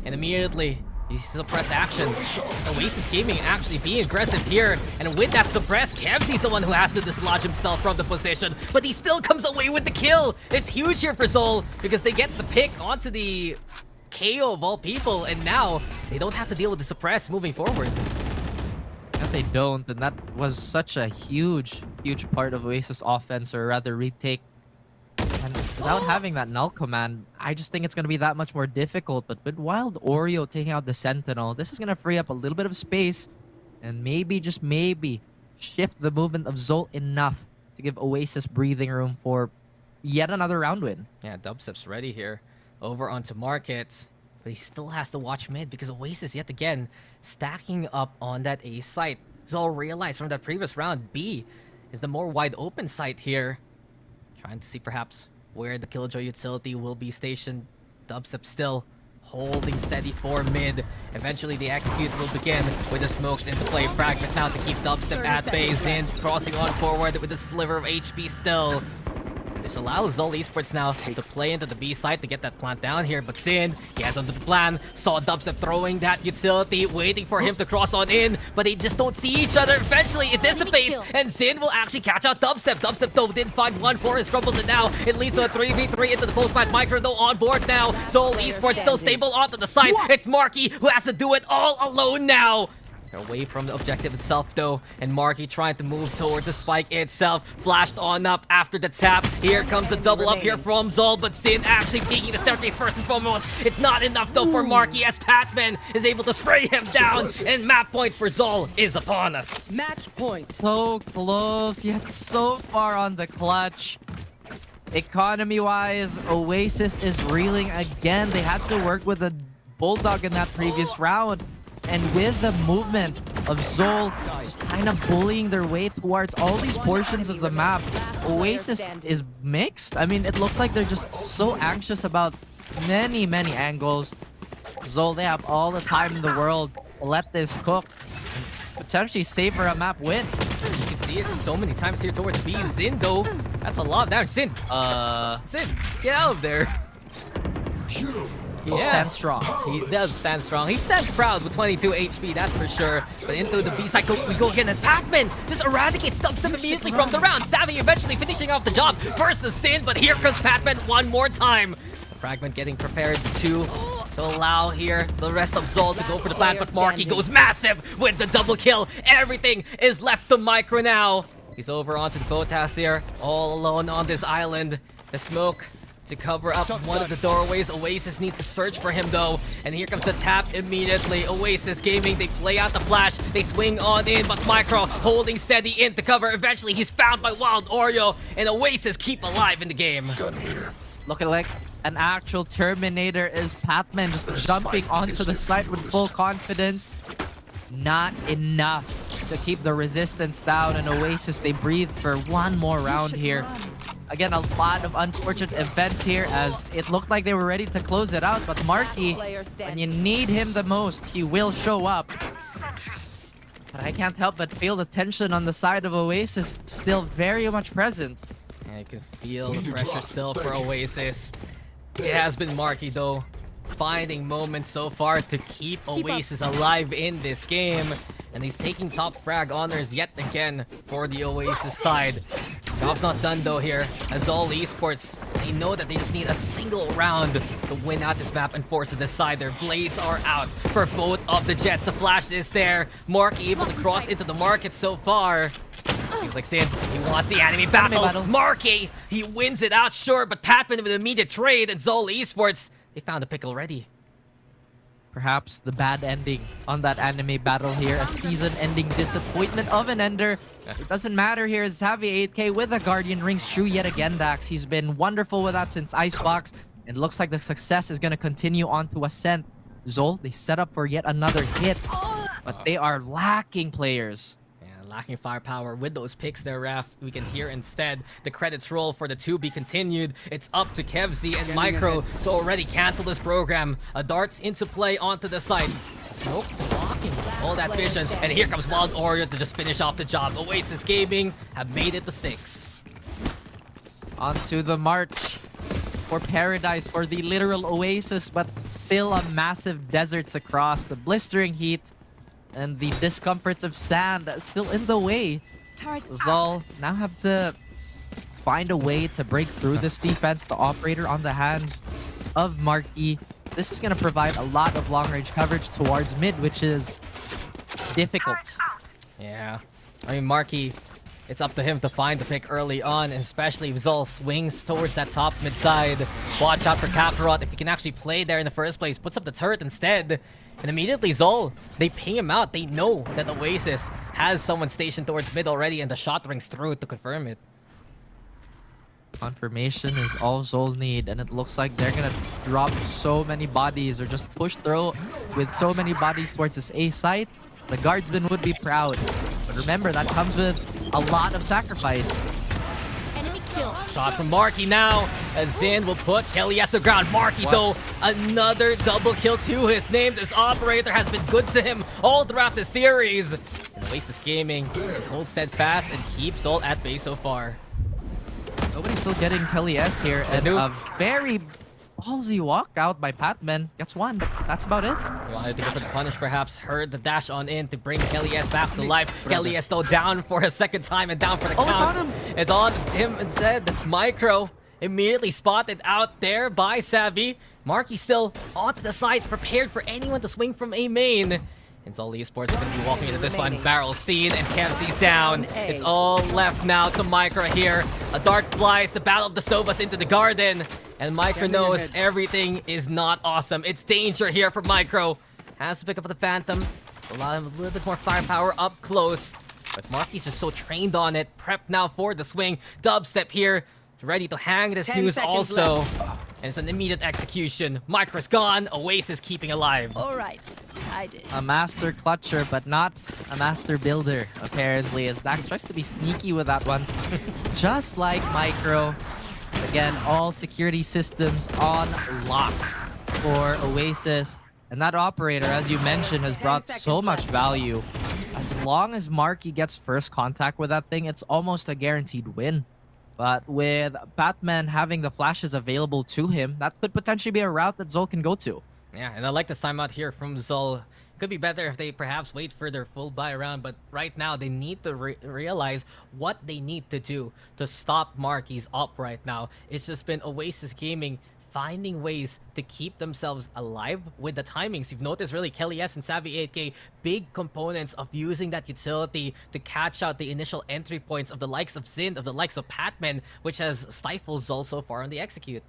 and immediately he suppress action. It's Oasis Gaming actually being aggressive here, and with that suppress, Kevzy's the one who has to dislodge himself from the position, but he still comes away with the kill. It's huge here for Zol because they get the pick onto the KO of all people, and now they don't have to deal with the suppress moving forward. If they don't, and that was such a huge part of Oasis offense, or rather retake. And without having that null command, I just think it's going to be that much more difficult. But with Wild Oreo taking out the Sentinel, this is going to free up a little bit of space and maybe, just maybe, shift the movement of Zol enough to give Oasis breathing room for yet another round win. Yeah, Dubstep's ready here. Over onto Market. But he still has to watch mid because Oasis, yet again, stacking up on that A site. Zol realized from that previous round, B is the more wide open site here. Trying to see perhaps where the Killjoy utility will be stationed. Dubstep still holding steady for mid. Eventually the execute will begin with the smokes into play. Fragment now to keep Dubstep at bay. Xin crossing on forward with a sliver of HP still. This allows Zol Esports now to play into the B side to get that plant down here, but Xin, he has under the plan, saw Dubstep throwing that utility, waiting for him to cross on in, but they just don't see each other. Eventually, it dissipates, and Xin will actually catch out Dubstep. Dubstep, though, did find one for his troubles, and now it leads to a 3v3 into the post-plant. Micro, though, on board now. Zol Esports still stable onto the side. It's Marky who has to do it all alone now. Away from the objective itself though, and Marky trying to move towards the spike itself. Flashed on up after the tap. Here comes the double up here from Zol, but Xin actually peeking the staircase first and foremost. It's not enough though for Marky as Patman is able to spray him down, and map point for Zol is upon us. Match point. So close, yet so far on the clutch. Economy-wise, Oasis is reeling again. They had to work with a Bulldog in that previous round. And with the movement of Zol just kind of bullying their way towards all these portions of the map, Oasis is mixed. I mean, it looks like they're just so anxious about many angles. Zol, they have all the time in the world to let this cook and potentially savor a map win. You can see it so many times here towards B. Xin, though, that's a lot of damage. Xin, get out of there. He stands strong. He does stand strong. He stands proud with 22 HP, that's for sure. But into the B side, we go again, and Pac-Man just eradicates Dubstep immediately from the round. Savvy eventually finishing off the job. First is Xin, but here comes Pac-Man one more time. The Fragment getting prepared to allow here the rest of Zol to go for the plant, but Marky goes massive with the double kill. Everything is left to Micro now. He's over onto the Kotas here, all alone on this island. The smoke to cover up one of the doorways. Oasis needs to search for him though, and here comes the tap immediately. Oasis Gaming, they play out the flash, they swing on in, but Micro holding steady in to cover. Eventually he's found by Wild Oreo, and Oasis keep alive in the game. Looking like an actual Terminator is Patman just jumping onto the site with full confidence. Not enough to keep the resistance down, and Oasis, they breathe for one more round here. Again, a lot of unfortunate events here as it looked like they were ready to close it out, but Marky, when you need him the most, he will show up. But I can't help but feel the tension on the side of Oasis still very much present. Yeah, you can feel the pressure still for Oasis. It has been Marky though, finding moments so far to keep Oasis alive in this game. And he's taking top frag honors yet again for the Oasis side. Job's not done though here, as all esports, they know that they just need a single round to win out this map and force it aside. Their blades are out for both of the Jets. The flash is there. Mark able to cross into the market so far. Feels like Sid, he wants the enemy battle. Marky, he wins it out, sure, but Patman with immediate trade, and Zol Esports, they found a pick already. Perhaps the bad ending on that anime battle here. A season-ending disappointment of an ender. It doesn't matter here. Xavi 8K with the Guardian rings true yet again, Dax. He's been wonderful with that since Icebox. It looks like the success is going to continue on to Ascent. Zol, they set up for yet another hit. But they are lacking players. Lacking firepower with those picks there, Raf. We can hear instead the credits roll for the to be continued. It's up to Kevzi and Micro to already cancel this program. A darts into play onto the side. Smoke blocking all that vision. And here comes Wild Oreo to just finish off the job. Oasis Gaming have made it to 6. Onto the march for paradise for the literal Oasis, but still a massive deserts across. The blistering heat and the discomforts of sand still in the way. Zol now have to find a way to break through this defense. The operator on the hands of Marky. This is going to provide a lot of long-range coverage towards mid, which is difficult. Yeah. I mean, Marky, it's up to him to find the pick early on, and especially if Zol swings towards that top mid side. Watch out for Kakarot if he can actually play there in the first place. Puts up the turret instead. And immediately Zol, they ping him out. They know that Oasis has someone stationed towards mid already, and the shot rings through to confirm it. Confirmation is all Zol need, and it looks like they're gonna drop so many bodies or just push through with so many bodies towards this A site. The guardsman would be proud. But remember, that comes with a lot of sacrifice. Enemy kill. Shot from Marky now, as Zin will put Kelly as the ground. Marky, though, another double kill to his name. This operator has been good to him all throughout the series. And Oasis Gaming holds steadfast and keeps all at bay so far. Nobody's still getting Kelly S here, and a very ballsy walkout by Patman. Gets one, but that's about it. Wanted to go for the punish, perhaps. Heard the dash on in to bring Kelly S back to life. Kelly S though down for a second time and down for the count. It's on him. It's on him instead. Micro immediately spotted out there by Savvy. Marky still onto the side, prepared for anyone to swing from A main. And Zol Esports is going to be walking into this one. Barrel seen and KFC's down. It's all left now to Micro here. A dart flies, the Battle of the Sovas into the garden. And Micro knows everything is not awesome. It's danger here for Micro. Has to pick up the Phantom. Allow him a little bit more firepower up close. But Marky's just so trained on it. Prepped now for the swing. Dubstep here. Ready to hang the snooze also. And it's an immediate execution. Micro's gone. Oasis keeping alive. All right, I did. A master clutcher, but not a master builder, apparently, as Dax tries to be sneaky with that one. Just like Micro. Again, all security systems on locked for Oasis. And that operator, as you mentioned, has brought so much value. As long as Marky gets first contact with that thing, it's almost a guaranteed win. But with Batman having the flashes available to him, that could potentially be a route that Zol can go to. Yeah, and I like this timeout here from Zol. Could be better if they perhaps wait for their full buy round, but right now they need to realize what they need to do to stop Marky's up right now. It's just been Oasis Gaming finding ways to keep themselves alive with the timings. You've noticed really Kelly S and Savvy 8K, big components of using that utility to catch out the initial entry points of the likes of Zin, of the likes of Patman, which has stifled Zol so far on the execute.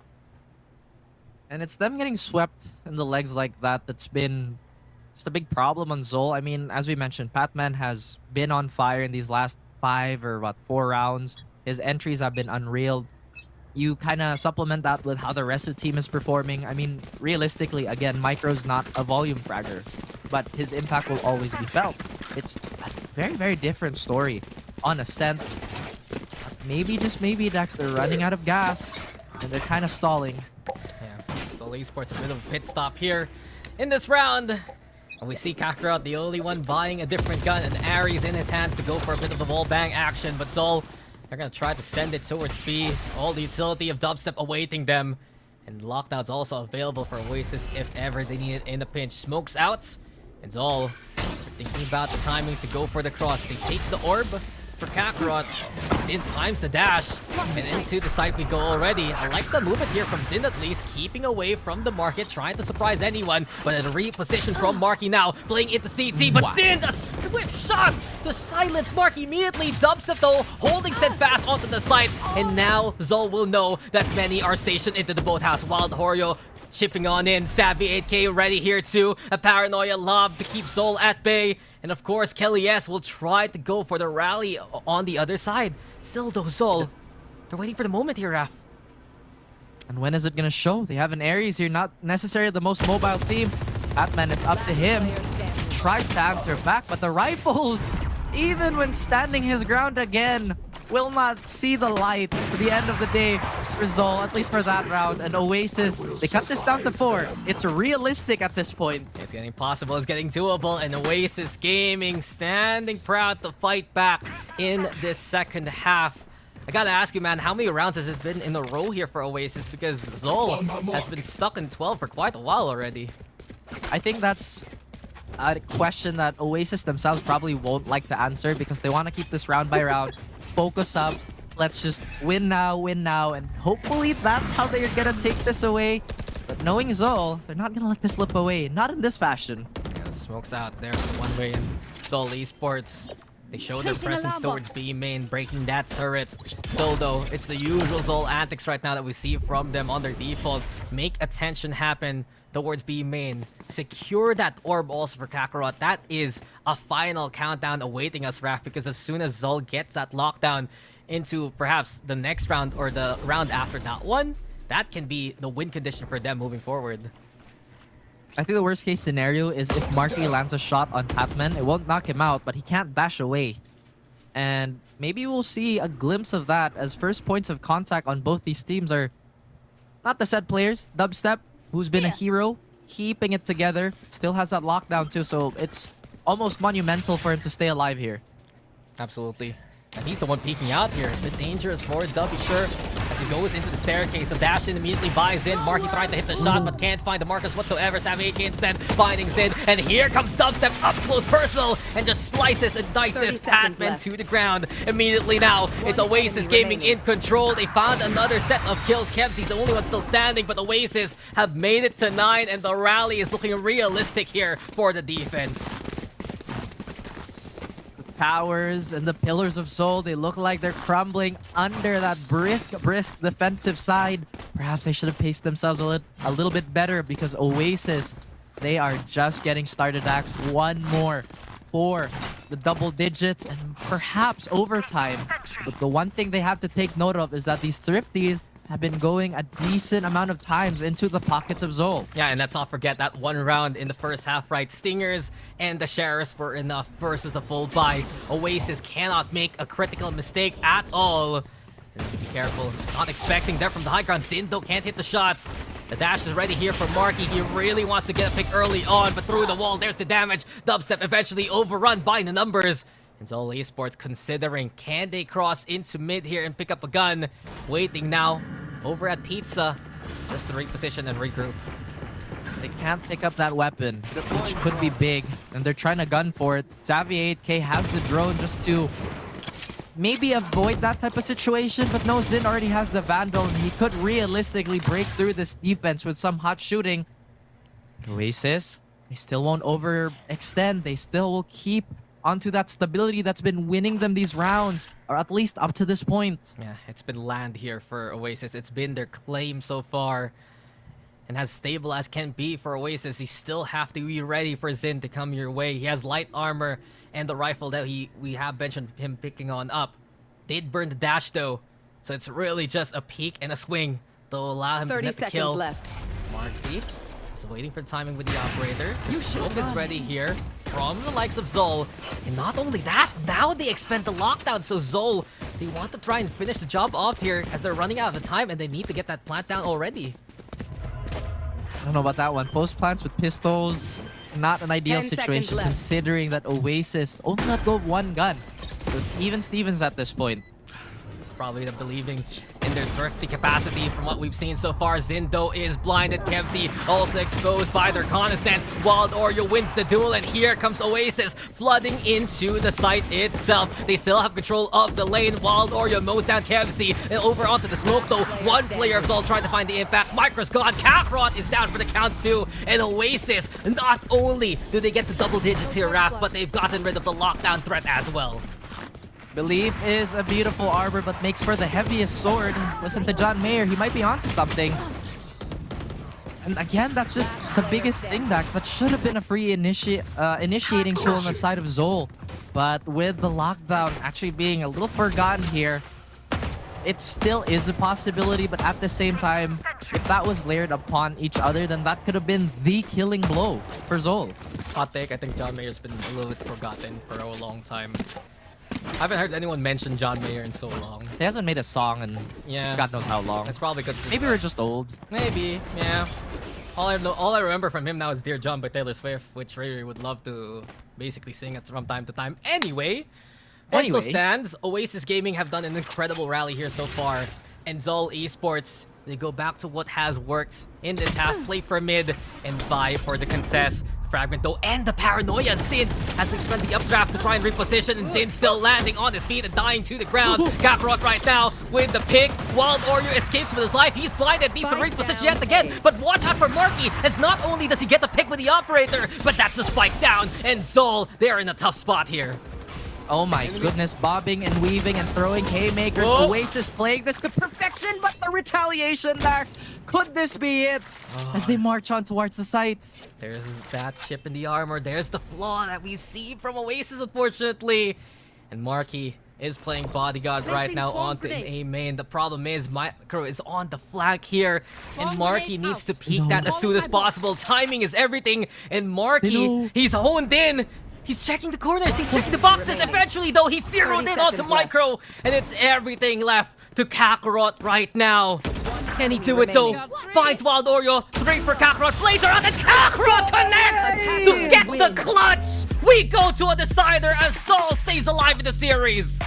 And it's them getting swept in the legs like that that's been just a big problem on Zol. I mean, as we mentioned, Patman has been on fire in these last 4 rounds. His entries have been unreal. You kind of supplement that with how the rest of the team is performing. I mean, realistically, again, Micro's not a volume fragger, but his impact will always be felt. It's a very, very different story on Ascent. Maybe, just maybe, Dax, they're running out of gas, and they're kind of stalling. Yeah, so Esports a bit of a pit stop here in this round. And we see Kakarot, the only one buying a different gun, and Ares in his hands to go for a bit of the wall bang action, but Zol, they're gonna try to send it towards B. All the utility of Dubstep awaiting them. And lockdown's also available for Oasis if ever they need it in a pinch. Smokes out. And Zol thinking about the timing to go for the cross. They take the orb for Kakarot. Zin times the dash. And into the site we go already. I like the movement here from Zin at least. Keeping away from the market. Trying to surprise anyone. But a reposition from Marky now. Playing into CT. But Zin, a swift shot to silence Marky immediately. Dubstep though holding steadfast onto the site. And now Zol will know that many are stationed into the boathouse. Wild Horyo chipping on in. Savvy 8K ready here too. A Paranoia Lob to keep Zol at bay. And of course, Kelly S will try to go for the rally on the other side. Still though, Zol, they're waiting for the moment here, Raf. And when is it going to show? They have an Ares here, not necessarily the most mobile team. Batman, it's up to him. He tries to answer back, but the rifles, even when standing his ground again, will not see the light for the end of the day result, at least for that round. And Oasis, they cut this down to 4. It's realistic at this point. It's getting possible, it's getting doable, and Oasis Gaming standing proud to fight back in this second half. I gotta ask you, man, how many rounds has it been in a row here for Oasis? Because Zol has been stuck in 12 for quite a while already. I think that's a question that Oasis themselves probably won't like to answer because they want to keep this round by round. Focus up. Let's just win now, and hopefully that's how they're gonna take this away. But knowing Zol, they're not gonna let this slip away. Not in this fashion. Yeah, smokes out there for one way, and Zol Esports, they show their presence towards B main, breaking that turret. Still though, it's the usual Zol antics right now that we see from them on their default. Make attention happen towards B main. Secure that orb also for Kakarot. That is a final countdown awaiting us, Raf, because as soon as Zol gets that lockdown into perhaps the next round or the round after that one, that can be the win condition for them moving forward. I think the worst case scenario is if Marky lands a shot on Patman, it won't knock him out, but he can't dash away. And maybe we'll see a glimpse of that as first points of contact on both these teams are not the said players. Dubstep, who's been a hero, keeping it together, still has that lockdown too, so it's almost monumental for him to stay alive here. Absolutely. And he's the one peeking out here. The dangerous for Dubby, sure. As he goes into the staircase, a dash in immediately buys in. Marky trying to hit the shot, but can't find the markers whatsoever. Savvy AK instead finding Zin. And here comes Dubstep up close personal and just slices and dices Patman to the ground. Immediately now, it's Oasis Gaming in control. They found another set of kills. Kevsy's the only one still standing, but Oasis have made it to 9, and the rally is looking realistic here for the defense. Towers and the pillars of Seoul, they look like they're crumbling under that brisk defensive side. Perhaps they should have paced themselves a little bit better, because Oasis, they are just getting started. Axe one more for the double digits and perhaps overtime. But the one thing they have to take note of is that these Thrifties have been going a decent amount of times into the pockets of Zol. Yeah, and let's not forget that one round in the first half, right? Stingers and the Sheriffs were enough versus a full buy. Oasis cannot make a critical mistake at all. Be careful. Not expecting that from the high ground. Zindo can't hit the shots. The dash is ready here for Marky. He really wants to get a pick early on, but through the wall, there's the damage. Dubstep eventually overrun by the numbers. And Zol Esports considering, can they cross into mid here and pick up a gun? Waiting now over at Pizza, just to reposition and regroup. They can't pick up that weapon, which could be big, and they're trying to gun for it. Savvy 8K has the drone just to maybe avoid that type of situation, but no, Zin already has the Vandal, and he could realistically break through this defense with some hot shooting. Oasis, they still won't overextend. They still will keep onto that stability that's been winning them these rounds, or at least up to this point. Yeah, it's been land here for Oasis. It's been their claim so far. And as stable as can be for Oasis, you still have to be ready for Zin to come your way. He has light armor and the rifle that we have mentioned him picking on up. Did burn the dash though, so it's really just a peek and a swing to allow him to get the kill. 30 seconds left. Marky is waiting for the timing with the operator. The smoke is ready here from the likes of Zol. And not only that, now they expend the lockdown. So Zol, they want to try and finish the job off here as they're running out of time and they need to get that plant down already. I don't know about that one. Post plants with pistols, not an ideal 10 seconds situation left. considering that Oasis only let go of one gun. So it's even Stevens at this point. It's probably them believing in their thrifty capacity from what we've seen so far. Zindo is blinded. Kevsey also exposed by their reconnaissance. Wild Oreo wins the duel, and here comes Oasis flooding into the site itself. They still have control of the lane. Wild Oreo mows down Kevsey and over onto the smoke though. One player of Zol trying to find the impact. Micro's gone. Kakarot is down for the count too. And Oasis, not only do they get the double digits here, Raph, but they've gotten rid of the lockdown threat as well. Belief is a beautiful arbor, but makes for the heaviest sword. Listen to John Mayer, he might be onto something. And again, that's just the biggest thing, Dax. That should have been a free initiating tool on the side of Zol. But with the lockdown actually being a little forgotten here, it still is a possibility, but at the same time, if that was layered upon each other, then that could have been the killing blow for Zol. Hot take, I think John Mayer's been a little bit forgotten for a long time. I haven't heard anyone mention John Mayer in so long. He hasn't made a song in God knows how long. It's probably because maybe we're just old. Maybe, yeah. All I remember from him now is Dear John by Taylor Swift, which Ray would love to basically sing it from time to time. Anyway, point still stands. Oasis Gaming have done an incredible rally here so far. And Zol Esports, they go back to what has worked in this half. Play for mid and vie for the contest. Fragment though, and the paranoia. Zin has to expend the updraft to try and reposition, and Zin still landing on his feet and dying to the ground. Kakarot right now with the pick. Wild Oreo escapes with his life. He's blinded, needs to reposition yet again. But watch out for Marky, as not only does he get the pick with the operator, but that's the spike down. And Zol, they're in a tough spot here. Oh my goodness, bobbing and weaving and throwing haymakers. Oasis playing this to perfection, but the retaliation, Dax. Could this be it? As they march on towards the sites. There's that chip in the armor. There's the flaw that we see from Oasis, unfortunately. And Marky is playing bodyguard right now onto A main. The problem is Micro is on the flank here, and Marky needs to peek that as soon as possible. Timing is everything, and Marky, he's honed in. He's checking the corners, he's checking the boxes. Eventually, though, he's zeroed in onto Micro, and it's everything left to Kakarot right now. Can he do it though? Finds Wild Oreo, 3 for Kakarot, Blazer out, and Kakarot connects to get the clutch! We go to a decider as Sol stays alive in the series!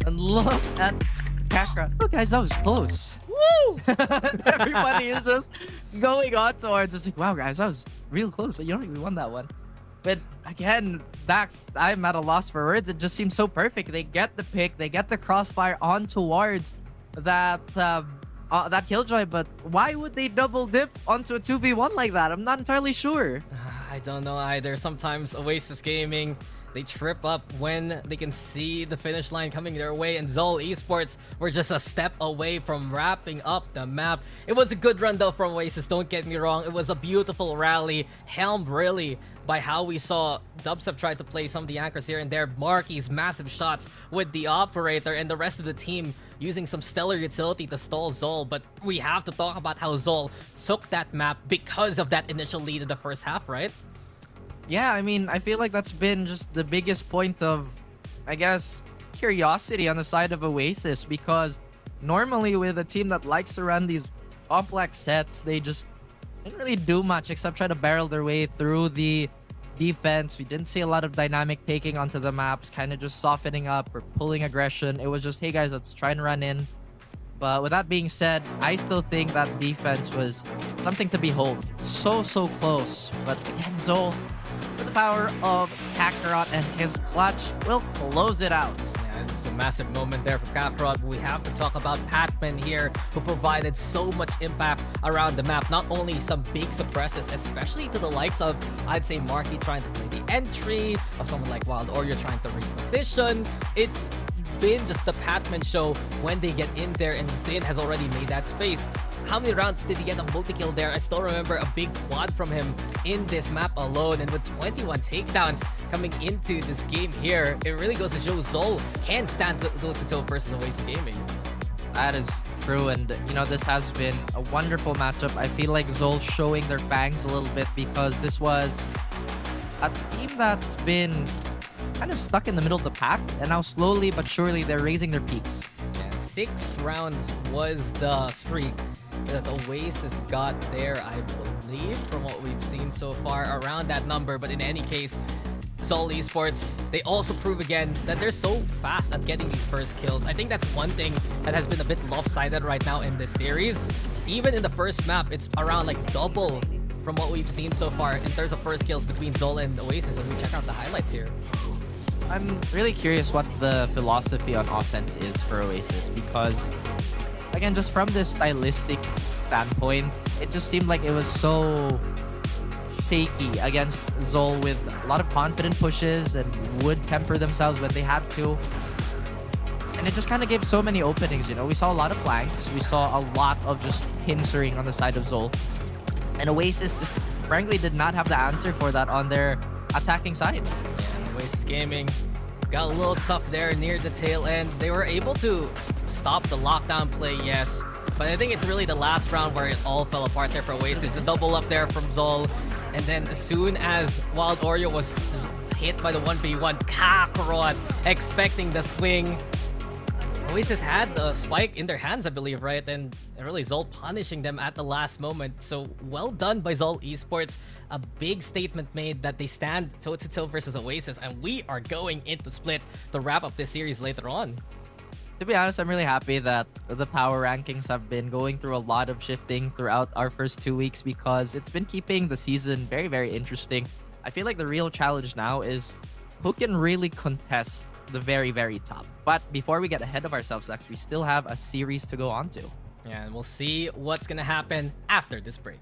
And look at Kakarot. Oh, guys, that was close. Woo! Everybody is just going on towards us. Like, wow, guys, that was real close, but you know, we won that one. But again, Dax, I'm at a loss for words. It just seems so perfect. They get the pick, they get the crossfire on towards that Killjoy, but why would they double dip onto a 2v1 like that? I'm not entirely sure. I don't know either. Sometimes Oasis Gaming, they trip up when they can see the finish line coming their way, and Zol Esports were just a step away from wrapping up the map. It was a good run though from Oasis, don't get me wrong. It was a beautiful rally, helmed really by how we saw Dubstep try to play some of the anchors here and there. Marky's massive shots with the operator, and the rest of the team using some stellar utility to stall Zol. But we have to talk about how Zol took that map because of that initial lead in the first half, right? Yeah, I mean, I feel like that's been just the biggest point of, I guess, curiosity on the side of Oasis, because normally with a team that likes to run these complex sets, they just didn't really do much except try to barrel their way through the defense. We didn't see a lot of dynamic taking onto the maps, kind of just softening up or pulling aggression. It was just, hey guys, let's try and run in. But with that being said, I still think that defense was something to behold. So close. But again, Zol, with the power of Kakarot and his clutch, will close it out. Yeah, it's just a massive moment there for Kakarot. We have to talk about Patman here, who provided so much impact around the map. Not only some big suppresses, especially to the likes of, I'd say, Marky trying to play the entry, of someone like Wild Oreo trying to reposition. It's been just the Patman show when they get in there, and Zin has already made that space. How many rounds did he get a multi-kill there? I still remember a big quad from him in this map alone, and with 21 takedowns coming into this game here, it really goes to show Zol can stand toe-to-toe versus Oasis Gaming. That is true, and you know, this has been a wonderful matchup. I feel like Zol showing their fangs a little bit, because this was a team that's been kind of stuck in the middle of the pack, and now slowly but surely they're raising their peaks. And 6 rounds was the streak that Oasis got there, I believe, from what we've seen so far, around that number. But in any case, Zol Esports, they also prove again that they're so fast at getting these first kills. I think that's one thing that has been a bit lopsided right now in this series. Even in the first map, it's around like double from what we've seen so far in terms of first kills between Zol and Oasis as we check out the highlights here. I'm really curious what the philosophy on offense is for Oasis, because again, just from this stylistic standpoint, it just seemed like it was so shaky against Zol, with a lot of confident pushes and would temper themselves when they had to. And it just kind of gave so many openings, you know. We saw a lot of flanks. We saw a lot of just pincering on the side of Zol. And Oasis just frankly did not have the answer for that on their attacking side. Yeah, Oasis Gaming got a little tough there near the tail end. They were able to stop the lockdown play, yes. But I think it's really the last round where it all fell apart there for Oasis. The double up there from Zol. And then as soon as Wild Oreo was hit by the 1v1, Kakarot expecting the swing. Oasis had the spike in their hands, I believe, right? And really Zol punishing them at the last moment. So well done by Zol Esports. A big statement made that they stand toe-to-toe versus Oasis. And we are going into Split to wrap up this series later on. To be honest, I'm really happy that the power rankings have been going through a lot of shifting throughout our first 2 weeks, because it's been keeping the season very, very interesting. I feel like the real challenge now is who can really contest the very, very top. But before we get ahead of ourselves, Lex, we still have a series to go on to. Yeah, and we'll see what's gonna happen after this break.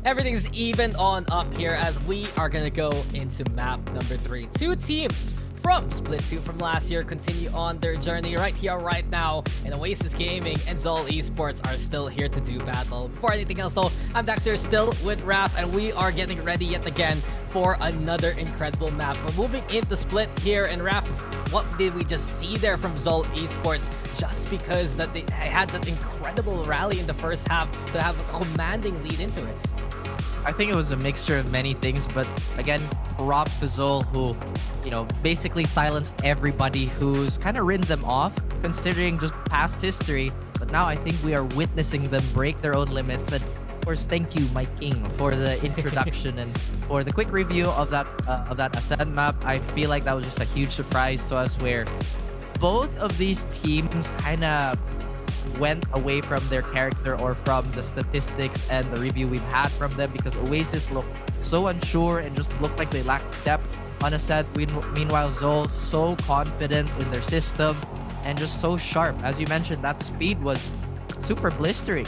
Everything's even on up here as we are gonna go into map number 3. Two teams from Split 2 from last year continue on their journey right here, right now. And Oasis Gaming and Zol Esports are still here to do battle. Before anything else though, I'm Daxter still with Raph, and we are getting ready yet again for another incredible map. We're moving into Split here, and Raph, what did we just see there from Zol Esports? Just because that they had that incredible rally in the first half to have a commanding lead into it. I think it was a mixture of many things, but again, props to Zol, who, you know, basically silenced everybody who's kind of ridden them off, considering just past history. But now I think we are witnessing them break their own limits. And of course, thank you, my king, for the introduction and for the quick review of that Ascend map. I feel like that was just a huge surprise to us, where both of these teams kind of went away from their character or from the statistics and the review we've had from them, because Oasis looked so unsure and just looked like they lacked depth on Ascent. Meanwhile, Zol so confident in their system and just so sharp. As you mentioned, that speed was super blistering.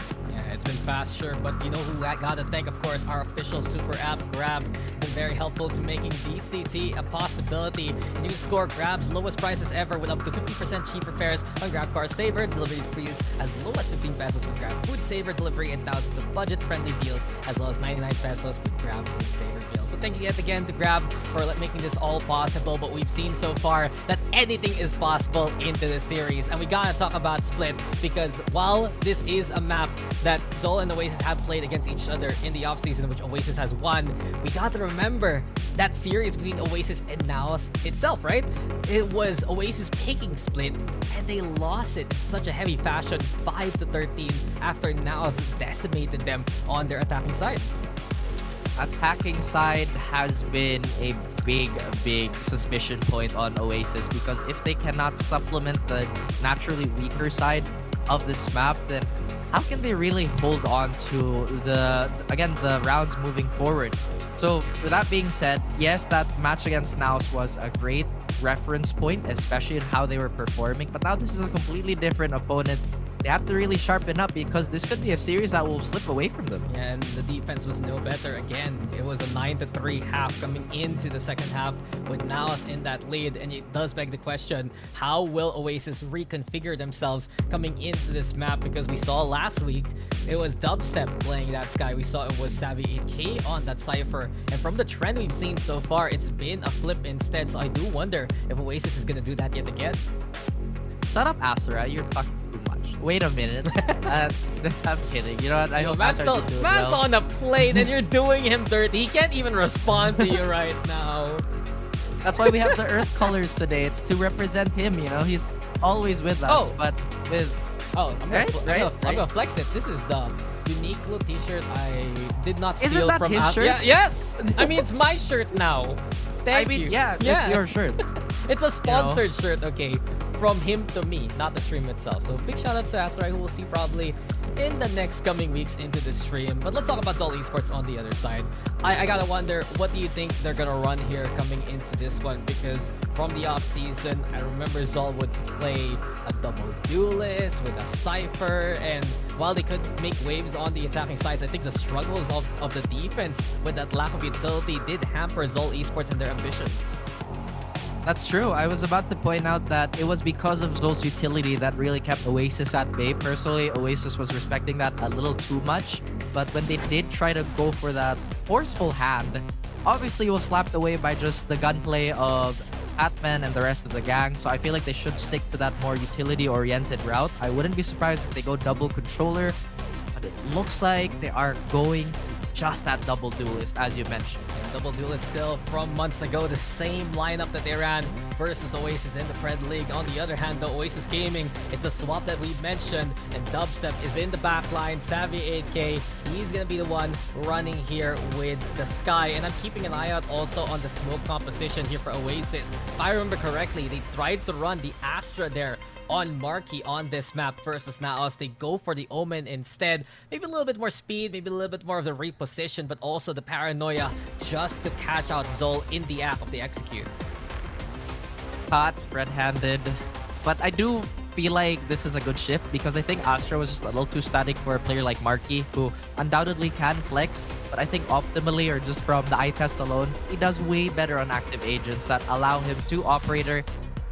It's been fast, sure, but you know who I gotta thank, of course, our official super app, Grab. Been very helpful to making VCT a possibility. And you can score Grab's lowest prices ever with up to 50% cheaper fares on Grab Car Saver, delivery fees as low as 15 pesos with Grab Food Saver delivery, and thousands of budget-friendly deals as low as 99 pesos with Grab Food Saver deals. So thank you yet again to Grab for making this all possible, but we've seen so far that anything is possible into this series. And we gotta talk about Split, because while this is a map that Zol and Oasis have played against each other in the offseason, which Oasis has won, we got to remember that series between Oasis and NAOS itself, right? It was Oasis picking Split, and they lost it in such a heavy fashion, 5-13, after NAOS decimated them on their attacking side. Attacking side has been a big suspicion point on Oasis, because if they cannot supplement the naturally weaker side of this map, then how can they really hold on to the rounds moving forward? So with that being said, yes, that match against NAOS was a great reference point, especially in how they were performing, but now this is a completely different opponent. They have to really sharpen up, because this could be a series that will slip away from them. Yeah, and the defense was no better. Again, it was a 9-3 half coming into the second half with NAOS in that lead, and it does beg the question, how will Oasis reconfigure themselves coming into this map? Because we saw last week, it was Dubstep playing that Sky. We saw it was Savvy 8K on that Cypher, and from the trend we've seen so far, it's been a flip instead. So I do wonder if Oasis is going to do that yet again. Shut up, Asura. You're talking too much. Wait a minute. I'm kidding. You know what? I hope man's Asura do it well. on a plate and you're doing him dirty. He can't even respond to you right now. That's why we have the Earth colors today. It's to represent him, you know? He's always with us, but with... Oh, I'm gonna flex it. This is the Uniqlo t-shirt I did not steal Isn't that from his shirt? Yeah, yes! I mean, it's my shirt now. Thank you. Yeah, it's your shirt. It's a sponsored shirt, okay, from him to me, not the stream itself. So big shout out to Asarai, who we'll see probably in the next coming weeks into the stream. But let's talk about Zol Esports on the other side. I gotta wonder, what do you think they're gonna run here coming into this one? Because from the off season, I remember Zol would play a double duelist with a Cypher, and while they could make waves on the attacking sides, I think the struggles of the defense with that lack of utility did hamper Zol Esports and their ambitions. That's true. I was about to point out that it was because of Zol's utility that really kept Oasis at bay. Personally, Oasis was respecting that a little too much. But when they did try to go for that forceful hand, obviously it was slapped away by just the gunplay of Atman and the rest of the gang. So I feel like they should stick to that more utility-oriented route. I wouldn't be surprised if they go double controller. But it looks like they are going to just that double duelist, as you mentioned. Double duelist still from months ago, the same lineup that they ran versus Oasis in the Pred League. On the other hand, though, Oasis Gaming, it's a swap that we mentioned, and Dubstep is in the back line. Savvy 8K, he's gonna be the one running here with the Sky, and I'm keeping an eye out also on the smoke composition here for Oasis. If I remember correctly, they tried to run the Astra there on Marquee on this map versus NAOS. They go for the Omen instead. Maybe a little bit more speed, maybe a little bit more of the reposition, but also the paranoia just to catch out Zol in the act of the execute. Caught red-handed. But I do feel like this is a good shift because I think Astra was just a little too static for a player like Marky, who undoubtedly can flex, but I think optimally or just from the eye test alone, he does way better on active agents that allow him to operator.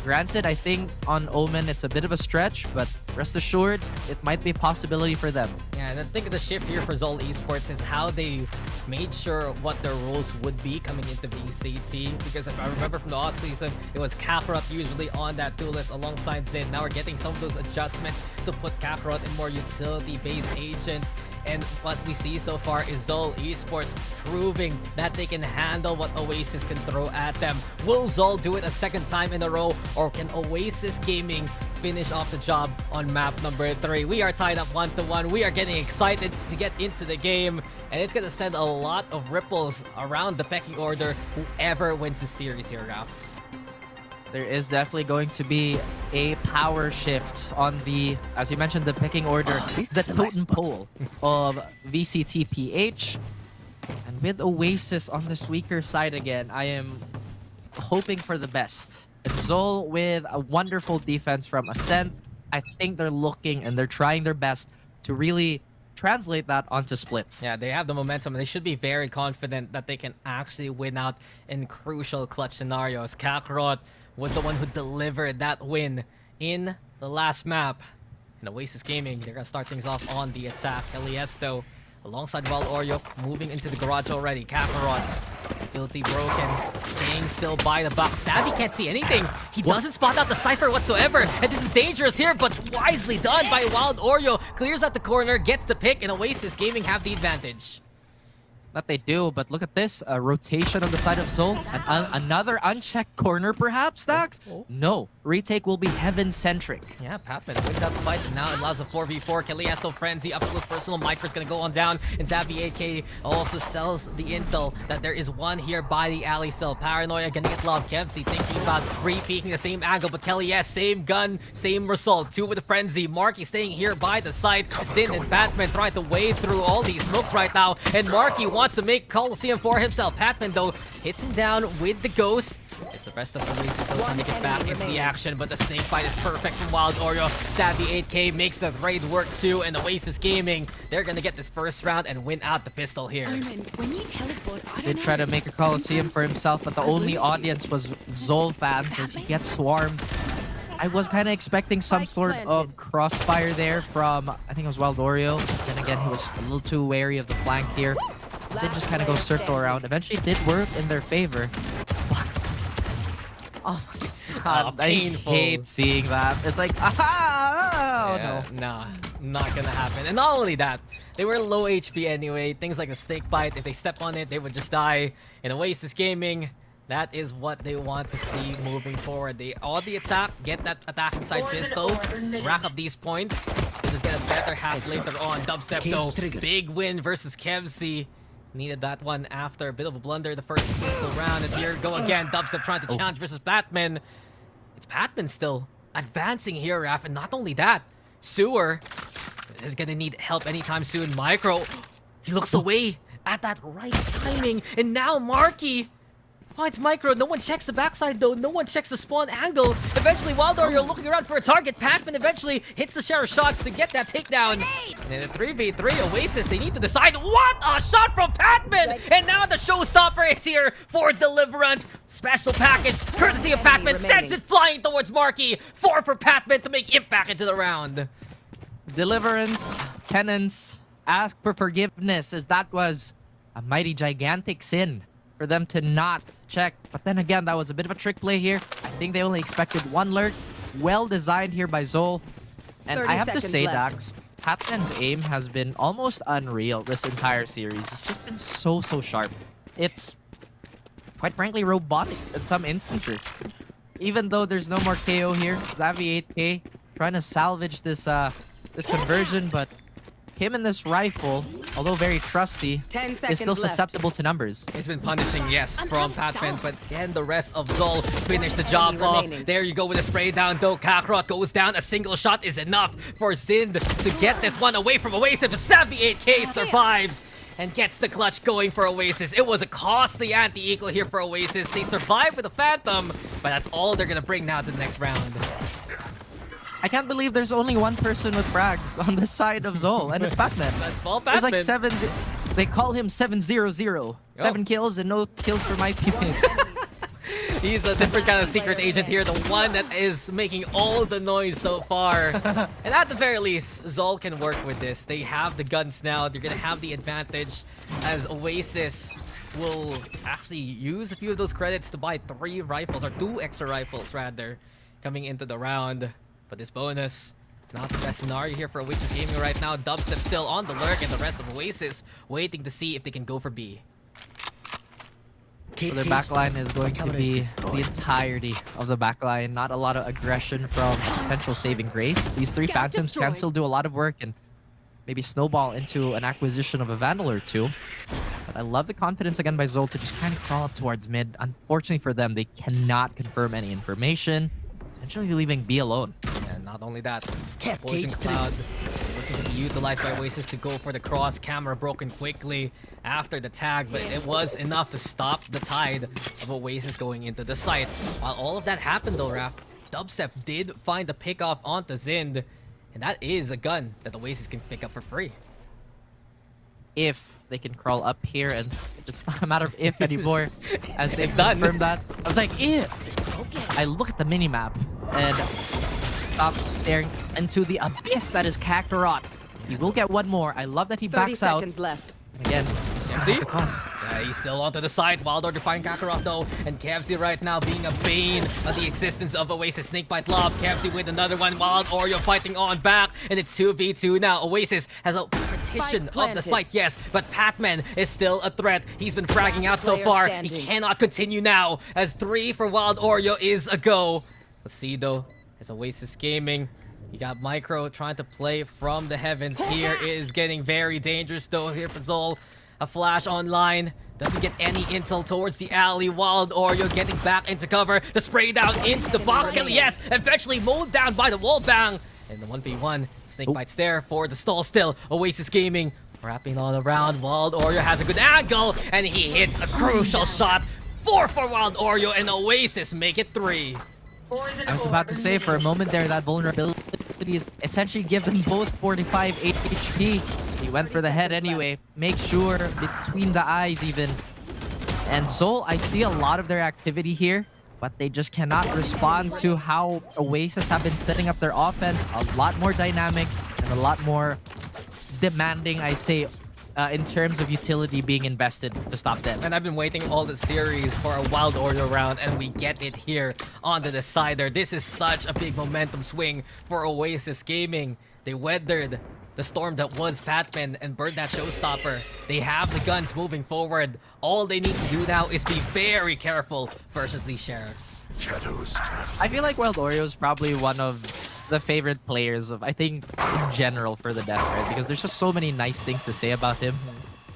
Granted, I think on Omen it's a bit of a stretch, but rest assured, it might be a possibility for them. Yeah, and I think the shift here for Zol Esports is how they made sure what their roles would be coming into VCT. Because if I remember from the off-season, it was Kakarot usually on that duel list alongside Zin. Now we're getting some of those adjustments to put Kakarot in more utility-based agents. And what we see so far is Zol Esports proving that they can handle what Oasis can throw at them. Will Zol do it a second time in a row, or can Oasis Gaming finish off the job on map number 3? We are tied up 1-1. We are getting excited to get into the game, and it's going to send a lot of ripples around the pecking order, whoever wins the series here, Ralph. There is definitely going to be a power shift on the, as you mentioned, the pecking order, the totem pole of VCTPH. And with Oasis on this weaker side again, I am hoping for the best. Zol with a wonderful defense from Ascent. I think they're looking and they're trying their best to really translate that onto splits. Yeah, they have the momentum, and they should be very confident that they can actually win out in crucial clutch scenarios. Kakarot was the one who delivered that win in the last map. And Oasis Gaming, they're gonna start things off on the attack. Eliesto, alongside Wild Oreo, moving into the garage already. Kakarot, Guilty broken, staying still by the box. Savvy can't see anything. He doesn't spot out the Cypher whatsoever. And this is dangerous here, but wisely done by Wild Oreo. Clears out the corner, gets the pick, and Oasis Gaming have the advantage. That they do, but look at this. A rotation on the side of Zol. And another unchecked corner, perhaps, Dax? No. Retake will be heaven-centric. Yeah, Patman wins out the fight, and now it allows a 4v4. Kaliasto Frenzy, up close personal. Micro's gonna go on down, and Zabi 8K also sells the intel that there is one here by the alley still. Paranoia gonna get lobbed. Kempsey thinking about re-peeking the same angle, but Kelly same gun, same result. 2 with the Frenzy. Marky staying here by the side. Zin and Batman trying to wade through all these smokes right now, and Marky wants to make Coliseum for himself. Patman, though, hits him down with the Ghost. It's the rest of the races though trying to get back into the action, but the snake fight is perfect from Wild Oreo. Savvy 8K makes the raid work too, and Oasis Gaming, they're gonna get this first round and win out the pistol here. He did try to make a Coliseum for himself, but the only audience was Zol fans as he gets swarmed. I was kind of expecting some sort of crossfire there from, I think it was Wild Oreo. Then again, he was just a little too wary of the flank here. They just kind of go circle around. Eventually, it did work in their favor. Oh my god, I hate seeing that. It's like, Nah, not gonna happen. And not only that, they were low HP anyway. Things like the snake bite, if they step on it, they would just die. In Oasis Gaming, that is what they want to see moving forward. They on the attack, get that attacking side pistol, rack up these points, and just get a better half later on. Dubstep though, big win versus Kevzi. Needed that one after a bit of a blunder the first pistol round. And here go again, Dubstep trying to challenge versus Batman. It's Batman still advancing here, Raf. And not only that, Sewer is gonna need help anytime soon. Micro, he looks away at that right timing. And now Marky finds Micro. No one checks the backside though. No one checks the spawn angle. Eventually, Wild Oreo looking around for a target. Patman eventually hits the share of shots to get that takedown. And in a 3v3, Oasis, they need to decide. What a shot from Patman! And now the showstopper is here for Deliverance. Special package, courtesy of Patman, sends it flying towards Marky. 4 for Patman to make impact into the round. Deliverance, penance, ask for forgiveness, as that was a mighty gigantic sin for them to not check. But then again, that was a bit of a trick play here. I think they only expected one lurk. Well designed here by Zol. And I have to say, Dax, Patman's aim has been almost unreal this entire series. It's just been so sharp. It's, quite frankly, robotic in some instances. Even though there's no more KO here, Zavi 8K trying to salvage this this conversion, but him and this rifle, although very trusty, is still susceptible to numbers. He's been punishing, yes, from Patman, but then the rest of Zol finish the job off. There you go with a spray down, though. Kakarot goes down. A single shot is enough for Zind to get this one away from Oasis, but Savvy 8K survives and gets the clutch going for Oasis. It was a costly anti-equal here for Oasis. They survived with a Phantom, but that's all they're gonna bring now to the next round. I can't believe there's only one person with frags on the side of Zol, and it's Batman. That's Paul There's like Batman. they call him 700. 7 kills and no kills for my teammate. He's a different kind of secret agent here, the one that is making all the noise so far. And at the very least, Zol can work with this. They have the guns now. They're going to have the advantage as Oasis will actually use a few of those credits to buy 3 rifles, or 2 extra rifles rather, coming into the round. But this bonus, not the best scenario here for Oasis Gaming right now. Dubstep still on the lurk, and the rest of Oasis waiting to see if they can go for B. So their backline is going to be the entirety of the backline. Not a lot of aggression from potential saving grace. These 3 Phantoms can still do a lot of work and maybe snowball into an acquisition of a Vandal or 2. But I love the confidence again by Zol to just kind of crawl up towards mid. Unfortunately for them, they cannot confirm any information, potentially leaving B alone. And not only that, Poison Cloud looking to be utilized by Oasis to go for the cross. Camera broken quickly after the tag, but it was enough to stop the tide of Oasis going into the site. While all of that happened though, Raph, Dubstep did find the pickoff onto Zind, and that is a gun that Oasis can pick up for free. If they can crawl up here, and it's not a matter of if anymore, as they've done. confirmed that. I was like, if! I look at the minimap and stop staring into the abyss that is Kakarot. He will get one more. I love that he 30 backs out. seconds left. Again, this is Kevzi? the cost. Yeah, he's still onto the side. Wilder to find Kakarot though, and Kevzi right now being a bane of the existence of Oasis. Snakebite Lob, Kevzi with another one. Wild Oreo fighting on back, and it's 2v2 now. Oasis has a partition of the site, yes, but Patman is still a threat. He's been fragging out so far. He cannot continue now, as 3 for Wild Oreo is a go. Let's see though, as Oasis Gaming, you got Micro trying to play from the heavens. Here is getting very dangerous though here for Zol. A flash online. Doesn't get any intel towards the alley. Wild Oreo getting back into cover. The spray down into the box kill. Yes, eventually mowed down by the wall bang. And the 1v1. Snakebites there for the stall still. Oasis Gaming wrapping all around. Wild Oreo has a good angle, and he hits a crucial shot. 4 for Wild Oreo, and Oasis make it 3. I was about to say, for a moment there, that vulnerability is essentially give them both 45 HP. He went for the head anyway. Make sure between the eyes even. And Zol, I see a lot of their activity here, but they just cannot respond to how Oasis have been setting up their offense. A lot more dynamic and a lot more demanding, I say, in terms of utility being invested to stop them. And I've been waiting all the series for a Wild Oreo round, and we get it here on the decider. This is such a big momentum swing for Oasis Gaming. They weathered the storm that was Fatman and burned that showstopper. They have the guns moving forward. All they need to do now is be very careful versus these sheriffs. I feel like Wild Oreo is probably one of the favorite players of, I think, in general for the desk, right? Because there's just so many nice things to say about him.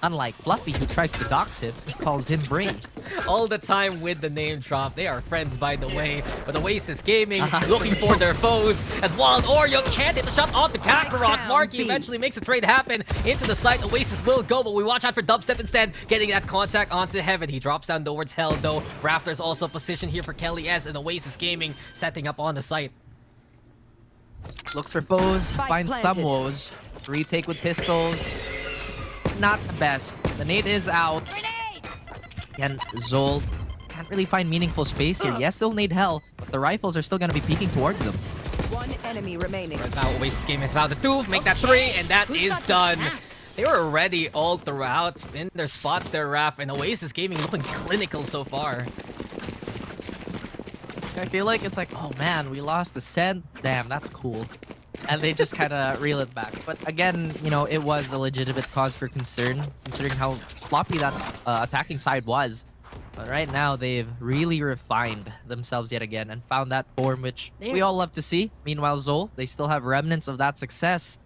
Unlike Fluffy, who tries to dox him, he calls him Brain. All the time with the name drop. They are friends, by the way. But Oasis Gaming looking for their foes as Wild Oreo can't hit the shot on the Kakarot. Marky eventually makes a trade happen into the site. Oasis will go, but we watch out for Dubstep instead, getting that contact onto Heaven. He drops down towards Hell, though. Rafters also positioned here for Kelly S, and Oasis Gaming setting up on the site. Looks for foes, finds some woes. Retake with pistols. Not the best. The nade is out. And Zol can't really find meaningful space here. Yes, they'll need Hell, but the rifles are still going to be peeking towards them. One enemy remaining. Right now, Oasis Gaming is about to do, make that 3, and that is done. They were ready all throughout in their spots there, Raph, and Oasis Gaming looking clinical so far. I feel like it's like, oh man, we lost the scent. Damn, that's cool. And they just kind of reel it back. But again, you know, it was a legitimate cause for concern, considering how floppy that attacking side was. But right now, they've really refined themselves yet again and found that form which we all love to see. Meanwhile, Zol, they still have remnants of that success.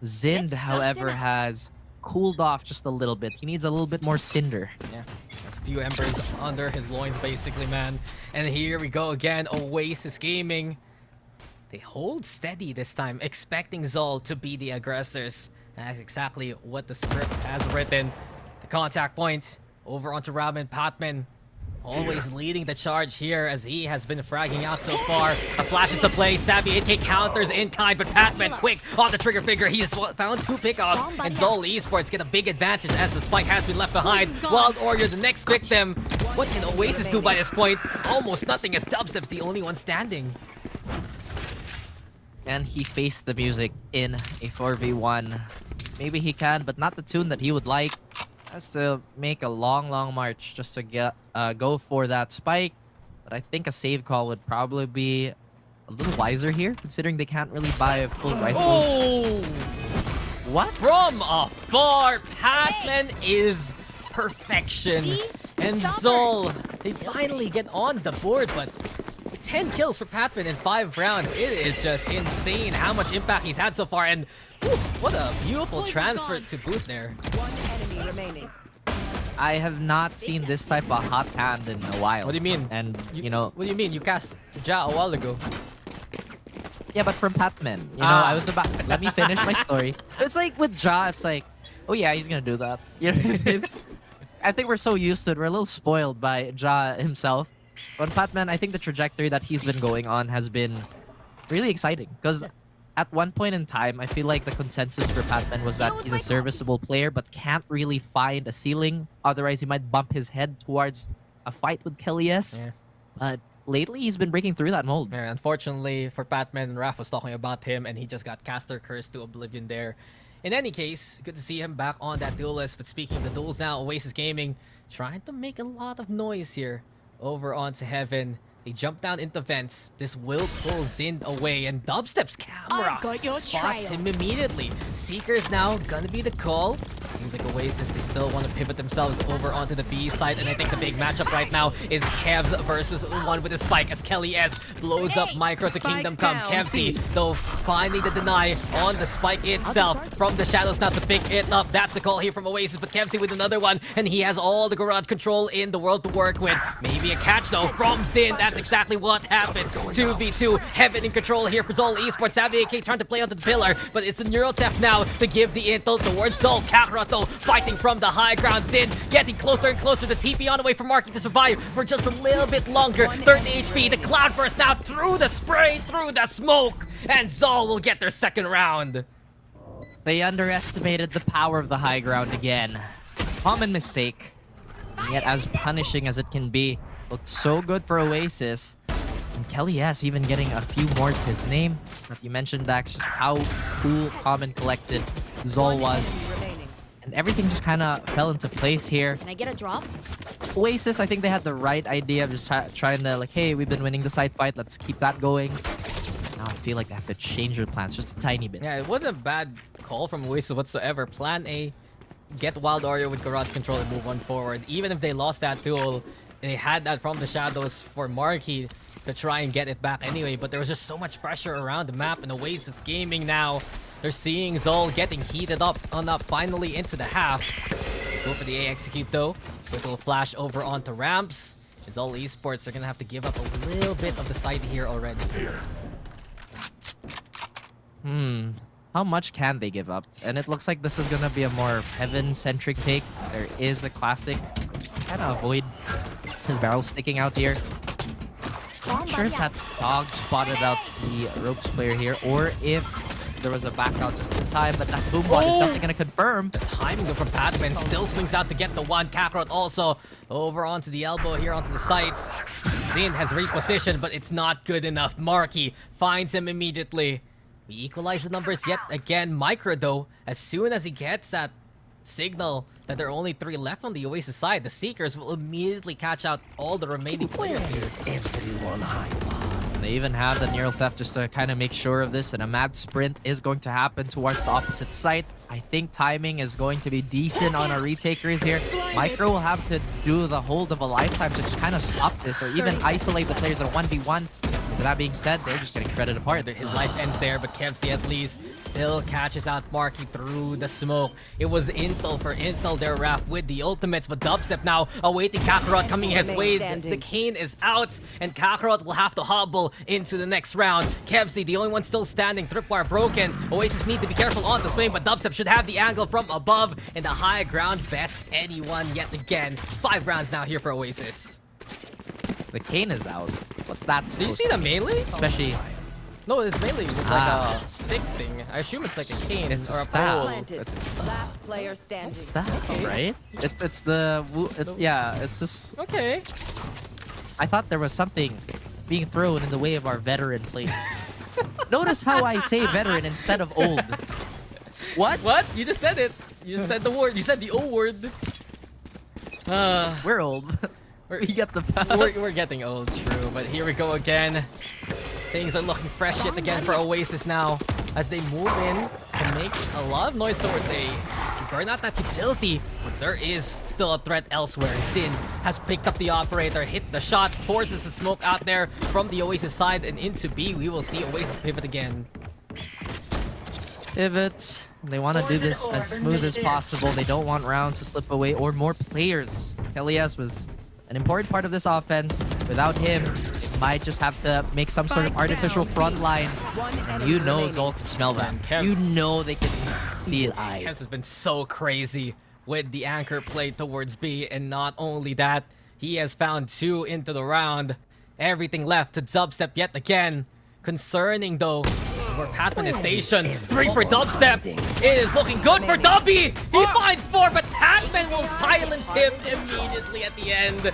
Zind, however, has cooled off just a little bit. He needs a little bit more cinder. Yeah, there's a few embers under his loins, basically, man. And here we go again, Oasis Gaming. They hold steady this time, expecting Zol to be the aggressors. And that's exactly what the script has written. The contact point over onto Ramen Patman. always leading the charge here as he has been fragging out so far. A flash is the play. Savvy 8K counters in kind, but Patman quick on the trigger finger. He has found 2 pickoffs, and Zol Esports get a big advantage as the spike has been left behind. Wild Warrior, the next victim. What can Oasis do by this point? Almost nothing, as Dubstep's the only one standing. And he faced the music in a 4v1. Maybe he can, but not the tune that he would like. Has to make a long march just to get go for that spike. But I think a save call would probably be a little wiser here, considering they can't really buy a full rifle. Oh! What? From afar, Patman is perfection. And Zol, they finally get on the board, but 10 kills for Patman in 5 rounds. It is just insane how much impact he's had so far. And whew, what a beautiful transfer to boot there. One enemy remaining. I have not seen this type of hot hand in a while. What do you mean? And, you know... What do you mean? You cast Ja a while ago. Yeah, but from Patman. You know, I was about... Let me finish my story. It's like with Ja, it's like, oh yeah, he's gonna do that. You know what I mean? I think we're so used to it. We're a little spoiled by Ja himself. But Patman, I think the trajectory that he's been going on has been really exciting. Because at one point in time, I feel like the consensus for Patman was that he's a serviceable player but can't really find a ceiling. Otherwise, he might bump his head towards a fight with Kelly S. Yeah. But lately, he's been breaking through that mold. Yeah, unfortunately for Patman, Raph was talking about him and he just got caster cursed to oblivion there. In any case, good to see him back on that duel list. But speaking of the duels now, Oasis Gaming trying to make a lot of noise here. Over onto Heaven. They jump down into vents. This will pull Zind away, and Dubstep's camera spots him immediately. Seeker's now gonna be the call. Seems like Oasis, they still want to pivot themselves over onto the B side, and I think the big matchup right now is Kevs versus one with a spike as Kelly S blows up Micro to Kingdom Come. Kevsy, though, finding the deny on the spike itself from the shadows now to pick it up. That's a call here from Oasis, but Kevsy with another one, and he has all the garage control in the world to work with. Maybe a catch though from Zin. That's exactly what happens. 2v2, Heaven in control here for Zol Esports. Savvy AK trying to play onto the pillar, but it's a neural theft now to give the intel towards Zol. Kakarot though, fighting from the high ground. Zin getting closer and closer. The TP on the way for Marky to survive for just a little bit longer. 30 HP, the Cloudburst now through the spray, through the smoke, and Zol will get their second round. They underestimated the power of the high ground again. Common mistake, and yet as punishing as it can be. Looked so good for Oasis. And Kelly S even getting a few more to his name. But you mentioned, Dax, just how cool, calm, and collected Zol was. And everything just kind of fell into place here. Can I get a drop? Oasis, I think they had the right idea of just trying to, like, hey, we've been winning the side fight. Let's keep that going. Now I feel like they have to change their plans just a tiny bit. Yeah, it wasn't a bad call from Oasis whatsoever. Plan A, get Wild Oreo with garage control and move on forward. Even if they lost that duel, they had that from the shadows for Marky to try and get it back anyway, but there was just so much pressure around the map, and Oasis Gaming now, they're seeing Zol getting heated up finally into the half. Go for the A execute though. Quick little flash over onto ramps. And Zol Esports are gonna have to give up a little bit of the side here already. How much can they give up? And it looks like this is gonna be a more Heaven-centric take. There is a classic. Just kind of avoid his barrel sticking out here. Not sure if that dog spotted out the ropes player here, or if there was a back out just in time, but that boom bot is definitely gonna confirm. The timing from Patman still swings out to get the one. Kakarot also over onto the elbow here onto the sights. Zin has repositioned, but it's not good enough. Marky finds him immediately. We equalize the numbers yet again. Micro though, as soon as he gets that signal that there are only 3 left on the Oasis side, the Seekers will immediately catch out all the remaining players here. And they even have the neural theft just to kind of make sure of this, and a mad sprint is going to happen towards the opposite site. I think timing is going to be decent on our retakers here. Micro will have to do the hold of a lifetime to just kind of stop this, or even isolate the players at 1v1. With that being said, they're just getting shredded apart. His life ends there, but Kevsy at least still catches out Marky through the smoke. It was Intel for Intel there, Raph, with the ultimates, but Dubstep now awaiting Kakarot coming his way. The cane is out, and Kakarot will have to hobble into the next round. Kevsy, the only one still standing, tripwire broken. Oasis need to be careful on the swing, but Dubstep should have the angle from above, and the high ground best anyone yet again. 5 rounds now here for Oasis. The cane is out. What's that Did you supposed see the to mean? melee? Especially, No, it's melee. It's like a stick thing. I assume it's like a cane it's a or a staff. pole. Planted. Last player standing. It's staff, Okay. right? It's the yeah. It's just. Okay. I thought there was something being thrown in the way of our veteran play. Notice how I say veteran instead of old. What? What? You just said it. You just said the word. You said the O word. We're old. We get the pass. We're getting old, true. But here we go again. Things are looking fresh yet again for Oasis now as they move in to make a lot of noise towards A. Burn out that utility, but there is still a threat elsewhere. Sin has picked up the operator, hit the shot, forces the smoke out there from the Oasis side and into B. We will see Oasis pivot again. Pivots. They want to do this as smooth as possible. They don't want rounds to slip away or more players. Elias was an important part of this offense. Without him, might just have to make some sort of artificial front line. And you know Zol can smell that. You know they can see it. Kevs has been so crazy with the anchor play towards B, and not only that, he has found 2 into the round. Everything left to Dubstep yet again. Concerning though, where Patman is stationed. 3 for Dubstep. It is looking good for Dubby. He finds 4, but Patman will silence him immediately at the end.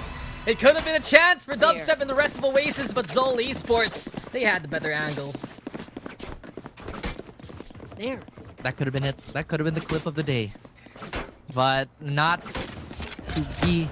It could have been a chance for Dubstep and the rest of Oasis, but Zol Esports, they had the better angle. There. That could have been it. That could have been the clip of the day. But not to be,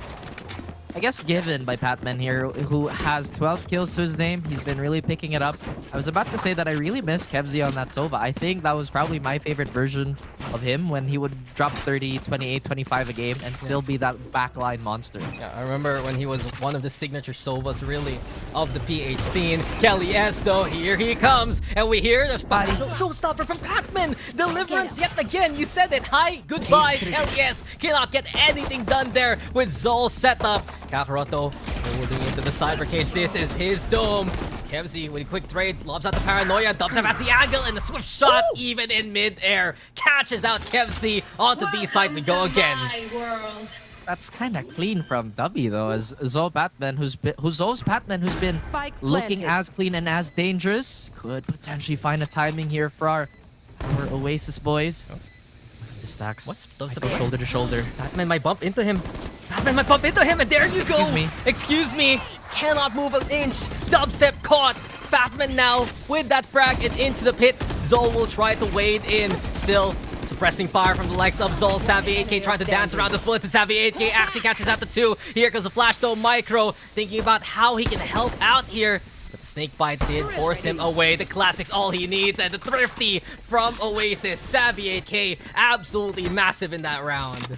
I guess, given by Patman here, who has 12 kills to his name. He's been really picking it up. I was about to say that I really miss Kevzi on that Sova. I think that was probably my favorite version of him when he would drop 30, 28, 25 a game and still be that backline monster. Yeah, I remember when he was one of the signature Sovas, really, of the PH scene. Kelly S, though, here he comes, and we hear the showstopper from Patman. Deliverance yet again. You said it. Hi, goodbye. Kelly S cannot get anything done there with Zol's setup. Kakaroto moving into the cyber cage. This is his dome. Kevzi with a quick trade, lobs out the paranoia. Dubstep has the angle and the swift shot, even in mid-air. Catches out Kevzi onto B side. We go again. That's kind of clean from Dubby though, as Zol Patman, who's been looking as clean and as dangerous, could potentially find a timing here for our Oasis boys. The stacks. Go shoulder to shoulder. Patman might bump into him. Patman might bump into him, and there you go. Excuse me. Excuse me. Cannot move an inch. Dubstep caught. Patman now with that frag and into the pit. Zol will try to wade in. Still suppressing fire from the likes of Zol. Savvy 8K trying to dance around those bullets, and Savvy 8K actually catches out the 2. Here comes the flash though. Micro thinking about how he can help out here. But the snake bite did force him away. The classics all he needs, and the thrifty from Oasis. Savvy 8K absolutely massive in that round.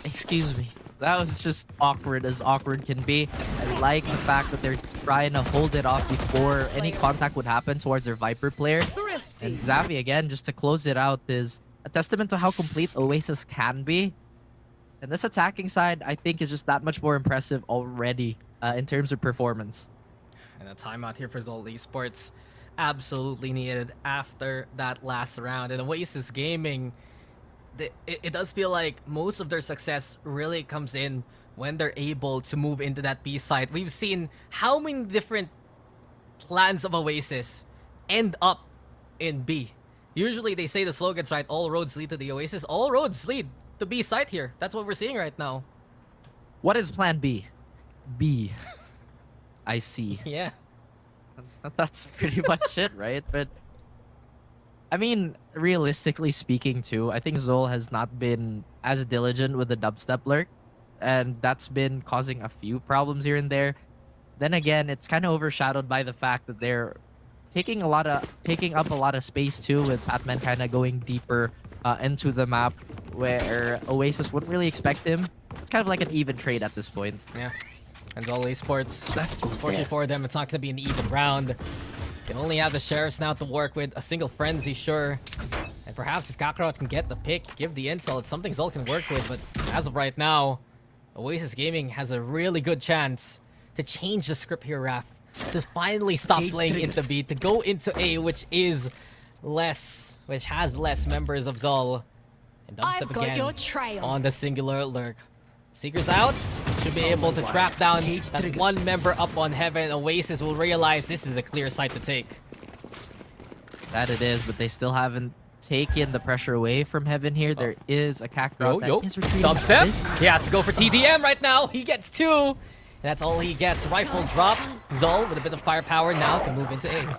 Excuse me. That was just awkward as awkward can be. I like the fact that they're trying to hold it off before any contact would happen towards their Viper player. And Xavi, again, just to close it out, is a testament to how complete Oasis can be. And this attacking side, I think, is just that much more impressive already in terms of performance. And a timeout here for Zol Esports. Absolutely needed after that last round. And Oasis Gaming, it does feel like most of their success really comes in when they're able to move into that B side. We've seen how many different plans of Oasis end up in B. Usually they say the slogan's right, all roads lead to the Oasis. All roads lead to B side here. That's what we're seeing right now. What is plan B? B. I see. Yeah. That's pretty much it, right? But I mean, realistically speaking too, I think Zol has not been as diligent with the dubstep lurk, and that's been causing a few problems here and there. Then again, it's kind of overshadowed by the fact that they're taking up a lot of space too, with Patman kind of going deeper into the map, where Oasis wouldn't really expect him. It's kind of like an even trade at this point. Yeah. And Zol Esports, unfortunately for them, it's not going to be an even round. They only have the Sheriffs now to work with, a single Frenzy, sure. And perhaps if Kakarot can get the pick, give the intel, it's something Zol can work with. But as of right now, Oasis Gaming has a really good chance to change the script here, Raph. To finally stop playing into B, to go into A, which has less members of Zol. And Dubstep again on the singular lurk. Seekers out. Should be able to trap down that one member up on Heaven. Oasis will realize this is a clear site to take. That it is, but they still haven't taken the pressure away from Heaven here. There is a Kakarot that is retreating. Dubstep. He has to go for TDM right now. He gets 2. And that's all he gets. Rifle drop. Zol with a bit of firepower now can move into A.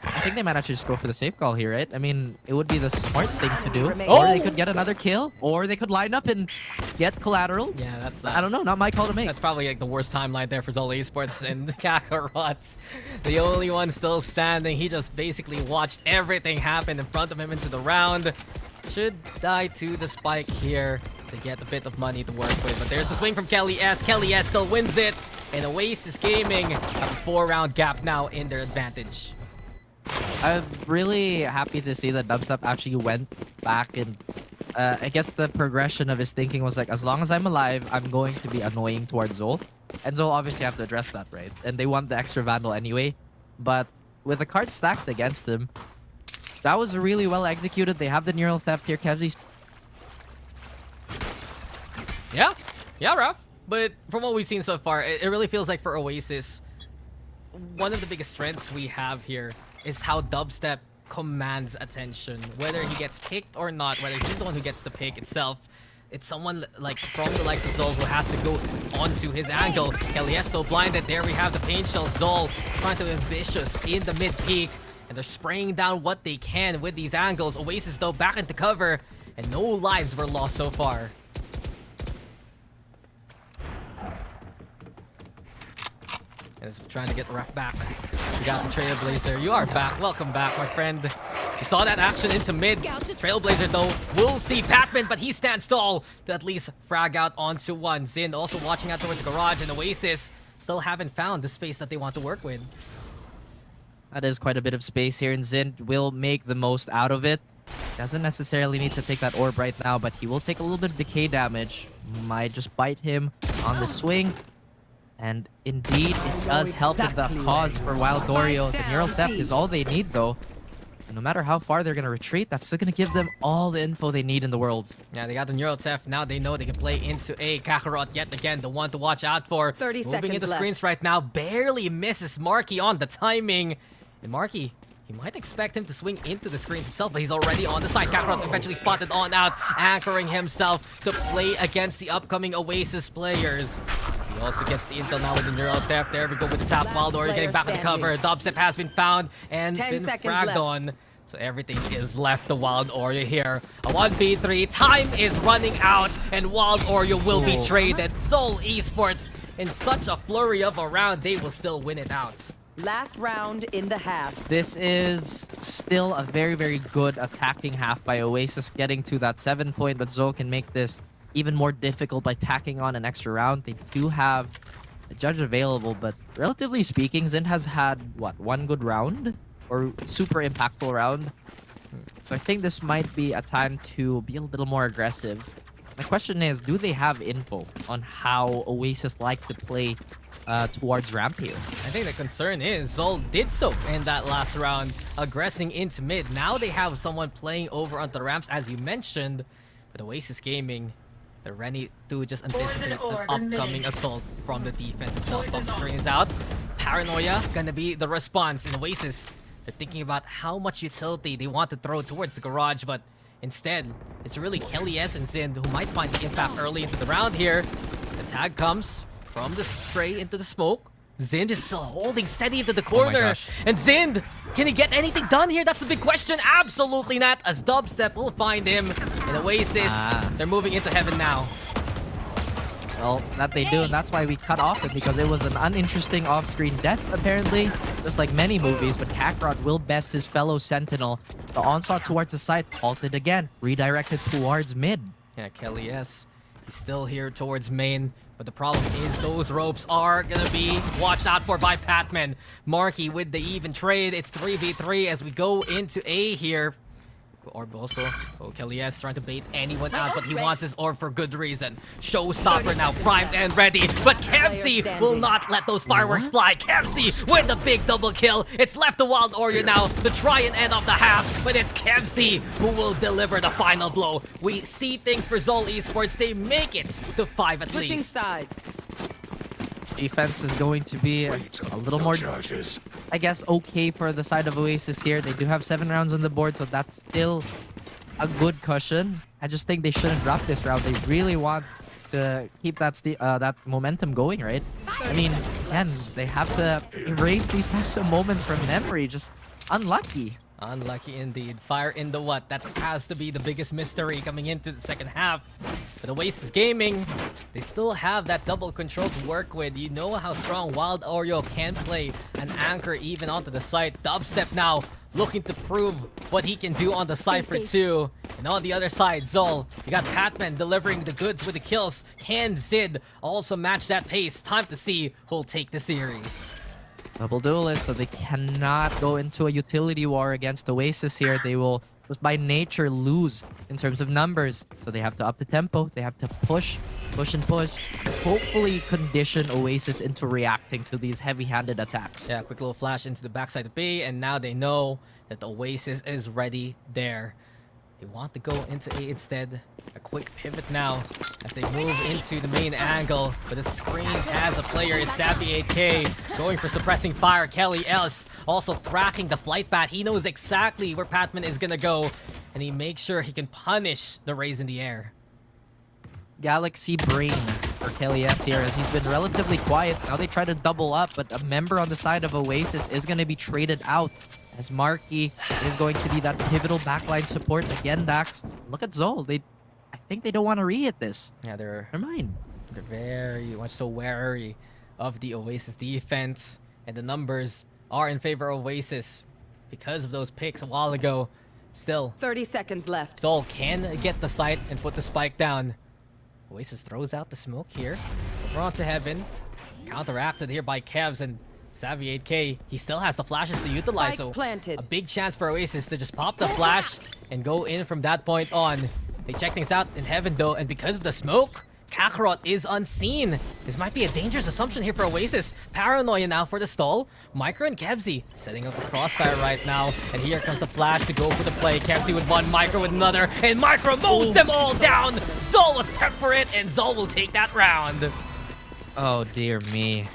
I think they might actually just go for the safe call here, right? I mean, it would be the smart thing to do. Oh! Or they could get another kill, or they could line up and get collateral. Yeah, that's I don't know, not my call to make. That's probably like the worst timeline there for Zol Esports and Kakarot. The only one still standing. He just basically watched everything happen in front of him into the round. Should die to the spike here to get a bit of money to work with. But there's a swing from Kelly S. Kelly S still wins it. And Oasis Gaming have a 4-round gap now in their advantage. I'm really happy to see that Dubstep actually went back and I guess the progression of his thinking was like, as long as I'm alive, I'm going to be annoying towards Zol. And Zol obviously have to address that, right? And they want the extra Vandal anyway. But with the cards stacked against him, that was really well executed. They have the Neural Theft here. Kevzy. Yeah, rough. But from what we've seen so far, it really feels like for Oasis, one of the biggest strengths we have here is how Dubstep commands attention. Whether he gets picked or not, whether he's the one who gets the pick itself, it's someone like from the likes of Zol who has to go onto his angle. Keliesto blinded. There we have the pain shell. Zol trying to be ambitious in the mid peak. And they're spraying down what they can with these angles. Oasis though back into cover. And no lives were lost so far. Is trying to get Ref back. We got the Trailblazer. You are back. Welcome back, my friend. We saw that action into mid. Trailblazer, though, will see Patman, but he stands tall to at least frag out onto one. Zin also watching out towards the garage, and Oasis still haven't found the space that they want to work with. That is quite a bit of space here, and Zin will make the most out of it. Doesn't necessarily need to take that orb right now, but he will take a little bit of decay damage. Might just bite him on the swing. And indeed, it does help with the cause for Wild Dorio. The Neural Theft is all they need, though. And no matter how far they're going to retreat, that's still going to give them all the info they need in the world. Yeah, they got the Neural Theft. Now they know they can play into A. Kakarot, yet again, the one to watch out for. 30 Moving seconds into left. screens right now. Barely misses Marky on the timing. And Marky, you might expect him to swing into the screens itself, but he's already on the side. Kakarot eventually spotted on out, anchoring himself to play against the upcoming Oasis players. He also gets the intel now with the Neural Theft. There we go with the tap. Wild Dorio getting back to the cover. Dubstep has been found and 10 been seconds fragged left. on. So everything is left to Wild Oreo here. A 1v3. Time is running out, and Wild Oreo will be traded. Zol Esports, in such a flurry of a round, they will still win it out. Last round in the half. This is still a very, very good attacking half by Oasis, getting to that 7 point, but Zol can make this even more difficult by tacking on an extra round. They do have a judge available, but relatively speaking, Zin has had, what, one good round? Or super impactful round? So I think this might be a time to be a little more aggressive. My question is, do they have info on how Oasis like to play towards ramp here? I think the concern is Zol did so in that last round, aggressing into mid. Now they have someone playing over on the ramps, as you mentioned, but Oasis Gaming, they're ready to just anticipate an upcoming assault from the defense itself. Bump screens out. Paranoia gonna be the response in Oasis. They're thinking about how much utility they want to throw towards the garage, but instead, it's really Kelly S and Zin who might find the impact early into the round here. The tag comes from the spray into the smoke. Zin is still holding steady into the corner. And Zin, can he get anything done here? That's the big question. Absolutely not, as Dubstep will find him in Oasis. They're moving into Heaven now. Well, that they do, and that's why we cut off it, because it was an uninteresting off-screen death, apparently. Just like many movies, but Kakarot will best his fellow Sentinel. The onslaught towards the side, halted again, redirected towards mid. Yeah, Kelly S. He's still here towards main, but the problem is those ropes are gonna be watched out for by Patman. Marky with the even trade. It's 3v3 as we go into A here. Orb also. Oh, Kelly S trying to bait anyone out, but he wants his orb for good reason. Showstopper now primed and ready, but Kevzi will not let those fireworks fly. Kevzi with the big double kill. It's left the Wild Oreo now to try and end off the half, but it's Kevzi who will deliver the final blow. We see things for Zol Esports. They make it to 5 at Switching least. sides. Defense is going to be a little more, I guess, okay for the side of Oasis here. They do have 7 rounds on the board, so that's still a good cushion. I just think they shouldn't drop this round. They really want to keep that momentum going, right? I mean, again, they have to erase these types of moments from memory. Just unlucky. Unlucky indeed. Fire in the what? That has to be the biggest mystery coming into the second half. But Oasis Gaming, they still have that double control to work with. You know how strong Wild Oreo can play an anchor even onto the site. Dubstep now looking to prove what he can do on the Cypher too. And on the other side, Zol, you got Patman delivering the goods with the kills. Can Zid also match that pace? Time to see who'll take the series. Double duelist, so they cannot go into a utility war against Oasis here. They will just by nature lose in terms of numbers. So they have to up the tempo. They have to push and push. Hopefully condition Oasis into reacting to these heavy-handed attacks. Yeah, quick little flash into the backside of B, and now they know that the Oasis is ready there. They want to go into A instead. A quick pivot now as they move into the main angle. But the screens has a player. It's Savvy 8K going for suppressing fire. Kelly S also tracking the flight bat. He knows exactly where Patman is gonna go, and he makes sure he can punish the raise in the air. Galaxy Brain for Kelly S here, as he's been relatively quiet. Now they try to double up, but a member on the side of Oasis is going to be traded out, as Marky is going to be that pivotal backline support. Again, Dax, look at Zol. I think they don't want to re-hit this. Yeah, they're mine. They're very much so wary of the Oasis defense, and the numbers are in favor of Oasis because of those picks a while ago. Still, 30 seconds left. Zol can get the site and put the spike down. Oasis throws out the smoke here. We're on to Heaven. Counteracted here by Kevs, and Savvy 8K, he still has the flashes to utilize, Spike so planted. a big chance for Oasis to just pop the flash and go in from that point on. They check things out in Heaven though, and because of the smoke, Kakarot is unseen. This might be a dangerous assumption here for Oasis. Paranoia now for the stall. Micro and Kevzi setting up the crossfire right now. And here comes the flash to go for the play. Kevzi with one, Micro with another, and Micro mows them all down. Zol was prepped for it, and Zol will take that round. Oh dear me.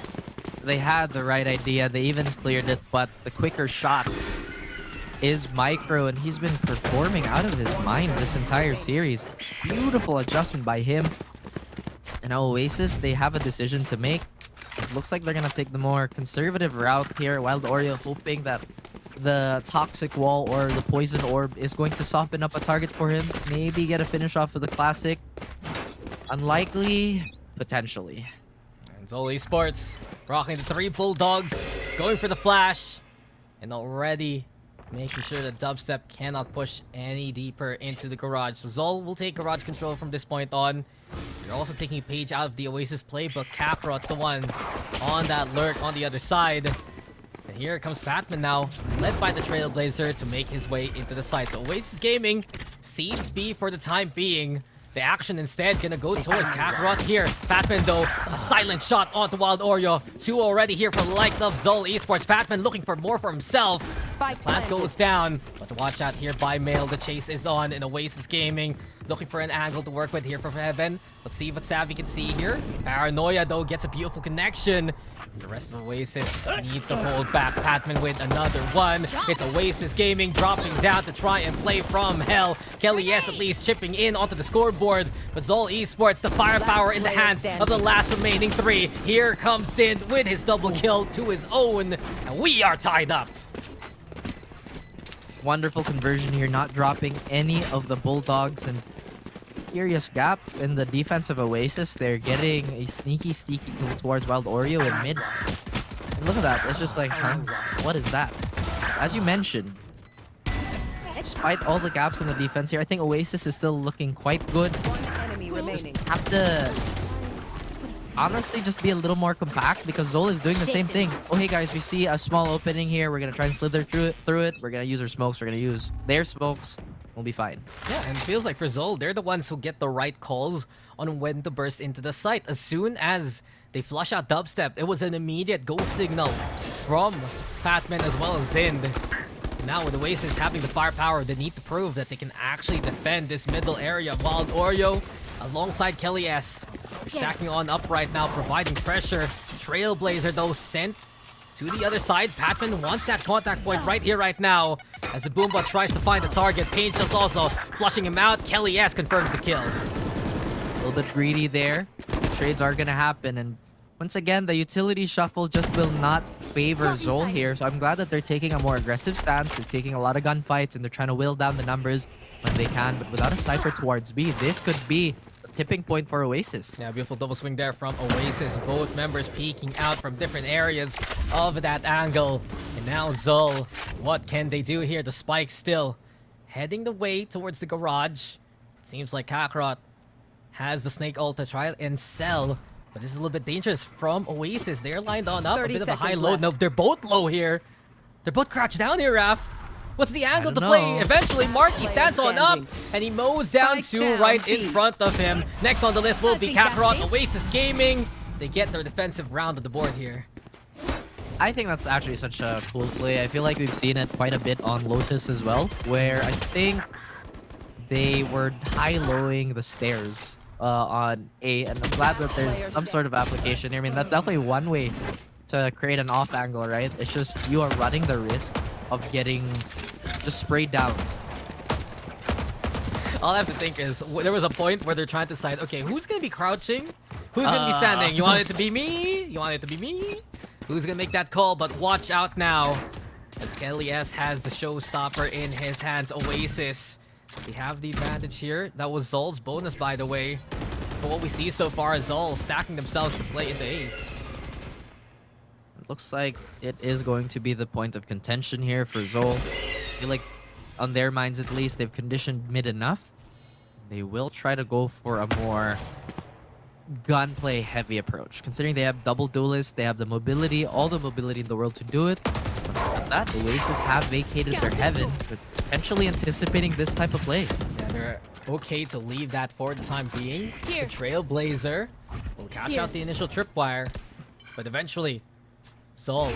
They had the right idea. They even cleared it, but the quicker shot is Micro, and he's been performing out of his mind this entire series. Beautiful adjustment by him. And now Oasis, they have a decision to make. It looks like they're going to take the more conservative route here. Wild Oreo hoping that the Toxic Wall or the Poison Orb is going to soften up a target for him. Maybe get a finish off of the Classic. Unlikely, potentially. And Zol Esports rocking the 3 Bulldogs, going for the flash, and already making sure that Dubstep cannot push any deeper into the garage. So Zol will take garage control from this point on. You're also taking a page out of the Oasis playbook. Kakarot's the one on that lurk on the other side. And here comes Batman now, led by the Trailblazer to make his way into the site. So Oasis Gaming seems B for the time being. The action instead gonna go towards Kakarot here. Batman though, a silent shot onto Wild Oreo. 2 already here for the likes of Zol Esports. Batman looking for more for himself. Plant goes down, but watch out here by Mail. The chase is on in Oasis Gaming. Looking for an angle to work with here from Heaven. Let's see what Savvy can see here. Paranoia though gets a beautiful connection. The rest of Oasis need to hold back. Patman with another one. It's Oasis Gaming dropping down to try and play from hell. Kelly S at least chipping in onto the scoreboard. But Zol Esports, the firepower in the hands of the last remaining 3. Here comes Sind with his double kill to his own. And we are tied up. Wonderful conversion here, not dropping any of the Bulldogs, and curious gap in the defense of Oasis. They're getting a sneaky move towards Wild Oreo in mid. And look at that, it's just like, huh? What is that? As you mentioned, despite all the gaps in the defense here, I think Oasis is still looking quite good. Just have to honestly just be a little more compact, because Zol is doing the same thing. Oh hey guys, we see a small opening here. We're gonna try and slither through it. We're gonna use our smokes. We're gonna use their smokes. we'll be fine. Yeah, and it feels like for Zol, they're the ones who get the right calls on when to burst into the site. As soon as they flush out dubstep, it was an immediate go signal from Fatman as well as Zind. Now with Oasis having the firepower, they need to prove that they can actually defend this middle area. Wild Oreo alongside Kelly S. They're stacking on up right now, providing pressure. Trailblazer though sent to the other side. Patman wants that contact point right here, right now. As the Boombot tries to find the target. Pain Shield's also flushing him out. Kelly S confirms the kill. A little bit greedy there. Trades are gonna happen, and once again, the utility shuffle just will not favor Zol here. So I'm glad that they're taking a more aggressive stance. They're taking a lot of gunfights, and they're trying to whittle down the numbers when they can. But without a Cypher towards B, this could be a tipping point for Oasis. Yeah, beautiful double swing there from Oasis. Both members peeking out from different areas of that angle. And now Zol, what can they do here? The spike still heading the way towards the garage. It seems like Kakarot has the Snake ult to try and sell. But this is a little bit dangerous from Oasis. They're lined on up. A bit of a high load. No, they're both low here. They're both crouched down here, Raph. What's the angle to play? Eventually, Marky stands on up, and he mows down two right in front of him. Next on the list will be Kakarot, Oasis Gaming. They get their defensive round of the board here. I think that's actually such a cool play. I feel like we've seen it quite a bit on Lotus as well, where I think they were high-lowing the stairs on A, and I'm glad that there's some sort of application here. I mean, that's definitely one way to create an off angle, right? It's just you are running the risk of getting just sprayed down. All I have to think is, there was a point where they're trying to decide, okay, who's going to be crouching? Who's going to be standing? You want it to be me? You want it to be me? Who's going to make that call? But watch out now, as Kelly S has the showstopper in his hands. Oasis, they have the advantage here. That was Zol's bonus, by the way. But what we see so far is Zol stacking themselves to play into A. It looks like it is going to be the point of contention here for Zol. I feel like on their minds at least, they've conditioned mid enough. They will try to go for a more gunplay heavy approach. Considering they have double duelists, they have the mobility, all the mobility in the world to do it. But that Oasis have vacated their heaven, but potentially anticipating this type of play. Yeah, they're okay to leave that for the time being. The Trailblazer will catch out the initial tripwire, but eventually Zol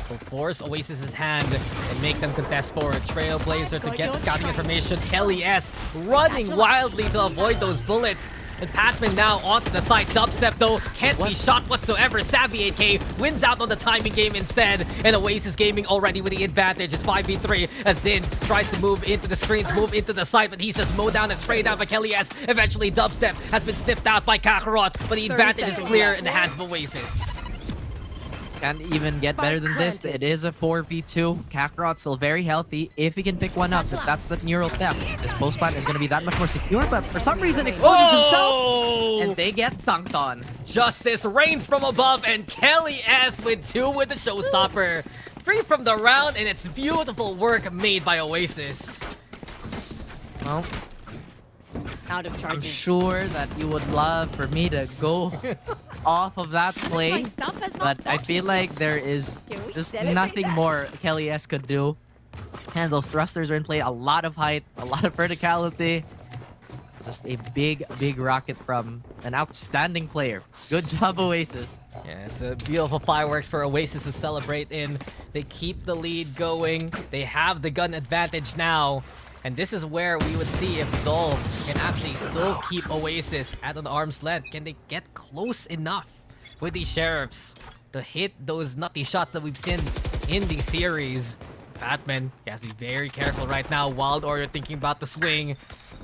will force Oasis's hand and make them contest forward. Trailblazer to get the scouting information. Kelly S running wildly to avoid those bullets. And Patman now onto the side. Dubstep though can't be shot whatsoever. Savvy 8K wins out on the timing game instead. And Oasis Gaming already with the advantage. It's 5v3 as Zin tries to move into the screens, move into the side, but he's just mowed down and sprayed down by Kelly S. Eventually Dubstep has been sniffed out by Kakarot, but the advantage is clear in the hands of Oasis. Can't even get better than this. It is a 4v2. Kakarot still very healthy. If he can pick one up, that's the neural theft. This post plant is going to be that much more secure, but for some reason exposes himself, and they get dunked on. Justice reigns from above, and Kelly S with 2 with the showstopper. 3 from the round, and it's beautiful work made by Oasis. Well, Out of charges. I'm sure that you would love for me to go off of that play, but I feel like there is just nothing more Kelly S could do. And those thrusters are in play. A lot of height, a lot of verticality. Just a big, big rocket from an outstanding player. Good job, Oasis. Yeah, it's a beautiful fireworks for Oasis to celebrate in. They keep the lead going. They have the gun advantage now. And this is where we would see if Zol can actually still keep Oasis at an arm's length. Can they get close enough with these Sheriffs to hit those nutty shots that we've seen in the series? Batman, he has to be very careful right now. Wild Oreo thinking about the swing.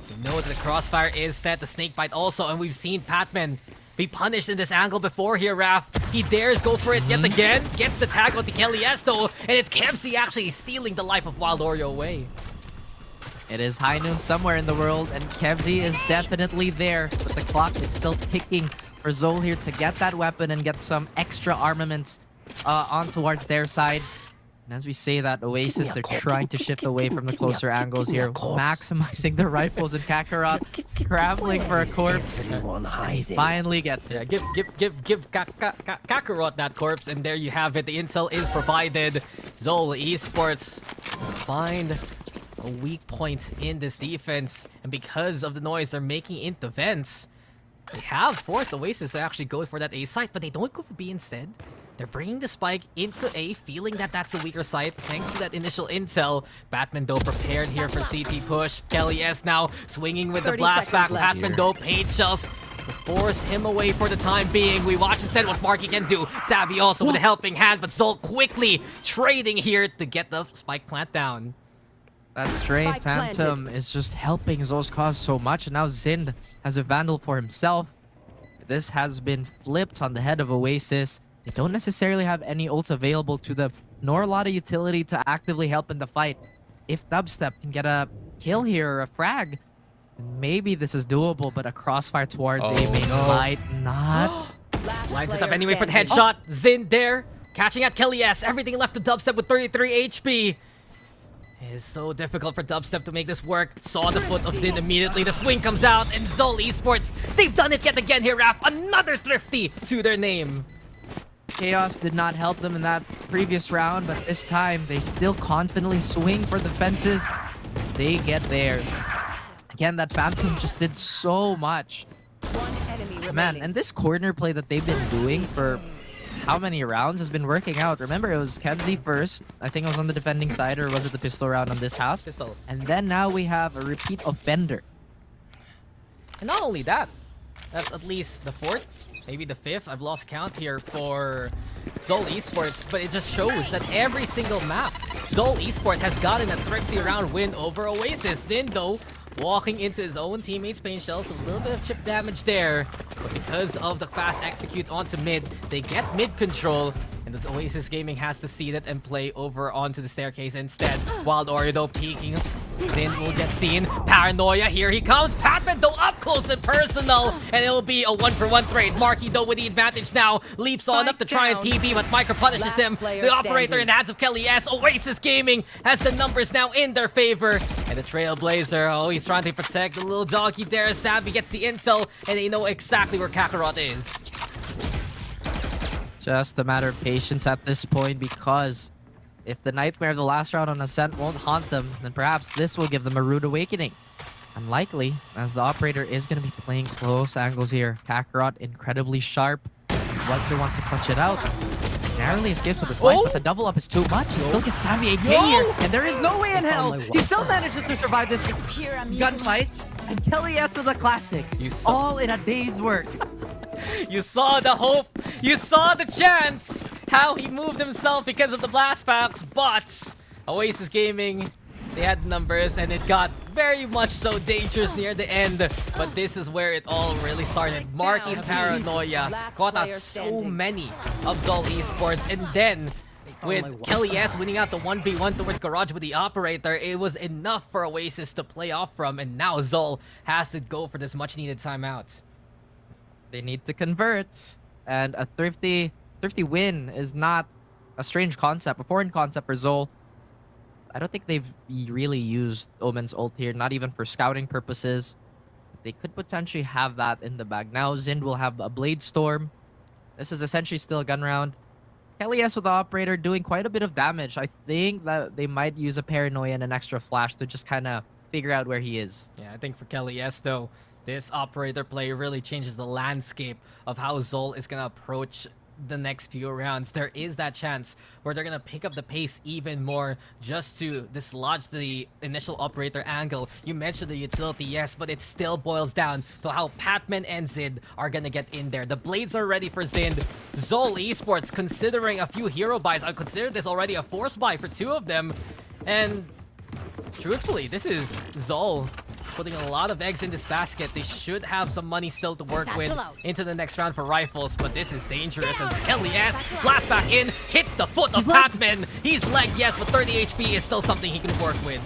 We know that the crossfire is set, the snake bite also, and we've seen Patman be punished in this angle before here, Raph. He dares go for it yet again. Gets the tag on the Kelly S though, and it's Kevzi actually stealing the life of Wild Oreo away. It is high noon somewhere in the world, and Kevzi is definitely there, but the clock is still ticking for Zol here to get that weapon and get some extra armaments on towards their side. And as we say that, Oasis, they're trying to shift away from the closer angles here, maximizing their rifles, and Kakarot scrambling for a corpse. He finally gets it. Yeah, give Kakarot that corpse, and there you have it. The intel is provided. Zol Esports find a weak point in this defense. And because of the noise they're making into vents, they have forced Oasis to actually go for that A site, but they don't go for B instead. They're bringing the spike into A, feeling that that's a weaker site thanks to that initial intel. Batman though prepared here for CT push. Kelly S now swinging with the blast back. Batman though, Page Shells force him away for the time being. We watch instead what Marky can do. Savvy also with a helping hand, but Zol quickly trading here to get the spike plant down. That stray Phantom is just helping Zol's cause so much, and now Zind has a Vandal for himself. This has been flipped on the head of Oasis. They don't necessarily have any ults available to them, nor a lot of utility to actively help in the fight. If Dubstep can get a kill here or a frag, maybe this is doable, but a crossfire towards aiming might not. Lines it up anyway for the headshot. Zin there, catching at Kelly S. Everything left to Dubstep with 33 HP. It is so difficult for Dubstep to make this work. Saw the foot of Zin immediately. The swing comes out, and Zol Esports, they've done it yet again here, Raph. Another thrifty to their name. Chaos did not help them in that previous round, but this time they still confidently swing for the fences. They get theirs. Again, that Phantom just did so much. Man, and this corner play that they've been doing for how many rounds has been working out. Remember, it was Kevzi first. I think it was on the defending side, or was it the pistol round on this half? Pistol. And then now we have a repeat offender. And not only that, that's at least the 4th, maybe the 5th. I've lost count here for Zol Esports, but it just shows that every single map, Zol Esports has gotten a thrifty round win over Oasis. Zin, though, walking into his own teammates' paint shells, a little bit of chip damage there. But because of the fast execute onto mid, they get mid control. And this Oasis Gaming has to see that and play over onto the staircase instead. Wild Oreo though peeking. Zin will get seen. Paranoia, here he comes. Patman though up close and personal. And it'll be a 1-for-1 trade. Marky though with the advantage now. Leaps on up to try and TP, but Micro punishes him. The operator in the hands of Kelly S. Oasis Gaming has the numbers now in their favor. And the Trailblazer, oh, he's trying to protect the little doggy there. Savvy gets the intel, and they know exactly where Kakarot is. Just a matter of patience at this point, because if the nightmare of the last round on Ascent won't haunt them, then perhaps this will give them a rude awakening. Unlikely, as the operator is going to be playing close angles here. Kakarot incredibly sharp. Was the one to clutch it out. Narrowly escapes with the snipe, but the double up is too much. He still gets Savvy 8k here, and there is no way in hell he still manages to survive this gunfight. And Kelly S with a classic, all in a day's work. You saw the hope, you saw the chance, how he moved himself because of the blast packs, but Oasis Gaming, they had numbers, and it got very much so dangerous near the end. But this is where it all really started. Marky's paranoia caught out so many of Zol Esports, and then with Kelly S winning out the 1v1 towards Garage with the operator, it was enough for Oasis to play off from, and now Zol has to go for this much needed timeout. They need to convert, and a thrifty win is not a strange concept, a foreign concept for Zol. I don't think they've really used Omen's ult here, not even for scouting purposes. They could potentially have that in the bag. Now Zind will have a Blade Storm. This is essentially still a gun round. Kelly S with the operator doing quite a bit of damage. I think that they might use a Paranoia and an extra flash to just kind of figure out where he is. Yeah, I think for Kelly S though, this operator play really changes the landscape of how Zol is going to approach the next few rounds. There is that chance where they're going to pick up the pace even more just to dislodge the initial operator angle. You mentioned the utility, yes, but it still boils down to how Patman and Zid are going to get in there. The blades are ready for Zid. Zol Esports considering a few hero buys. I consider this already a force buy for 2 of them. And truthfully, this is Zol putting a lot of eggs in this basket. They should have some money still to work with into the next round for rifles, but this is dangerous as Kelly S blasts back in, hits the foot of Patman. He's legged, yes, but 30 HP is still something he can work with.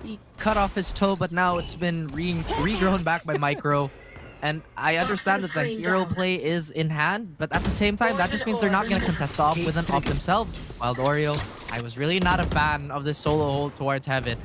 He cut off his toe, but now it's been regrown back by Micro. And I understand that the hero play is in hand, but at the same time, that just means they're not going to contest off with an off themselves. Wild Oreo, I was really not a fan of this solo hold towards Heaven.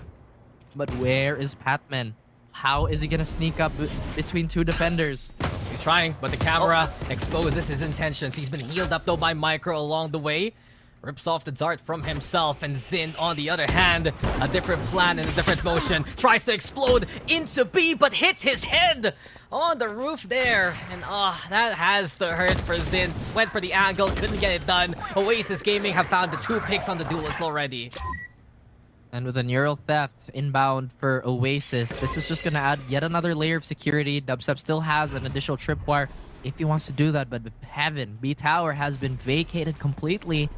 But where is Patman? How is he going to sneak up between 2 defenders? He's trying, but the camera exposes his intentions. He's been healed up though by Micro along the way. rips off the dart from himself, and Zin, on the other hand, a different plan and a different motion, tries to explode into B, but hits his head on the roof there. And that has to hurt for Zin. Went for the angle, couldn't get it done. Oasis Gaming have found the 2 picks on the duelist already. And with a neural theft inbound for Oasis, this is just going to add yet another layer of security. Dubstep still has an additional tripwire if he wants to do that, but with Heaven, B Tower has been vacated completely.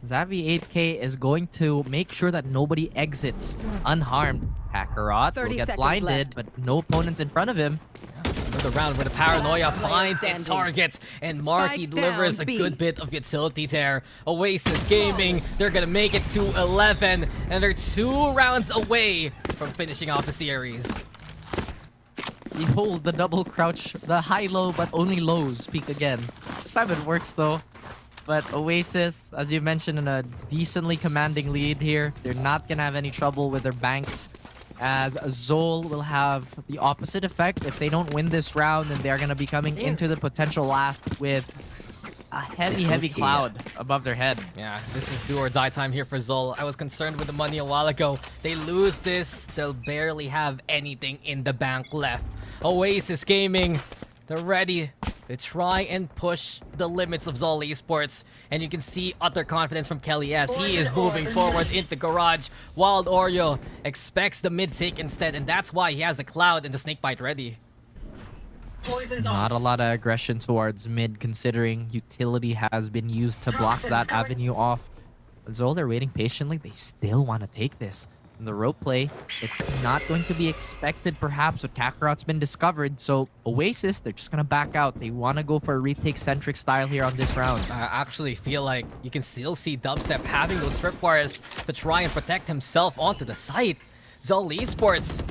Xavi 8K is going to make sure that nobody exits unharmed. Kakarot will get blinded, but no opponents in front of him. Another round where the paranoia finds its targets, and Marky delivers a good bit of utility there. Oasis Gaming, they're gonna make it to 11, and they're 2 rounds away from finishing off the series. Behold the double crouch, the high-low, but only lows peak again. This time it works though. But Oasis, as you mentioned, in a decently commanding lead here. They're not gonna have any trouble with their banks, as Zol will have the opposite effect. If they don't win this round, then they're gonna be coming into the potential last with a heavy cloud above their head. Yeah, this is do or die time here for Zol. I was concerned with the money a while ago. They lose this, they'll barely have anything in the bank left. Oasis Gaming, they're ready to try and push the limits of Zol Esports. And you can see utter confidence from Kelly as he is moving forward into garage. Wild Oreo expects the mid take instead, and that's why he has the cloud and the snake bite ready. Not a lot of aggression towards mid, considering utility has been used to block that avenue off. But Zol, they're waiting patiently. They still want to take this. In the rope play, it's not going to be expected perhaps with Kakarot's been discovered. So Oasis, they're just going to back out. They want to go for a retake-centric style here on this round. I actually feel like you can still see Dubstep having those tripwires to try and protect himself onto the site. Zol Esports,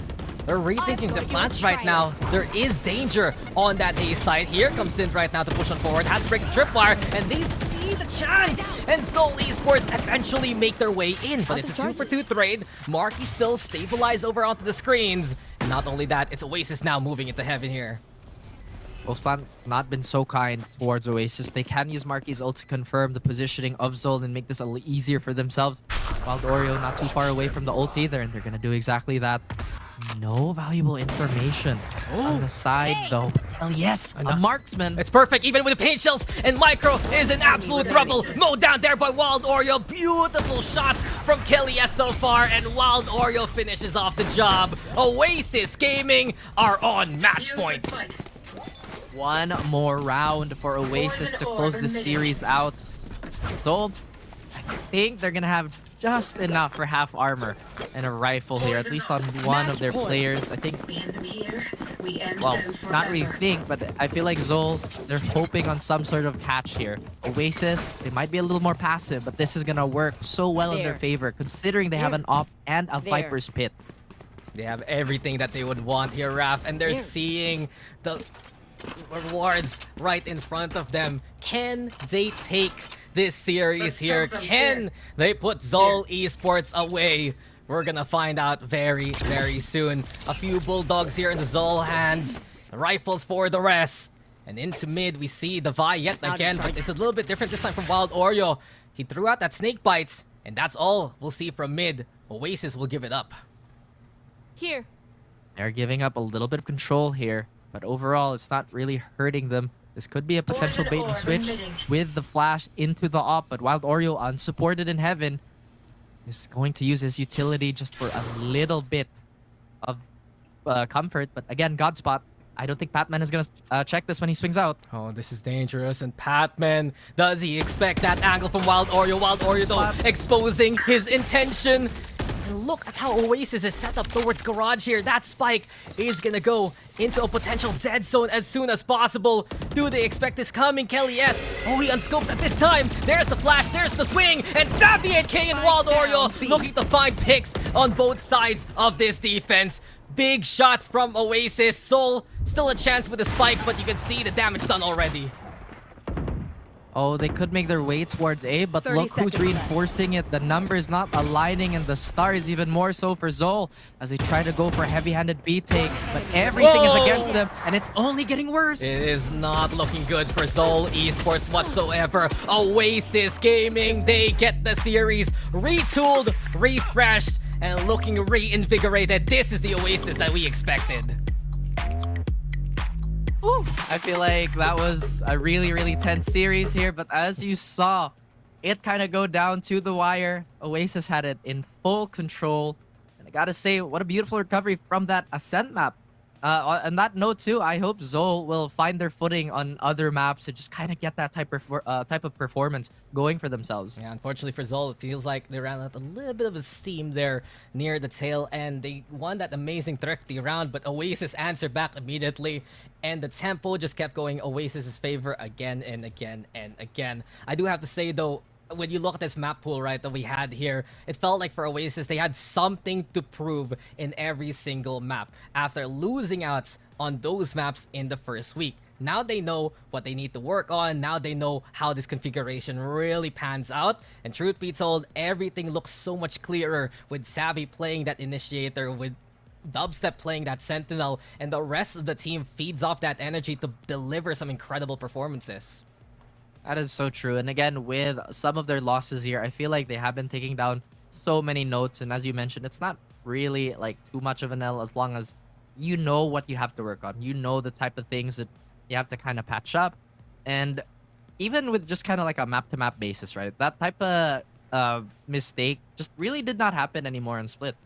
they're rethinking their plans right now. There is danger on that A side. Here comes Synth right now to push on forward. Has to break the tripwire, and they see the chance. And Zol Esports eventually make their way in. But it's a 2-for-2 trade. Marky still stabilized over onto the screens. And not only that, it's Oasis now moving into heaven here. Postplan not been so kind towards Oasis. They can use Marky's ult to confirm the positioning of Zol and make this a little easier for themselves. Wild Oreo not too far away from the ult either, and they're going to do exactly that. No valuable information on the side, though. Hell yes, a marksman. It's perfect, even with the paint shells, and Micro is in absolute trouble. Mowed down there by Wild Oreo. Beautiful shots from Kelly S so far, and Wild Oreo finishes off the job. Oasis Gaming are on match point. One more round for Oasis to close the series out. So, I think they're gonna have just enough for half armor and a rifle here, at least on one of their players. I think, well, not really think, but I feel like Zol, they're hoping on some sort of catch here. Oasis, they might be a little more passive, but this is gonna work so well in their favor, considering they have an op and a Viper's Pit. They have everything that they would want here, Raph, and they're seeing the rewards right in front of them. Can they take this series here? Can they put Zol Esports away? We're gonna find out very soon. A few bulldogs here in the Zol hands. Rifles for the rest. And into mid, we see the Vi yet again, but it's a little bit different this time from Wild Oreo. He threw out that snake bite, and that's all we'll see from mid. Oasis will give it up. Here. They're giving up a little bit of control here, but overall, it's not really hurting them. This could be a potential bait and switch with the flash into the op, but Wild Oreo, unsupported in heaven, is going to use his utility just for a little bit of comfort. But again, Godspot, I don't think Patman is going to check this when he swings out. Oh, this is dangerous. And Patman, does he expect that angle from Wild Oreo? Wild Oreo, though, exposing his intention. And look at how Oasis is set up towards garage here. That spike is gonna go into a potential dead zone as soon as possible. Do they expect this coming? Kelly S. Oh, he unscopes at this time. There's the flash, there's the swing, and Savvy 8K and Wild Oreo looking to find picks on both sides of this defense. Big shots from Oasis. Soul still a chance with the spike, but you can see the damage done already. Oh, they could make their way towards A, but 30 look who's seconds left. reinforcing it. The numbers not aligning, and the stars even more so for Zol as they try to go for a heavy-handed B take, but everything is against them, and it's only getting worse. It is not looking good for Zol Esports whatsoever. Oasis Gaming, they get the series retooled, refreshed, and looking reinvigorated. This is the Oasis that we expected. Ooh, I feel like that was a really, really tense series here, but as you saw, it kind of go down to the wire. Oasis had it in full control, and I gotta say, what a beautiful recovery from that Ascent map. On that note too, I hope Zol will find their footing on other maps to just kind of get that type of performance going for themselves. Yeah, unfortunately for Zol, it feels like they ran out a little bit of steam there near the tail, and they won that amazing thrifty round, but Oasis answered back immediately, and the tempo just kept going Oasis's favor again and again and again. I do have to say though, when you look at this map pool, right, that we had here, it felt like for Oasis, they had something to prove in every single map after losing out on those maps in the first week. Now they know what they need to work on. Now they know how this configuration really pans out. And truth be told, everything looks so much clearer with Savvy playing that initiator, with Dubstep playing that sentinel, and the rest of the team feeds off that energy to deliver some incredible performances. That is so true. And again, with some of their losses here, I feel like they have been taking down so many notes. And as you mentioned, it's not really like too much of an L as long as you know what you have to work on. You know the type of things that you have to kind of patch up. And even with just kind of like a map-to-map basis, right? That type of mistake just really did not happen anymore in Split.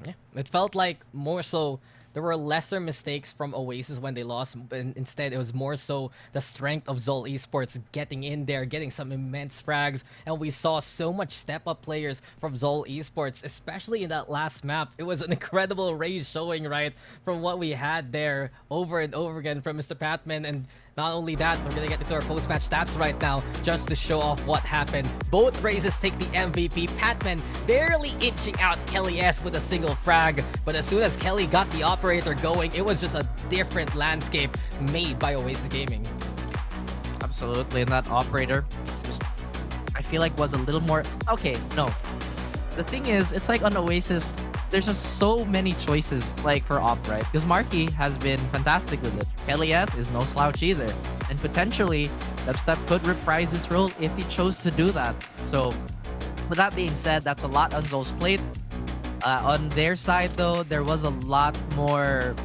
Yeah, it felt like more so there were lesser mistakes from Oasis when they lost, but instead it was more so the strength of Zol Esports getting in there, getting some immense frags, and we saw so much step-up players from Zol Esports, especially in that last map. It was an incredible raise showing, right, from what we had there over and over again from Mr. Patman. And not only that, we're gonna get into our post-match stats right now just to show off what happened. Both raises take the MVP. Patman barely inching out Kelly S with a single frag, but as soon as Kelly got the operator going, it was just a different landscape made by Oasis Gaming. Absolutely, and that operator just, I feel like, was a little more... Okay, no. The thing is, it's like on Oasis, there's just so many choices like for op, right? Because Marky has been fantastic with it. Kelly S is no slouch either. And potentially, Dubstep could reprise his role if he chose to do that. So, with that being said, that's a lot on Zol's plate. On their side, though, there was a lot more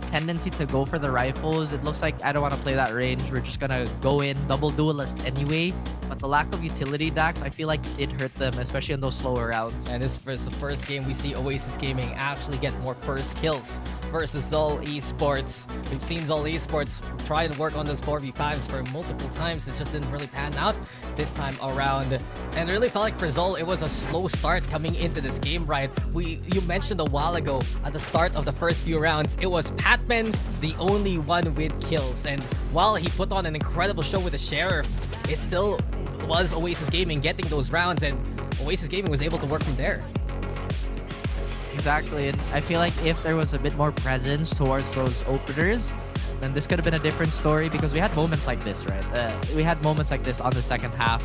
tendency to go for the rifles. It looks like I don't want to play that range. We're just gonna go in double duelist anyway. But the lack of utility Dax, I feel like it hurt them, especially in those slower rounds. And this is the first game we see Oasis Gaming actually get more first kills versus Zol Esports. We've seen Zol Esports try to work on those 4v5s for multiple times. It just didn't really pan out this time around. And it really felt like for Zol, it was a slow start coming into this game, right? You mentioned a while ago at the start of the first few rounds, it was Patman, the only one with kills. And while he put on an incredible show with the Sheriff, it still was Oasis Gaming getting those rounds, and Oasis Gaming was able to work from there. Exactly, and I feel like if there was a bit more presence towards those openers, then this could have been a different story, because we had moments like this, right? We had moments like this on the second half.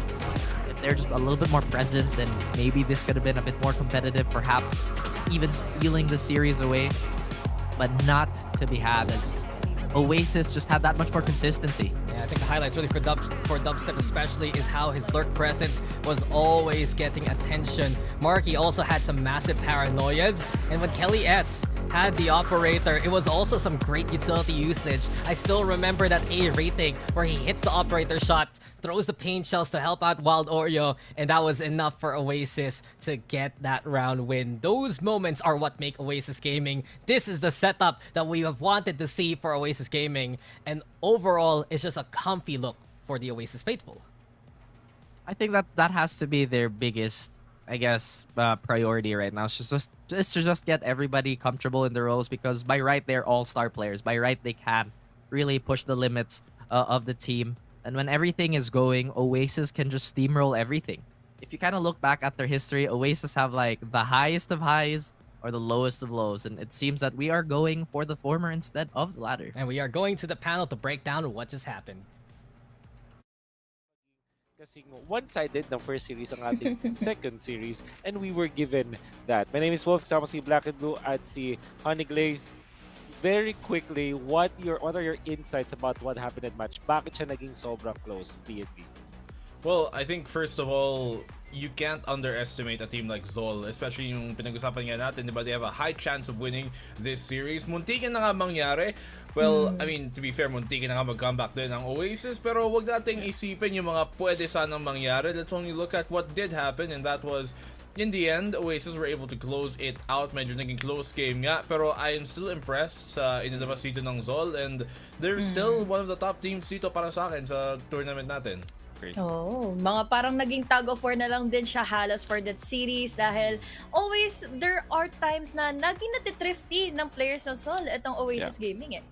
If they're just a little bit more present, then maybe this could have been a bit more competitive, perhaps even stealing the series away, but not to be had, as Oasis just had that much more consistency. Yeah, I think the highlights really for Dubstep especially is how his lurk presence was always getting attention. Marky also had some massive paranoias, and when Kelly S had the operator, it was also some great utility usage. I still remember that A rating where he hits the operator shot, throws the pain shells to help out Wild Oreo, and that was enough for Oasis to get that round win. Those moments are what make Oasis Gaming. This is the setup that we have wanted to see for Oasis Gaming, and overall, it's just a comfy look for the Oasis faithful. I think that has to be their biggest, I guess, priority right now. It's to just get everybody comfortable in their roles, because by right, they're all-star players. By right, they can really push the limits of the team. And when everything is going, Oasis can just steamroll everything. If you kind of look back at their history, Oasis have like the highest of highs or the lowest of lows. And it seems that we are going for the former instead of the latter. And we are going to the panel to break down what just happened. kasing one-sided ng first series ang ating second series, and we were given that. My name is Wolf, kasama si Black and Blue at si Honey Glaze. Very quickly, what are your insights about what happened at match? Bakit siya naging sobrang close, BNB? Well, I think first of all, you can't underestimate a team like Zol, especially yung pinag-usapan nga natin, diba? They have a high chance of winning this series. Muntikin na nga mangyari. Well, I mean, to be fair, muntikin na nga mag-comeback din ang Oasis, pero wag nating isipin yung mga pwede sanang mangyari. Let's only look at what did happen, and that was, in the end, Oasis were able to close it out. Medyo naging close game nga, pero I am still impressed sa inilabas dito ng Zol, and they're still one of the top teams dito para sa akin sa tournament natin. Oh, mga parang naging tug of war na lang din siya halos for that series dahil always there are times na naging natitrifty ng players ng Sol itong Oasis Gaming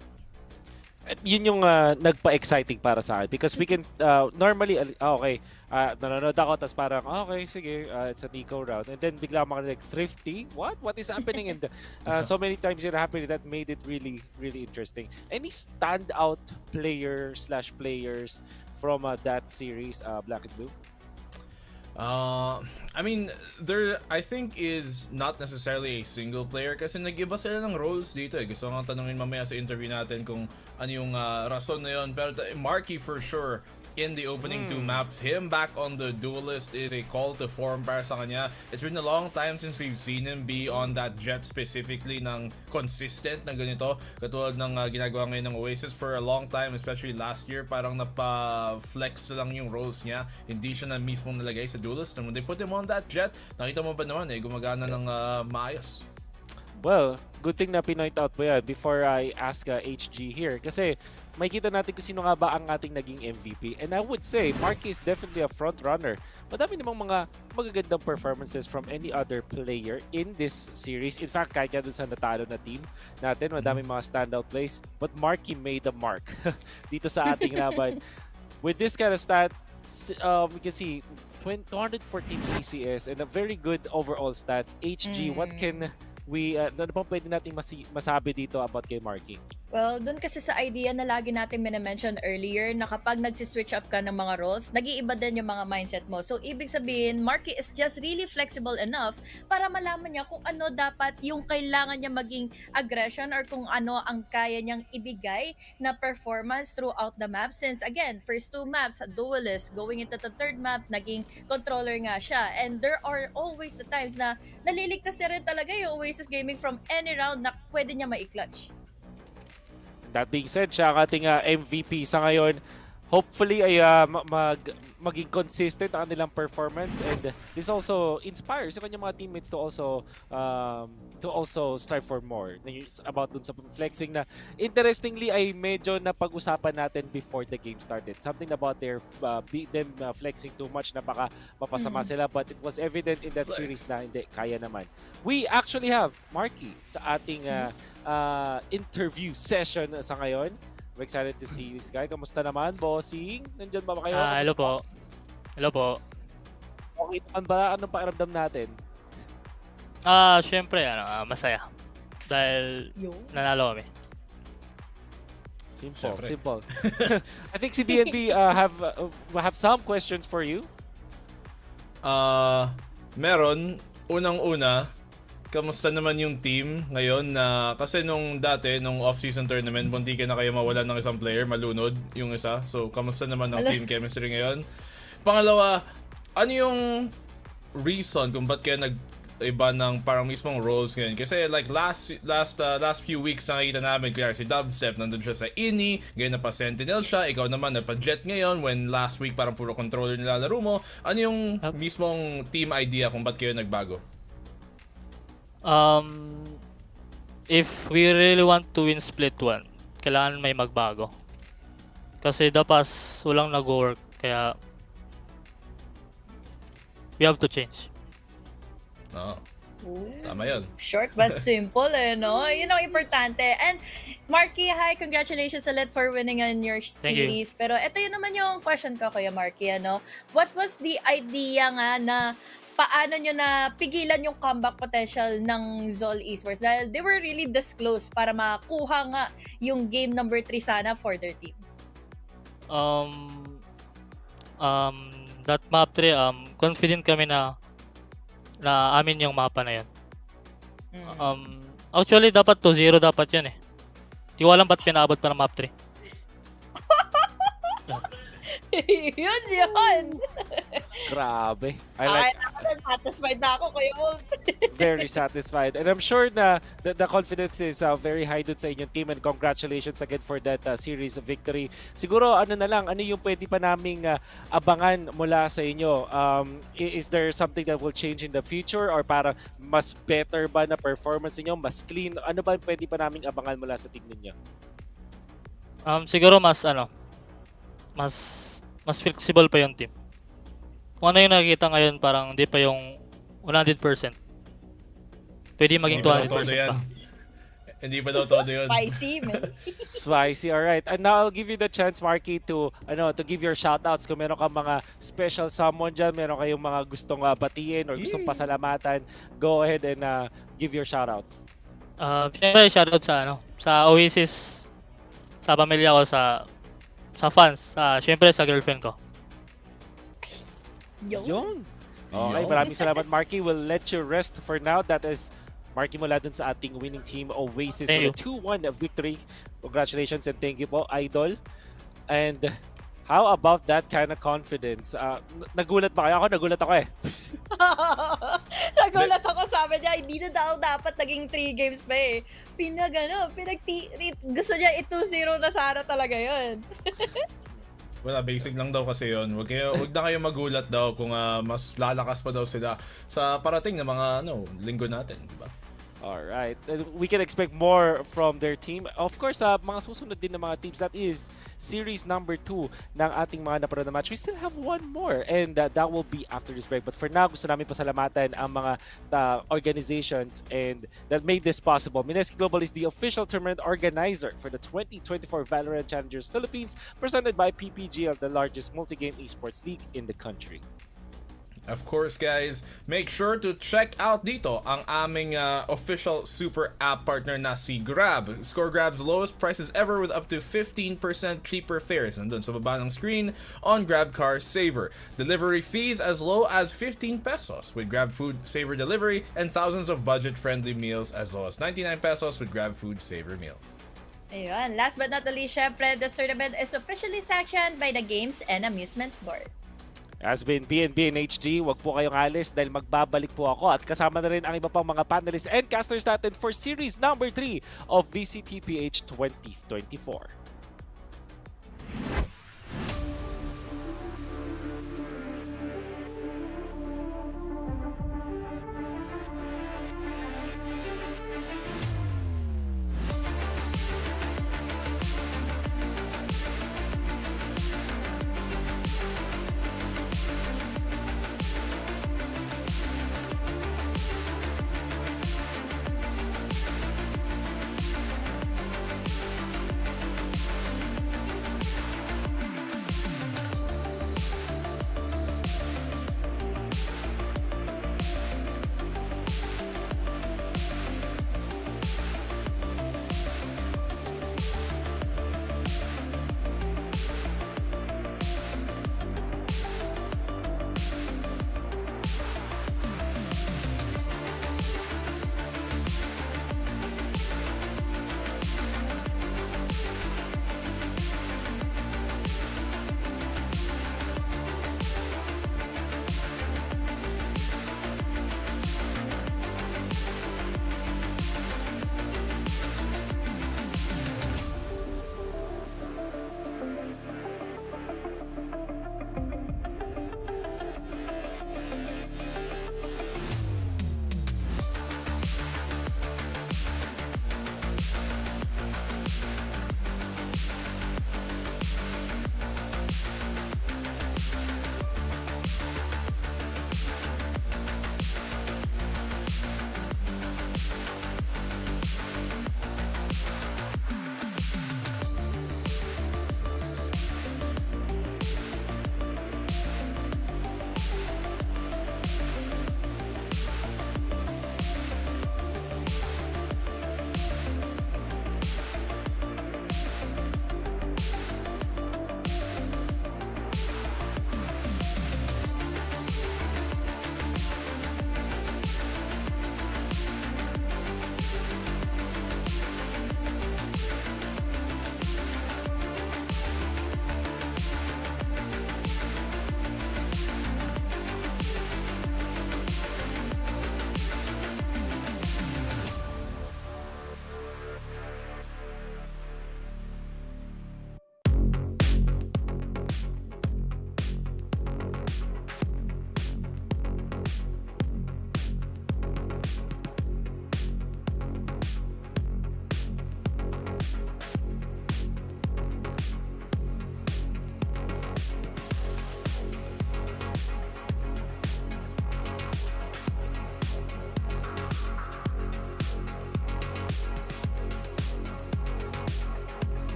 At yun yung nagpa-exciting para sa akin because we can normally nanonood ako tas parang okay sige it's a Nico round and then bigla like thrifty what is happening and so many times it happened that made it really interesting. Any standout players from that series, Black and Blue? I mean, there I think is not necessarily a single player kasi nag-iba sila ng roles dito eh. Gusto nga tanungin mamaya sa interview natin kung ano yung rason na yun. Pero Marky for sure in the opening two maps, him back on the duelist is a call to form para sa kanya. It's been a long time since we've seen him be on that jet specifically ng consistent na ganito. Katulad ng ginagawa ngayon ng Oasis for a long time, especially last year, parang napa-flex lang yung roles niya. Hindi siya na mismo nalagay sa duelist. When they put him on that jet, nakita mo ba naman gumagana ng maayos. Well, good thing na pinoint out mo yan before I ask HG here. Kasi makikita natin kung sino nga ba ang ating naging MVP. And I would say, Marky is definitely a front runner. Madami namang mga magagandang performances from any other player in this series. In fact, kahit dun sa natalo na team natin, madami mga standout plays. But Marky made a mark dito sa ating laban. With this kind of stat, we can see 214 PCS and a very good overall stats. HG, what can ano pa pwede natin masabi dito about kay Marky? Well, dun kasi sa idea na lagi natin mention earlier na kapag nagsi-switch up ka ng mga roles, nag-iiba din yung mga mindset mo. So, ibig sabihin, Marky is just really flexible enough para malaman niya kung ano dapat yung kailangan niya maging aggression or kung ano ang kaya niyang ibigay na performance throughout the map. Since, again, first two maps, duelist, going into the third map, naging controller nga siya. And there are always the times na naliligtas niya rin talaga yung Oasis Gaming from any round na pwede niya ma-clutch. That being said, siya ang ating MVP sa ngayon. Hopefully ay maging consistent ang kanilang performance and this also inspires yung kanyang mga teammates to also strive for more. About dun sa flexing na interestingly ay medyo napag-usapan natin before the game started. Something about them flexing too much na baka mapasama sila but it was evident in that series na hindi, kaya naman. We actually have Marky sa ating interview session sa ngayon. I'm excited to see this guy. Kamusta naman, bossing? Nandiyan ba kayo? Hello po. Hello po. Okay naman ba? Anong pakiramdam natin? Syempre, masaya. Dahil nanalo kami. Simple. I think si BNB have some questions for you. Meron. Unang-una, kamusta naman yung team ngayon na kasi nung off-season tournament, muntikin na kayo mawalan ng isang player, malunod yung isa. So, kamusta naman ang team chemistry ngayon? Pangalawa, ano yung reason kung ba't kayo nag-iba ng parang mismong roles ngayon? Kasi like last few weeks nakikita namin, kaya si Dubstep nandun siya sa Ini, ngayon pa Sentinel siya, ikaw naman napa-Jet ngayon when last week parang puro controller nilalaro mo. Ano yung mismong team idea kung ba't kayo nagbago? If we really want to win split 1, kailangan may magbago. Kasi the past walang nag-work, kaya we have to change. Tama yun. Short but simple no? Yun ang importante. And Marky, hi, congratulations ulit for winning on your series. Pero ito yun naman yung question ko, Kuya Marky, what was the idea nga na paano nyo na pigilan yung comeback potential ng Zol Esports? Dahil they were really this close para makuha nga yung game number 3 sana for their team. that map 3, confident kami na amin yung mapa na yun. Actually, dapat 2-0 dapat yan eh. Di ko alam ba't pinaabot pa ng map 3. yun! Grabe. I Okay, like satisfied na ako kayo. very satisfied. And I'm sure na the confidence is very high dun sa inyong team and congratulations again for that series of victory. Siguro ano na lang, ano yung pwede pa naming abangan mula sa inyo? Is there something that will change in the future or parang mas better ba na performance niyo, mas clean? Ano ba yung pwede pa naming abangan mula sa team ninyo? Siguro mas flexible pa yung team. Kung ano yung nakikita ngayon, parang hindi pa yung 100%. Pwede maging 200% pa. Hindi pa daw todo yun. Spicy, man. Spicy, alright. And now I'll give you the chance, Marky, to give your shoutouts. Kung meron kang mga special someone dyan, meron kayong mga gustong batiin or gustong pasalamatan, go ahead and give your shoutouts. Siyempre, shoutout sa Oasis, sa pamilya ko, sa fans, siyempre sa girlfriend ko. Yun. Okay, maraming salamat, Marky. We'll let you rest for now. That is Marky mula dun sa ating winning team, Oasis, with a 2-1 victory. Congratulations and thank you po, Idol. And how about that kind of confidence? Nagulat ba kayo? Ako, nagulat ako eh. Nagulat ako, sabi niya, hindi na daw dapat naging 3 games pa eh. Gusto niya 2-0 na sana talaga yun. Wala, basic lang daw kasi yun. Huwag na kayo magulat daw kung mas lalakas pa daw sila sa parating na mga linggo natin, di ba? Alright. We can expect more from their team. Of course, mga susunod din ng mga teams. That is series number 2 ng ating mga naparod na match. We still have one more and that will be after this break. But for now, gusto namin pasalamatan ang mga organizations and that made this possible. Mineski Global is the official tournament organizer for the 2024 VALORANT Challengers Philippines, presented by PPG, of the largest multi-game esports league in the country. Of course, guys, make sure to check out dito ang aming official super app partner na si Grab. Score Grab's lowest prices ever with up to 15% cheaper fares. Nandun sa baba ng screen on Grab Car Saver. Delivery fees as low as 15 pesos with Grab Food Saver Delivery, and thousands of budget-friendly meals as low as 99 pesos with Grab Food Saver Meals. Ayun. Last but not the least, syempre, the tournament is officially sanctioned by the Games and Amusement Board. Has been BNB and HG. Huwag po kayong alis dahil magbabalik po ako at kasama na rin ang iba pang mga panelists and casters natin for series number 3 of VCTPH 2024.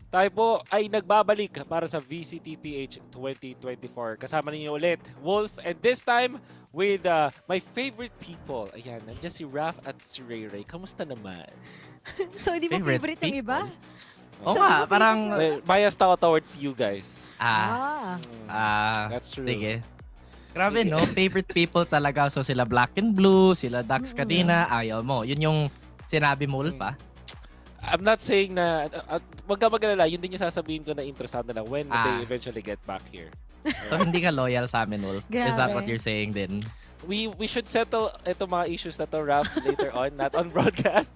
tayo po ay nagbabalik para sa VCTPH 2024. Kasama ninyo ulit, Wolf, and this time with my favorite people. Ayan, nandiyan si Raph at si Ray Ray. Kamusta naman? So, hindi mo favorite yung iba? Oo nga, parang... Well, biased ako towards you guys. That's true. Sige. Grabe, no? Favorite people talaga. So, sila Black and Blue, sila Dax kanina, ayaw mo. Yun yung sinabi mo, Wolf, I'm not saying na... wag ka mag-alala, yun din yung sasabihin ko na interesante na when they eventually get back here. So, hindi ka loyal sa amin, Wolf? Is that what Grabe. you're saying din? We should settle itong mga issues na to, Raph, later on, not on broadcast.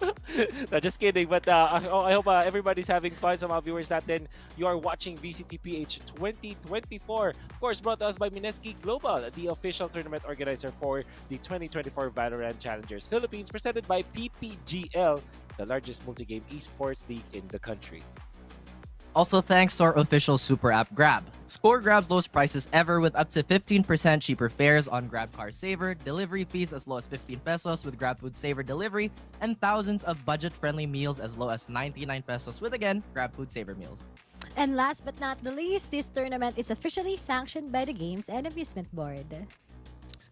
No, just kidding. But I hope everybody's having fun. Sa mga viewers natin, you are watching VCTPH 2024. Of course, brought to us by Mineski Global, the official tournament organizer for the 2024 VALORANT Challengers Philippines, presented by PPGL, the largest multi-game esports league in the country. Also, thanks to our official super app, Grab. Score Grab's lowest prices ever with up to 15% cheaper fares on Grab Car Saver, delivery fees as low as 15 pesos with Grab Food Saver delivery, and thousands of budget-friendly meals as low as 99 pesos with, again, Grab Food Saver meals. And last but not the least, this tournament is officially sanctioned by the Games and Amusement Board.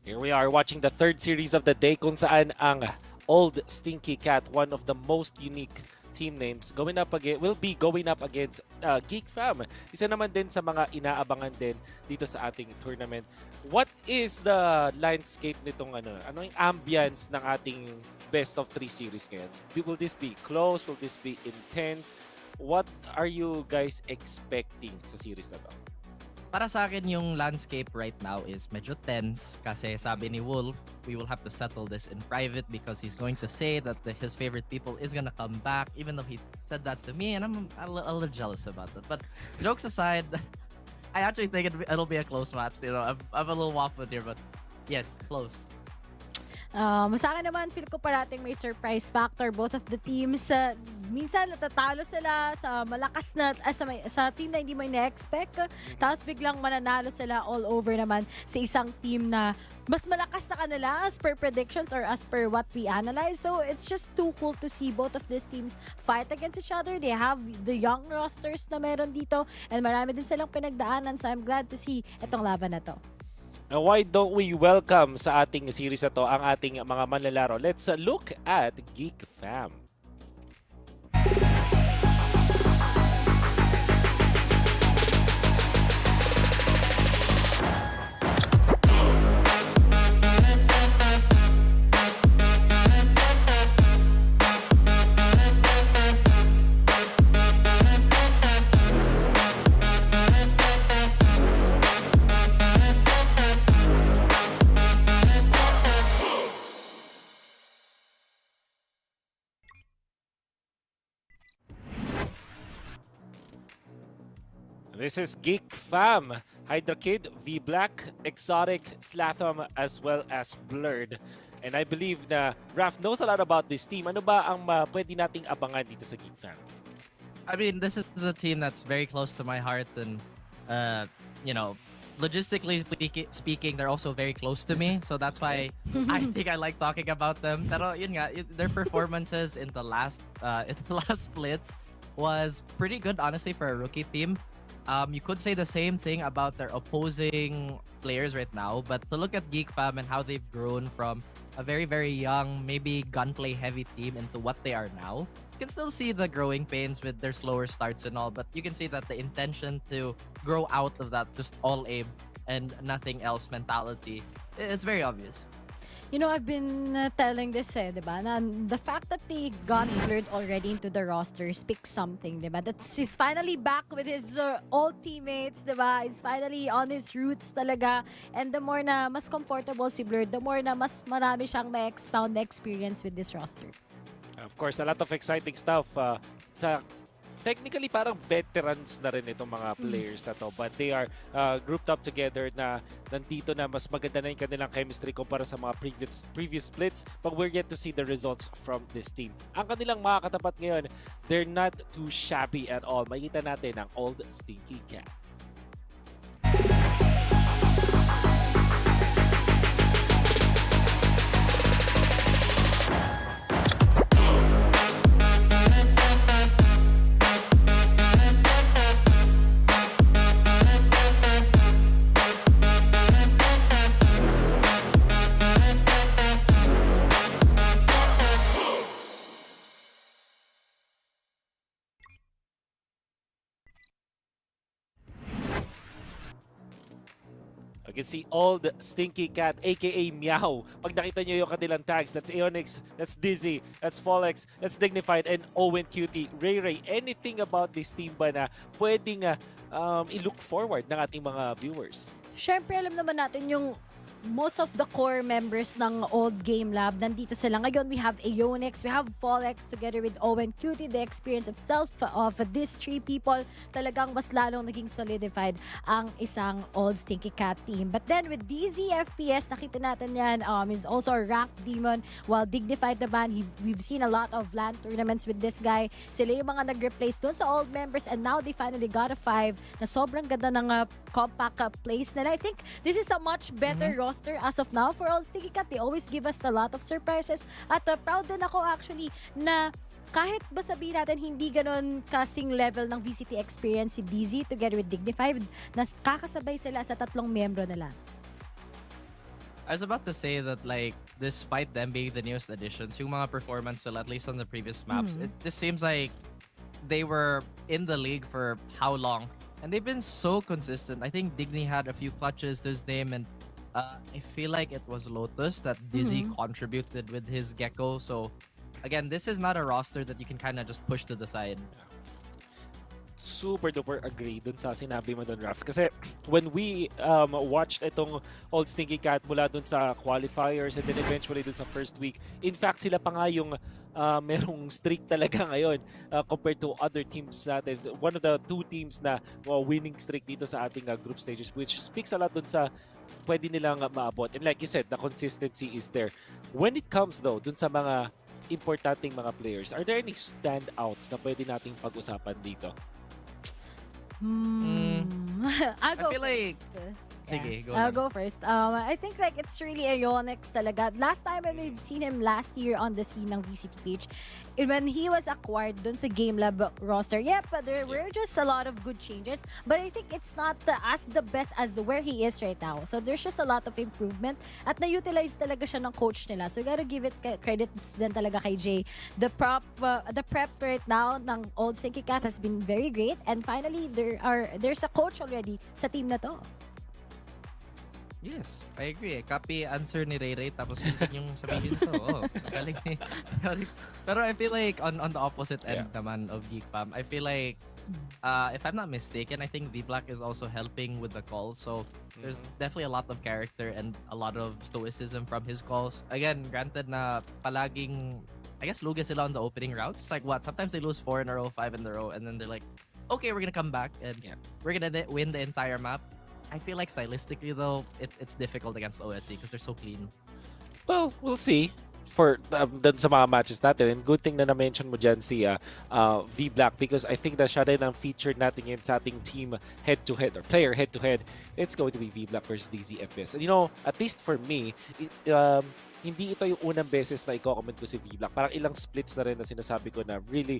Here we are watching the third series of the day kung saan ang Old Stinky Cat, one of the most unique team names, will be going up against GEEK Fam. Isa naman din sa mga inaabangan din dito sa ating tournament. What is the landscape nitong ano yung ambience ng ating best of 3 series ngayon? Will this be close? Will this be intense? What are you guys expecting sa series na to? Para sa akin, yung landscape right now is medyo tense kasi sabi ni Wolf, we will have to settle this in private because he's going to say that his favorite people is gonna come back, even though he said that to me, and I'm a little jealous about that. But jokes aside, I actually think it'll be a close match. You know, I'm a little waffled here, but yes, close. Sa akin naman, feel ko parating may surprise factor. Both of the teams, minsan natatalo sila sa malakas na, sa team na hindi mo ina-expect. Tapos biglang mananalo sila all over naman sa isang team na mas malakas sa kanila as per predictions or as per what we analyze. So it's just too cool to see both of these teams fight against each other. They have the young rosters na meron dito and marami din silang pinagdaanan. So I'm glad to see itong laban na to. Now, why don't we welcome sa ating series na to ang ating mga manlalaro? Let's look at GEEK Fam. This is GEEK Fam, Hydra Kid, V-Black, Exotic, Slatham, as well as Blurred. And I believe na Raph knows a lot about this team. Ano ba ang pwede nating abangan dito sa GEEK Fam? I mean, this is a team that's very close to my heart and, you know, logistically speaking, they're also very close to me. So that's why I think I like talking about them. Pero yun nga, their performances in the last splits was pretty good, honestly, for a rookie team. You could say the same thing about their opposing players right now, but to look at GEEK Fam and how they've grown from a very, very young, maybe gunplay-heavy team into what they are now, you can still see the growing pains with their slower starts and all, but you can see that the intention to grow out of that just all aim and nothing else mentality, it's very obvious. You know, I've been telling this, diba, na the fact that they got Blurred already into the roster speaks something, diba? That he's finally back with his old teammates, diba? He's finally on his roots talaga. And the more na mas comfortable si Blurred, the more na mas marami siyang may expound na experience with this roster. Of course, a lot of exciting stuff. Technically, parang veterans na rin itong mga players na to. But they are grouped up together na nandito na mas maganda na yung kanilang chemistry kumpara sa mga previous splits. But we're yet to see the results from this team. Ang kanilang mga katapat ngayon, they're not too shabby at all. Makita natin ang Old Stinky Cat. I can see all the Stinky Cat, aka Meow. Pag nakita nyo yung kanilang tags, that's Aeonix, that's Dizzy, that's Folex, that's Dignified, and Owen Cutie. Ray, anything about this team ba na pwedeng i-look forward ng ating mga viewers? Siyempre, alam naman natin yung most of the core members ng old Game Lab, nandito sila. Ngayon, we have Aeonix, we have Folex together with Owen Cutie. The experience of these three people, talagang mas lalong naging solidified ang isang old Stinky Cat team. But then, with DZ FPS, nakita natin yan, is also a ranked demon, while Dignified naman, we've seen a lot of LAN tournaments with this guy. Sila yung mga nag-replace doon sa old members, and now they finally got a 5 na sobrang ganda ng compact place nila. I think this is a much better roster as of now for all Stinky Cat. They always give us a lot of surprises. At proud din ako actually na kahit ba sabihin natin hindi ganon kasing level ng VCT experience si DZ together with Dignified, na kakasabay sila sa tatlong membro nila. I was about to say that, like, despite them being the newest additions, yung mga performance nila, at least on the previous maps, it just seems like they were in the league for how long? And they've been so consistent. I think Digny had a few clutches to his name, and I feel like it was Lotus that Dizzy contributed with his Gecko. So, again, this is not a roster that you can kind of just push to the side. Super duper agree dun sa sinabi mo dun, Raf. Kasi when we watched itong old Stinky Cat mula dun sa qualifiers and then eventually dun sa first week, in fact, sila pa nga yung merong streak talaga ngayon compared to other teams natin. One of the two teams na winning streak dito sa ating group stages, which speaks a lot dun sa pwede nilang maabot. And like you said, the consistency is there. When it comes though, dun sa mga importanteng mga players, are there any standouts na pwede nating pag-usapan dito? I'll go feel like... Sige, go I'll go first. I think like it's really Aeonix talaga. Last time when we've seen him last year on the scene ng VCT page, when he was acquired dun sa Game Lab roster, but there were just a lot of good changes. But I think it's not as the best as where he is right now. So there's just a lot of improvement. At na-utilize talaga siya ng coach nila. So you gotta give it credits din talaga kay Jay. The prep right now ng old Stinky Cat has been very great. And finally, there's a coach already sa team na to. Yes, I agree. Copy answer ni Ray tapos yun yung sabihin ko. Oh, galing ni Alex. Pero I feel like on the opposite end naman of Geek Fam, I feel like if I'm not mistaken, I think V-Black is also helping with the calls. So there's definitely a lot of character and a lot of stoicism from his calls. Again, granted na palaging, I guess, lugi sila on the opening routes. It's like what? Sometimes they lose 4 in a row, 5 in a row, and then they're like, okay, we're gonna come back and we're gonna win the entire map. I feel like stylistically though, it's difficult against OSC because they're so clean. Well, we'll see for dun sa mga matches natin. And good thing na na-mention mo dyan si V-Black, because I think that siya rin ang featured natin ngayon sa ating team head-to-head or player head-to-head. It's going to be V-Black versus DZFS. And you know, at least for me, hindi ito yung unang beses na i-comment ko si V-Black. Parang ilang splits na rin na sinasabi ko na really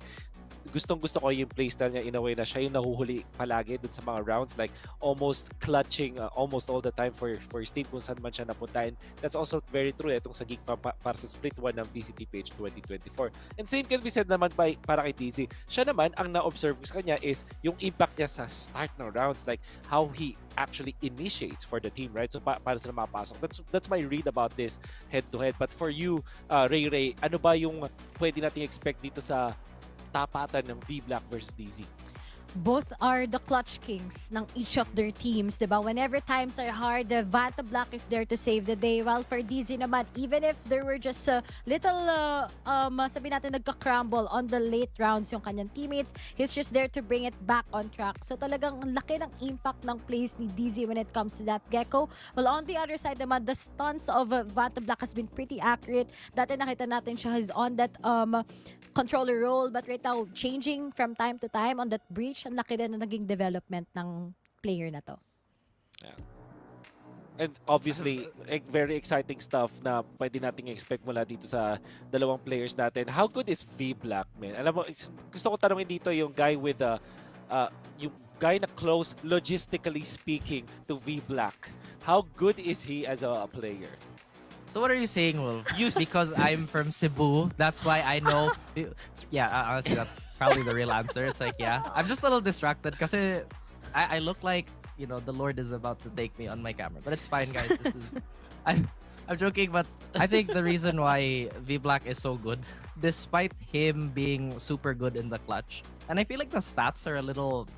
gustong-gusto ko yung playstyle niya in a way na siya yung nahuhuli palagi dun sa mga rounds, like almost clutching almost all the time for his team kung saan man siya napunta. And that's also very true itong sa Geek Fam para sa split 1 ng VCT page 2024. And same can be said naman para kay TZ. Siya naman, ang na-observe ko sa kanya is yung impact niya sa start ng rounds, like how he actually initiates for the team, right? So para sila mapasok. That's my read about this head-to-head. But for you, Ray, ano ba yung pwede nating expect dito sa tapatan ng V-Black versus DZ? Both are the clutch kings ng each of their teams, diba? Whenever times are hard, the Vanta Black is there to save the day. While for DZ naman, even if there were just a little, sabi natin, nagka-crumble on the late rounds yung kanyang teammates, he's just there to bring it back on track. So talagang laki ng impact ng plays ni DZ when it comes to that Gecko. Well, on the other side naman, the stunts of Vanta Black has been pretty accurate. Dati nakita natin siya is on that controller role, but right now, changing from time to time on that breach. Ang laki din na naging development ng player na to. Yeah. And obviously, very exciting stuff na pwede nating expect mula dito sa dalawang players natin. How good is V-Black, man? Alam mo, gusto ko tanongin dito yung guy with yung guy na close, logistically speaking, to V-Black. How good is he as a player? So what are you saying, Wolf? Because I'm from Cebu, that's why I know. Yeah, honestly, that's probably the real answer. It's like, yeah, I'm just a little distracted because I look like the Lord is about to take me on my camera. But it's fine, guys. This is I'm joking, but I think the reason why V Black is so good, despite him being super good in the clutch, and I feel like the stats are a little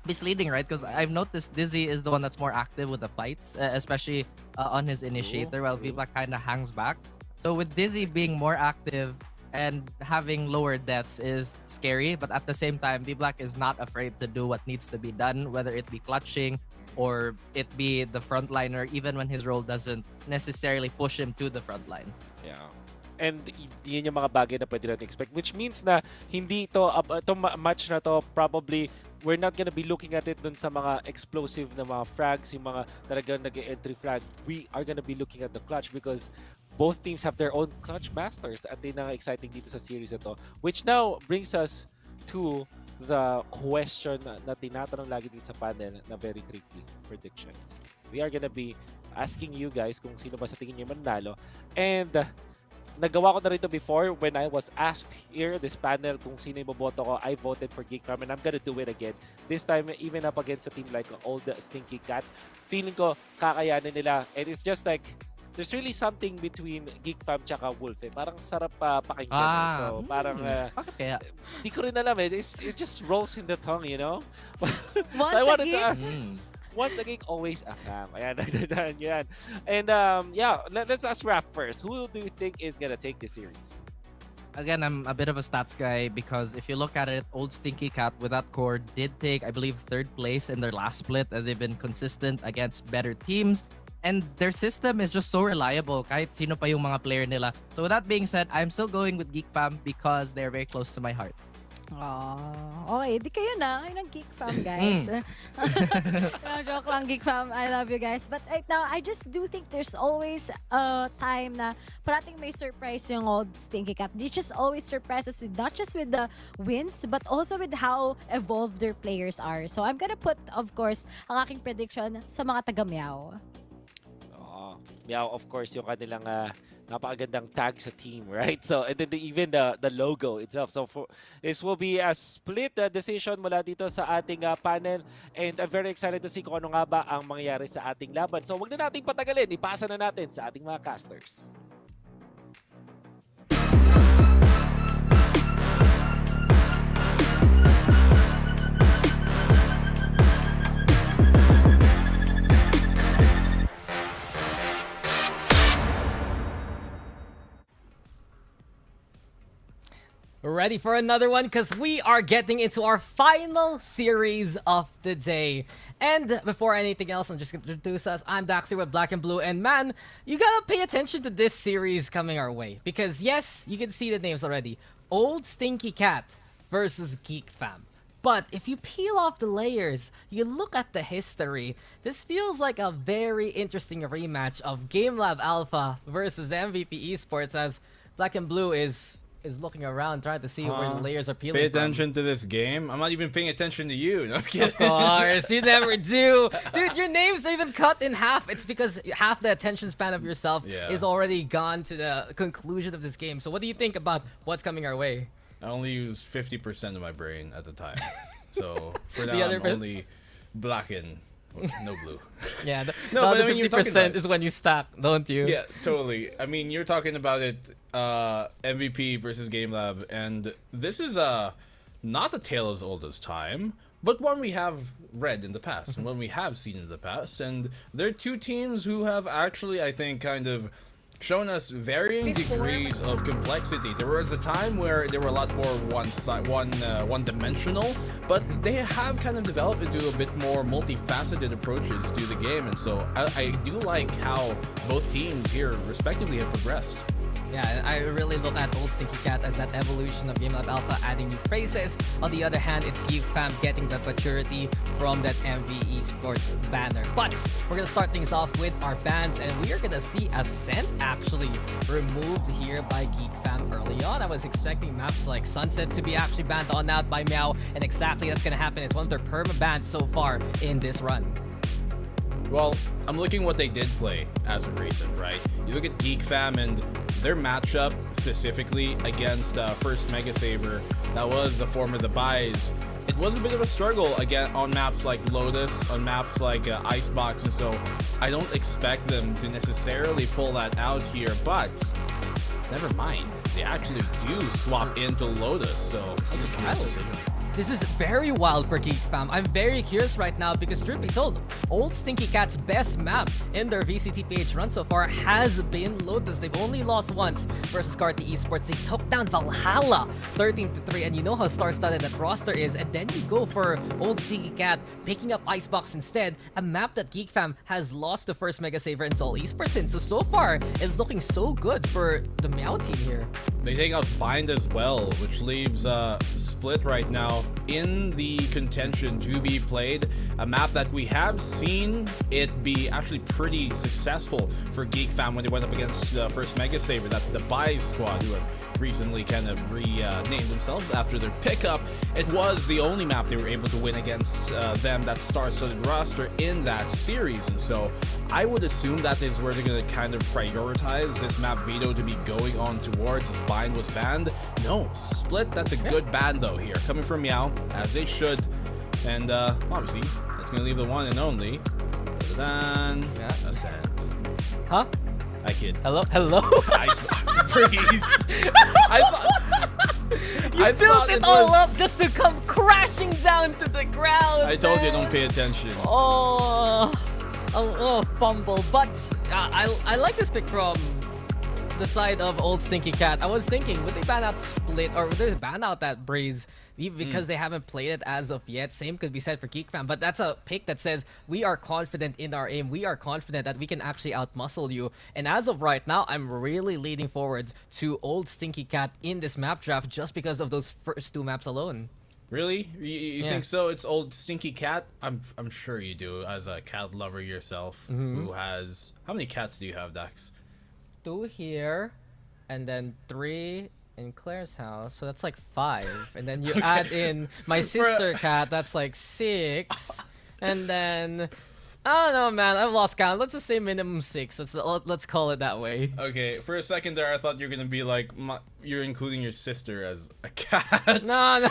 misleading, right? Because I've noticed Dizzy is the one that's more active with the fights, especially on his initiator, while V Black kind of hangs back. So with Dizzy being more active and having lower deaths is scary, but at the same time, V Black is not afraid to do what needs to be done, whether it be clutching or it be the frontliner, even when his role doesn't necessarily push him to the front line. Yeah. And yun yung mga bagay na pwede natin expect, which means na hindi itong match na to, probably we're not gonna be looking at it dun sa mga explosive na mga frags, yung mga talagang nag-entry frag. We are gonna be looking at the clutch because both teams have their own clutch masters at yun ang exciting dito sa series ito. Which now brings us to the question na tinatanong lagi dito sa panel na very tricky predictions. We are gonna be asking you guys kung sino ba sa tingin niyo manalo. And nagawa ko na rito before when I was asked here, this panel, kung sino yung boboto ko. I voted for GEEK Fam and I'm gonna do it again. This time, even up against a team like Old Stinky Cat, feeling ko kakayanin nila. And it's just like, there's really something between GEEK Fam tsaka Wolf. Parang sarap pakinggan. So parang, di ko rin alam it just rolls in the tongue, you know? So I wanted to ask, once again, always a fam. Ayan, yan. And yeah, let's ask Raph first. Who do you think is gonna take this series? Again, I'm a bit of a stats guy because if you look at it, Old Stinky Cat with that core did take, I believe, 3rd place in their last split, and they've been consistent against better teams. And their system is just so reliable kahit sino pa yung mga player nila. So with that being said, I'm still going with GEEK Fam because they're very close to my heart. Okay, di kayo na. Kayo ng GEEK Fam, guys. Joke lang, GEEK Fam. I love you guys. But right now, I just do think there's always a time na parating may surprise yung Old Stinky Cat. They just always surprise us with not just with the wins, but also with how evolved their players are. So I'm gonna put, of course, ang aking prediction sa mga taga-MEOW. MEOW, of course, yung kanilang napakagandang tag sa team, right? So, and then even the logo itself. So, this will be a split decision mula dito sa ating panel. And I'm very excited to see kung ano nga ba ang mangyayari sa ating laban. So, wag na nating patagalin. Ipasa na natin sa ating mga casters. Ready for another one? Because we are getting into our final series of the day. And before anything else, I'm just going to introduce us. I'm Daxter with Black and Blue. And man, you gotta pay attention to this series coming our way. Because yes, you can see the names already. Old Stinky Cat versus GEEK Fam. But if you peel off the layers, you look at the history, this feels like a very interesting rematch of GameLab Alpha versus MVP Esports, as Black and Blue is looking around trying to see where the layers are peeling Pay attention to this game. I'm not even paying attention to you. No, I'm kidding. Of course, you never do. Dude, your name's even cut in half. It's because half the attention span of yourself is already gone to the conclusion of this game. So what do you think about what's coming our way? I only use 50% of my brain at the time. So for now, other I'm only black and no blue. Yeah, the No, other but I mean, 50% is when you stack, don't you? Yeah, totally. I mean, you're talking about it, MVP versus GameLab, and this is not a tale as old as time, but one we have read in the past, and one we have seen in the past, and they're two teams who have actually, I think, kind of shown us varying degrees of complexity. There was a time where they were a lot more one-dimensional, but they have kind of developed into a bit more multifaceted approaches to the game, and so I do like how both teams here respectively have progressed. Yeah, I really look at Old Stinky Cat as that evolution of GameLab Alpha adding new phrases. On the other hand, it's GEEK Fam getting the maturity from that MV Esports banner. But we're going to start things off with our bans, and we are going to see Ascent actually removed here by GEEK Fam early on. I was expecting maps like Sunset to be actually banned on out by MEOW, and exactly that's going to happen. It's one of their perma bans so far in this run. Well, I'm looking what they did play as of recent, right? You look at GEEK Fam and their matchup specifically against First Mega Saver, that was a form of the buys. it was a bit of a struggle again on maps like Lotus, on maps like Icebox, and so I don't expect them to necessarily pull that out here, but never mind. They actually do swap into Lotus, so that's a curious decision. This is very wild for GEEK fam. I'm very curious right now because truth be told, Old Stinky Cat's best map in their VCTPH run so far has been Lotus. They've only lost once versus Carti Esports. They took down Valhalla 13-3, and you know how star-studded that roster is, and then you go for Old Stinky Cat picking up Icebox instead, a map that GEEK fam has lost the first Mega Saver and Sol Esports in. So far, it's looking so good for the MEOW team here. They take out Bind as well, which leaves Split right now in the contention to be played. A map that we have seen it be actually pretty successful for GEEK fam when they went up against the first Mega Saver, that the Buy squad, who have recently kind of renamed themselves after their pickup. It was the only map they were able to win against them, that star-studded roster in that series, and so I would assume that is where they're going to kind of prioritize this map veto to be going on towards, as Bind was banned. No, Split, that's a good ban though here, coming from MEOW, as they should, and obviously that's going to leave the one and only Ascent. Huh? I kid. Hello? Freeze. You built it all up just to come crashing down to the ground. I told you, don't pay attention. Oh, fumble. But I like this pick from the side of Old Stinky Cat. I was thinking, would they ban out Split, or would they ban out that Breeze? Because they haven't played it as of yet. Same could be said for GEEK fam, but that's a pick that says we are confident in our aim. We are confident that we can actually outmuscle you. And as of right now, I'm really leaning forward to Old Stinky Cat in this map draft just because of those first two maps alone. Really? You think so? It's Old Stinky Cat? I'm sure you do, as a cat lover yourself. Who has... How many cats do you have, Dax? 2 here, and then 3 in Claire's house, so that's like 5, and then you add in my sister cat, that's like 6, and then I don't know, man, I've lost count. Let's just say minimum 6. Let's call it that way. Okay, for a second there, I thought you were gonna be like, you're including your sister as a cat. No.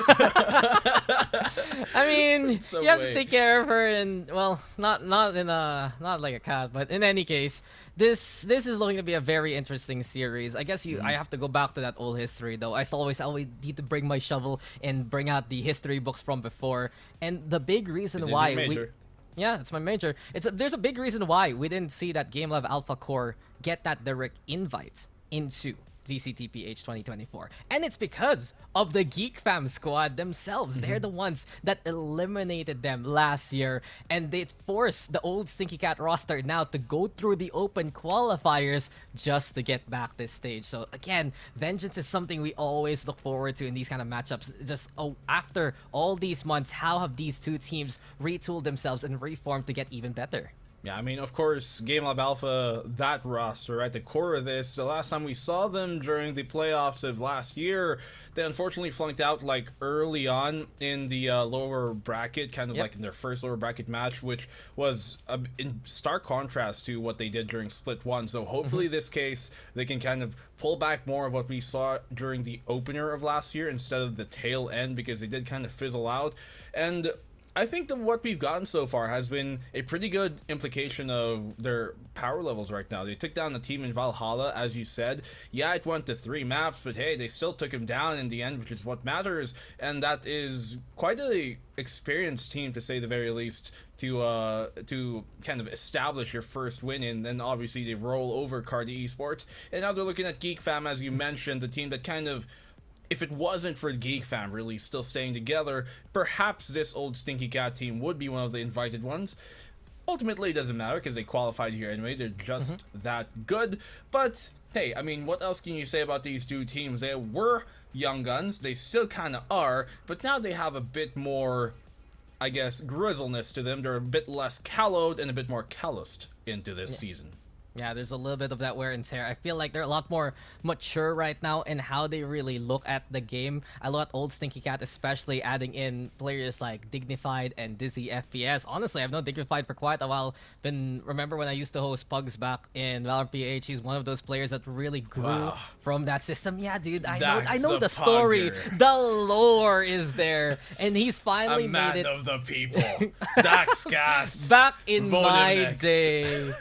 I mean, you have to take care of her, and well, not like a cat, but in any case, this is looking to be a very interesting series. I guess I have to go back to that old history though. I always need to bring my shovel and bring out the history books from before. And the big reason why yeah, it's my major. There's a big reason why we didn't see that Game Lab Alpha Core get that direct invite into VCTPH 2024. And it's because of the GEEK fam squad themselves. They're the ones that eliminated them last year, and they forced the Old Stinky Cat roster now to go through the open qualifiers just to get back this stage. So again, vengeance is something we always look forward to in these kind of matchups. Just after all these months, how have these two teams retooled themselves and reformed to get even better? Yeah, I mean, of course, Game Lab Alpha, that roster, right, the core of this, the last time we saw them during the playoffs of last year, they unfortunately flunked out, like, early on in the lower bracket, kind of like in their first lower bracket match, which was in stark contrast to what they did during Split 1. So hopefully this case, they can kind of pull back more of what we saw during the opener of last year instead of the tail end, because they did kind of fizzle out. And I think that what we've gotten so far has been a pretty good implication of their power levels right now. They took down the team in Valhalla, as you said. Yeah, it went to 3 maps, but hey, they still took him down in the end, which is what matters. And that is quite an experienced team, to say the very least, to kind of establish your first win in. Then obviously they roll over Cardi Esports. And now they're looking at GEEK fam, as you mentioned, the team that kind of, if it wasn't for GEEK fam really still staying together, perhaps this Old Stinky Cat team would be one of the invited ones. Ultimately, it doesn't matter because they qualified here anyway. They're just that good. But hey, I mean, what else can you say about these two teams? They were young guns. They still kind of are. But now they have a bit more, I guess, grizzleness to them. They're a bit less callowed and a bit more calloused into this season. Yeah, there's a little bit of that wear and tear. I feel like they're a lot more mature right now in how they really look at the game. I look at old Stinky Cat, especially adding in players like Dignified and Dizzy FPS. Honestly, I've known Dignified for quite a while. Remember when I used to host Pugs back in Valorant PH? He's one of those players that really grew from that system. Yeah, dude, I know the story. The lore is there, and he's finally made it. Of the people. Daxcast. Back in my day.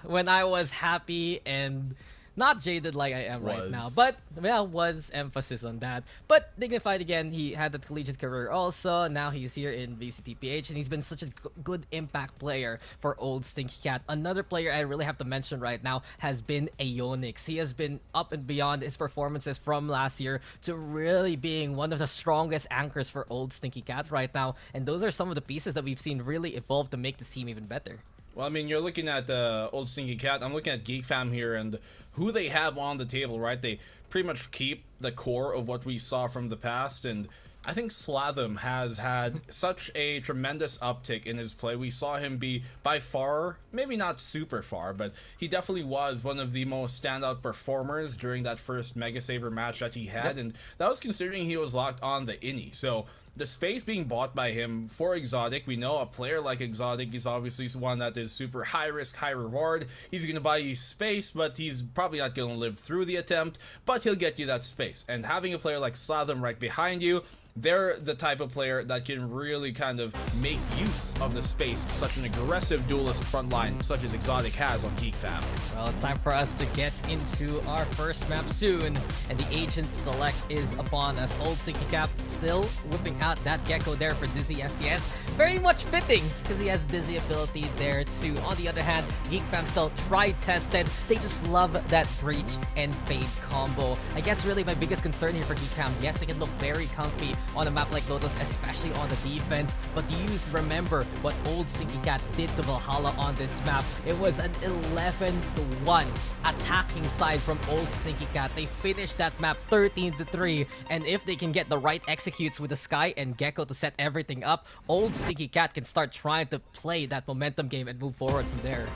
When I was happy and not jaded like I am right now. But yeah, was emphasis on that. But Dignified again, he had that collegiate career also. Now he's here in VCTPH, and he's been such a good impact player for old Stinky Cat. Another player I really have to mention right now has been Aeonix. He has been up and beyond his performances from last year to really being one of the strongest anchors for old Stinky Cat right now. And those are some of the pieces that we've seen really evolve to make this team even better. Well, I mean, you're looking at old Stinky Cat. I'm looking at GEEK Fam here, and who they have on the table, right? They pretty much keep the core of what we saw from the past, and I think Slatham has had such a tremendous uptick in his play. We saw him be by far, maybe not super far, but he definitely was one of the most standout performers during that first Mega Saver match that he had, and that was considering he was locked on the innie. So the space being bought by him for Exotic, we know a player like Exotic is obviously one that is super high risk, high reward. He's going to buy you space, but he's probably not going to live through the attempt, but he'll get you that space. And having a player like Slatham right behind you, they're the type of player that can really kind of make use of the space such an aggressive duelist front line such as Exotic has on GEEK Fam. Well, it's time for us to get into our first map soon, and the agent select is upon us. Old Stinky Cat still whipping out that Gecko there for Dizzy FPS. Very much fitting because he has Dizzy ability there too. On the other hand, GEEK Fam still tried-tested. They just love that Breach and Fade combo. I guess really my biggest concern here for GEEK Fam, yes, they can look very comfy on a map like Lotus, especially on the defense, but do you remember what old Stinky Cat did to Valhalla on this map? It was an 11-1 attacking side from old Stinky Cat. They finished that map 13-3, and if they can get the right executes with the Sky and Gecko to set everything up, old Stinky Cat can start trying to play that momentum game and move forward from there.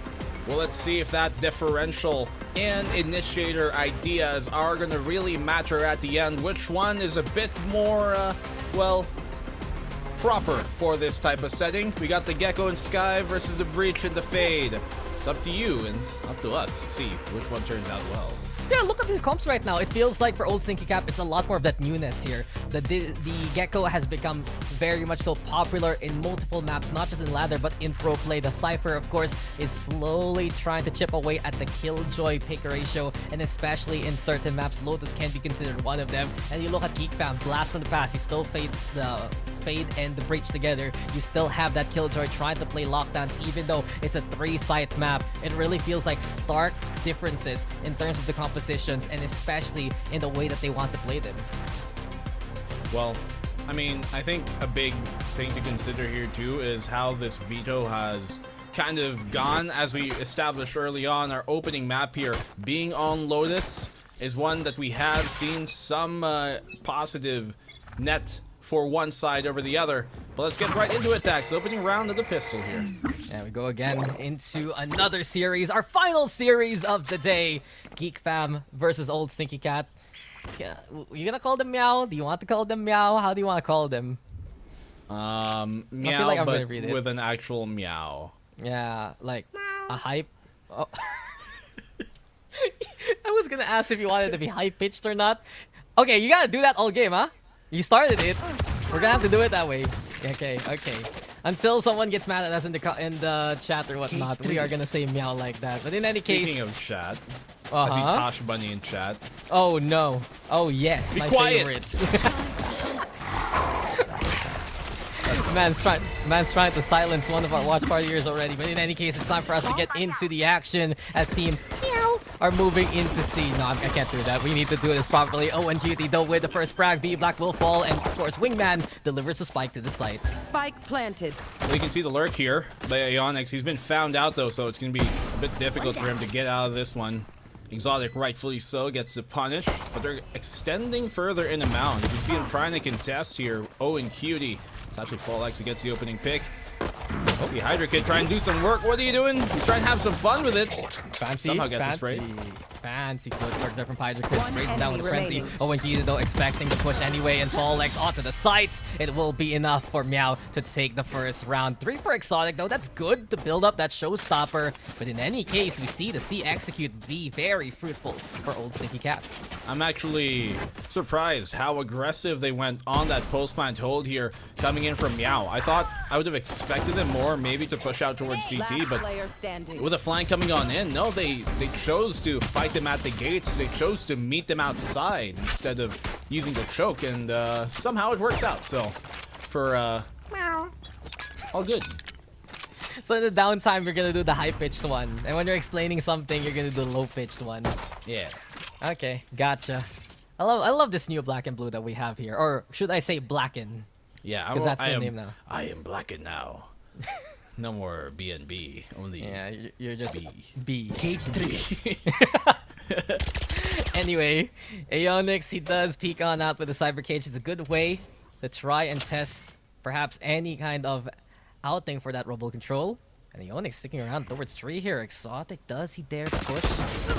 Well, let's see if that differential and initiator ideas are going to really matter at the end. Which one is a bit more, well, proper for this type of setting? We got the Gecko and Sky versus the Breach and the Fade. It's up to you and it's up to us to see which one turns out well. Yeah, look at these comps right now. It feels like for old Stinky Cap, it's a lot more of that newness here. The Gecko has become very much so popular in multiple maps, not just in ladder, but in pro play. The Cypher, of course, is slowly trying to chip away at the Killjoy pick ratio, and especially in certain maps, Lotus can be considered one of them. And you look at GEEK Fam, blast from the past, you still Fade and the Breach together. You still have that Killjoy trying to play lockdowns, even though it's a 3-site map. It really feels like stark differences in terms of the compositions, and especially in the way that they want to play them. Well, I mean, I think a big thing to consider here too is how this veto has kind of gone. As we established early on, our opening map here being on Lotus is one that we have seen some positive net for one side over the other. But let's get right into it, Dax. Opening round of the pistol here. Yeah, we go again into another series, our final series of the day. GEEK Fam versus old Stinky Cat. You gonna call them Meow? Do you want to call them Meow? How do you want to call them? Meow, like but with an actual meow. Yeah, like a hype. Oh. I was gonna ask if you wanted to be high-pitched or not. Okay, you gotta do that all game, huh? You started it. We're gonna have to do it that way. Okay. Until someone gets mad at us in the chat or whatnot, we are gonna say meow like that. But in any case... Speaking of chat, I see Tosh Bunny in chat. Oh no. Oh yes, Be my quiet. favorite. Man's trying to silence one of our watch partiers already. But in any case, it's time for us to get into the action as Team Meow are moving into C. No, I can't do that. We need to do this properly. Oh, and Cutie though with the first frag. B Black will fall, and of course, Wingman delivers the spike to the site. Spike planted. Well, you can see the lurk here by Aeonix. He's been found out though, so it's going to be a bit difficult for him to get out of this one. Exotic, rightfully so, gets the punish, but they're extending further in the mound. You can see him trying to contest here. Oh, and Cutie. It's actually Fallex who gets the opening pick. See Hydra Kid try and do some work. What are you doing? He's trying to have some fun with it. Fancy, Somehow gets a spray. Fancy footwork there from Hydra Kid. Sprays him down with a frenzy. remaining. Owen Keita though expecting the push anyway, and Folex onto the sights. It will be enough for MEOW to take the first round. 3 for Exotic though. That's good to build up that showstopper. But in any case, we see the C execute V very fruitful for Old Stinky Cat. I'm actually surprised how aggressive they went on that post plant hold here, coming in from MEOW. I thought I would have expected them more, maybe to push out towards CT, but with a flank coming on in, no, they chose to fight them at the gates. They chose to meet them outside instead of using the choke, and somehow it works out. So for all good. So in the downtime, you're gonna do the high-pitched one, and when you're explaining something, you're gonna do the low-pitched one. Yeah. Okay, gotcha. I love this new black and blue that we have here, or should I say blacken? Yeah, because that's the name now. I am blackened now. No more B&B, only Yeah, you're just B. Cage 3. Anyway, Aeonix, he does peek on out with the cyber cage. It's a good way to try and test perhaps any kind of outing for that robo control. And Aeonix sticking around towards 3 here. Exotic, does he dare to push?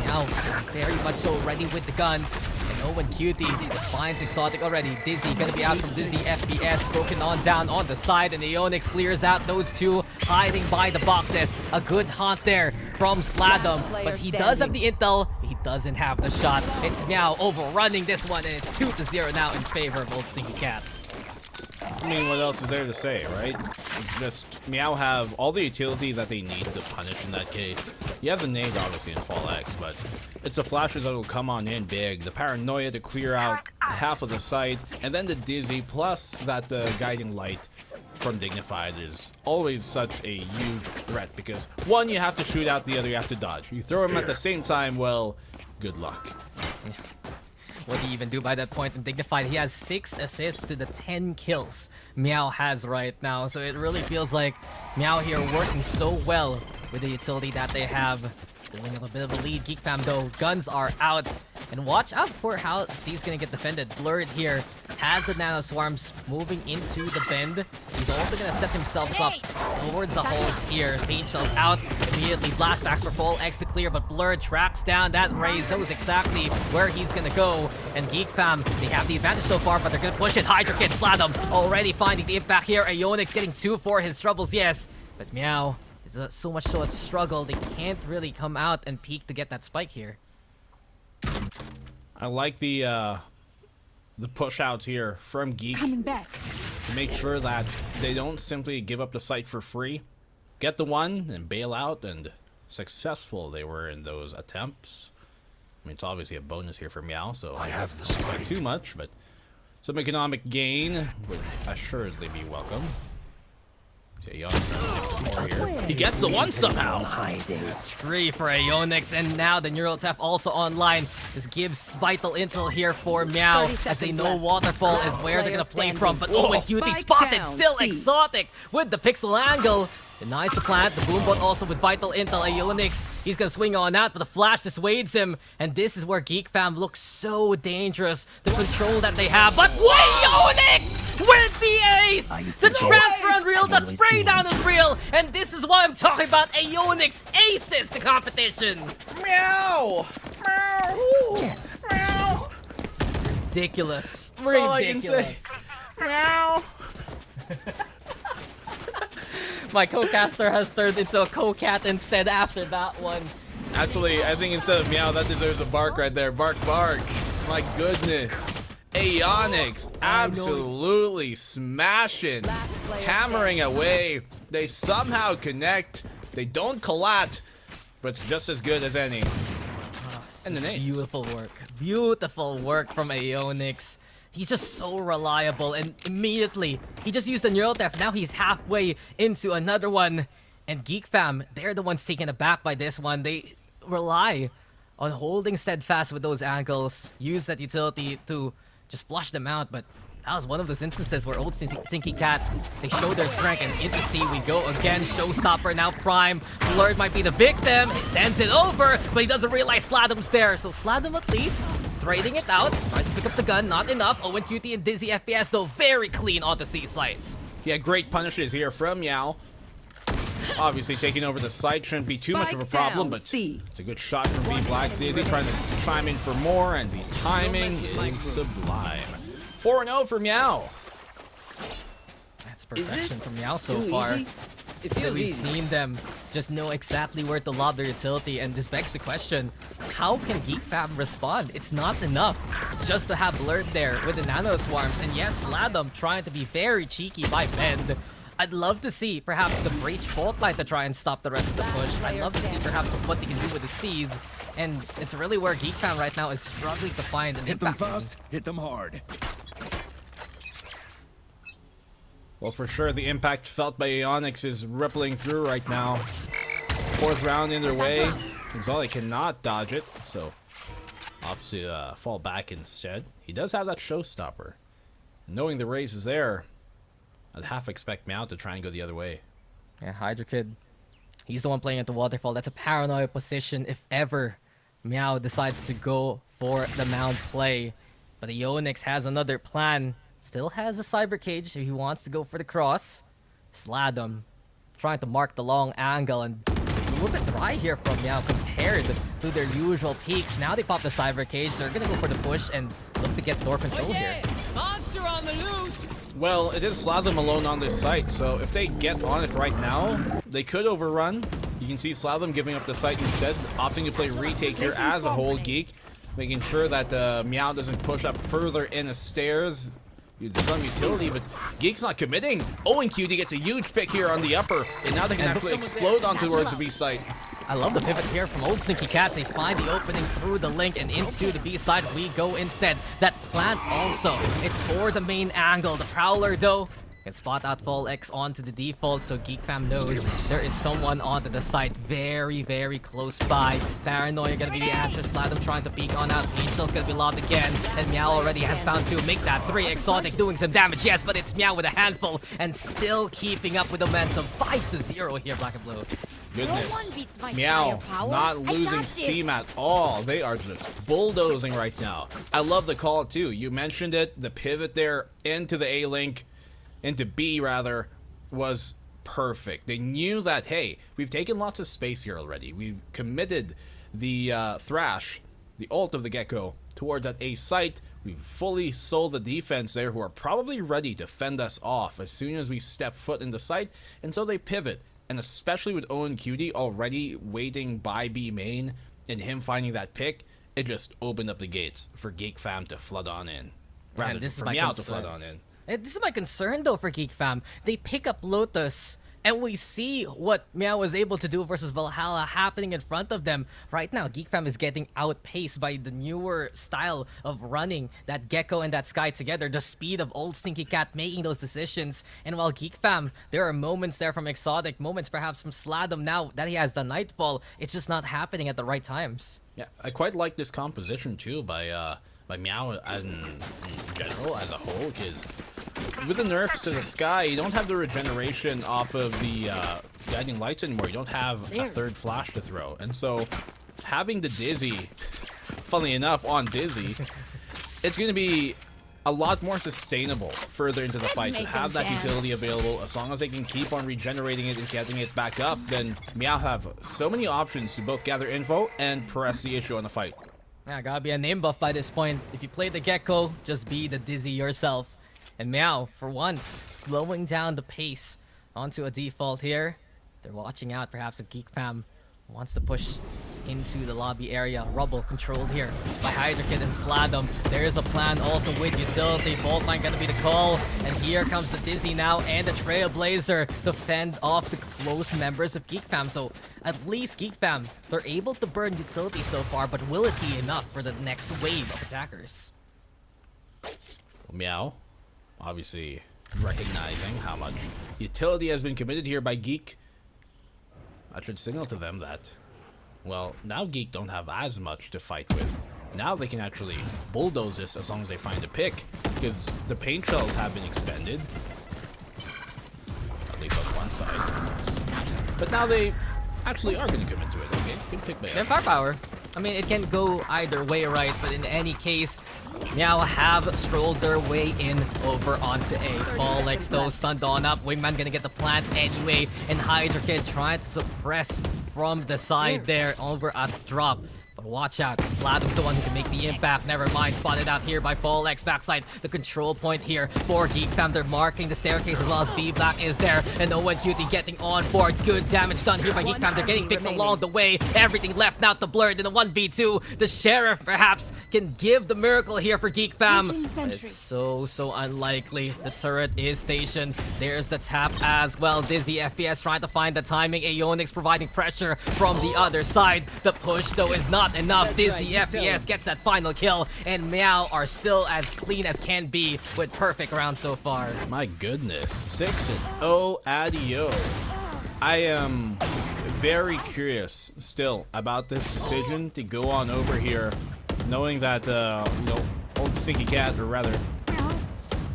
Now is very much so ready with the guns. And Owen Cutie finds Exotic already. Dizzy gonna be out from Dizzy FPS. Broken on down on the side. And Aeonix clears out those 2 hiding by the boxes. A good hunt there from Sladum. But he does have the intel. He doesn't have the shot. It's MEOW overrunning this one. And it's 2-0 now in favor of Old Stinky Cat. I mean, what else is there to say, right? It's just MEOW have all the utility that they need to punish in that case. You have the nade, obviously, in Fall X, but it's the flashes that will come on in big. The paranoia to clear out half of the site, and then the Dizzy, plus that guiding light from Dignified is always such a huge threat, because one, you have to shoot out, the other you have to dodge. You throw them at the same time, well, good luck. What do you even do by that point? And Dignified, he has 6 assists to the 10 kills MEOW has right now. So it really feels like MEOW here working so well with the utility that they have. Building up a bit of a lead. Geek Fam though, guns are out. And watch out for how C's gonna get defended. Blurred here has the nano swarms moving into the bend. He's also gonna set himself up towards the holes here. Pain shells out immediately. Blastbacks for full X to clear, but Blurred tracks down that raise. Knows exactly where he's gonna go. And Geek Fam, they have the advantage so far, but they're gonna push it. Hydra Kid, Sladum already finding the impact here. Aeonix getting 2 for his troubles, yes. But MEOW is so much so a struggle. They can't really come out and peek to get that spike here. I like the push outs here from Geek. Coming back. To make sure that they don't simply give up the site for free. Get the one and bail out, and successful they were in those attempts. I mean, it's obviously a bonus here for MEOW, so I have not too much, but some economic gain would assuredly be welcome. He gets the 1 somehow. That's 3 for Aeonix, and now the Neural Theft also online. This gives vital intel here for MEOW, as they know Waterfall is where they're gonna play from. But Owen Cutie spotted, still Exotic with the pixel angle. Denies the plant, the Boombot also with vital intel. Aeonix, he's gonna swing on out, but the flash dissuades him. And this is where Geek Fam looks so dangerous. The control that they have, but Aeonix with the ace! The transfer unreal, the spray down is real! And this is why I'm talking about Aeonix aces the competition! MEOW! MEOW! Yes. MEOW! Ridiculous. That's all I can say. MEOW! My co-caster has turned into a co-cat instead after that one. Actually, I think instead of MEOW, that deserves a bark right there. Bark, bark. My goodness. Aeonix absolutely smashing, hammering away. They somehow connect. They don't collat, but it's just as good as any. And an ace. Beautiful work. Beautiful work from Aeonix. He's just so reliable, and immediately he just used the Neural Theft. Now he's halfway into another one. And Geek Fam, they're the ones taken aback by this one. They rely on holding steadfast with those angles, use that utility to just flush them out. But that was one of those instances where Old Stinky Cat, they show their strength, and into C we go again. Showstopper now prime. Blurred might be the victim. He sends it over, but he doesn't realize Sladum's there. So Sladum at least trading it out. Tries to pick up the gun, not enough. Owen Cutie and Dizzy FPS though very clean on the C site. Yeah, great punishes here from MEOW. Obviously, taking over the site shouldn't be too much of a problem, but it's a good shot from B Black. Dizzy trying to chime in for more, and the timing is sublime. 4-0 for Meow. That's perfection from Meow so far. It feels We've easy. seen them just know exactly where to lob their utility, and this begs the question, how can Geek Fam respond? It's not enough just to have Blurred there with the nano swarms, and yes, Sladum trying to be very cheeky by Bend. I'd love to see perhaps the breach fault line to try and stop the rest of the push. I'd love to see perhaps what they can do with the C's, and it's really where Geek Fam right now is struggling to find an impact. Hit them fast, hit them hard. Well, for sure, the impact felt by Onyx is rippling through right now. 4th round in their way. Exotic cannot dodge it, so opts to fall back instead. He does have that showstopper. Knowing the race is there, I'd half expect Meow to try and go the other way. Yeah, Hydra Kid. He's the one playing at the waterfall. That's a paranoia position if ever Meow decides to go for the Mound play. But the Onyx has another plan. Still has a Cyber Cage if he wants to go for the cross. Sladum trying to mark the long angle, and a little bit dry here from Meow compared to their usual peaks. Now they pop the Cyber Cage. They're going to go for the push and look to get door control here. Monster on the loose! Well, it is Sladum alone on this site, so if they get on it right now, they could overrun. You can see Sladum giving up the site instead, opting to play retake here as a whole Geek, making sure that Meow doesn't push up further in the stairs. Some utility, but Geek's not committing. OwenQT gets a huge pick here on the upper, and now they can actually explode on towards the B site. I love the pivot here from Old Stinky Cats. They find the openings through the link, and into the B side we go instead. That plant also, it's for the main angle. The Prowler though can spot out Fall X onto the default, so Geek Fam knows there is someone onto the site very, very close by. Paranoia gonna be the answer. Sladum trying to peek on out. Angel's gonna be lobbed again, and Meow already has found 2. Make that 3. Exotic doing some damage, yes, but it's Meow with a handful, and still keeping up with the momentum. 5-0 here, Black and Blue. Goodness. Meow not losing steam at all. They are just bulldozing right now. I love the call too. You mentioned it. The pivot there into the A-Link, into B rather, was perfect. They knew that, hey, we've taken lots of space here already. We've committed the Thrash, the ult of the Gecko, towards that A site. We've fully sold the defense there, who are probably ready to fend us off as soon as we step foot in the site, and so they pivot. And especially with OwenQT already waiting by B main and him finding that pick, it just opened up the gates for Geek Fam to flood on in. Rather, this is for my Meow to concern. flood on in. This is my concern though for Geek Fam. They pick up Lotus, and we see what Meow was able to do versus Valhalla happening in front of them. Right now, Geek Fam is getting outpaced by the newer style of running that Gecko and that Sky together. The speed of Old Stinky Cat making those decisions. And while Geek Fam, there are moments there from Exotic, moments perhaps from Sladum now that he has the Nightfall. It's just not happening at the right times. Yeah, I quite like this composition too by Meow in general as a whole, because with the nerfs to the Sky, you don't have the regeneration off of the guiding lights anymore. You don't have a third flash to throw, and so having the Dizzy, funnily enough, on Dizzy, it's going to be a lot more sustainable further into the fight to have that utility available. As long as they can keep on regenerating it and getting it back up, then Meow have so many options to both gather info and press the issue on the fight. Yeah, gotta be a name buff by this point. If you play the Gecko, just be the Dizzy yourself. And Meow, for once, slowing down the pace onto a default here. They're watching out, perhaps, if Geek Fam wants to push into the lobby area. Rubble controlled here by Hydra Kid and Sladum. There is a plan also with utility. Fault line gonna be the call. And here comes the Dizzy now and the Trailblazer to fend off the close members of Geek Fam. So at least Geek Fam, they're able to burn utility so far, but will it be enough for the next wave of attackers? Meow, obviously recognizing how much utility has been committed here by Geek. I should signal to them that, well, now Geek don't have as much to fight with. Now they can actually bulldoze this as long as they find a pick, because the paint shells have been expended, at least on one side. But now they actually are going to commit to it. Okay, good pick by They have firepower. I mean, it can go either way, right? But in any case, MEOW have strolled their way in over onto A. Folex though stunned on up. Wingman gonna get the plant anyway. And Hydra Kid trying to suppress from the side there over at drop. But watch out, Sladum's the one who can make the impact. Never mind, spotted out here by Folex. Backside, the control point here for GEEK Fam. They're marking the staircase as well as B-Black is there. And ONQT getting on board. Good damage done here by GEEK Fam. They're getting picks along the way. Everything left now to Blurred in the 1v2. The Sheriff perhaps can give the miracle here for GEEK Fam. It's so unlikely. The turret is stationed. There's the tap as well. Dizzy FPS trying to find the timing. Aeonix providing pressure from the other side. The push though is not enough. Dizzy FPS gets that final kill, and MEOW are still as clean as can be with perfect rounds so far. My goodness, 6-0 Adio. I am very curious still about this decision to go on over here, knowing that old Stinky Cat, or rather,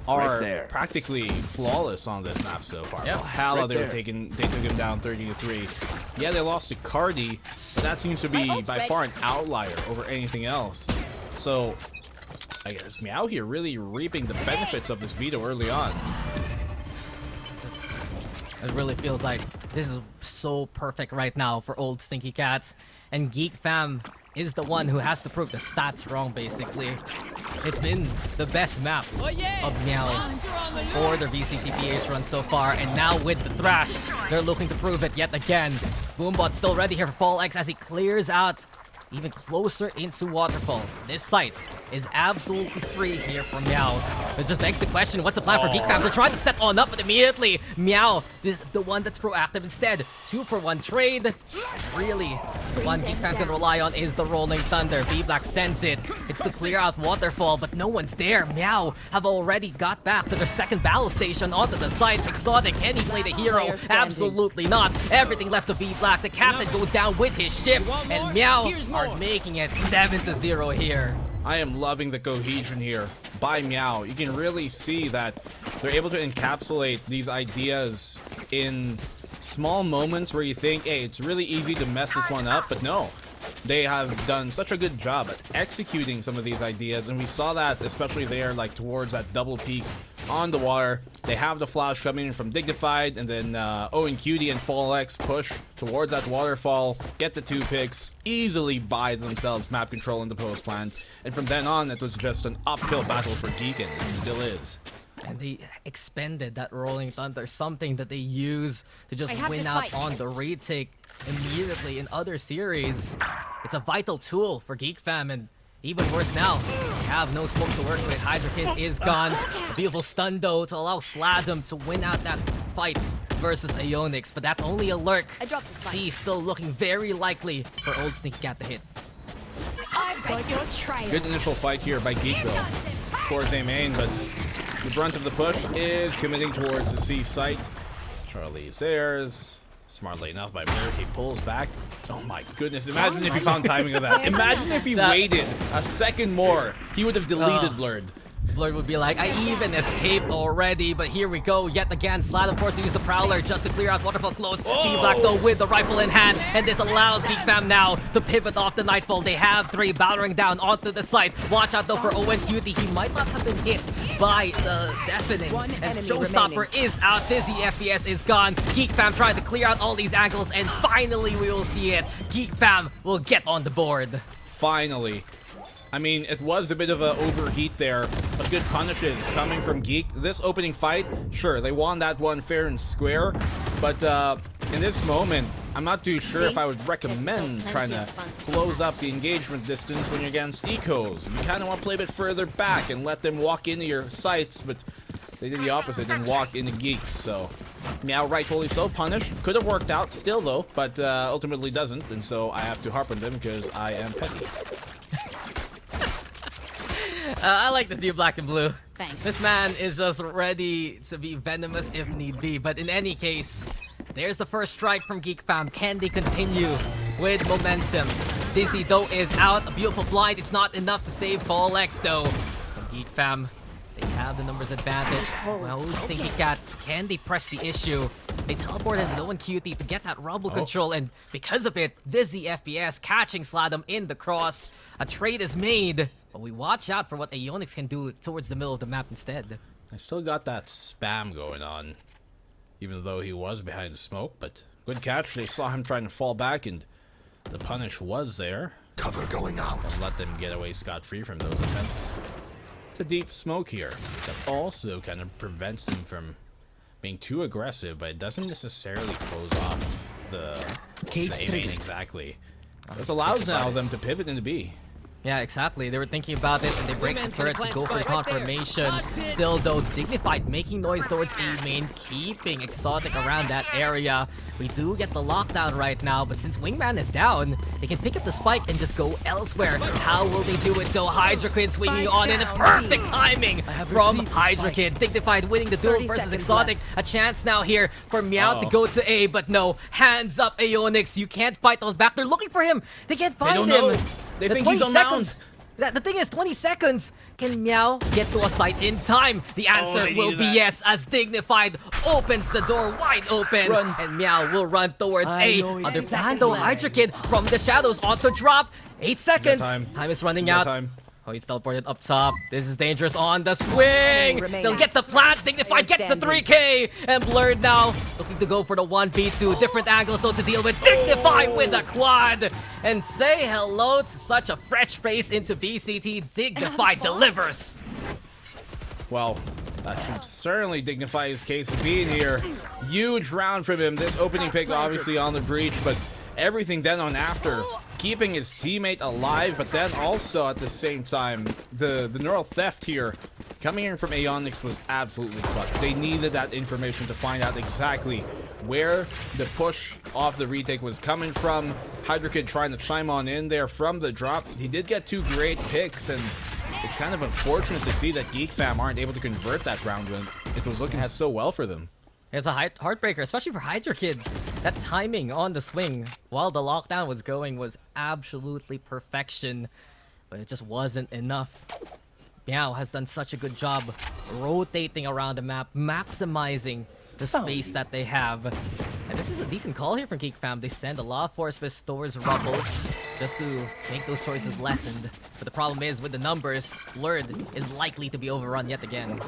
are practically flawless on this map so far. Yep. Valhalla, they took him down 30-3. Yeah, they lost to Cardi, but that seems to be by far an outlier over anything else. So, I guess MEOW here really reaping the benefits of this veto early on. It really feels like this is so perfect right now for old Stinky Cats. And GEEK Fam is the one who has to prove the stats wrong, basically. It's been the best map of MEOW for their VCTPH run so far, and now with the Thrash, they're looking to prove it yet again. Boombot still ready here for Folex as he clears out even closer into Waterfall. This site is absolutely free here from MEOW. It just begs the question, what's the plan for GEEK Fam? They're trying to set on up, but immediately MEOW is the one that's proactive instead. 2-for-1 trade. Really, the one GEEK Fam's gonna rely on is the Rolling Thunder. B-Black sends it. It's to clear out Waterfall, but no one's there. MEOW have already got back to their second battle station onto the site. Exotic, can he play the hero? Absolutely not. Everything left to B-Black. The captain goes down with his ship, and MEOW are making it 7-0 here. I am loving the cohesion here by MEOW. You can really see that they're able to encapsulate these ideas in small moments where you think, hey, it's really easy to mess this one up, but no. They have done such a good job at executing some of these ideas, and we saw that especially there, like towards that double peak on the water. They have the flash coming in from Dignified, and then ONQT and Folex push towards that waterfall, get the 2 picks, easily buy themselves map control in the post plan, and from then on it was just an uphill battle for GEEK, and it still is. And they expended that Rolling Thunder, something that they use to just win out on the retake immediately in other series. It's a vital tool for GEEK Fam, and even worse now, they have no smokes to work with. Hydra Kid is gone. A beautiful stun though to allow Sladum to win out that fight versus Aeonix, but that's only a lurk. C still looking very likely for old Sneaky Cat to hit. Good initial fight here by GEEK though, towards A main, but the brunt of the push is committing towards the C site. Charlie is theirs. Smartly enough by Blurred, he pulls back. Oh my goodness, imagine if he found timing of that. Imagine if he waited a second more. He would have deleted Blurred. Blurred would be like, I even escaped already, but here we go yet again. Sladum forced to use the Prowler just to clear out Waterfall close. B-Black though with the rifle in hand, and this allows GEEK Fam now to pivot off the Nightfall. They have 3 battering down onto the site. Watch out though for ONQT. He might not have been hit by the deafening. And Showstopper is out. Dizzy FPS is gone. GEEK Fam trying to clear out all these angles, and finally we will see it. GEEK Fam will get on the board. Finally. I mean, it was a bit of an overheat there, but good punishes coming from GEEK. This opening fight, sure, they won that one fair and square, but in this moment, I'm not too sure if I would recommend trying to close up the engagement distance when you're against ecos. You kind of want to play a bit further back and let them walk into your sights, but they did the opposite and walked into GEEKs, so MEOW rightfully so punished. Could have worked out still though, but ultimately doesn't, and so I have to harp on them because I am petty. I like to see black and blue. Thanks. This man is just ready to be venomous if need be. But in any case, there's the first strike from GEEK Fam. Can they continue with momentum? Dizzy though is out. A beautiful blind. It's not enough to save Folex though. And GEEK Fam, they have the numbers advantage. Well, Stinky Cat, can they press the issue? They teleported low and QT to get that rumble control, and because of it, Dizzy FPS catching Sladom in the cross. A trade is made, but we watch out for what Aeonix can do towards the middle of the map instead. I still got that spam going on, even though he was behind the smoke, but good catch. They saw him trying to fall back, and the punish was there. Cover going out. Don't let them get away scot-free from those attempts. It's a deep smoke here that also kind of prevents them from being too aggressive, but it doesn't necessarily close off the A main exactly. This allows now them to pivot into B. Yeah, exactly. They were thinking about it, and they break the turret to go for the confirmation. Still, though, Dignified making noise towards A main, keeping Exotic around that area. We do get the lockdown right now, but since Wingman is down, they can pick up the spike and just go elsewhere. How will they do it? So Hydra Kid swinging on in, perfect timing from Hydra Kid. Dignified winning the duel versus Exotic. A chance now here for Meow to go to A, but no. Hands up, Aeonix. You can't fight on back. They're looking for him. They can't find him. Know. They think he's on mound. The thing is, 20 seconds. Can Meow get to a site in time? The answer will be yes, as Dignified opens the door wide open. And Meow will run towards A. Other plan though, Hydra Kid from the shadows also drop. 8 seconds. Time is running out. Oh, he's teleported up top. This is dangerous on the swing. They'll get the plant. Dignified gets the 3K. And Blurred now looking to go for the 1v2. Different angles though to deal with. Dignified with the quad. And say hello to such a fresh face into VCT. Dignified delivers. Well, that should certainly dignify his case of being here. Huge round from him. This opening pick obviously on the breach, but everything then on after. Keeping his teammate alive, but then also at the same time, the neural theft here coming in from Aeonix was absolutely clutch. They needed that information to find out exactly where the push off the retake was coming from. Hydra Kid trying to chime on in there from the drop. He did get 2 great picks, and it's kind of unfortunate to see that GEEK fam aren't able to convert that round when it was looking so well for them. It's a heartbreaker, especially for Hydra Kids. That timing on the swing while the lockdown was going was absolutely perfection, but it just wasn't enough. Meow has done such a good job rotating around the map, maximizing the space that they have. And this is a decent call here from GEEK fam. They send a lot of force fists towards Rubble just to make those choices lessened. But the problem is, with the numbers, Blurred is likely to be overrun yet again.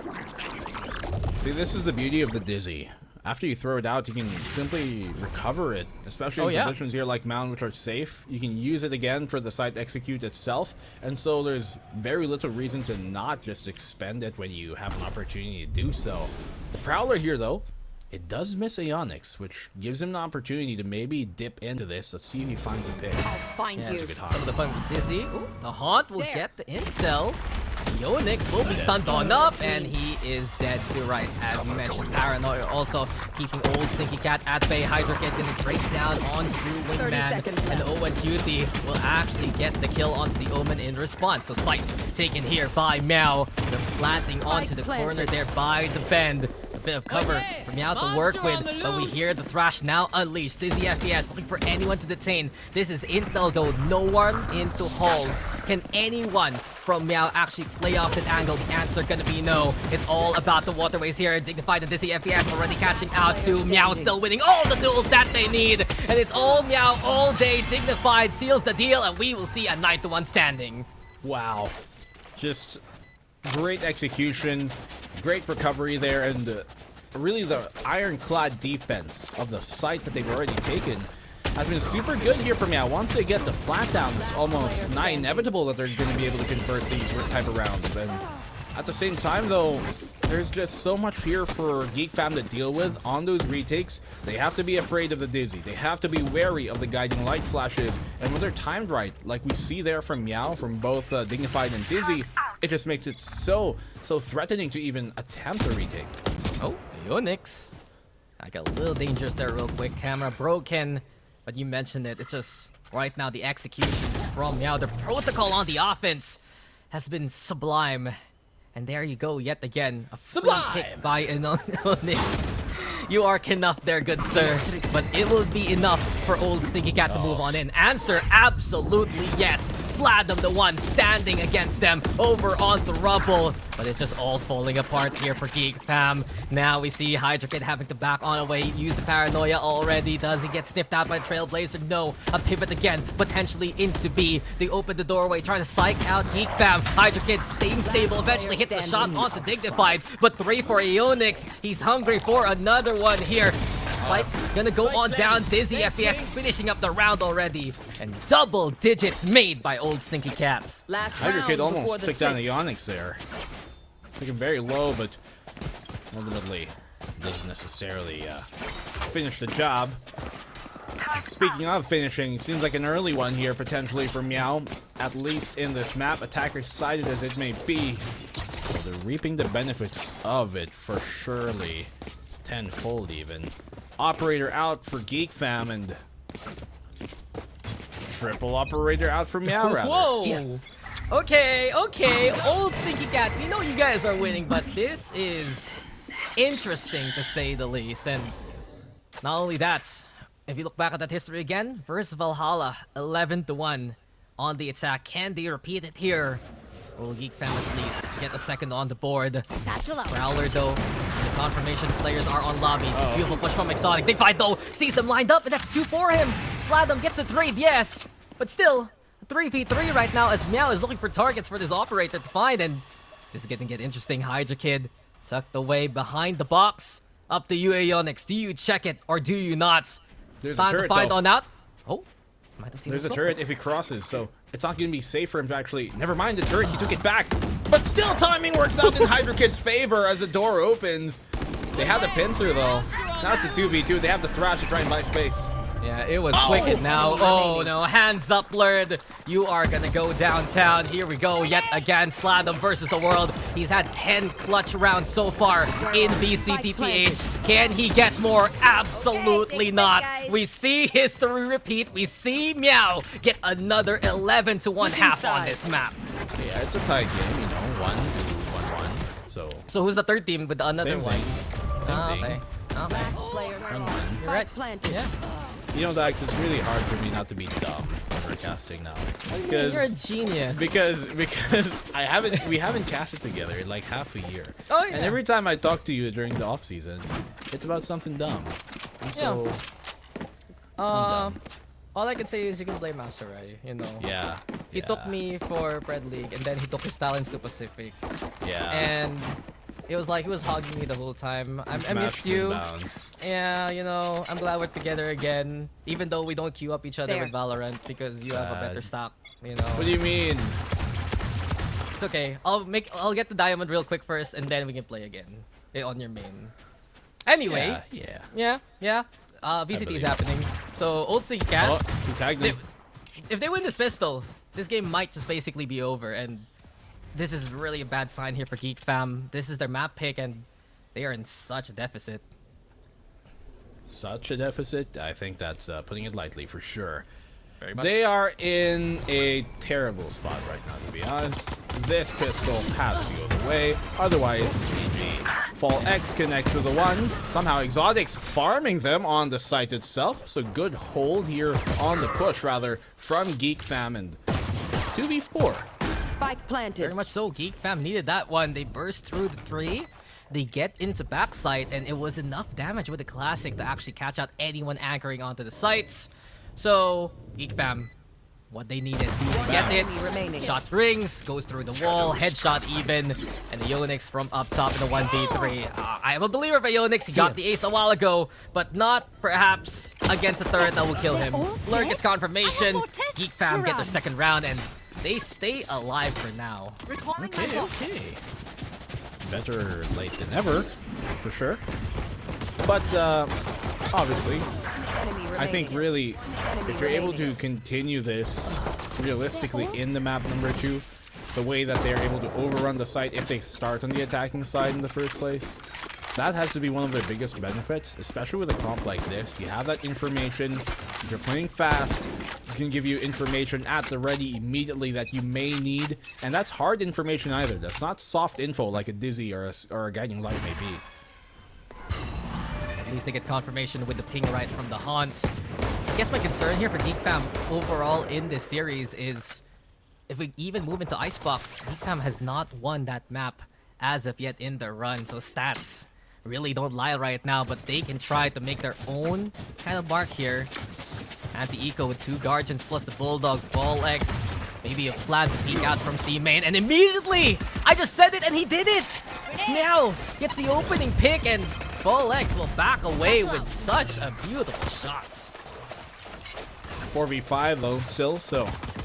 See, this is the beauty of the Dizzy. After you throw it out, you can simply recover it, especially in positions here like Mountain, which are safe. You can use it again for the site execute itself, and so there's very little reason to not just expend it when you have an opportunity to do so. The Prowler here, though, it does miss Aeonix, which gives him an opportunity to maybe dip into this. Let's see if he finds a pick. I'll find you. Some of the fun with Dizzy. Ooh, the Haunt will get the incel. Aeonix will be stunned on up, and he is dead to rights. As we mentioned, Paranoia also keeping old Stinky Cat at bay. Hydra Kid gonna break down onto Wingman, and Owen Cutie will actually get the kill onto the Omen in response. So sights taken here by Meow. They're planting onto the corner there by the bend. A bit of cover for Meow to work with, but we hear the Thrash now unleashed. Dizzy FPS looking for anyone to detain. This is intel though, no one into halls. Can anyone from Meow actually play off that angle? The answer gonna be no. It's all about the waterways here. Dignified and Dizzy FPS already catching out to Meow, still winning all the duels that they need. And it's all Meow all day. Dignified seals the deal, and we will see a 9-1 standing. Wow. Just great execution, great recovery there, and really the ironclad defense of the site that they've already taken has been super good here for Meow. Once they get the plant down, it's almost nigh inevitable that they're going to be able to convert these type of rounds. And at the same time, though, there's just so much here for GEEK fam to deal with on those retakes. They have to be afraid of the Dizzy. They have to be wary of the guiding light flashes. And when they're timed right, like we see there from Meow, from both Dignified and Dizzy, it just makes it so threatening to even attempt a retake. Oh, Aeonix. I got a little dangerous there real quick. Camera broken. But you mentioned it. It's just right now the executions from Meow. The protocol on the offense has been sublime. And there you go yet again. A sublime pick by Aeonix. You are enough there, good sir. But it will be enough for old Stinky Cat to move on in. Answer, absolutely yes. Sladam, the one standing against them over on the rubble. But it's just all falling apart here for GEEK fam. Now we see Hydra Kid having to back on away, use the paranoia already. Does he get sniffed out by Trailblazer? No. A pivot again, potentially into B. They open the doorway, trying to psych out GEEK fam. Hydra Kid staying stable, eventually hits the shot onto Dignified. But 3 for Ionix. He's hungry for another one here. Spike gonna go on down. Dizzy FPS finishing up the round already. And double digits made by Old Stinky Cats. Hydra Kid almost took down the Onyx there. Took him very low, but ultimately doesn't necessarily finish the job. Speaking of finishing, it seems like an early one here potentially for MEOW, at least in this map. Attacker sided as it may be, they're reaping the benefits of it for surely tenfold even. Operator out for GEEK fam and triple operator out for MEOW rather. Whoa! Yeah. Okay, Old Stinky Cat, we know you guys are winning, but this is interesting to say the least. And not only that, if you look back at that history again, versus Valhalla, 11-1 on the attack. Can they repeat it here? Will GEEK fam at least get a second on the board? Prowler though, the confirmation players are on lobby. Beautiful push from Exotic. Dignified though, sees them lined up, and that's 2 for him. Sladam gets the trade, yes, but still 3v3 right now as MEOW is looking for targets for this operator to find, and this is getting interesting. Hydra Kid tucked away behind the box. Up to you, Ionix. Do you check it or do you not? There's Time a turret, to find though. on out. Oh, might have seen There's this a go. turret if he crosses, so it's not going to be safe for him to actually... Never mind the turret, he took it back. But still, timing works out in Hydra Kid's favor as the door opens. They have the pincer, though. Now it's a 2v2. They have the Thrash to try and buy space. Yeah, it was wicked now. Oh no, hands up, Blurred. You are gonna go downtown. Here we go yet again. Sladam versus the world. He's had 10 clutch rounds so far in VCTPH. Can he get more? Absolutely not. We see history repeat. We see MEOW get another 11-1 half on this map. Yeah, it's a tight game, you know, 1-2-1-1. So who's the third team with the another same one? thing. Same thing. Okay. You're right. Yeah. You know, Dax, it's really hard for me not to be dumb for casting now. You're a genius. Because we haven't casted together in like half a year. Oh, yeah. And every time I talk to you during the off season, it's about something dumb. And so I'm dumb. All I can say is you can blame Master Rai, you know. Yeah. He took me for Pred League, and then he took his talents to Pacific. Yeah. And it was like he was hugging me the whole time. I missed you. Yeah, you know, I'm glad we're together again. Even though we don't queue up each other with Valorant because you have a better stock, you know. What do you mean? It's okay. I'll get the diamond real quick first, and then we can play again on your main. Anyway. Yeah. VCT is happening. So Old Stinky Cat. Oh, he tagged him. If they win this pistol, this game might just basically be over, and this is really a bad sign here for GEEK fam. This is their map pick, and they are in such a deficit. Such a deficit? I think that's putting it lightly for sure. Very much. They are in a terrible spot right now, to be honest. This pistol has to go the way, otherwise GG. Fall X connects to the one. Somehow Exotics farming them on the site itself. So good hold here on the push, rather, from GEEK fam, and 2v4. Spike planted. Very much so. GEEK fam needed that one. They burst through the 3. They get into backside, and it was enough damage with the classic to actually catch out anyone anchoring onto the sites. So, GEEK fam, what they needed. They get it. Shot rings, goes through the wall, headshot even, and the Ionix from up top in the 1v3. I am a believer of Ionix. He got the ace a while ago, but not perhaps against a turret that will kill him. Blur gets confirmation. GEEK fam get their second round, and they stay alive for now. Okay. Better late than never, for sure. But obviously, I think really, if you're able to continue this realistically in the map number 2, the way that they're able to overrun the site if they start on the attacking side in the first place, that has to be one of their biggest benefits, especially with a comp like this. You have that information. If you're playing fast, it can give you information at the ready immediately that you may need, and that's hard information either. That's not soft info like a Dizzy or a Guiding Light may be. At least they get confirmation with the ping right from the Haunt. I guess my concern here for GEEK fam overall in this series is if we even move into Icebox, GEEK has not won that map as of yet in their run. So stats really don't lie right now, but they can try to make their own kind of mark here. Anti-Eco with 2 Guardians plus the Bulldog, Ball X. Maybe a flat peek out from C main, and immediately, I just said it and he did it! Now gets the opening pick, and Ball X will back away with such a beautiful shot. 4v5 though, still, so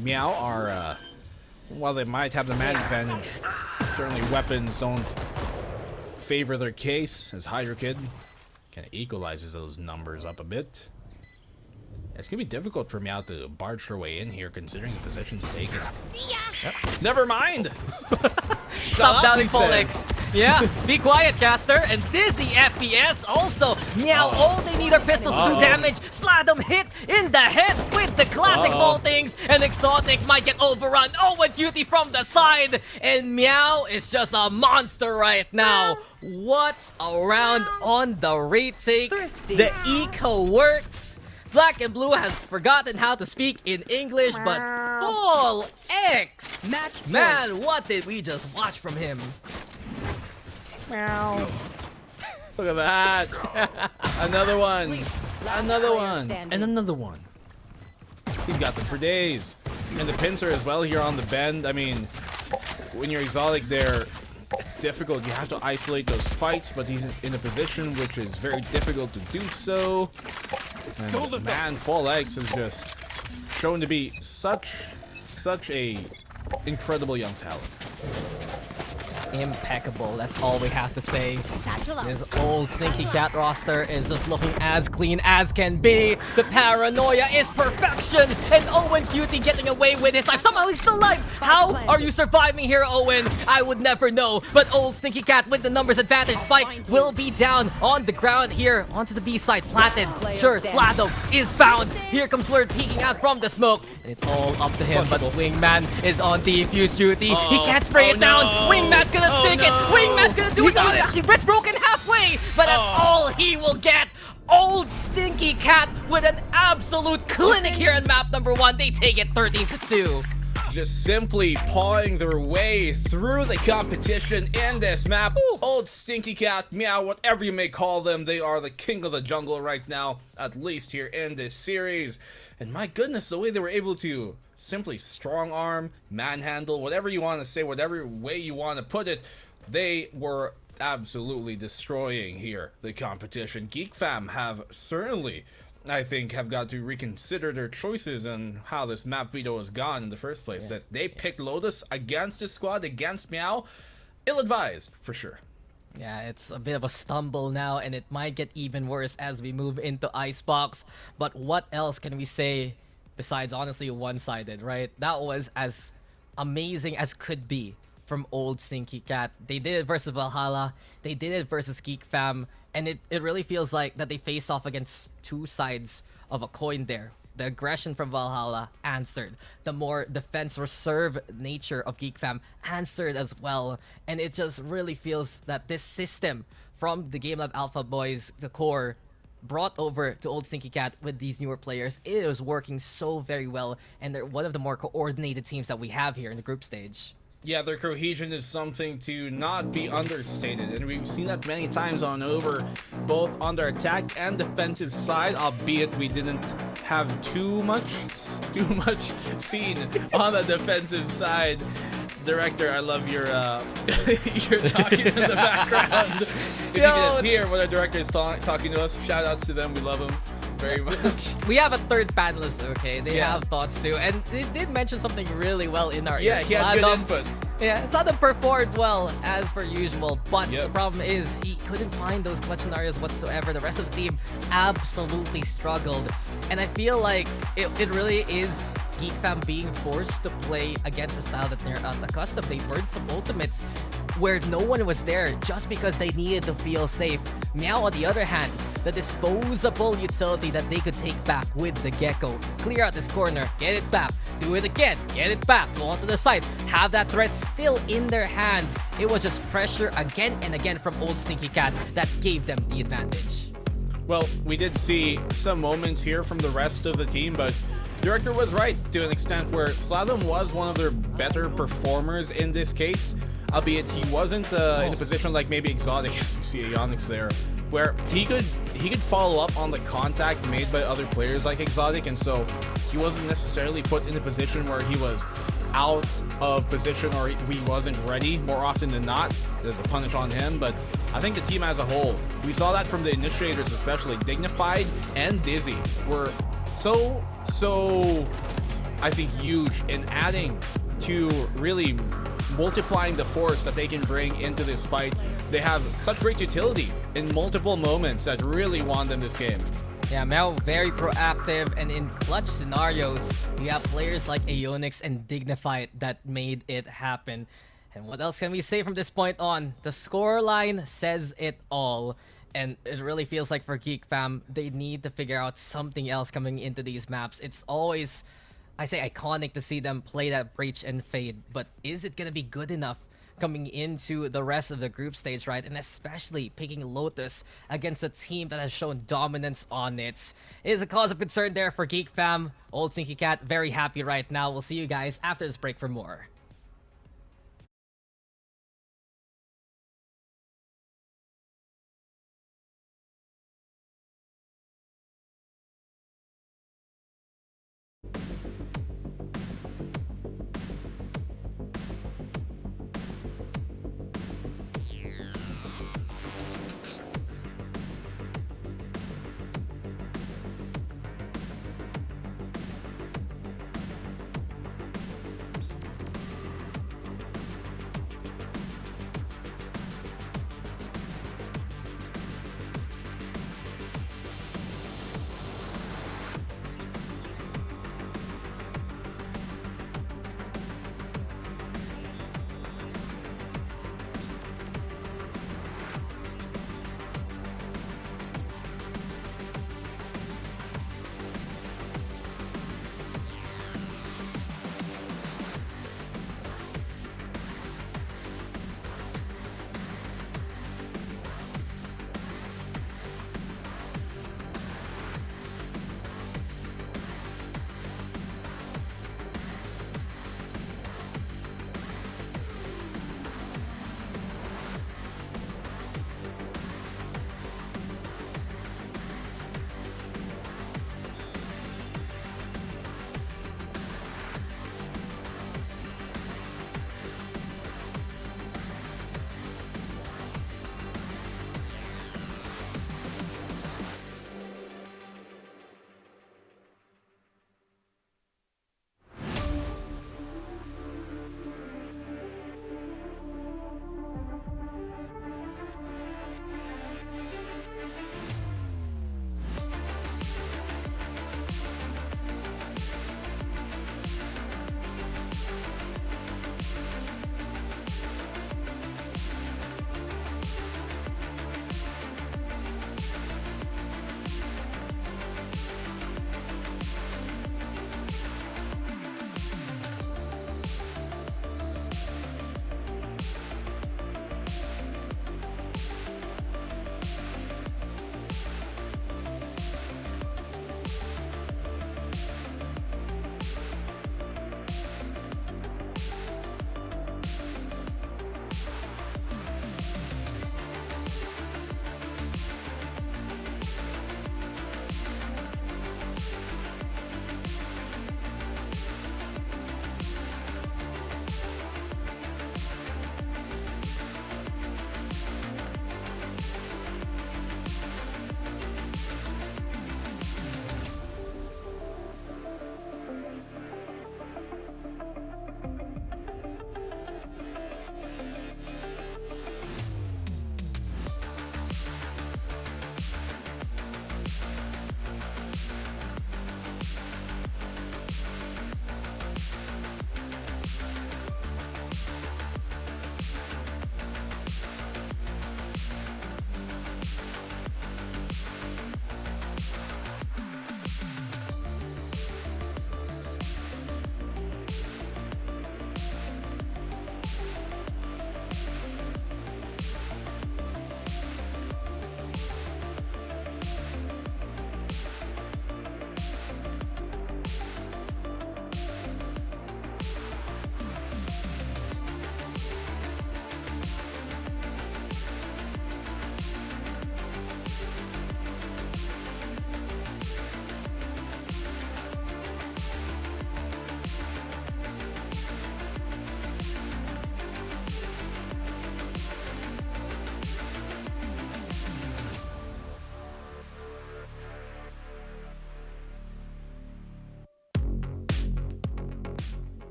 MEOW are, while they might have the man advantage, certainly weapons don't favor their case, as Hydro Kid kind of equalizes those numbers up a bit. It's gonna be difficult for MEOW to barge their way in here, considering the position's taken. Yep. Never mind! Stop doubting Folex. Yeah, be quiet, caster. And this the FPS also. MEOW, all they need are pistols to do damage. Sladom hit in the head with the classic vaultings. And Exotic might get overrun. Oh, a duty from the side. And MEOW is just a monster right now. What's around on the retake? The eco works. Black and Blue has forgotten how to speak in English, but Full X! Man, what did we just watch from him? Meow. Look at that. Another one. Another one. And another one. He's got them for days. And the pincer as well here on the bend. I mean, when you're exotic there, it's difficult. You have to isolate those fights, but he's in a position which is very difficult to do so. And man, Full X is just shown to be such a incredible young talent. Impeccable, that's all we have to say. This old Stinky Cat roster is just looking as clean as can be. The paranoia is perfection, and Owen Cutie getting away with his life. Somehow he's still alive. How are you surviving here, Owen? I would never know, but old Stinky Cat with the numbers advantage. Spike will be down on the ground here, onto the B side, planted. Sure, Slado is found. Here comes Lurd peeking out from the smoke, and it's all up to him, but Wingman is on defuse duty. He can't spray it down. Wingman's gonna stick it. Wingman's gonna do it. Actually, Brett's broken halfway, but that's all he will get. Old Stinky Cat with an absolute clinic here in map number 1. They take it 13-2. Just simply pawing their way through the competition in this map. Old Stinky Cat, MEOW, whatever you may call them, they are the king of the jungle right now, at least here in this series. And my goodness, the way they were able to simply strong arm, manhandle, whatever you want to say, whatever way you want to put it, they were absolutely destroying here the competition. GEEK fam have certainly, I think, have got to reconsider their choices on how this map veto has gone in the first place. That they picked Lotus against this squad, against MEOW, ill-advised for sure. Yeah, it's a bit of a stumble now, and it might get even worse as we move into Icebox. But what else can we say besides honestly one-sided, right? That was as amazing as could be from old Stinky Cat. They did it versus Valhalla, they did it versus GEEK fam, and it really feels like that they faced off against two sides of a coin there. The aggression from Valhalla answered. The more defense reserve nature of GEEK fam answered as well. And it just really feels that this system from the Game Lab Alpha boys, the core, brought over to old Stinky Cat with these newer players, it is working so very well. And they're one of the more coordinated teams that we have here in the group stage. Yeah, their cohesion is something to not be understated, and we've seen that many times on over, both on their attack and defensive side, albeit we didn't have too much seen on the defensive side. Director, I love your you're talking in the background. If you can just hear what our director is talking to us, shout outs to them, we love them very much. We have a third panelist, okay? They have thoughts too, and they did mention something really well in our ears. He had good input. Yeah, Sladom performed well as per usual, but the problem is he couldn't find those clutch scenarios whatsoever. The rest of the team absolutely struggled, and I feel like it really is GEEK fam being forced to play against a style that they're not accustomed. They burned some ultimates where no one was there just because they needed to feel safe. MEOW, on the other hand, the disposable utility that they could take back with the Gecko. Clear out this corner, get it back, do it again, get it back, go onto the side, have that threat still in their hands. It was just pressure again and again from old Stinky Cat that gave them the advantage. Well, we did see some moments here from the rest of the team, but Director was right to an extent where Slalom was one of their better performers in this case, albeit he wasn't in a position like maybe Exotic, as we see Onyx there, where he could follow up on the contact made by other players like Exotic, and so he wasn't necessarily put in a position where he was out of position or he wasn't ready more often than not. There's a punish on him, but I think the team as a whole, we saw that from the initiators, especially Dignified and Dizzy, were so I think huge in adding to really multiplying the force that they can bring into this fight. They have such great utility in multiple moments that really won them this game. Yeah, MEOW very proactive, and in clutch scenarios, we have players like Aeonix and Dignified that made it happen. And what else can we say from this point on? The scoreline says it all. And it really feels like for GEEK fam, they need to figure out something else coming into these maps. It's always, I say, iconic to see them play that Breach and Fade, but is it gonna be good enough coming into the rest of the group stage, right? And especially picking Lotus against a team that has shown dominance on it. It is a cause of concern there for GEEK fam. Old Sneaky Cat, very happy right now. We'll see you guys after this break for more.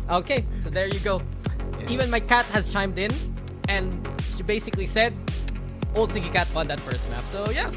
Okay, so there you go. Even my cat has chimed in, and she basically said, Old Stinky Cat won that first map. So yeah,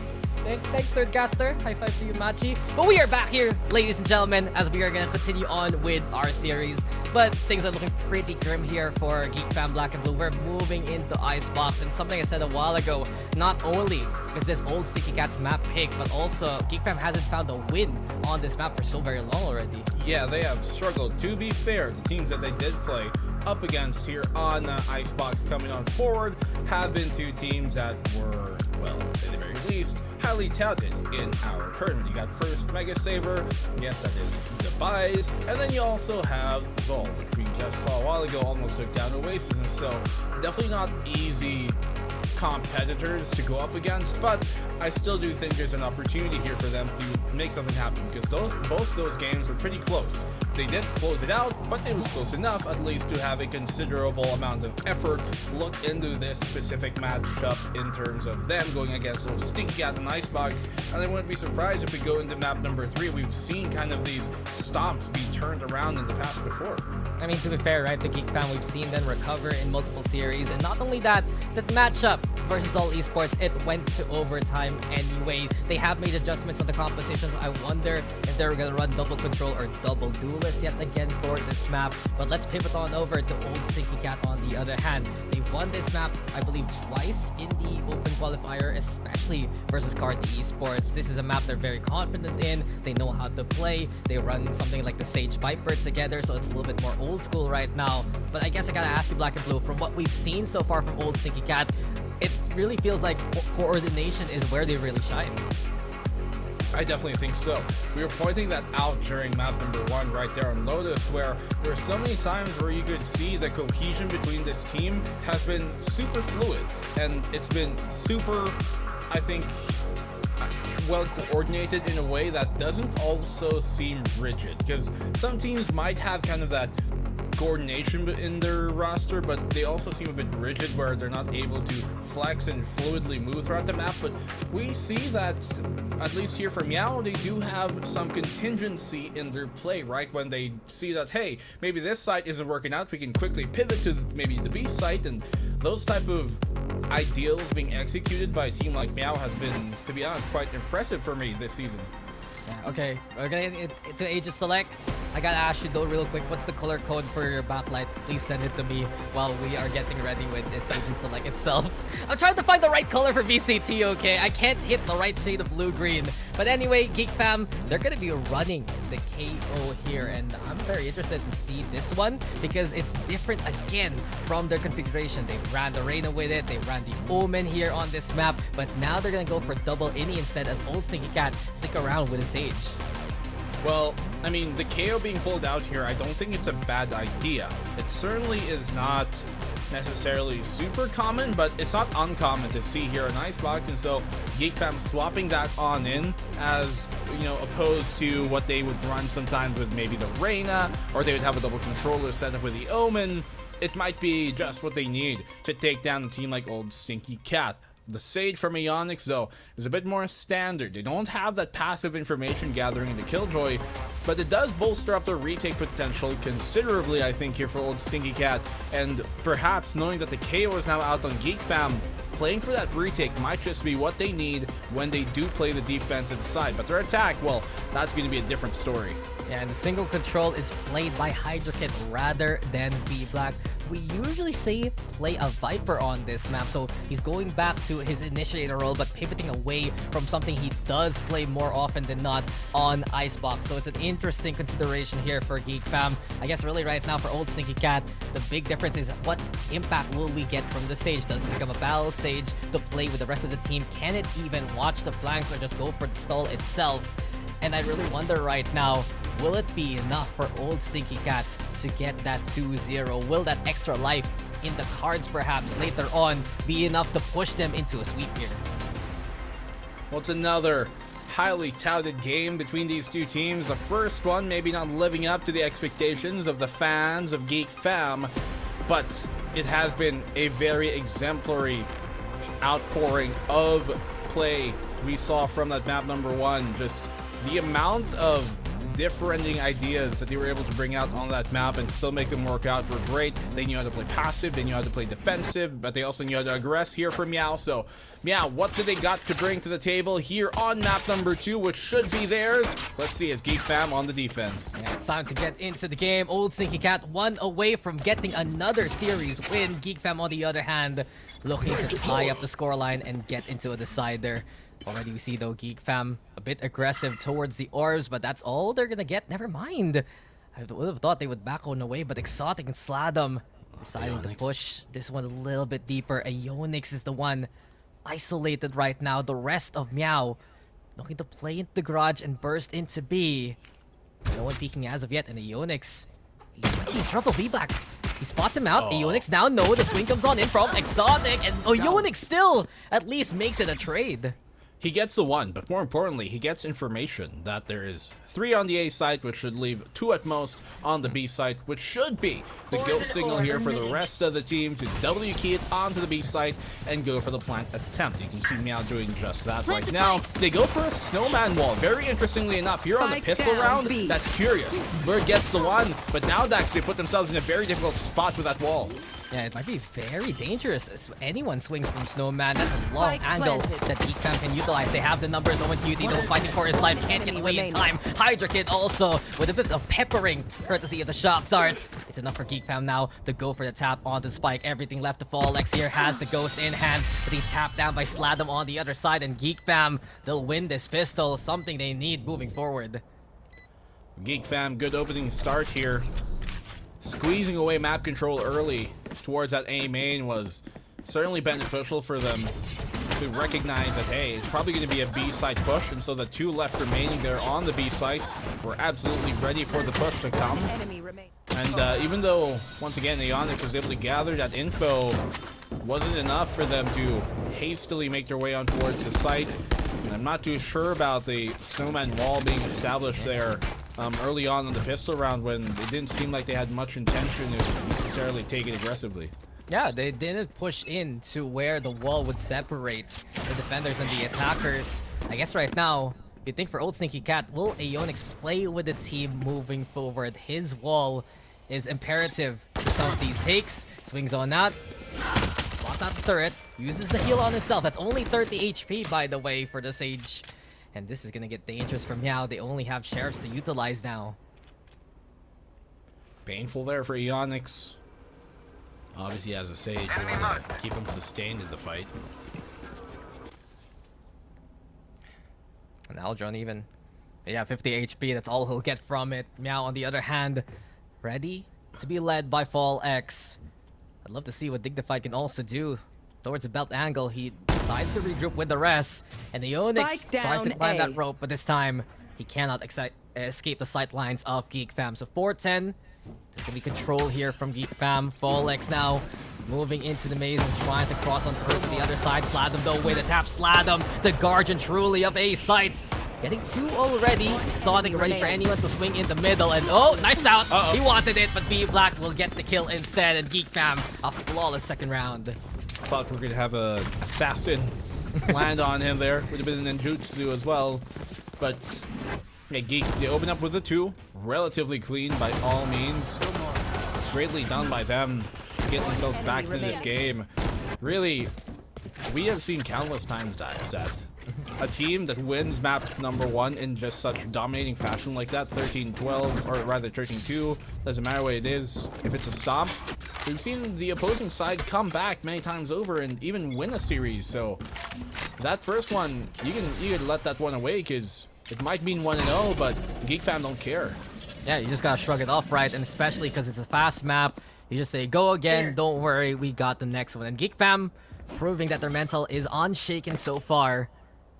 thanks, third caster. High five to you, Machi. But we are back here, ladies and gentlemen, as we are gonna continue on with our series. But things are looking pretty grim here for Geek Fam Black and Blue. We're moving into Icebox, and something I said a while ago, not only is this Old Stinky Cat's map pick, but also Geek Fam hasn't found a win on this map for so very long already. Yeah, they have struggled. To be fair, the teams that they did play up against here on Icebox coming on forward have been two teams that were, well, to say the very least, highly touted in our tournament. You got first Mega Saver, yes, that is Device, and then you also have Zol, which we just saw a while ago almost took down Oasis, and so definitely not easy competitors to go up against, but I still do think there's an opportunity here for them to make something happen, because both those games were pretty close. They did close it out, but it was close enough at least to have a considerable amount of effort look into this specific matchup in terms of them going against those Stinky Cat and Icebox. And I wouldn't be surprised if we go into map number 3. We've seen kind of these stomps be turned around in the past before. I mean, to be fair, right, the Geek Fam, we've seen them recover in multiple series, and not only that, that matchup versus All Esports, it went to overtime anyway. They have made adjustments on the compositions. I wonder if they're gonna run double control or double duelist yet again for this map. But let's pivot on over to Old Stinky Cat on the other hand. They've won this map, I believe, twice in the open qualifier, especially versus Carti Esports. This is a map they're very confident in. They know how to play. They run something like the Sage Viper together, so it's a little bit more old school right now. But I guess I gotta ask you, Black and Blue, from what we've seen so far from Old Stinky Cat, it really feels like coordination is where they really shine. I definitely think so. We were pointing that out during map number 1 right there on Lotus, where there are so many times where you could see the cohesion between this team has been super fluid, and it's been super, I think, well coordinated in a way that doesn't also seem rigid, because some teams might have kind of that coordination in their roster, but they also seem a bit rigid where they're not able to flex and fluidly move throughout the map. But we see that, at least here for MEOW, they do have some contingency in their play, right? When they see that, hey, maybe this site isn't working out, we can quickly pivot to maybe the B site, and those type of ideals being executed by a team like MEOW has been, to be honest, quite impressive for me this season. Yeah, okay, we're gonna get into Aegis Select. I gotta ask you though real quick, what's the color code for your backlight? Please send it to me while we are getting ready with this Aegis Select itself. I'm trying to find the right color for VCT, okay? I can't hit the right shade of blue-green. But anyway, Geek Fam, they're gonna be running the KO here, and I'm very interested to see this one because it's different again from their configuration. They ran the Reyna with it, they ran the Omen here on this map, but now they're gonna go for double Ini instead as Old Stinky Cat stick around with a Sage. Well, I mean, the KO being pulled out here, I don't think it's a bad idea. It certainly is not necessarily super common, but it's not uncommon to see here in Icebox, and so Geek Fam swapping that on in as, you know, opposed to what they would run sometimes with maybe the Reyna, or they would have a double controller set up with the Omen. It might be just what they need to take down a team like Old Stinky Cat. The Sage from Ionix, though, is a bit more standard. They don't have that passive information gathering in the Killjoy, but it does bolster up their retake potential considerably, I think, here for Old Stinky Cat. And perhaps knowing that the KO is now out on Geek Fam, playing for that retake might just be what they need when they do play the defensive side. But their attack, well, that's going to be a different story. Yeah, and the single control is played by HydroKit rather than B-Black. We usually say play a Viper on this map, so he's going back to his initiator role but pivoting away from something he does play more often than not on Icebox. So it's an interesting consideration here for Geek Fam. I guess really right now for Old Stinky Cat, the big difference is what impact will we get from the Sage? Does it become a battle stage to play with the rest of the team? Can it even watch the flanks or just go for the stall itself? And I really wonder right now, will it be enough for Old Stinky Cats to get that 2-0? Will that extra life in the cards perhaps later on be enough to push them into a sweep here? Well, it's another highly touted game between these two teams. The first one maybe not living up to the expectations of the fans of Geek Fam, but it has been a very exemplary outpouring of play we saw from that map number 1. Just the amount of differing ideas that they were able to bring out on that map and still make them work out were great. They knew how to play passive, they knew how to play defensive, but they also knew how to aggress here for MEOW. So, MEOW, what do they got to bring to the table here on map number 2, which should be theirs? Let's see, as GEEK Fam on the defense. Yeah, it's time to get into the game. Old Sneaky Cat 1 away from getting another series win. GEEK Fam, on the other hand, looking to tie up the scoreline and get into a decider. Already we see, though, GEEK Fam a bit aggressive towards the orbs, but that's all they're gonna get. Never mind. I would have thought they would back on away, but Exotic and Sladom deciding to push this one a little bit deeper. Ionix is the one isolated right now. The rest of MEOW looking to play into the garage and burst into B. No one peeking as of yet, and Ionix, he's in trouble. V-Black, he spots him out. Ionix now no, the swing comes on in from Exotic, and Ionix still at least makes it a trade. He gets the 1, but more importantly, he gets information that there is 3 on the A site, which should leave 2 at most on the B site, which should be the go signal here for the rest of the team to W key it onto the B site and go for the plant attempt. You can see MEOW doing just that right now. They go for a snowman wall. Very interestingly enough, here on the pistol round, that's curious. Bird gets the 1, but now Dax, they put themselves in a very difficult spot with that wall. Yeah, it might be very dangerous if anyone swings from Snowman. That's a long angle that GEEK Fam can utilize. They have the numbers. Owen Cutie, those fighting for his life, can't get away in time. Hydra Kid also with a bit of peppering, courtesy of the shock darts. It's enough for GEEK Fam now to go for the tap on the spike. Everything left to fall. Lex here has the ghost in hand, but he's tapped down by Sladom on the other side. And GEEK Fam, they'll win this pistol, something they need moving forward. GEEK Fam, good opening start here. Squeezing away map control early towards that A main was certainly beneficial for them to recognize that, hey, it's probably going to be a B site push, and so the 2 left remaining there on the B site were absolutely ready for the push to come. And even though, once again, Ionix was able to gather that info, wasn't enough for them to hastily make their way on towards the site. And I'm not too sure about the snowman wall being established there early on in the pistol round, when it didn't seem like they had much intention to necessarily take it aggressively. Yeah, they didn't push in to where the wall would separate the defenders and the attackers. I guess right now, you think for Old Sneaky Cat, will Ionix play with the team moving forward? His wall is imperative to some of these takes. Swings on out, spots out the turret, uses the heal on himself. That's only 30 HP, by the way, for the Sage. And this is gonna get dangerous from MEOW. They only have sheriffs to utilize now. Painful there for Ionix. Obviously, as a Sage, you want to keep him sustained in the fight. And Aldron even. Yeah, 50 HP, that's all he'll get from it. MEOW, on the other hand, ready to be led by Fall X. I'd love to see what Dignified can also do. Towards the belt angle, he decides to regroup with the rest. And the Ionix tries to climb that rope, but this time, he cannot escape the sight lines of GEEK Fam. So 410, there's gonna be control here from GEEK Fam. Fall X now moving into the maze and trying to cross on Earth to the other side. Sladom though with a tap. Sladom, the guardian truly of A sites. Getting 2 already. Exotic ready for anyone to swing in the middle. And oh, knifes out. He wanted it, but V-Black will get the kill instead. And GEEK Fam, a flawless second round. Thought we were gonna have a assassin land on him there. Would have been an ninjutsu as well. But yeah, GEEK, they open up with a 2. Relatively clean by all means. It's greatly done by them to get themselves back into this game. Really, we have seen countless times that a team that wins map number 1 in just such dominating fashion like that, 13-12, or rather 13-2, doesn't matter what it is. If it's a stomp, we've seen the opposing side come back many times over and even win a series. So that first one, you can let that one away, because it might mean 1-0, but GEEK Fam don't care. Yeah, you just gotta shrug it off, right? And especially because it's a fast map, you just say, go again, don't worry, we got the next one. And GEEK Fam proving that their mental is unshaken so far.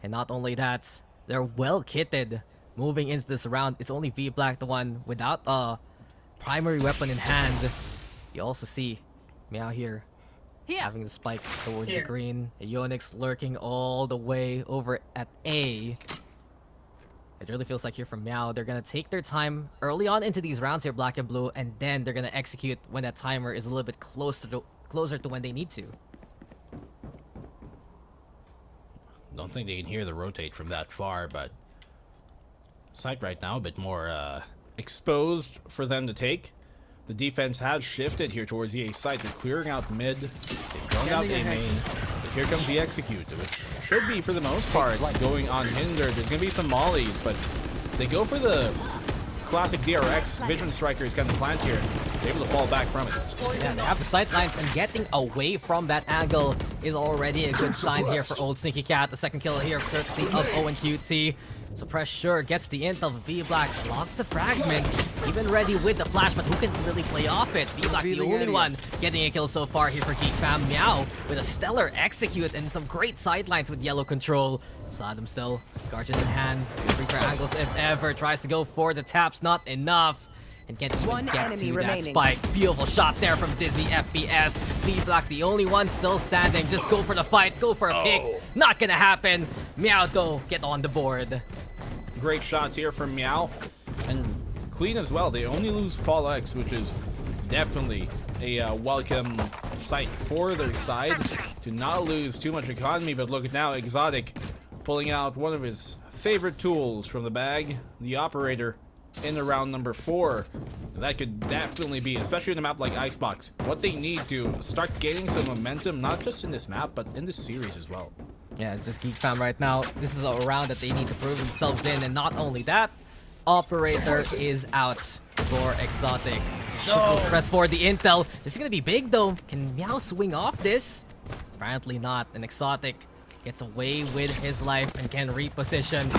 And not only that, they're well kitted moving into this round. It's only V-Black, the one without a primary weapon in hand. You also see MEOW here having the spike towards the green. Ionix lurking all the way over at A. It really feels like here from MEOW, they're gonna take their time early on into these rounds here, black and blue, and then they're gonna execute when that timer is a little bit closer to when they need to. Don't think they can hear the rotate from that far, but Site right now a bit more exposed for them to take. The defense has shifted here towards the A site. They're clearing out mid. They've drawn out A main. But here comes the execute, which should be, for the most part, going unhindered. There's going to be some mollies, but they go for the classic DRX. Vision Striker is going to plant here. They're able to fall back from it. Yeah, they have the sight lines, and getting away from that angle is already a good sign here for Old Sneaky Cat. The second kill here, courtesy of Owen QT. So Pressure gets the intel of V-Black, lots of fragments, even ready with the flash, but who can really play off it? V-Black the only one getting a kill so far here for GEEK Fam. MEOW with a stellar execute and some great sidelines with yellow control. Saddam still, Guardian in hand, free for angles if ever, tries to go for the taps, not enough. And can't even get to that spike. Beautiful shot there from Dizzy FPS. V-Black the only one still standing. Just go for the fight, go for a pick. Not gonna happen. MEOW though, get on the board. Great shots here from MEOW. And clean as well. They only lose Fall X, which is definitely a welcome sight for their side. To not lose too much economy, but look at now, Exotic pulling out one of his favorite tools from the bag, the Operator, in the round number 4. That could definitely be, especially in a map like Icebox, what they need to start gaining some momentum, not just in this map, but in this series as well. Yeah, it's just GEEK Fam right now. This is a round that they need to prove themselves in, and not only that, Operator is out for Exotic. No! Press for the intel. This is gonna be big though. Can MEOW swing off this? Apparently not. And Exotic gets away with his life and can reposition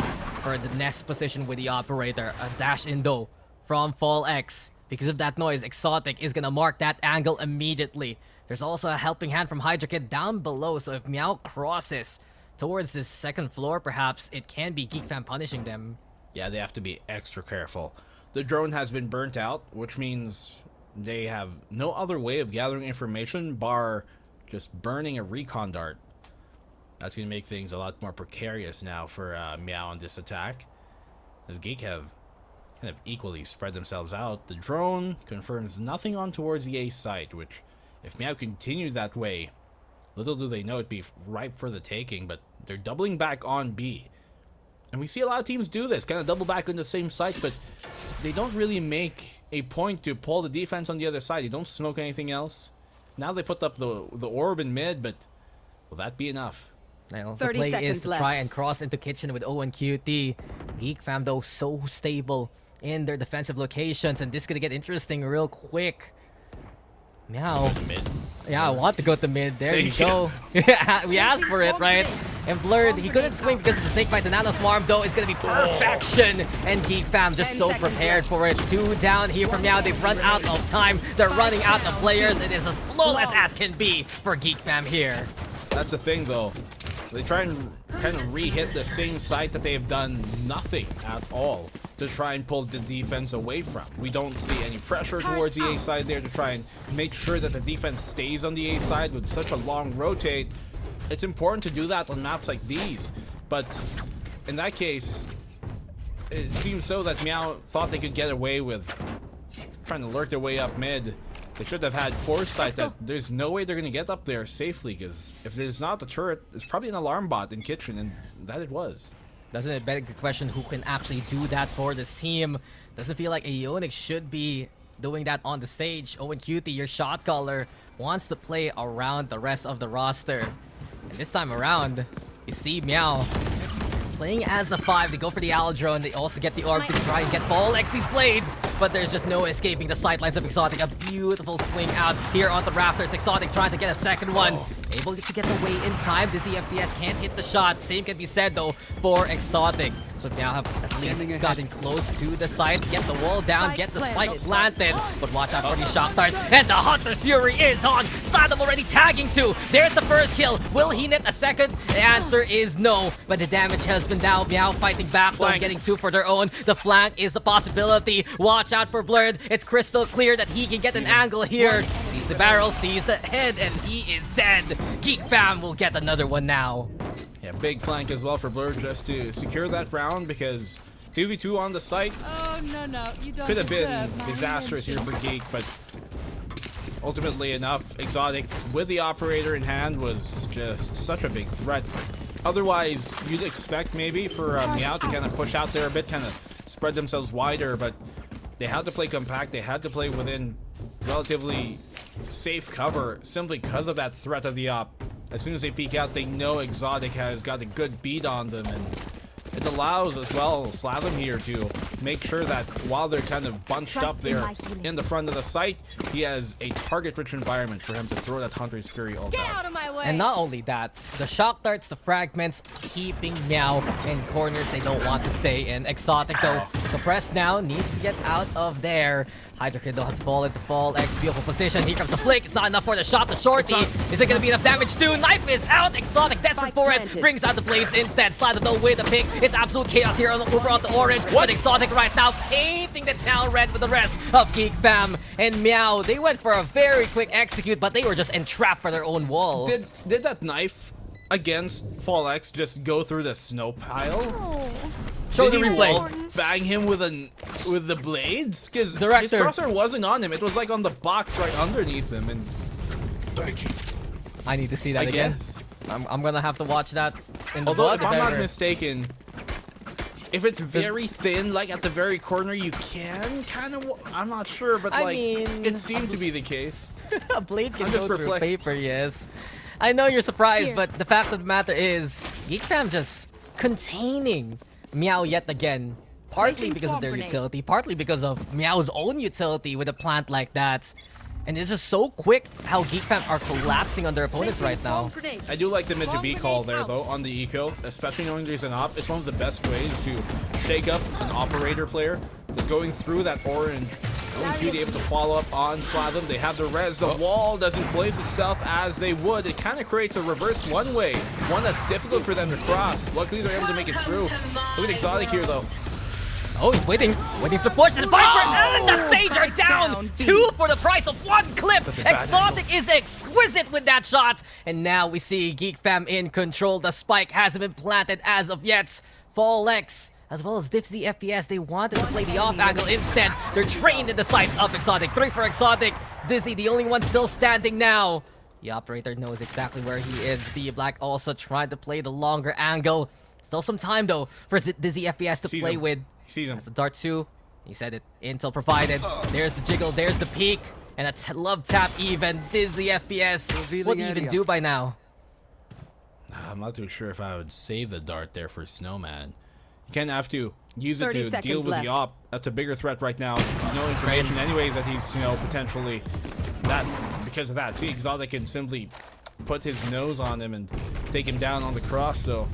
for the nest position with the Operator. A dash in though from Fall X. Because of that noise, Exotic is gonna mark that angle immediately. There's also a helping hand from Hydra Kid down below, so if MEOW crosses towards this second floor, perhaps it can be GEEK Fam punishing them. Yeah, they have to be extra careful. The drone has been burnt out, which means they have no other way of gathering information bar just burning a recon dart. That's going to make things a lot more precarious now for MEOW on this attack, as GEEK have kind of equally spread themselves out. The drone confirms nothing on towards the A site, which, if MEOW continued that way, little do they know it'd be ripe for the taking, but they're doubling back on B. And we see a lot of teams do this, kind of double back on the same site, but they don't really make a point to pull the defense on the other side. They don't smoke anything else. Now they put up the orb in mid, but will that be enough? Now, the play is to try and cross into kitchen with Owen QT. GEEK Fam though so stable in their defensive locations, and this is gonna get interesting real quick. MEOW. Yeah, I want to go to mid. There you go. We asked for it, right? And Blurred, he couldn't swing because of the snake bite. The Nano Swarm, though, is going to be perfection. And GEEK Fam just so prepared for it. 2 down here from MEOW. They've run out of time. They're running out of players. It is as flawless as can be for GEEK Fam here. That's the thing, though. They try and kind of re-hit the same site that they have done nothing at all to try and pull the defense away from. We don't see any pressure towards the A side there to try and make sure that the defense stays on the A side with such a long rotate. It's important to do that on maps like these, but in that case, it seems so that MEOW thought they could get away with trying to lurk their way up mid. They should have had foresight that there's no way they're going to get up there safely, because if there's not the turret, there's probably an alarm bot in kitchen, and that it was. Doesn't it beg the question who can actually do that for this team? Doesn't feel like Aeonic should be doing that on the stage. Owen QT, your shot caller, wants to play around the rest of the roster. And this time around, you see MEOW playing as a 5. They go for the Owl Drone. They also get the Orb to try and get Fall X these blades. But there's just no escaping the sidelines of Exotic. A beautiful swing out here on the rafters. Exotic trying to get a second one. Able to get away in time. Dizzy FPS can't hit the shot. Same can be said though for Exotic. So MEOW have at least gotten close to the site. Get the wall down, get the spike planted. But watch out for these shock darts. And the Hunter's Fury is on. Sladam already tagging too. There's the first kill. Will he net a second? The answer is no. But the damage has been down. MEOW fighting back, though, getting 2 for their own. The flank is a possibility. Watch out for Blurred. It's crystal clear that he can get an angle here. Sees the barrel, sees the head, and he is dead. GEEK Fam will get another one now. Yeah, big flank as well for Blurred just to secure that round, because 2v2 on the site could have been disastrous here for GEEK, but ultimately enough, Exotic with the Operator in hand was just such a big threat. Otherwise, you'd expect maybe for MEOW to kind of push out there a bit, kind of spread themselves wider, but they had to play compact. They had to play within relatively safe cover simply because of that threat of the op. As soon as they peek out, they know Exotic has got a good beat on them, and it allows as well Slavim here to make sure that while they're kind of bunched up there in the front of the site, he has a target-rich environment for him to throw that Hunter's Fury ult out. And not only that, the shock darts, the fragments, keeping MEOW in corners they don't want to stay in. Exotic though, suppressed now, needs to get out of there. Hydra Kid though has fallen to Fall X, beautiful position. Here comes the flick, it's not enough for the shot, the shorty. Is it gonna be enough damage too? Knife is out, Exotic desperate for it, brings out the blades instead. Slide though with the pick, it's absolute chaos here over on the orange. But Exotic right now painting the town red with the rest of GEEK fam. And MEOW, they went for a very quick execute, but they were just entrapped for their own wall. Did that knife against Fall X just go through the snow pile? Show the Did he replay. wall bang him with the blades? Because his crosshair wasn't on him. It was like on the box right underneath him. And I need to see that again. Guess. I'm gonna have to watch that in the Although vlog if I'm not ever. mistaken, if it's very thin, like at the very corner, you can kind of. I'm not sure, but I like mean, it seemed to be the case. A blade can I'm go just through perplexed. paper, yes. I know you're surprised, but the fact of the matter is, GEEK fam just containing MEOW yet again. Partly because of their utility, partly because of MEOW's own utility with a plant like that. And it's just so quick how GEEK fam are collapsing on their opponents right now. I do like the mid to B call there though on the eco, especially knowing there's an op. It's one of the best ways to shake up an operator player that's going through that orange. ONQ able to follow up on Slavim. They have the res. The wall doesn't place itself as they would. It kind of creates a reverse one-way, one that's difficult for them to cross. Luckily, they're able to make it through. Look at Exotic here though. Oh, he's waiting for push, and the Viper, and the Sage are down! 2 for the price of 1 clip! Exotic is exquisite with that shot! And now we see GEEK fam in control. The spike hasn't been planted as of yet. Fall X, as well as Dipsy FPS, they wanted to play the off angle instead. They're trained in the sights of Exotic. 3 for Exotic. Dizzy, the only one still standing now. The operator knows exactly where he is. V Black also tried to play the longer angle. Still some time though for Dizzy FPS to play with. Sees him. That's a dart 2. You said it. Intel provided. There's the jiggle. There's the peak. And a love tap even. Dizzy FPS. What do you even do by now? I'm not too sure if I would save the dart there for Snowman. You kind of have to use it to deal with the op. That's a bigger threat right now. No information anyways that he's, potentially that because of that. See, Exotic can simply put his nose on him and take him down on the cross, so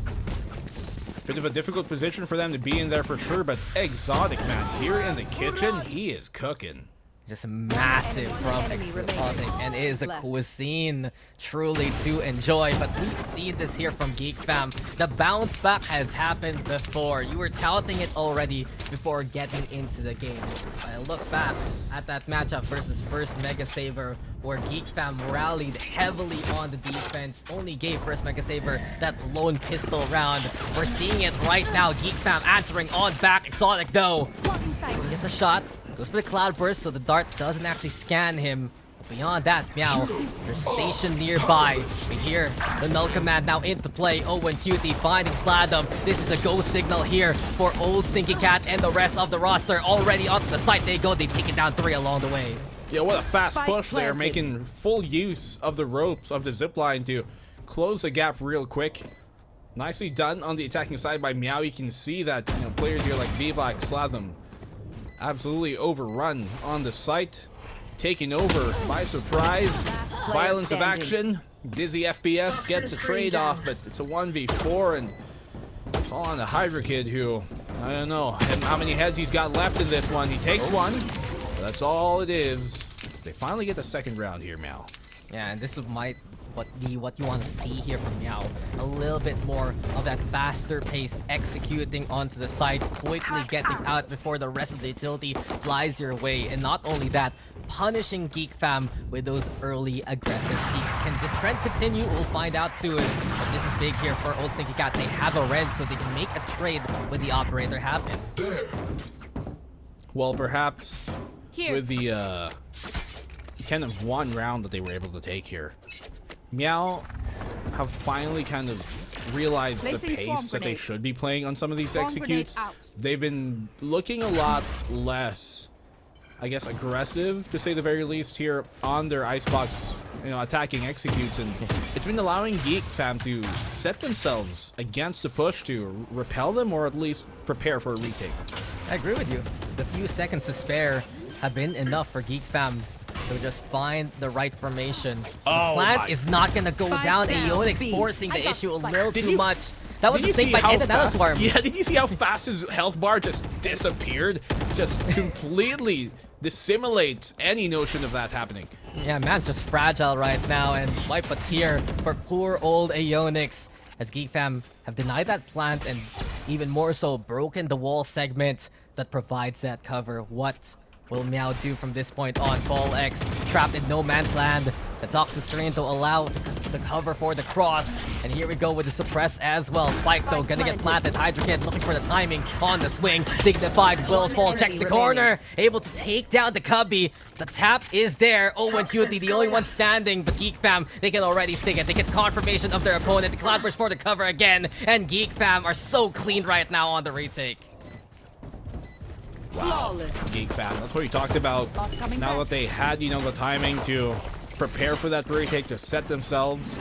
bit of a difficult position for them to be in there for sure, but Exotic, man, here in the kitchen, he is cooking. Just massive from Exotic and is a cuisine truly to enjoy. But we've seen this here from GEEK fam. The bounce back has happened before. You were touting it already before getting into the game. I look back at that matchup versus First Mega Saver where GEEK fam rallied heavily on the defense, only gave First Mega Saver that lone pistol round. We're seeing it right now. GEEK fam answering on back. Exotic though. He gets a shot. Goes for the cloud burst, so the dart doesn't actually scan him. But beyond that, MEOW, they're stationed nearby. We hear the null command now into play. Owen Cutie finding Sladum. This is a go signal here for Old Stinky Cat and the rest of the roster. Already onto the site they go. They've taken down 3 along the way. Yeah, what a fast push there, making full use of the ropes of the zipline to close the gap real quick. Nicely done on the attacking side by MEOW. You can see that players here like Vivak, Sladum, absolutely overrun on the site, taken over by surprise. Violence of action. Dizzy FPS gets a trade off, but it's a 1v4, and it's all on the Hydra Kid, who I don't know how many heads he's got left in this one. He takes one. That's all it is. They finally get the second round here, MEOW. Yeah, and this might be what you want to see here from MEOW. A little bit more of that faster pace, executing onto the side, quickly getting out before the rest of the utility flies your way. And not only that, punishing GEEK fam with those early aggressive peaks. Can this trend continue? We'll find out soon. But this is big here for Old Stinky Cat. They have a res, so they can make a trade with the operator happen. Well, perhaps with the kind of one round that they were able to take here, MEOW have finally kind of realize the Placing pace swamp that they grenade. should be playing on some of these Swamp grenade executes. out. They've been looking a lot less, I guess, aggressive, to say the very least, here on their Icebox, attacking executes, and it's been allowing GEEK fam to set themselves against the push to repel them or at least prepare for a retake. I agree with you. The few seconds to spare have been enough for GEEK fam to just find the right formation. The plant is not gonna go down. Aeonix forcing the issue a little too much. That was the snake bite and the nanoswarm. Yeah, did you see how fast his health bar just disappeared? Just completely dissimulates any notion of that happening. Yeah, man's just fragile right now, and what's here for poor old Aeonix, as GEEK fam have denied that plant and even more so broken the wall segment that provides that cover. What will MEOW do from this point on? Fall X trapped in no man's land. The Toxic Serene to allow the cover for the cross. And here we go with the suppress as well. Spike though gonna get planted. Hydra Kid looking for the timing on the swing. Dignified will fall, checks the corner. Able to take down the Cubby. The tap is there. Owen Cutie, the only one standing. But GEEK fam, they can already sting it. They get confirmation of their opponent. The Cloudburst for the cover again. And GEEK fam are so clean right now on the retake. Wow, GEEK fam, that's what we talked about. Now that they had, the timing to prepare for that retake, to set themselves,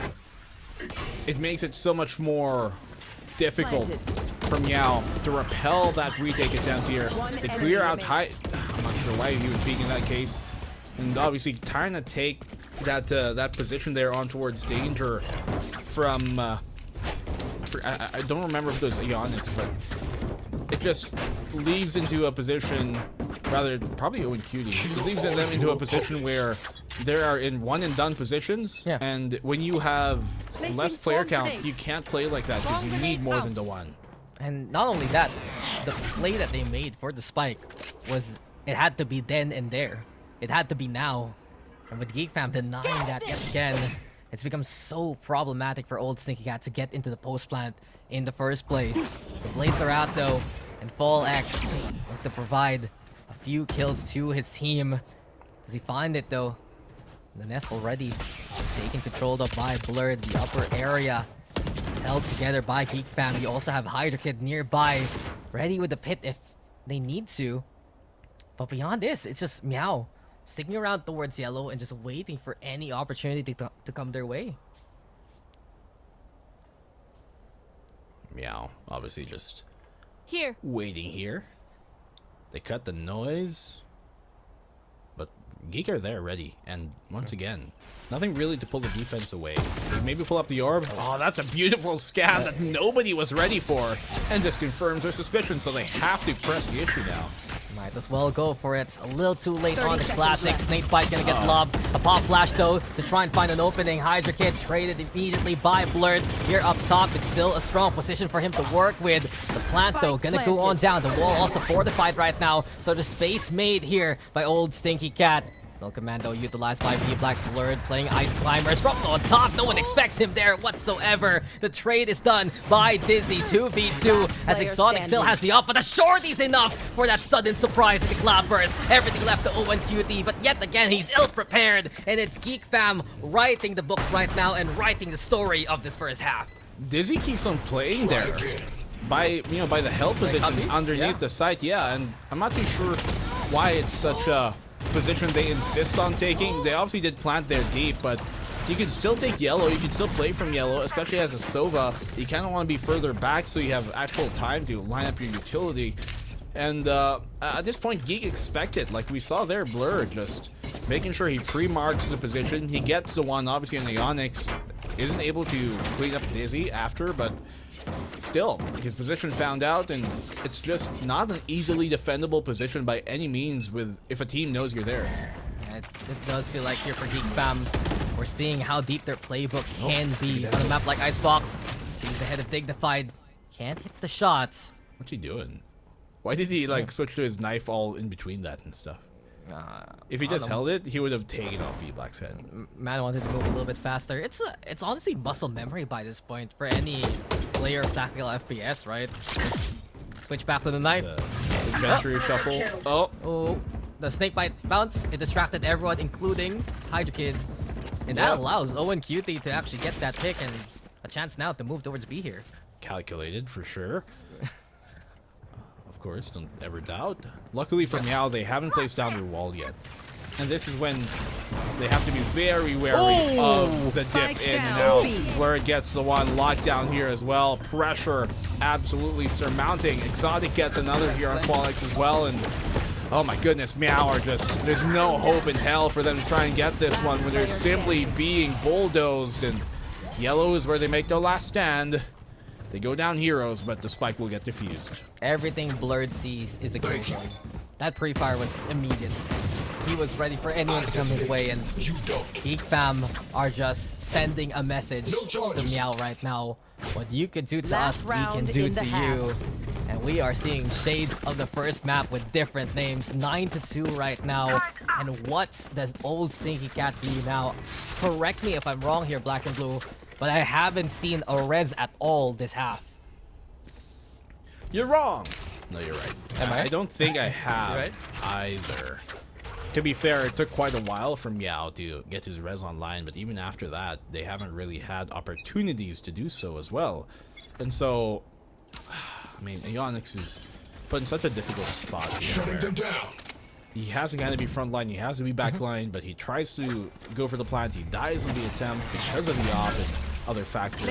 it makes it so much more difficult for MEOW to repel that retake attempt here. They clear out high. I'm not sure why he would peek in that case, and obviously trying to take that position there on towards danger from. I don't remember if it was Aeonix, but it just leaves into a position, rather probably Owen Cutie, it leaves them into a position where they are in one and done positions, and when you have less player count, you can't play like that because you need more than the one. And not only that, the play that they made for the spike was, it had to be then and there. It had to be now. And with GEEK fam denying that yet again, it's become so problematic for old Stinky Cat to get into the post plant in the first place. The blades are out though, and Fall X wants to provide a few kills to his team. Does he find it though? The nest already taken control of by Blurred. The upper area held together by GEEK fam. You also have Hydra Kid nearby, ready with the pit if they need to. But beyond this, it's just MEOW sticking around towards yellow and just waiting for any opportunity to come their way. MEOW, obviously just Here. waiting here. They cut the noise, but GEEK are there ready, and once again, nothing really to pull the defense away. They maybe pull up the orb. Oh, that's a beautiful scan that nobody was ready for, and this confirms their suspicion, so they have to press the issue now. Might as well go for it. A little too late on the classic. Snakebite gonna get lobbed. A pop flash though to try and find an opening. Hydra Kid traded immediately by Blurred. Here up top, it's still a strong position for him to work with. The plant though gonna go on down. The wall also fortified right now. So the space made here by old Stinky Cat. No commando utilized by V-Black. Blurred playing Ice Climbers from on top. No one expects him there whatsoever. The trade is done by Dizzy 2v2 as Exotic still has the up, but the shorty's enough for that sudden surprise in the Cloudburst. Everything left to Owen Cutie, but yet again he's ill-prepared, and it's GEEK fam writing the books right now and writing the story of this first half. Dizzy keeps on playing there by the held position underneath the site, and I'm not too sure why it's such a position they insist on taking. They obviously did plant there deep, but you can still take yellow, you can still play from yellow, especially as a Sova. You kind of want to be further back so you have actual time to line up your utility. And at this point, GEEK expected, like we saw there, Blur just making sure he pre-marks the position. He gets the one, obviously, in the Onyx. Isn't able to clean up Dizzy after, but still, his position found out, and it's just not an easily defendable position by any means if a team knows you're there. It does feel like here for GEEK fam, we're seeing how deep their playbook can be on a map like Icebox. Sees the head of Dignified, can't hit the shots. What's he doing? Why did he switch to his knife all in between that and stuff? If he just held it, he would have taken off V-Black's head. Man wanted to move a little bit faster. It's honestly muscle memory by this point for any player of tactical FPS, right? Just switch back to the knife. Adventure shuffle. Oh, the snakebite bounce. It distracted everyone, including Hydra Kid. And that allows Owen Cutie to actually get that pick and a chance now to move towards B here. Calculated for sure. Of course, don't ever doubt. Luckily for MEOW, they haven't placed down their wall yet. And this is when they have to be very wary of the dip in and out. Where it gets the one locked down here as well. Pressure absolutely surmounting. Exotic gets another here on Fallex as well. And oh my goodness, MEOW are just, there's no hope in hell for them to try and get this one when they're simply being bulldozed. And yellow is where they make their last stand. They go down heroes, but the spike will get defused. Everything Blurred sees is a kill zone. That pre-fire was immediate. He was ready for anyone to come his way, and GEEK fam are just sending a message to MEOW right now. What you could do to us, we can do to you. And we are seeing shades of the first map with different names. 9-2 right now. And what does old Stinky Cat do now? Correct me if I'm wrong here, Black and Blue, but I haven't seen a res at all this half. You're wrong. No, you're right. I don't think I have either. To be fair, it took quite a while for MEOW to get his res online, but even after that, they haven't really had opportunities to do so as well. And so, I mean, Ionix is put in such a difficult spot here. He has to kind of be frontline, he has to be backline, but he tries to go for the plant. He dies in the attempt because of the op and other factors.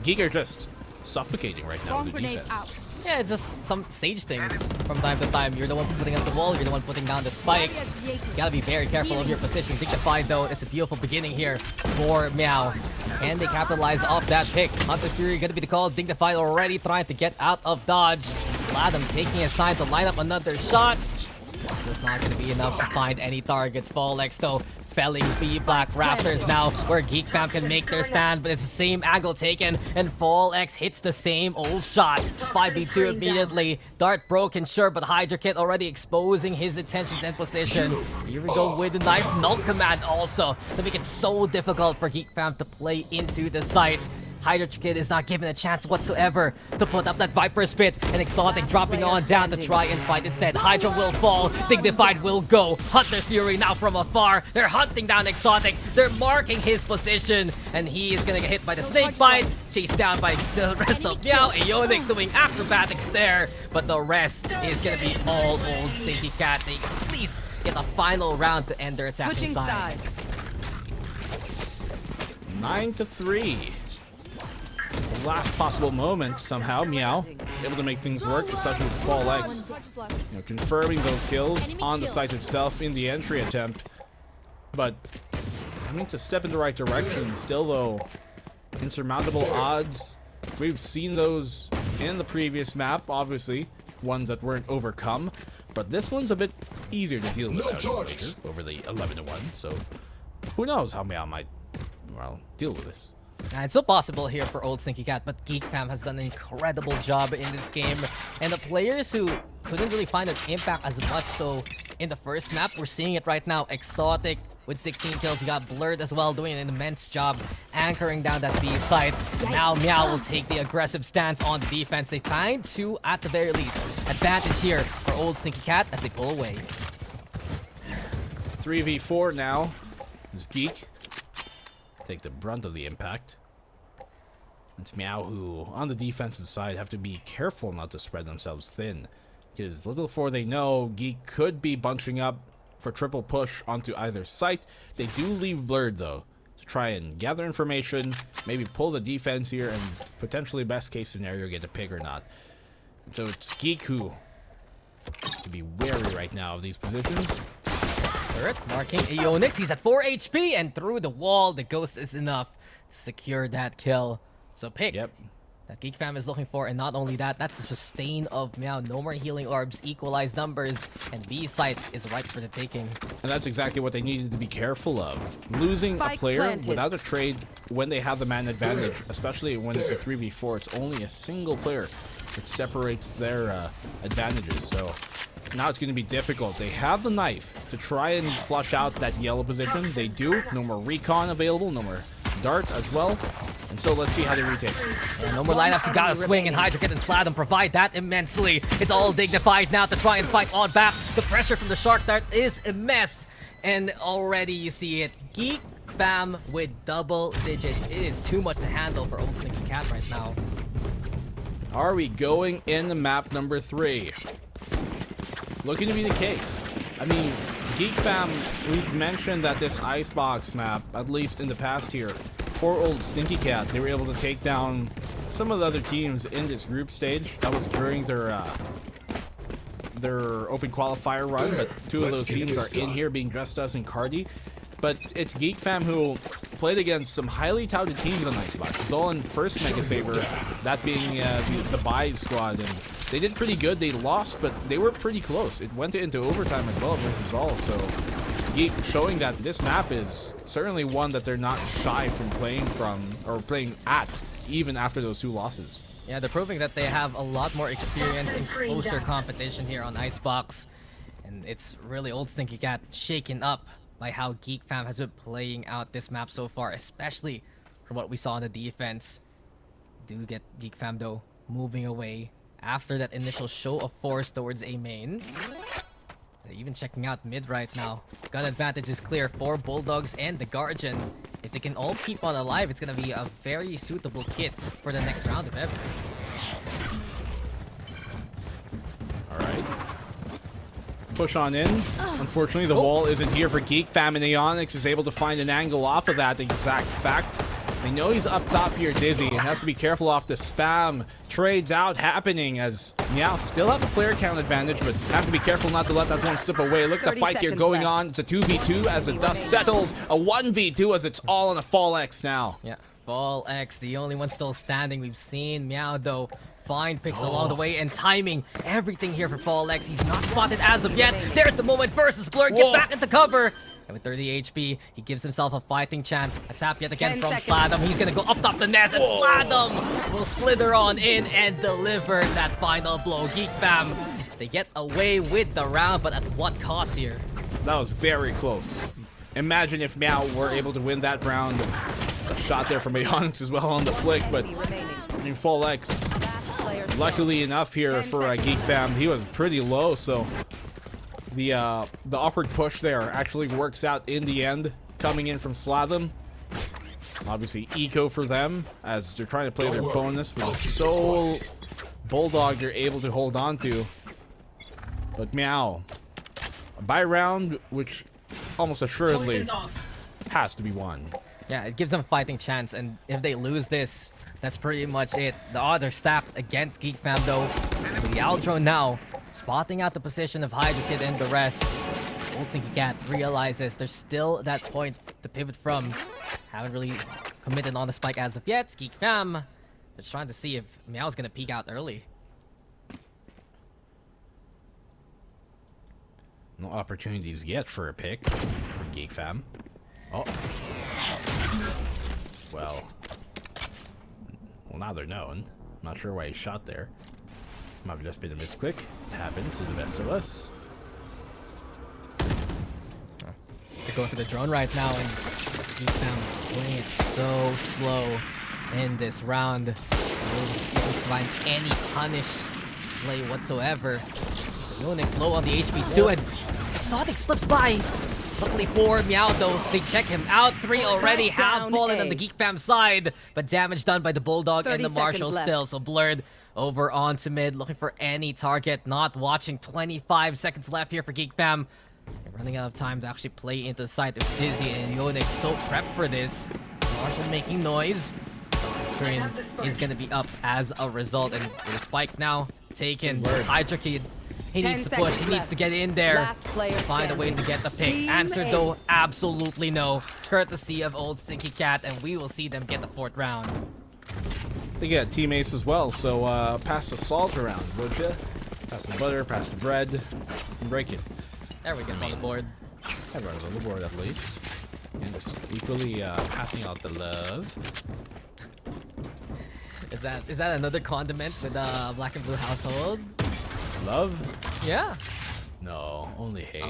GEEK are just suffocating right now with the defense. Yeah, it's just some Sage things from time to time. You're the one putting up the wall, you're the one putting down the spike. You gotta be very careful of your position. Dignified though, it's a beautiful beginning here for MEOW. Can they capitalize off that pick? Hunter's Fury gonna be the call. Dignified already trying to get out of dodge. Sladam taking his time to line up another shot. It's just not gonna be enough to find any targets. Fallex though, felling B Black Raptors now, where GEEK fam can make their stand, but it's the same angle taken, and Fallex hits the same old shot. 5v2 immediately. Dart broken, sure, but Hydra Kid already exposing his intentions and position. Here we go with the knife null command also to make it so difficult for GEEK fam to play into the site. Hydra Kid is not given a chance whatsoever to put up that Viper Spit, and Exotic dropping on down to try and fight instead. Hydra will fall, Dignified will go. Hunter's Fury now from afar. They're hunting down Exotic. They're marking his position, and he is gonna get hit by the snake bite, chased down by the rest of MEOW. Ionix doing acrobatics there, but the rest is gonna be all old Stinky Cat. They at least get a final round to end their attacking side. 9-3. The last possible moment, somehow, MEOW able to make things work, especially with Fallex. You know, confirming those kills on the site itself in the entry attempt. But, I mean, it's a step in the right direction. Still, though, insurmountable odds. We've seen those in the previous map, obviously. Ones that weren't overcome. But this one's a bit easier to deal with over the 11-1. So, who knows how MEOW might, well, deal with this. It's still possible here for old Stinky Cat, but GEEK fam has done an incredible job in this game. And the players who couldn't really find an impact as much so in the first map, we're seeing it right now. Exotic with 16 kills. You got Blurred as well, doing an immense job anchoring down that B side. Now MEOW will take the aggressive stance on the defense. They find two at the very least. Advantage here for old Stinky Cat as they pull away. 3v4 now. It's GEEK. Take the brunt of the impact. It's MEOW who, on the defensive side, have to be careful not to spread themselves thin. Because little before they know, GEEK could be bunching up for triple push onto either site. They do leave Blurred, though, to try and gather information, maybe pull the defense here, and potentially best case scenario, get a pick or not. So it's GEEK who has to be wary right now of these positions. Marking Ionix, he's at 4 HP, and through the wall, the Ghost is enough to secure that kill. So pick that GEEK fam is looking for, and not only that, that's the sustain of MEOW. No more healing orbs, equalized numbers, and B site is right for the taking. And that's exactly what they needed to be careful of. Losing a player without a trade when they have the man advantage, especially when it's a 3v4, it's only a single player that separates their advantages. So now it's going to be difficult. They have the knife to try and flush out that yellow position. They do. No more recon available. No more dart as well. And so let's see how they retake. Yeah, no more lineups. You gotta swing, and Hydra Kid and Sladam provide that immensely. It's all Dignified now to try and fight on back. The pressure from the Shark Dart is immense. And already you see it. GEEK Fam with double digits. It is too much to handle for Old Sneaky Cat right now. Are we going in the map number 3? Looking to be the case. I mean, GEEK Fam, we've mentioned that this Icebox map, at least in the past here, for Old Stinky Cat, they were able to take down some of the other teams in this group stage. That was during their open qualifier run, but 2 of those teams are in here being dressed as in Cardi. But it's GEEK Fam who played against some highly touted teams on Icebox. Zolan first Mega Saber, that being the Buy squad, and they did pretty good. They lost, but they were pretty close. It went into overtime as well versus Zol, so GEEK showing that this map is certainly one that they're not shy from playing at, even after those 2 losses. Yeah, they're proving that they have a lot more experience in closer competition here on Icebox. And it's really Old Stinky Cat shaken up by how GEEK Fam has been playing out this map so far, especially from what we saw on the defense. Do get GEEK Fam though moving away after that initial show of force towards A main. They're even checking out mid right now. Gun advantage is clear for Bulldogs and the Guardian. If they can all keep on alive, it's gonna be a very suitable kit for the next round if ever. Alright. Push on in. Unfortunately, the wall isn't here for GEEK Fam, and Aeonix is able to find an angle off of that exact fact. They know he's up top here, Dizzy, and has to be careful off the spam. Trades out happening as MEOW still have the player count advantage, but have to be careful not to let that one slip away. Look at the fight here going on. It's a 2v2 as the dust settles. A 1v2 as it's all on a Fall X now. Yeah, Fall X, the only one still standing. We've seen MEOW though find picks along the way and timing everything here for Fall X. He's not spotted as of yet. There's the moment versus Blur, gets back into cover. And with 30 HP, he gives himself a fighting chance. A tap yet again from Sladum. He's gonna go up top the nest, and Sladum will slither on in and deliver that final blow. GEEK Fam, they get away with the round, but at what cost here? That was very close. Imagine if MEOW were able to win that round. A shot there from Aeonix as well on the flick, but I mean, Fall X, luckily enough here for GEEK Fam, he was pretty low, so the awkward push there actually works out in the end, coming in from Sladum. Obviously eco for them as they're trying to play their bonus with a sole Bulldog they're able to hold on to. But MEOW, a buy round which almost assuredly has to be won. Yeah, it gives them a fighting chance, and if they lose this, that's pretty much it. The odds are stacked against GEEK Fam though. With the Aldro now spotting out the position of Hydra Kid and the rest. Old Stinky Cat realizes there's still that point to pivot from. Haven't really committed on the spike as of yet. GEEK Fam, they're just trying to see if MEOW's gonna peek out early. No opportunities yet for a pick for GEEK Fam. Oh. Well, now they're known. Not sure why he shot there. Might have just been a misclick. It happens to the best of us. They're going for the drone right now, and GEEK Fam playing it so slow in this round. They don't find any punish play whatsoever. Unix low on the HP too, and Exotic slips by. Luckily for MEOW though, they check him out. 3 already have fallen on the GEEK Fam side, but damage done by the Bulldog and the Marshall still. So Blurred over onto mid, looking for any target, not watching. 25 seconds left here for GEEK Fam. They're running out of time to actually play into the side of Dizzy, and Unix so prepped for this. Marshall making noise. Screen is gonna be up as a result, and with a spike now taken. Hydra Kid, he needs to push, he needs to get in there, find a way to get the pick. Answer though, absolutely no. Courtesy of Old Stinky Cat, and we will see them get the 4th round. They get team ace as well, so pass the salt around, would ya? Pass the butter, pass the bread, and break it. There we go, it's on the board. Everyone's on the board at least. And just equally passing out the love. Is that another condiment with Black and Blue household? Love? Yeah. No, only hate.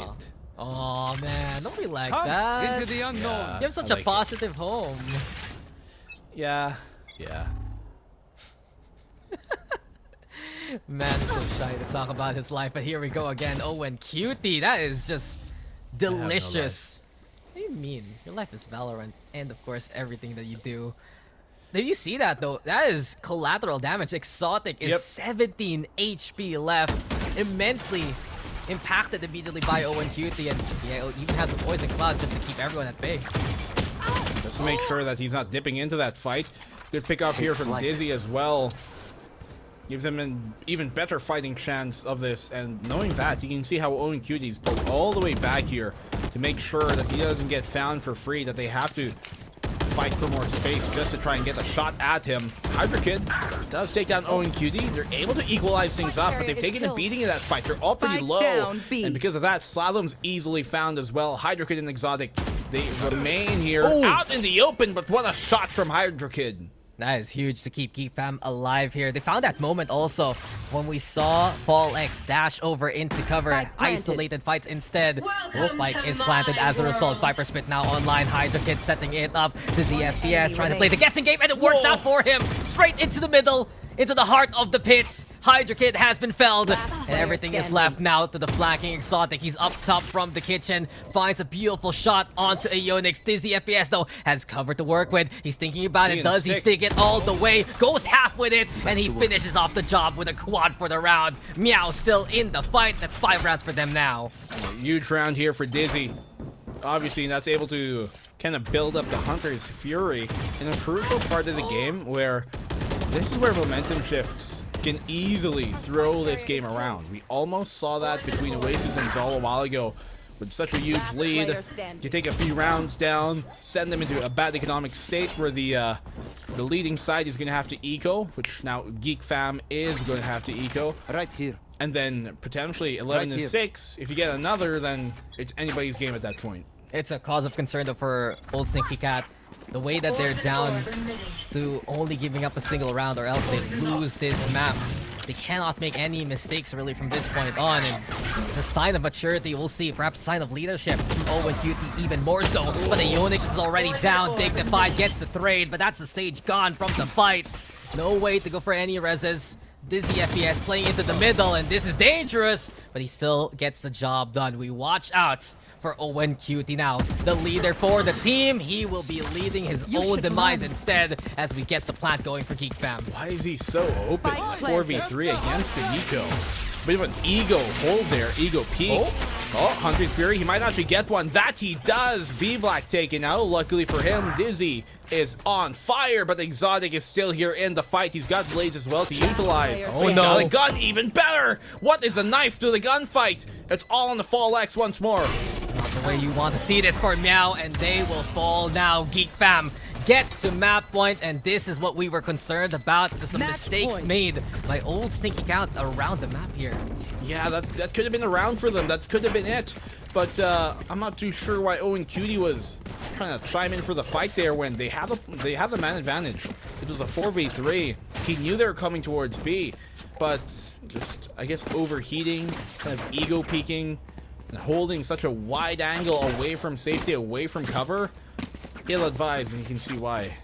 Oh man, don't be like that. Into the unknown. Yeah, You have such I a like positive home. Yeah. Man, is so shy to talk about his life, but here we go again. Oh, and Cutie, that is just delicious. What do you mean? Your life is Valorant, and of course, everything that you do. Did you see that though? That is collateral damage. Exotic is 17 HP left. Immensely impacted immediately by Owen Cutie, and yeah, even has a poison cloud just to keep everyone at bay. Just to make sure that he's not dipping into that fight. Good pick up here from Dizzy as well. Gives him an even better fighting chance of this, and knowing that, you can see how Owen Cutie's pulled all the way back here to make sure that he doesn't get found for free, that they have to fight for more space just to try and get a shot at him. Hydra Kid does take down Owen Cutie. They're able to equalize things up, but they've taken a beating in that fight. They're all pretty low, and because of that, Slalom's easily found as well. Hydra Kid and Exotic, they remain here out in the open, but what a shot from Hydra Kid. That is huge to keep GEEK fam alive here. They found that moment also when we saw Fall X dash over into cover. Isolated fights instead. Spike is planted as a result. Viper Spit now online. Hydra Kid setting it up. Dizzy FPS trying to play the guessing game, and it works out for him. Straight into the middle, into the heart of the pit. Hydra Kid has been felled, and everything is left now to the flanking Exotic. He's up top from the kitchen, finds a beautiful shot onto Ionix. Dizzy FPS, though, has cover to work with. He's thinking about it. Does he stick it all the way? Goes half with it, and he finishes off the job with a quad for the round. MEOW still in the fight. That's 5 rounds for them now. Huge round here for Dizzy. Obviously, that's able to kind of build up the Hunter's Fury in a crucial part of the game where this is where momentum shifts can easily throw this game around. We almost saw that between Oasis and Zal a while ago. With such a huge lead, you take a few rounds down, send them into a bad economic state where the leading side is going to have to eco, which now GEEK fam is going to have to eco. Right here. And then potentially 11-6. If you get another, then it's anybody's game at that point. It's a cause of concern though for Old Stinky Cat. The way that they're down to only giving up a single round, or else they lose this map. They cannot make any mistakes really from this point on, and it's a sign of maturity. We'll see, perhaps a sign of leadership from Owen Cutie even more so. But Ionix is already down. Dignified gets the trade, but that's the stage gone from the fight. No way to go for any reses. Dizzy FPS playing into the middle, and this is dangerous, but he still gets the job done. We watch out for Owen Cutie now, the leader for the team. He will be leading his own demise instead as we get the plant going for GEEK fam. Why is he so open? 4v3 against the Eco. Bit of an ego hold there, ego peek. Oh, Hunter's Fury, he might actually get one. That he does. V-Black taken out. Luckily for him, Dizzy is on fire, but Exotic is still here in the fight. He's got blades as well to utilize. He's got a gun, even better. What is a knife to the gunfight? It's all on the Fall X once more. Not the way you want to see this for MEOW, and they will fall now. GEEK fam get to map point, and this is what we were concerned about. Just some mistakes made by Old Stinky Cat around the map here. Yeah, that could have been a round for them. That could have been it. But I'm not too sure why Owen Cutie was trying to chime in for the fight there when they have the man advantage. It was a 4v3. He knew they were coming towards B, but just, I guess, overheating, kind of ego peeking, and holding such a wide angle away from safety, away from cover. Ill-advised, and you can see why.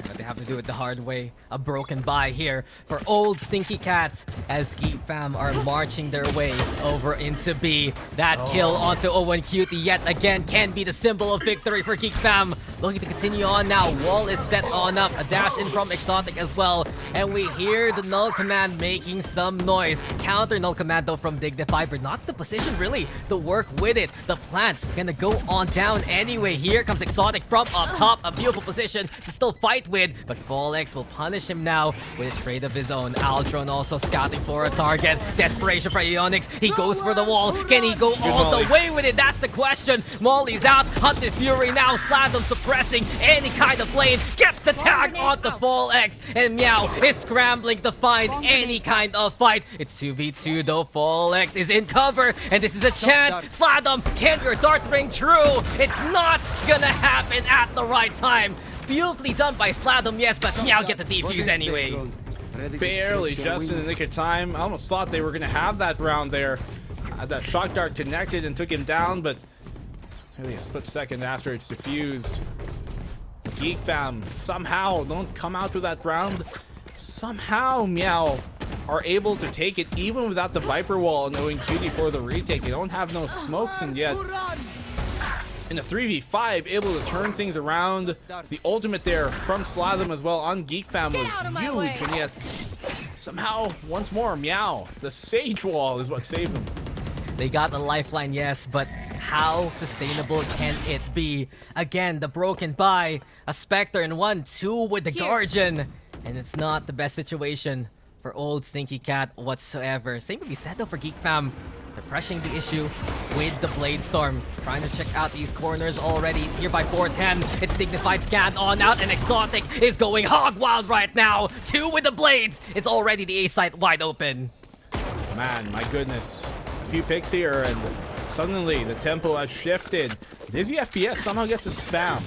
But they have to do it the hard way. A broken bye here for Old Stinky Cat as GEEK fam are marching their way over into B. That kill onto Owen Cutie yet again can be the symbol of victory for GEEK fam. Looking to continue on now. Wall is set on up. A dash in from Exotic as well. And we hear the null command making some noise. Counter null command though from Dignified, but not the position really to work with it. The plant gonna go on down anyway. Here comes Exotic from up top. A beautiful position to still fight with, but Fall X will punish him now with a trade of his own. Altron also scouting for a target. Desperation for Ionix. He goes for the wall. Can he go all the way with it? That's the question. Molly's out. Hunter's Fury now. Sladom suppressing any kind of lane. Gets the tag on the Fall X. And MEOW is scrambling to find any kind of fight. It's 2v2 though. Fall X is in cover. And this is a chance. Sladom, can your dart ring true? It's not gonna happen at the right time. Beautifully done by Sladom, yes, but MEOW get the defuse anyway. Barely, just in the nick of time. I almost thought they were going to have that round there. As that shock dart connected and took him down, but really a split second after it's diffused. GEEK fam somehow don't come out with that round. Somehow MEOW are able to take it even without the Viper wall and Owen Cutie for the retake. They don't have no smokes, and yet in a 3v5, able to turn things around. The ultimate there from Sladom as well on GEEK Fam was huge, and yet somehow, once more, MEOW, the Sage Wall is what saved him. They got the lifeline, yes, but how sustainable can it be? Again, the broken by a Spectre and 1-2 with the Guardian. And it's not the best situation for old Stinky Cat whatsoever. Same can be said though for GEEK Fam. They're pressing the issue with the Blade Storm. Trying to check out these corners already. Here by 410. It's Dignified scanned on out, and Exotic is going hog wild right now. 2 with the Blades. It's already the A site wide open. Man, my goodness. A few picks here, and suddenly the tempo has shifted. Dizzy FPS somehow gets a spam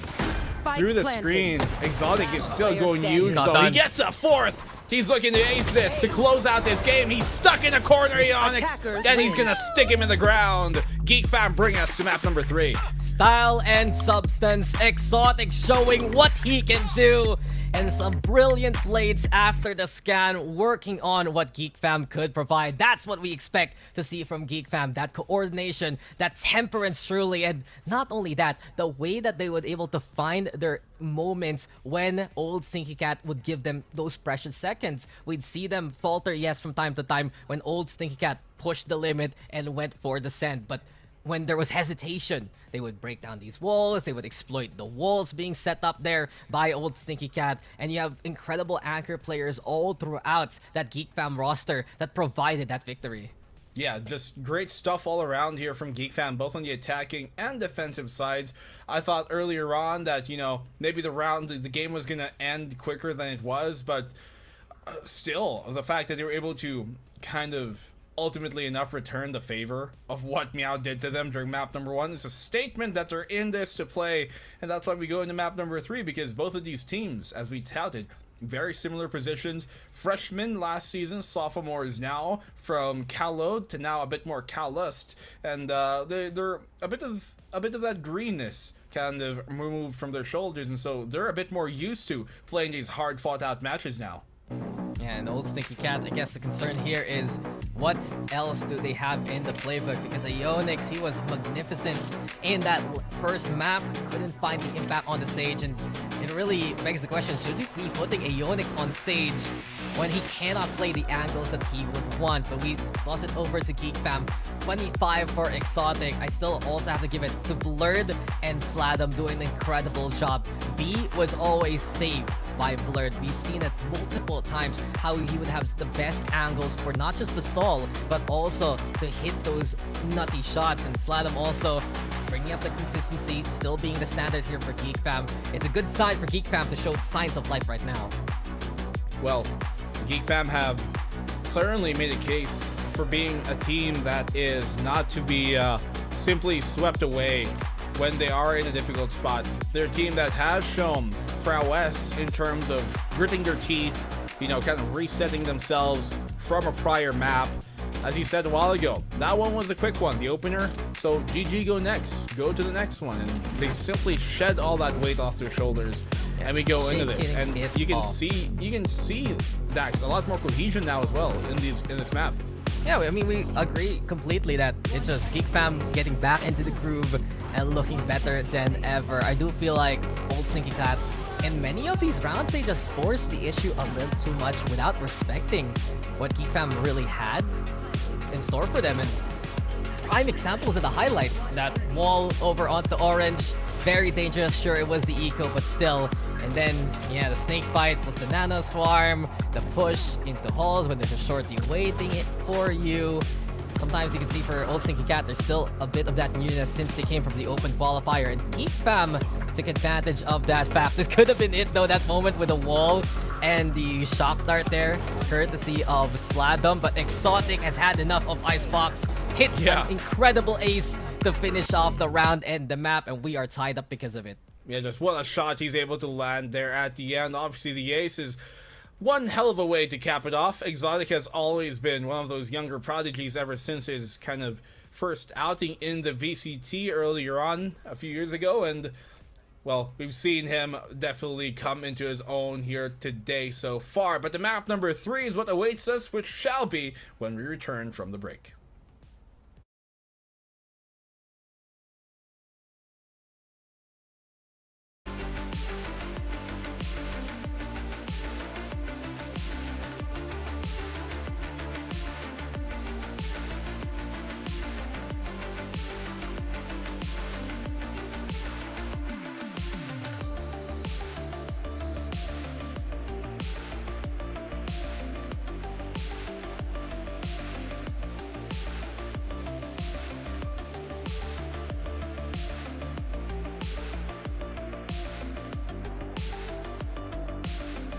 through the screens. Exotic is still going huge though. He gets a 4th. He's looking to ace this to close out this game. He's stuck in a corner, Ionix, and he's gonna stick him in the ground. GEEK Fam bring us to map number 3. Style and substance. Exotic showing what he can do. And some brilliant blades after the scan, working on what GEEK Fam could provide. That's what we expect to see from GEEK Fam. That coordination, that temperance truly. And not only that, the way that they would able to find their moments when old Stinky Cat would give them those precious seconds. We'd see them falter, yes, from time to time when old Stinky Cat pushed the limit and went for the send. But when there was hesitation, they would break down these walls, they would exploit the walls being set up there by old Stinky Cat, and you have incredible anchor players all throughout that GEEK Fam roster that provided that victory. Yeah, just great stuff all around here from GEEK Fam, both on the attacking and defensive sides. I thought earlier on that, you know, maybe the game was going to end quicker than it was, but still, the fact that they were able to kind of ultimately enough return the favor of what MEOW did to them during map number 1 is a statement that they're in this to play, and that's why we go into map number 3, because both of these teams, as we touted, very similar positions. Freshmen last season, sophomores now, from Calode to now a bit more Calust, and they're a bit of that greenness kind of removed from their shoulders, and so they're a bit more used to playing these hard fought out matches now. Yeah, and old Stinky Cat, I guess the concern here is what else do they have in the playbook? Because Ionix, he was magnificent in that first map, couldn't find the impact on the Sage, and it really begs the question, should we be putting Ionix on Sage when he cannot play the angles that he would want? But we toss it over to GEEK Fam. 25 for Exotic. I still also have to give it to Blurred and Sladom doing an incredible job. B was always saved by Blurred. We've seen it multiple times how he would have the best angles for not just the stall, but also to hit those nutty shots. And Sladom also bringing up the consistency, still being the standard here for GEEK Fam. It's a good sign for GEEK Fam to show signs of life right now. Well, GEEK Fam have certainly made a case for being a team that is not to be simply swept away when they are in a difficult spot. They're a team that has shown prowess in terms of gritting their teeth, you know, kind of resetting themselves from a prior map. As you said a while ago, that one was a quick one, the opener. So GG go next, go to the next one, and they simply shed all that weight off their shoulders, and we go into this, and you can see Dax a lot more cohesion now as well in this map. Yeah, I mean, we agree completely that it's just GEEK Fam getting back into the groove and looking better than ever. I do feel like old Stinky Cat, in many of these rounds, they just forced the issue a little too much without respecting what GEEK Fam really had in store for them. And prime examples of the highlights, that wall over onto orange, very dangerous. Sure, it was the eco, but still. And then, yeah, the snake bite plus the nano swarm, the push into halls when there's a shorty waiting it for you. Sometimes you can see for old Stinky Cat, there's still a bit of that newness since they came from the open qualifier, and GEEK Fam took advantage of that fact. This could have been it though, that moment with the wall and the shock dart there, courtesy of Sladom, but Exotic has had enough of Icebox. Hits an incredible ace to finish off the round and the map, and we are tied up because of it. Yeah, just what a shot he's able to land there at the end. Obviously, the ace is one hell of a way to cap it off. Exotic has always been one of those younger prodigies ever since his kind of first outing in the VCT earlier on a few years ago, and well, we've seen him definitely come into his own here today so far. But the map number 3 is what awaits us, which shall be when we return from the break.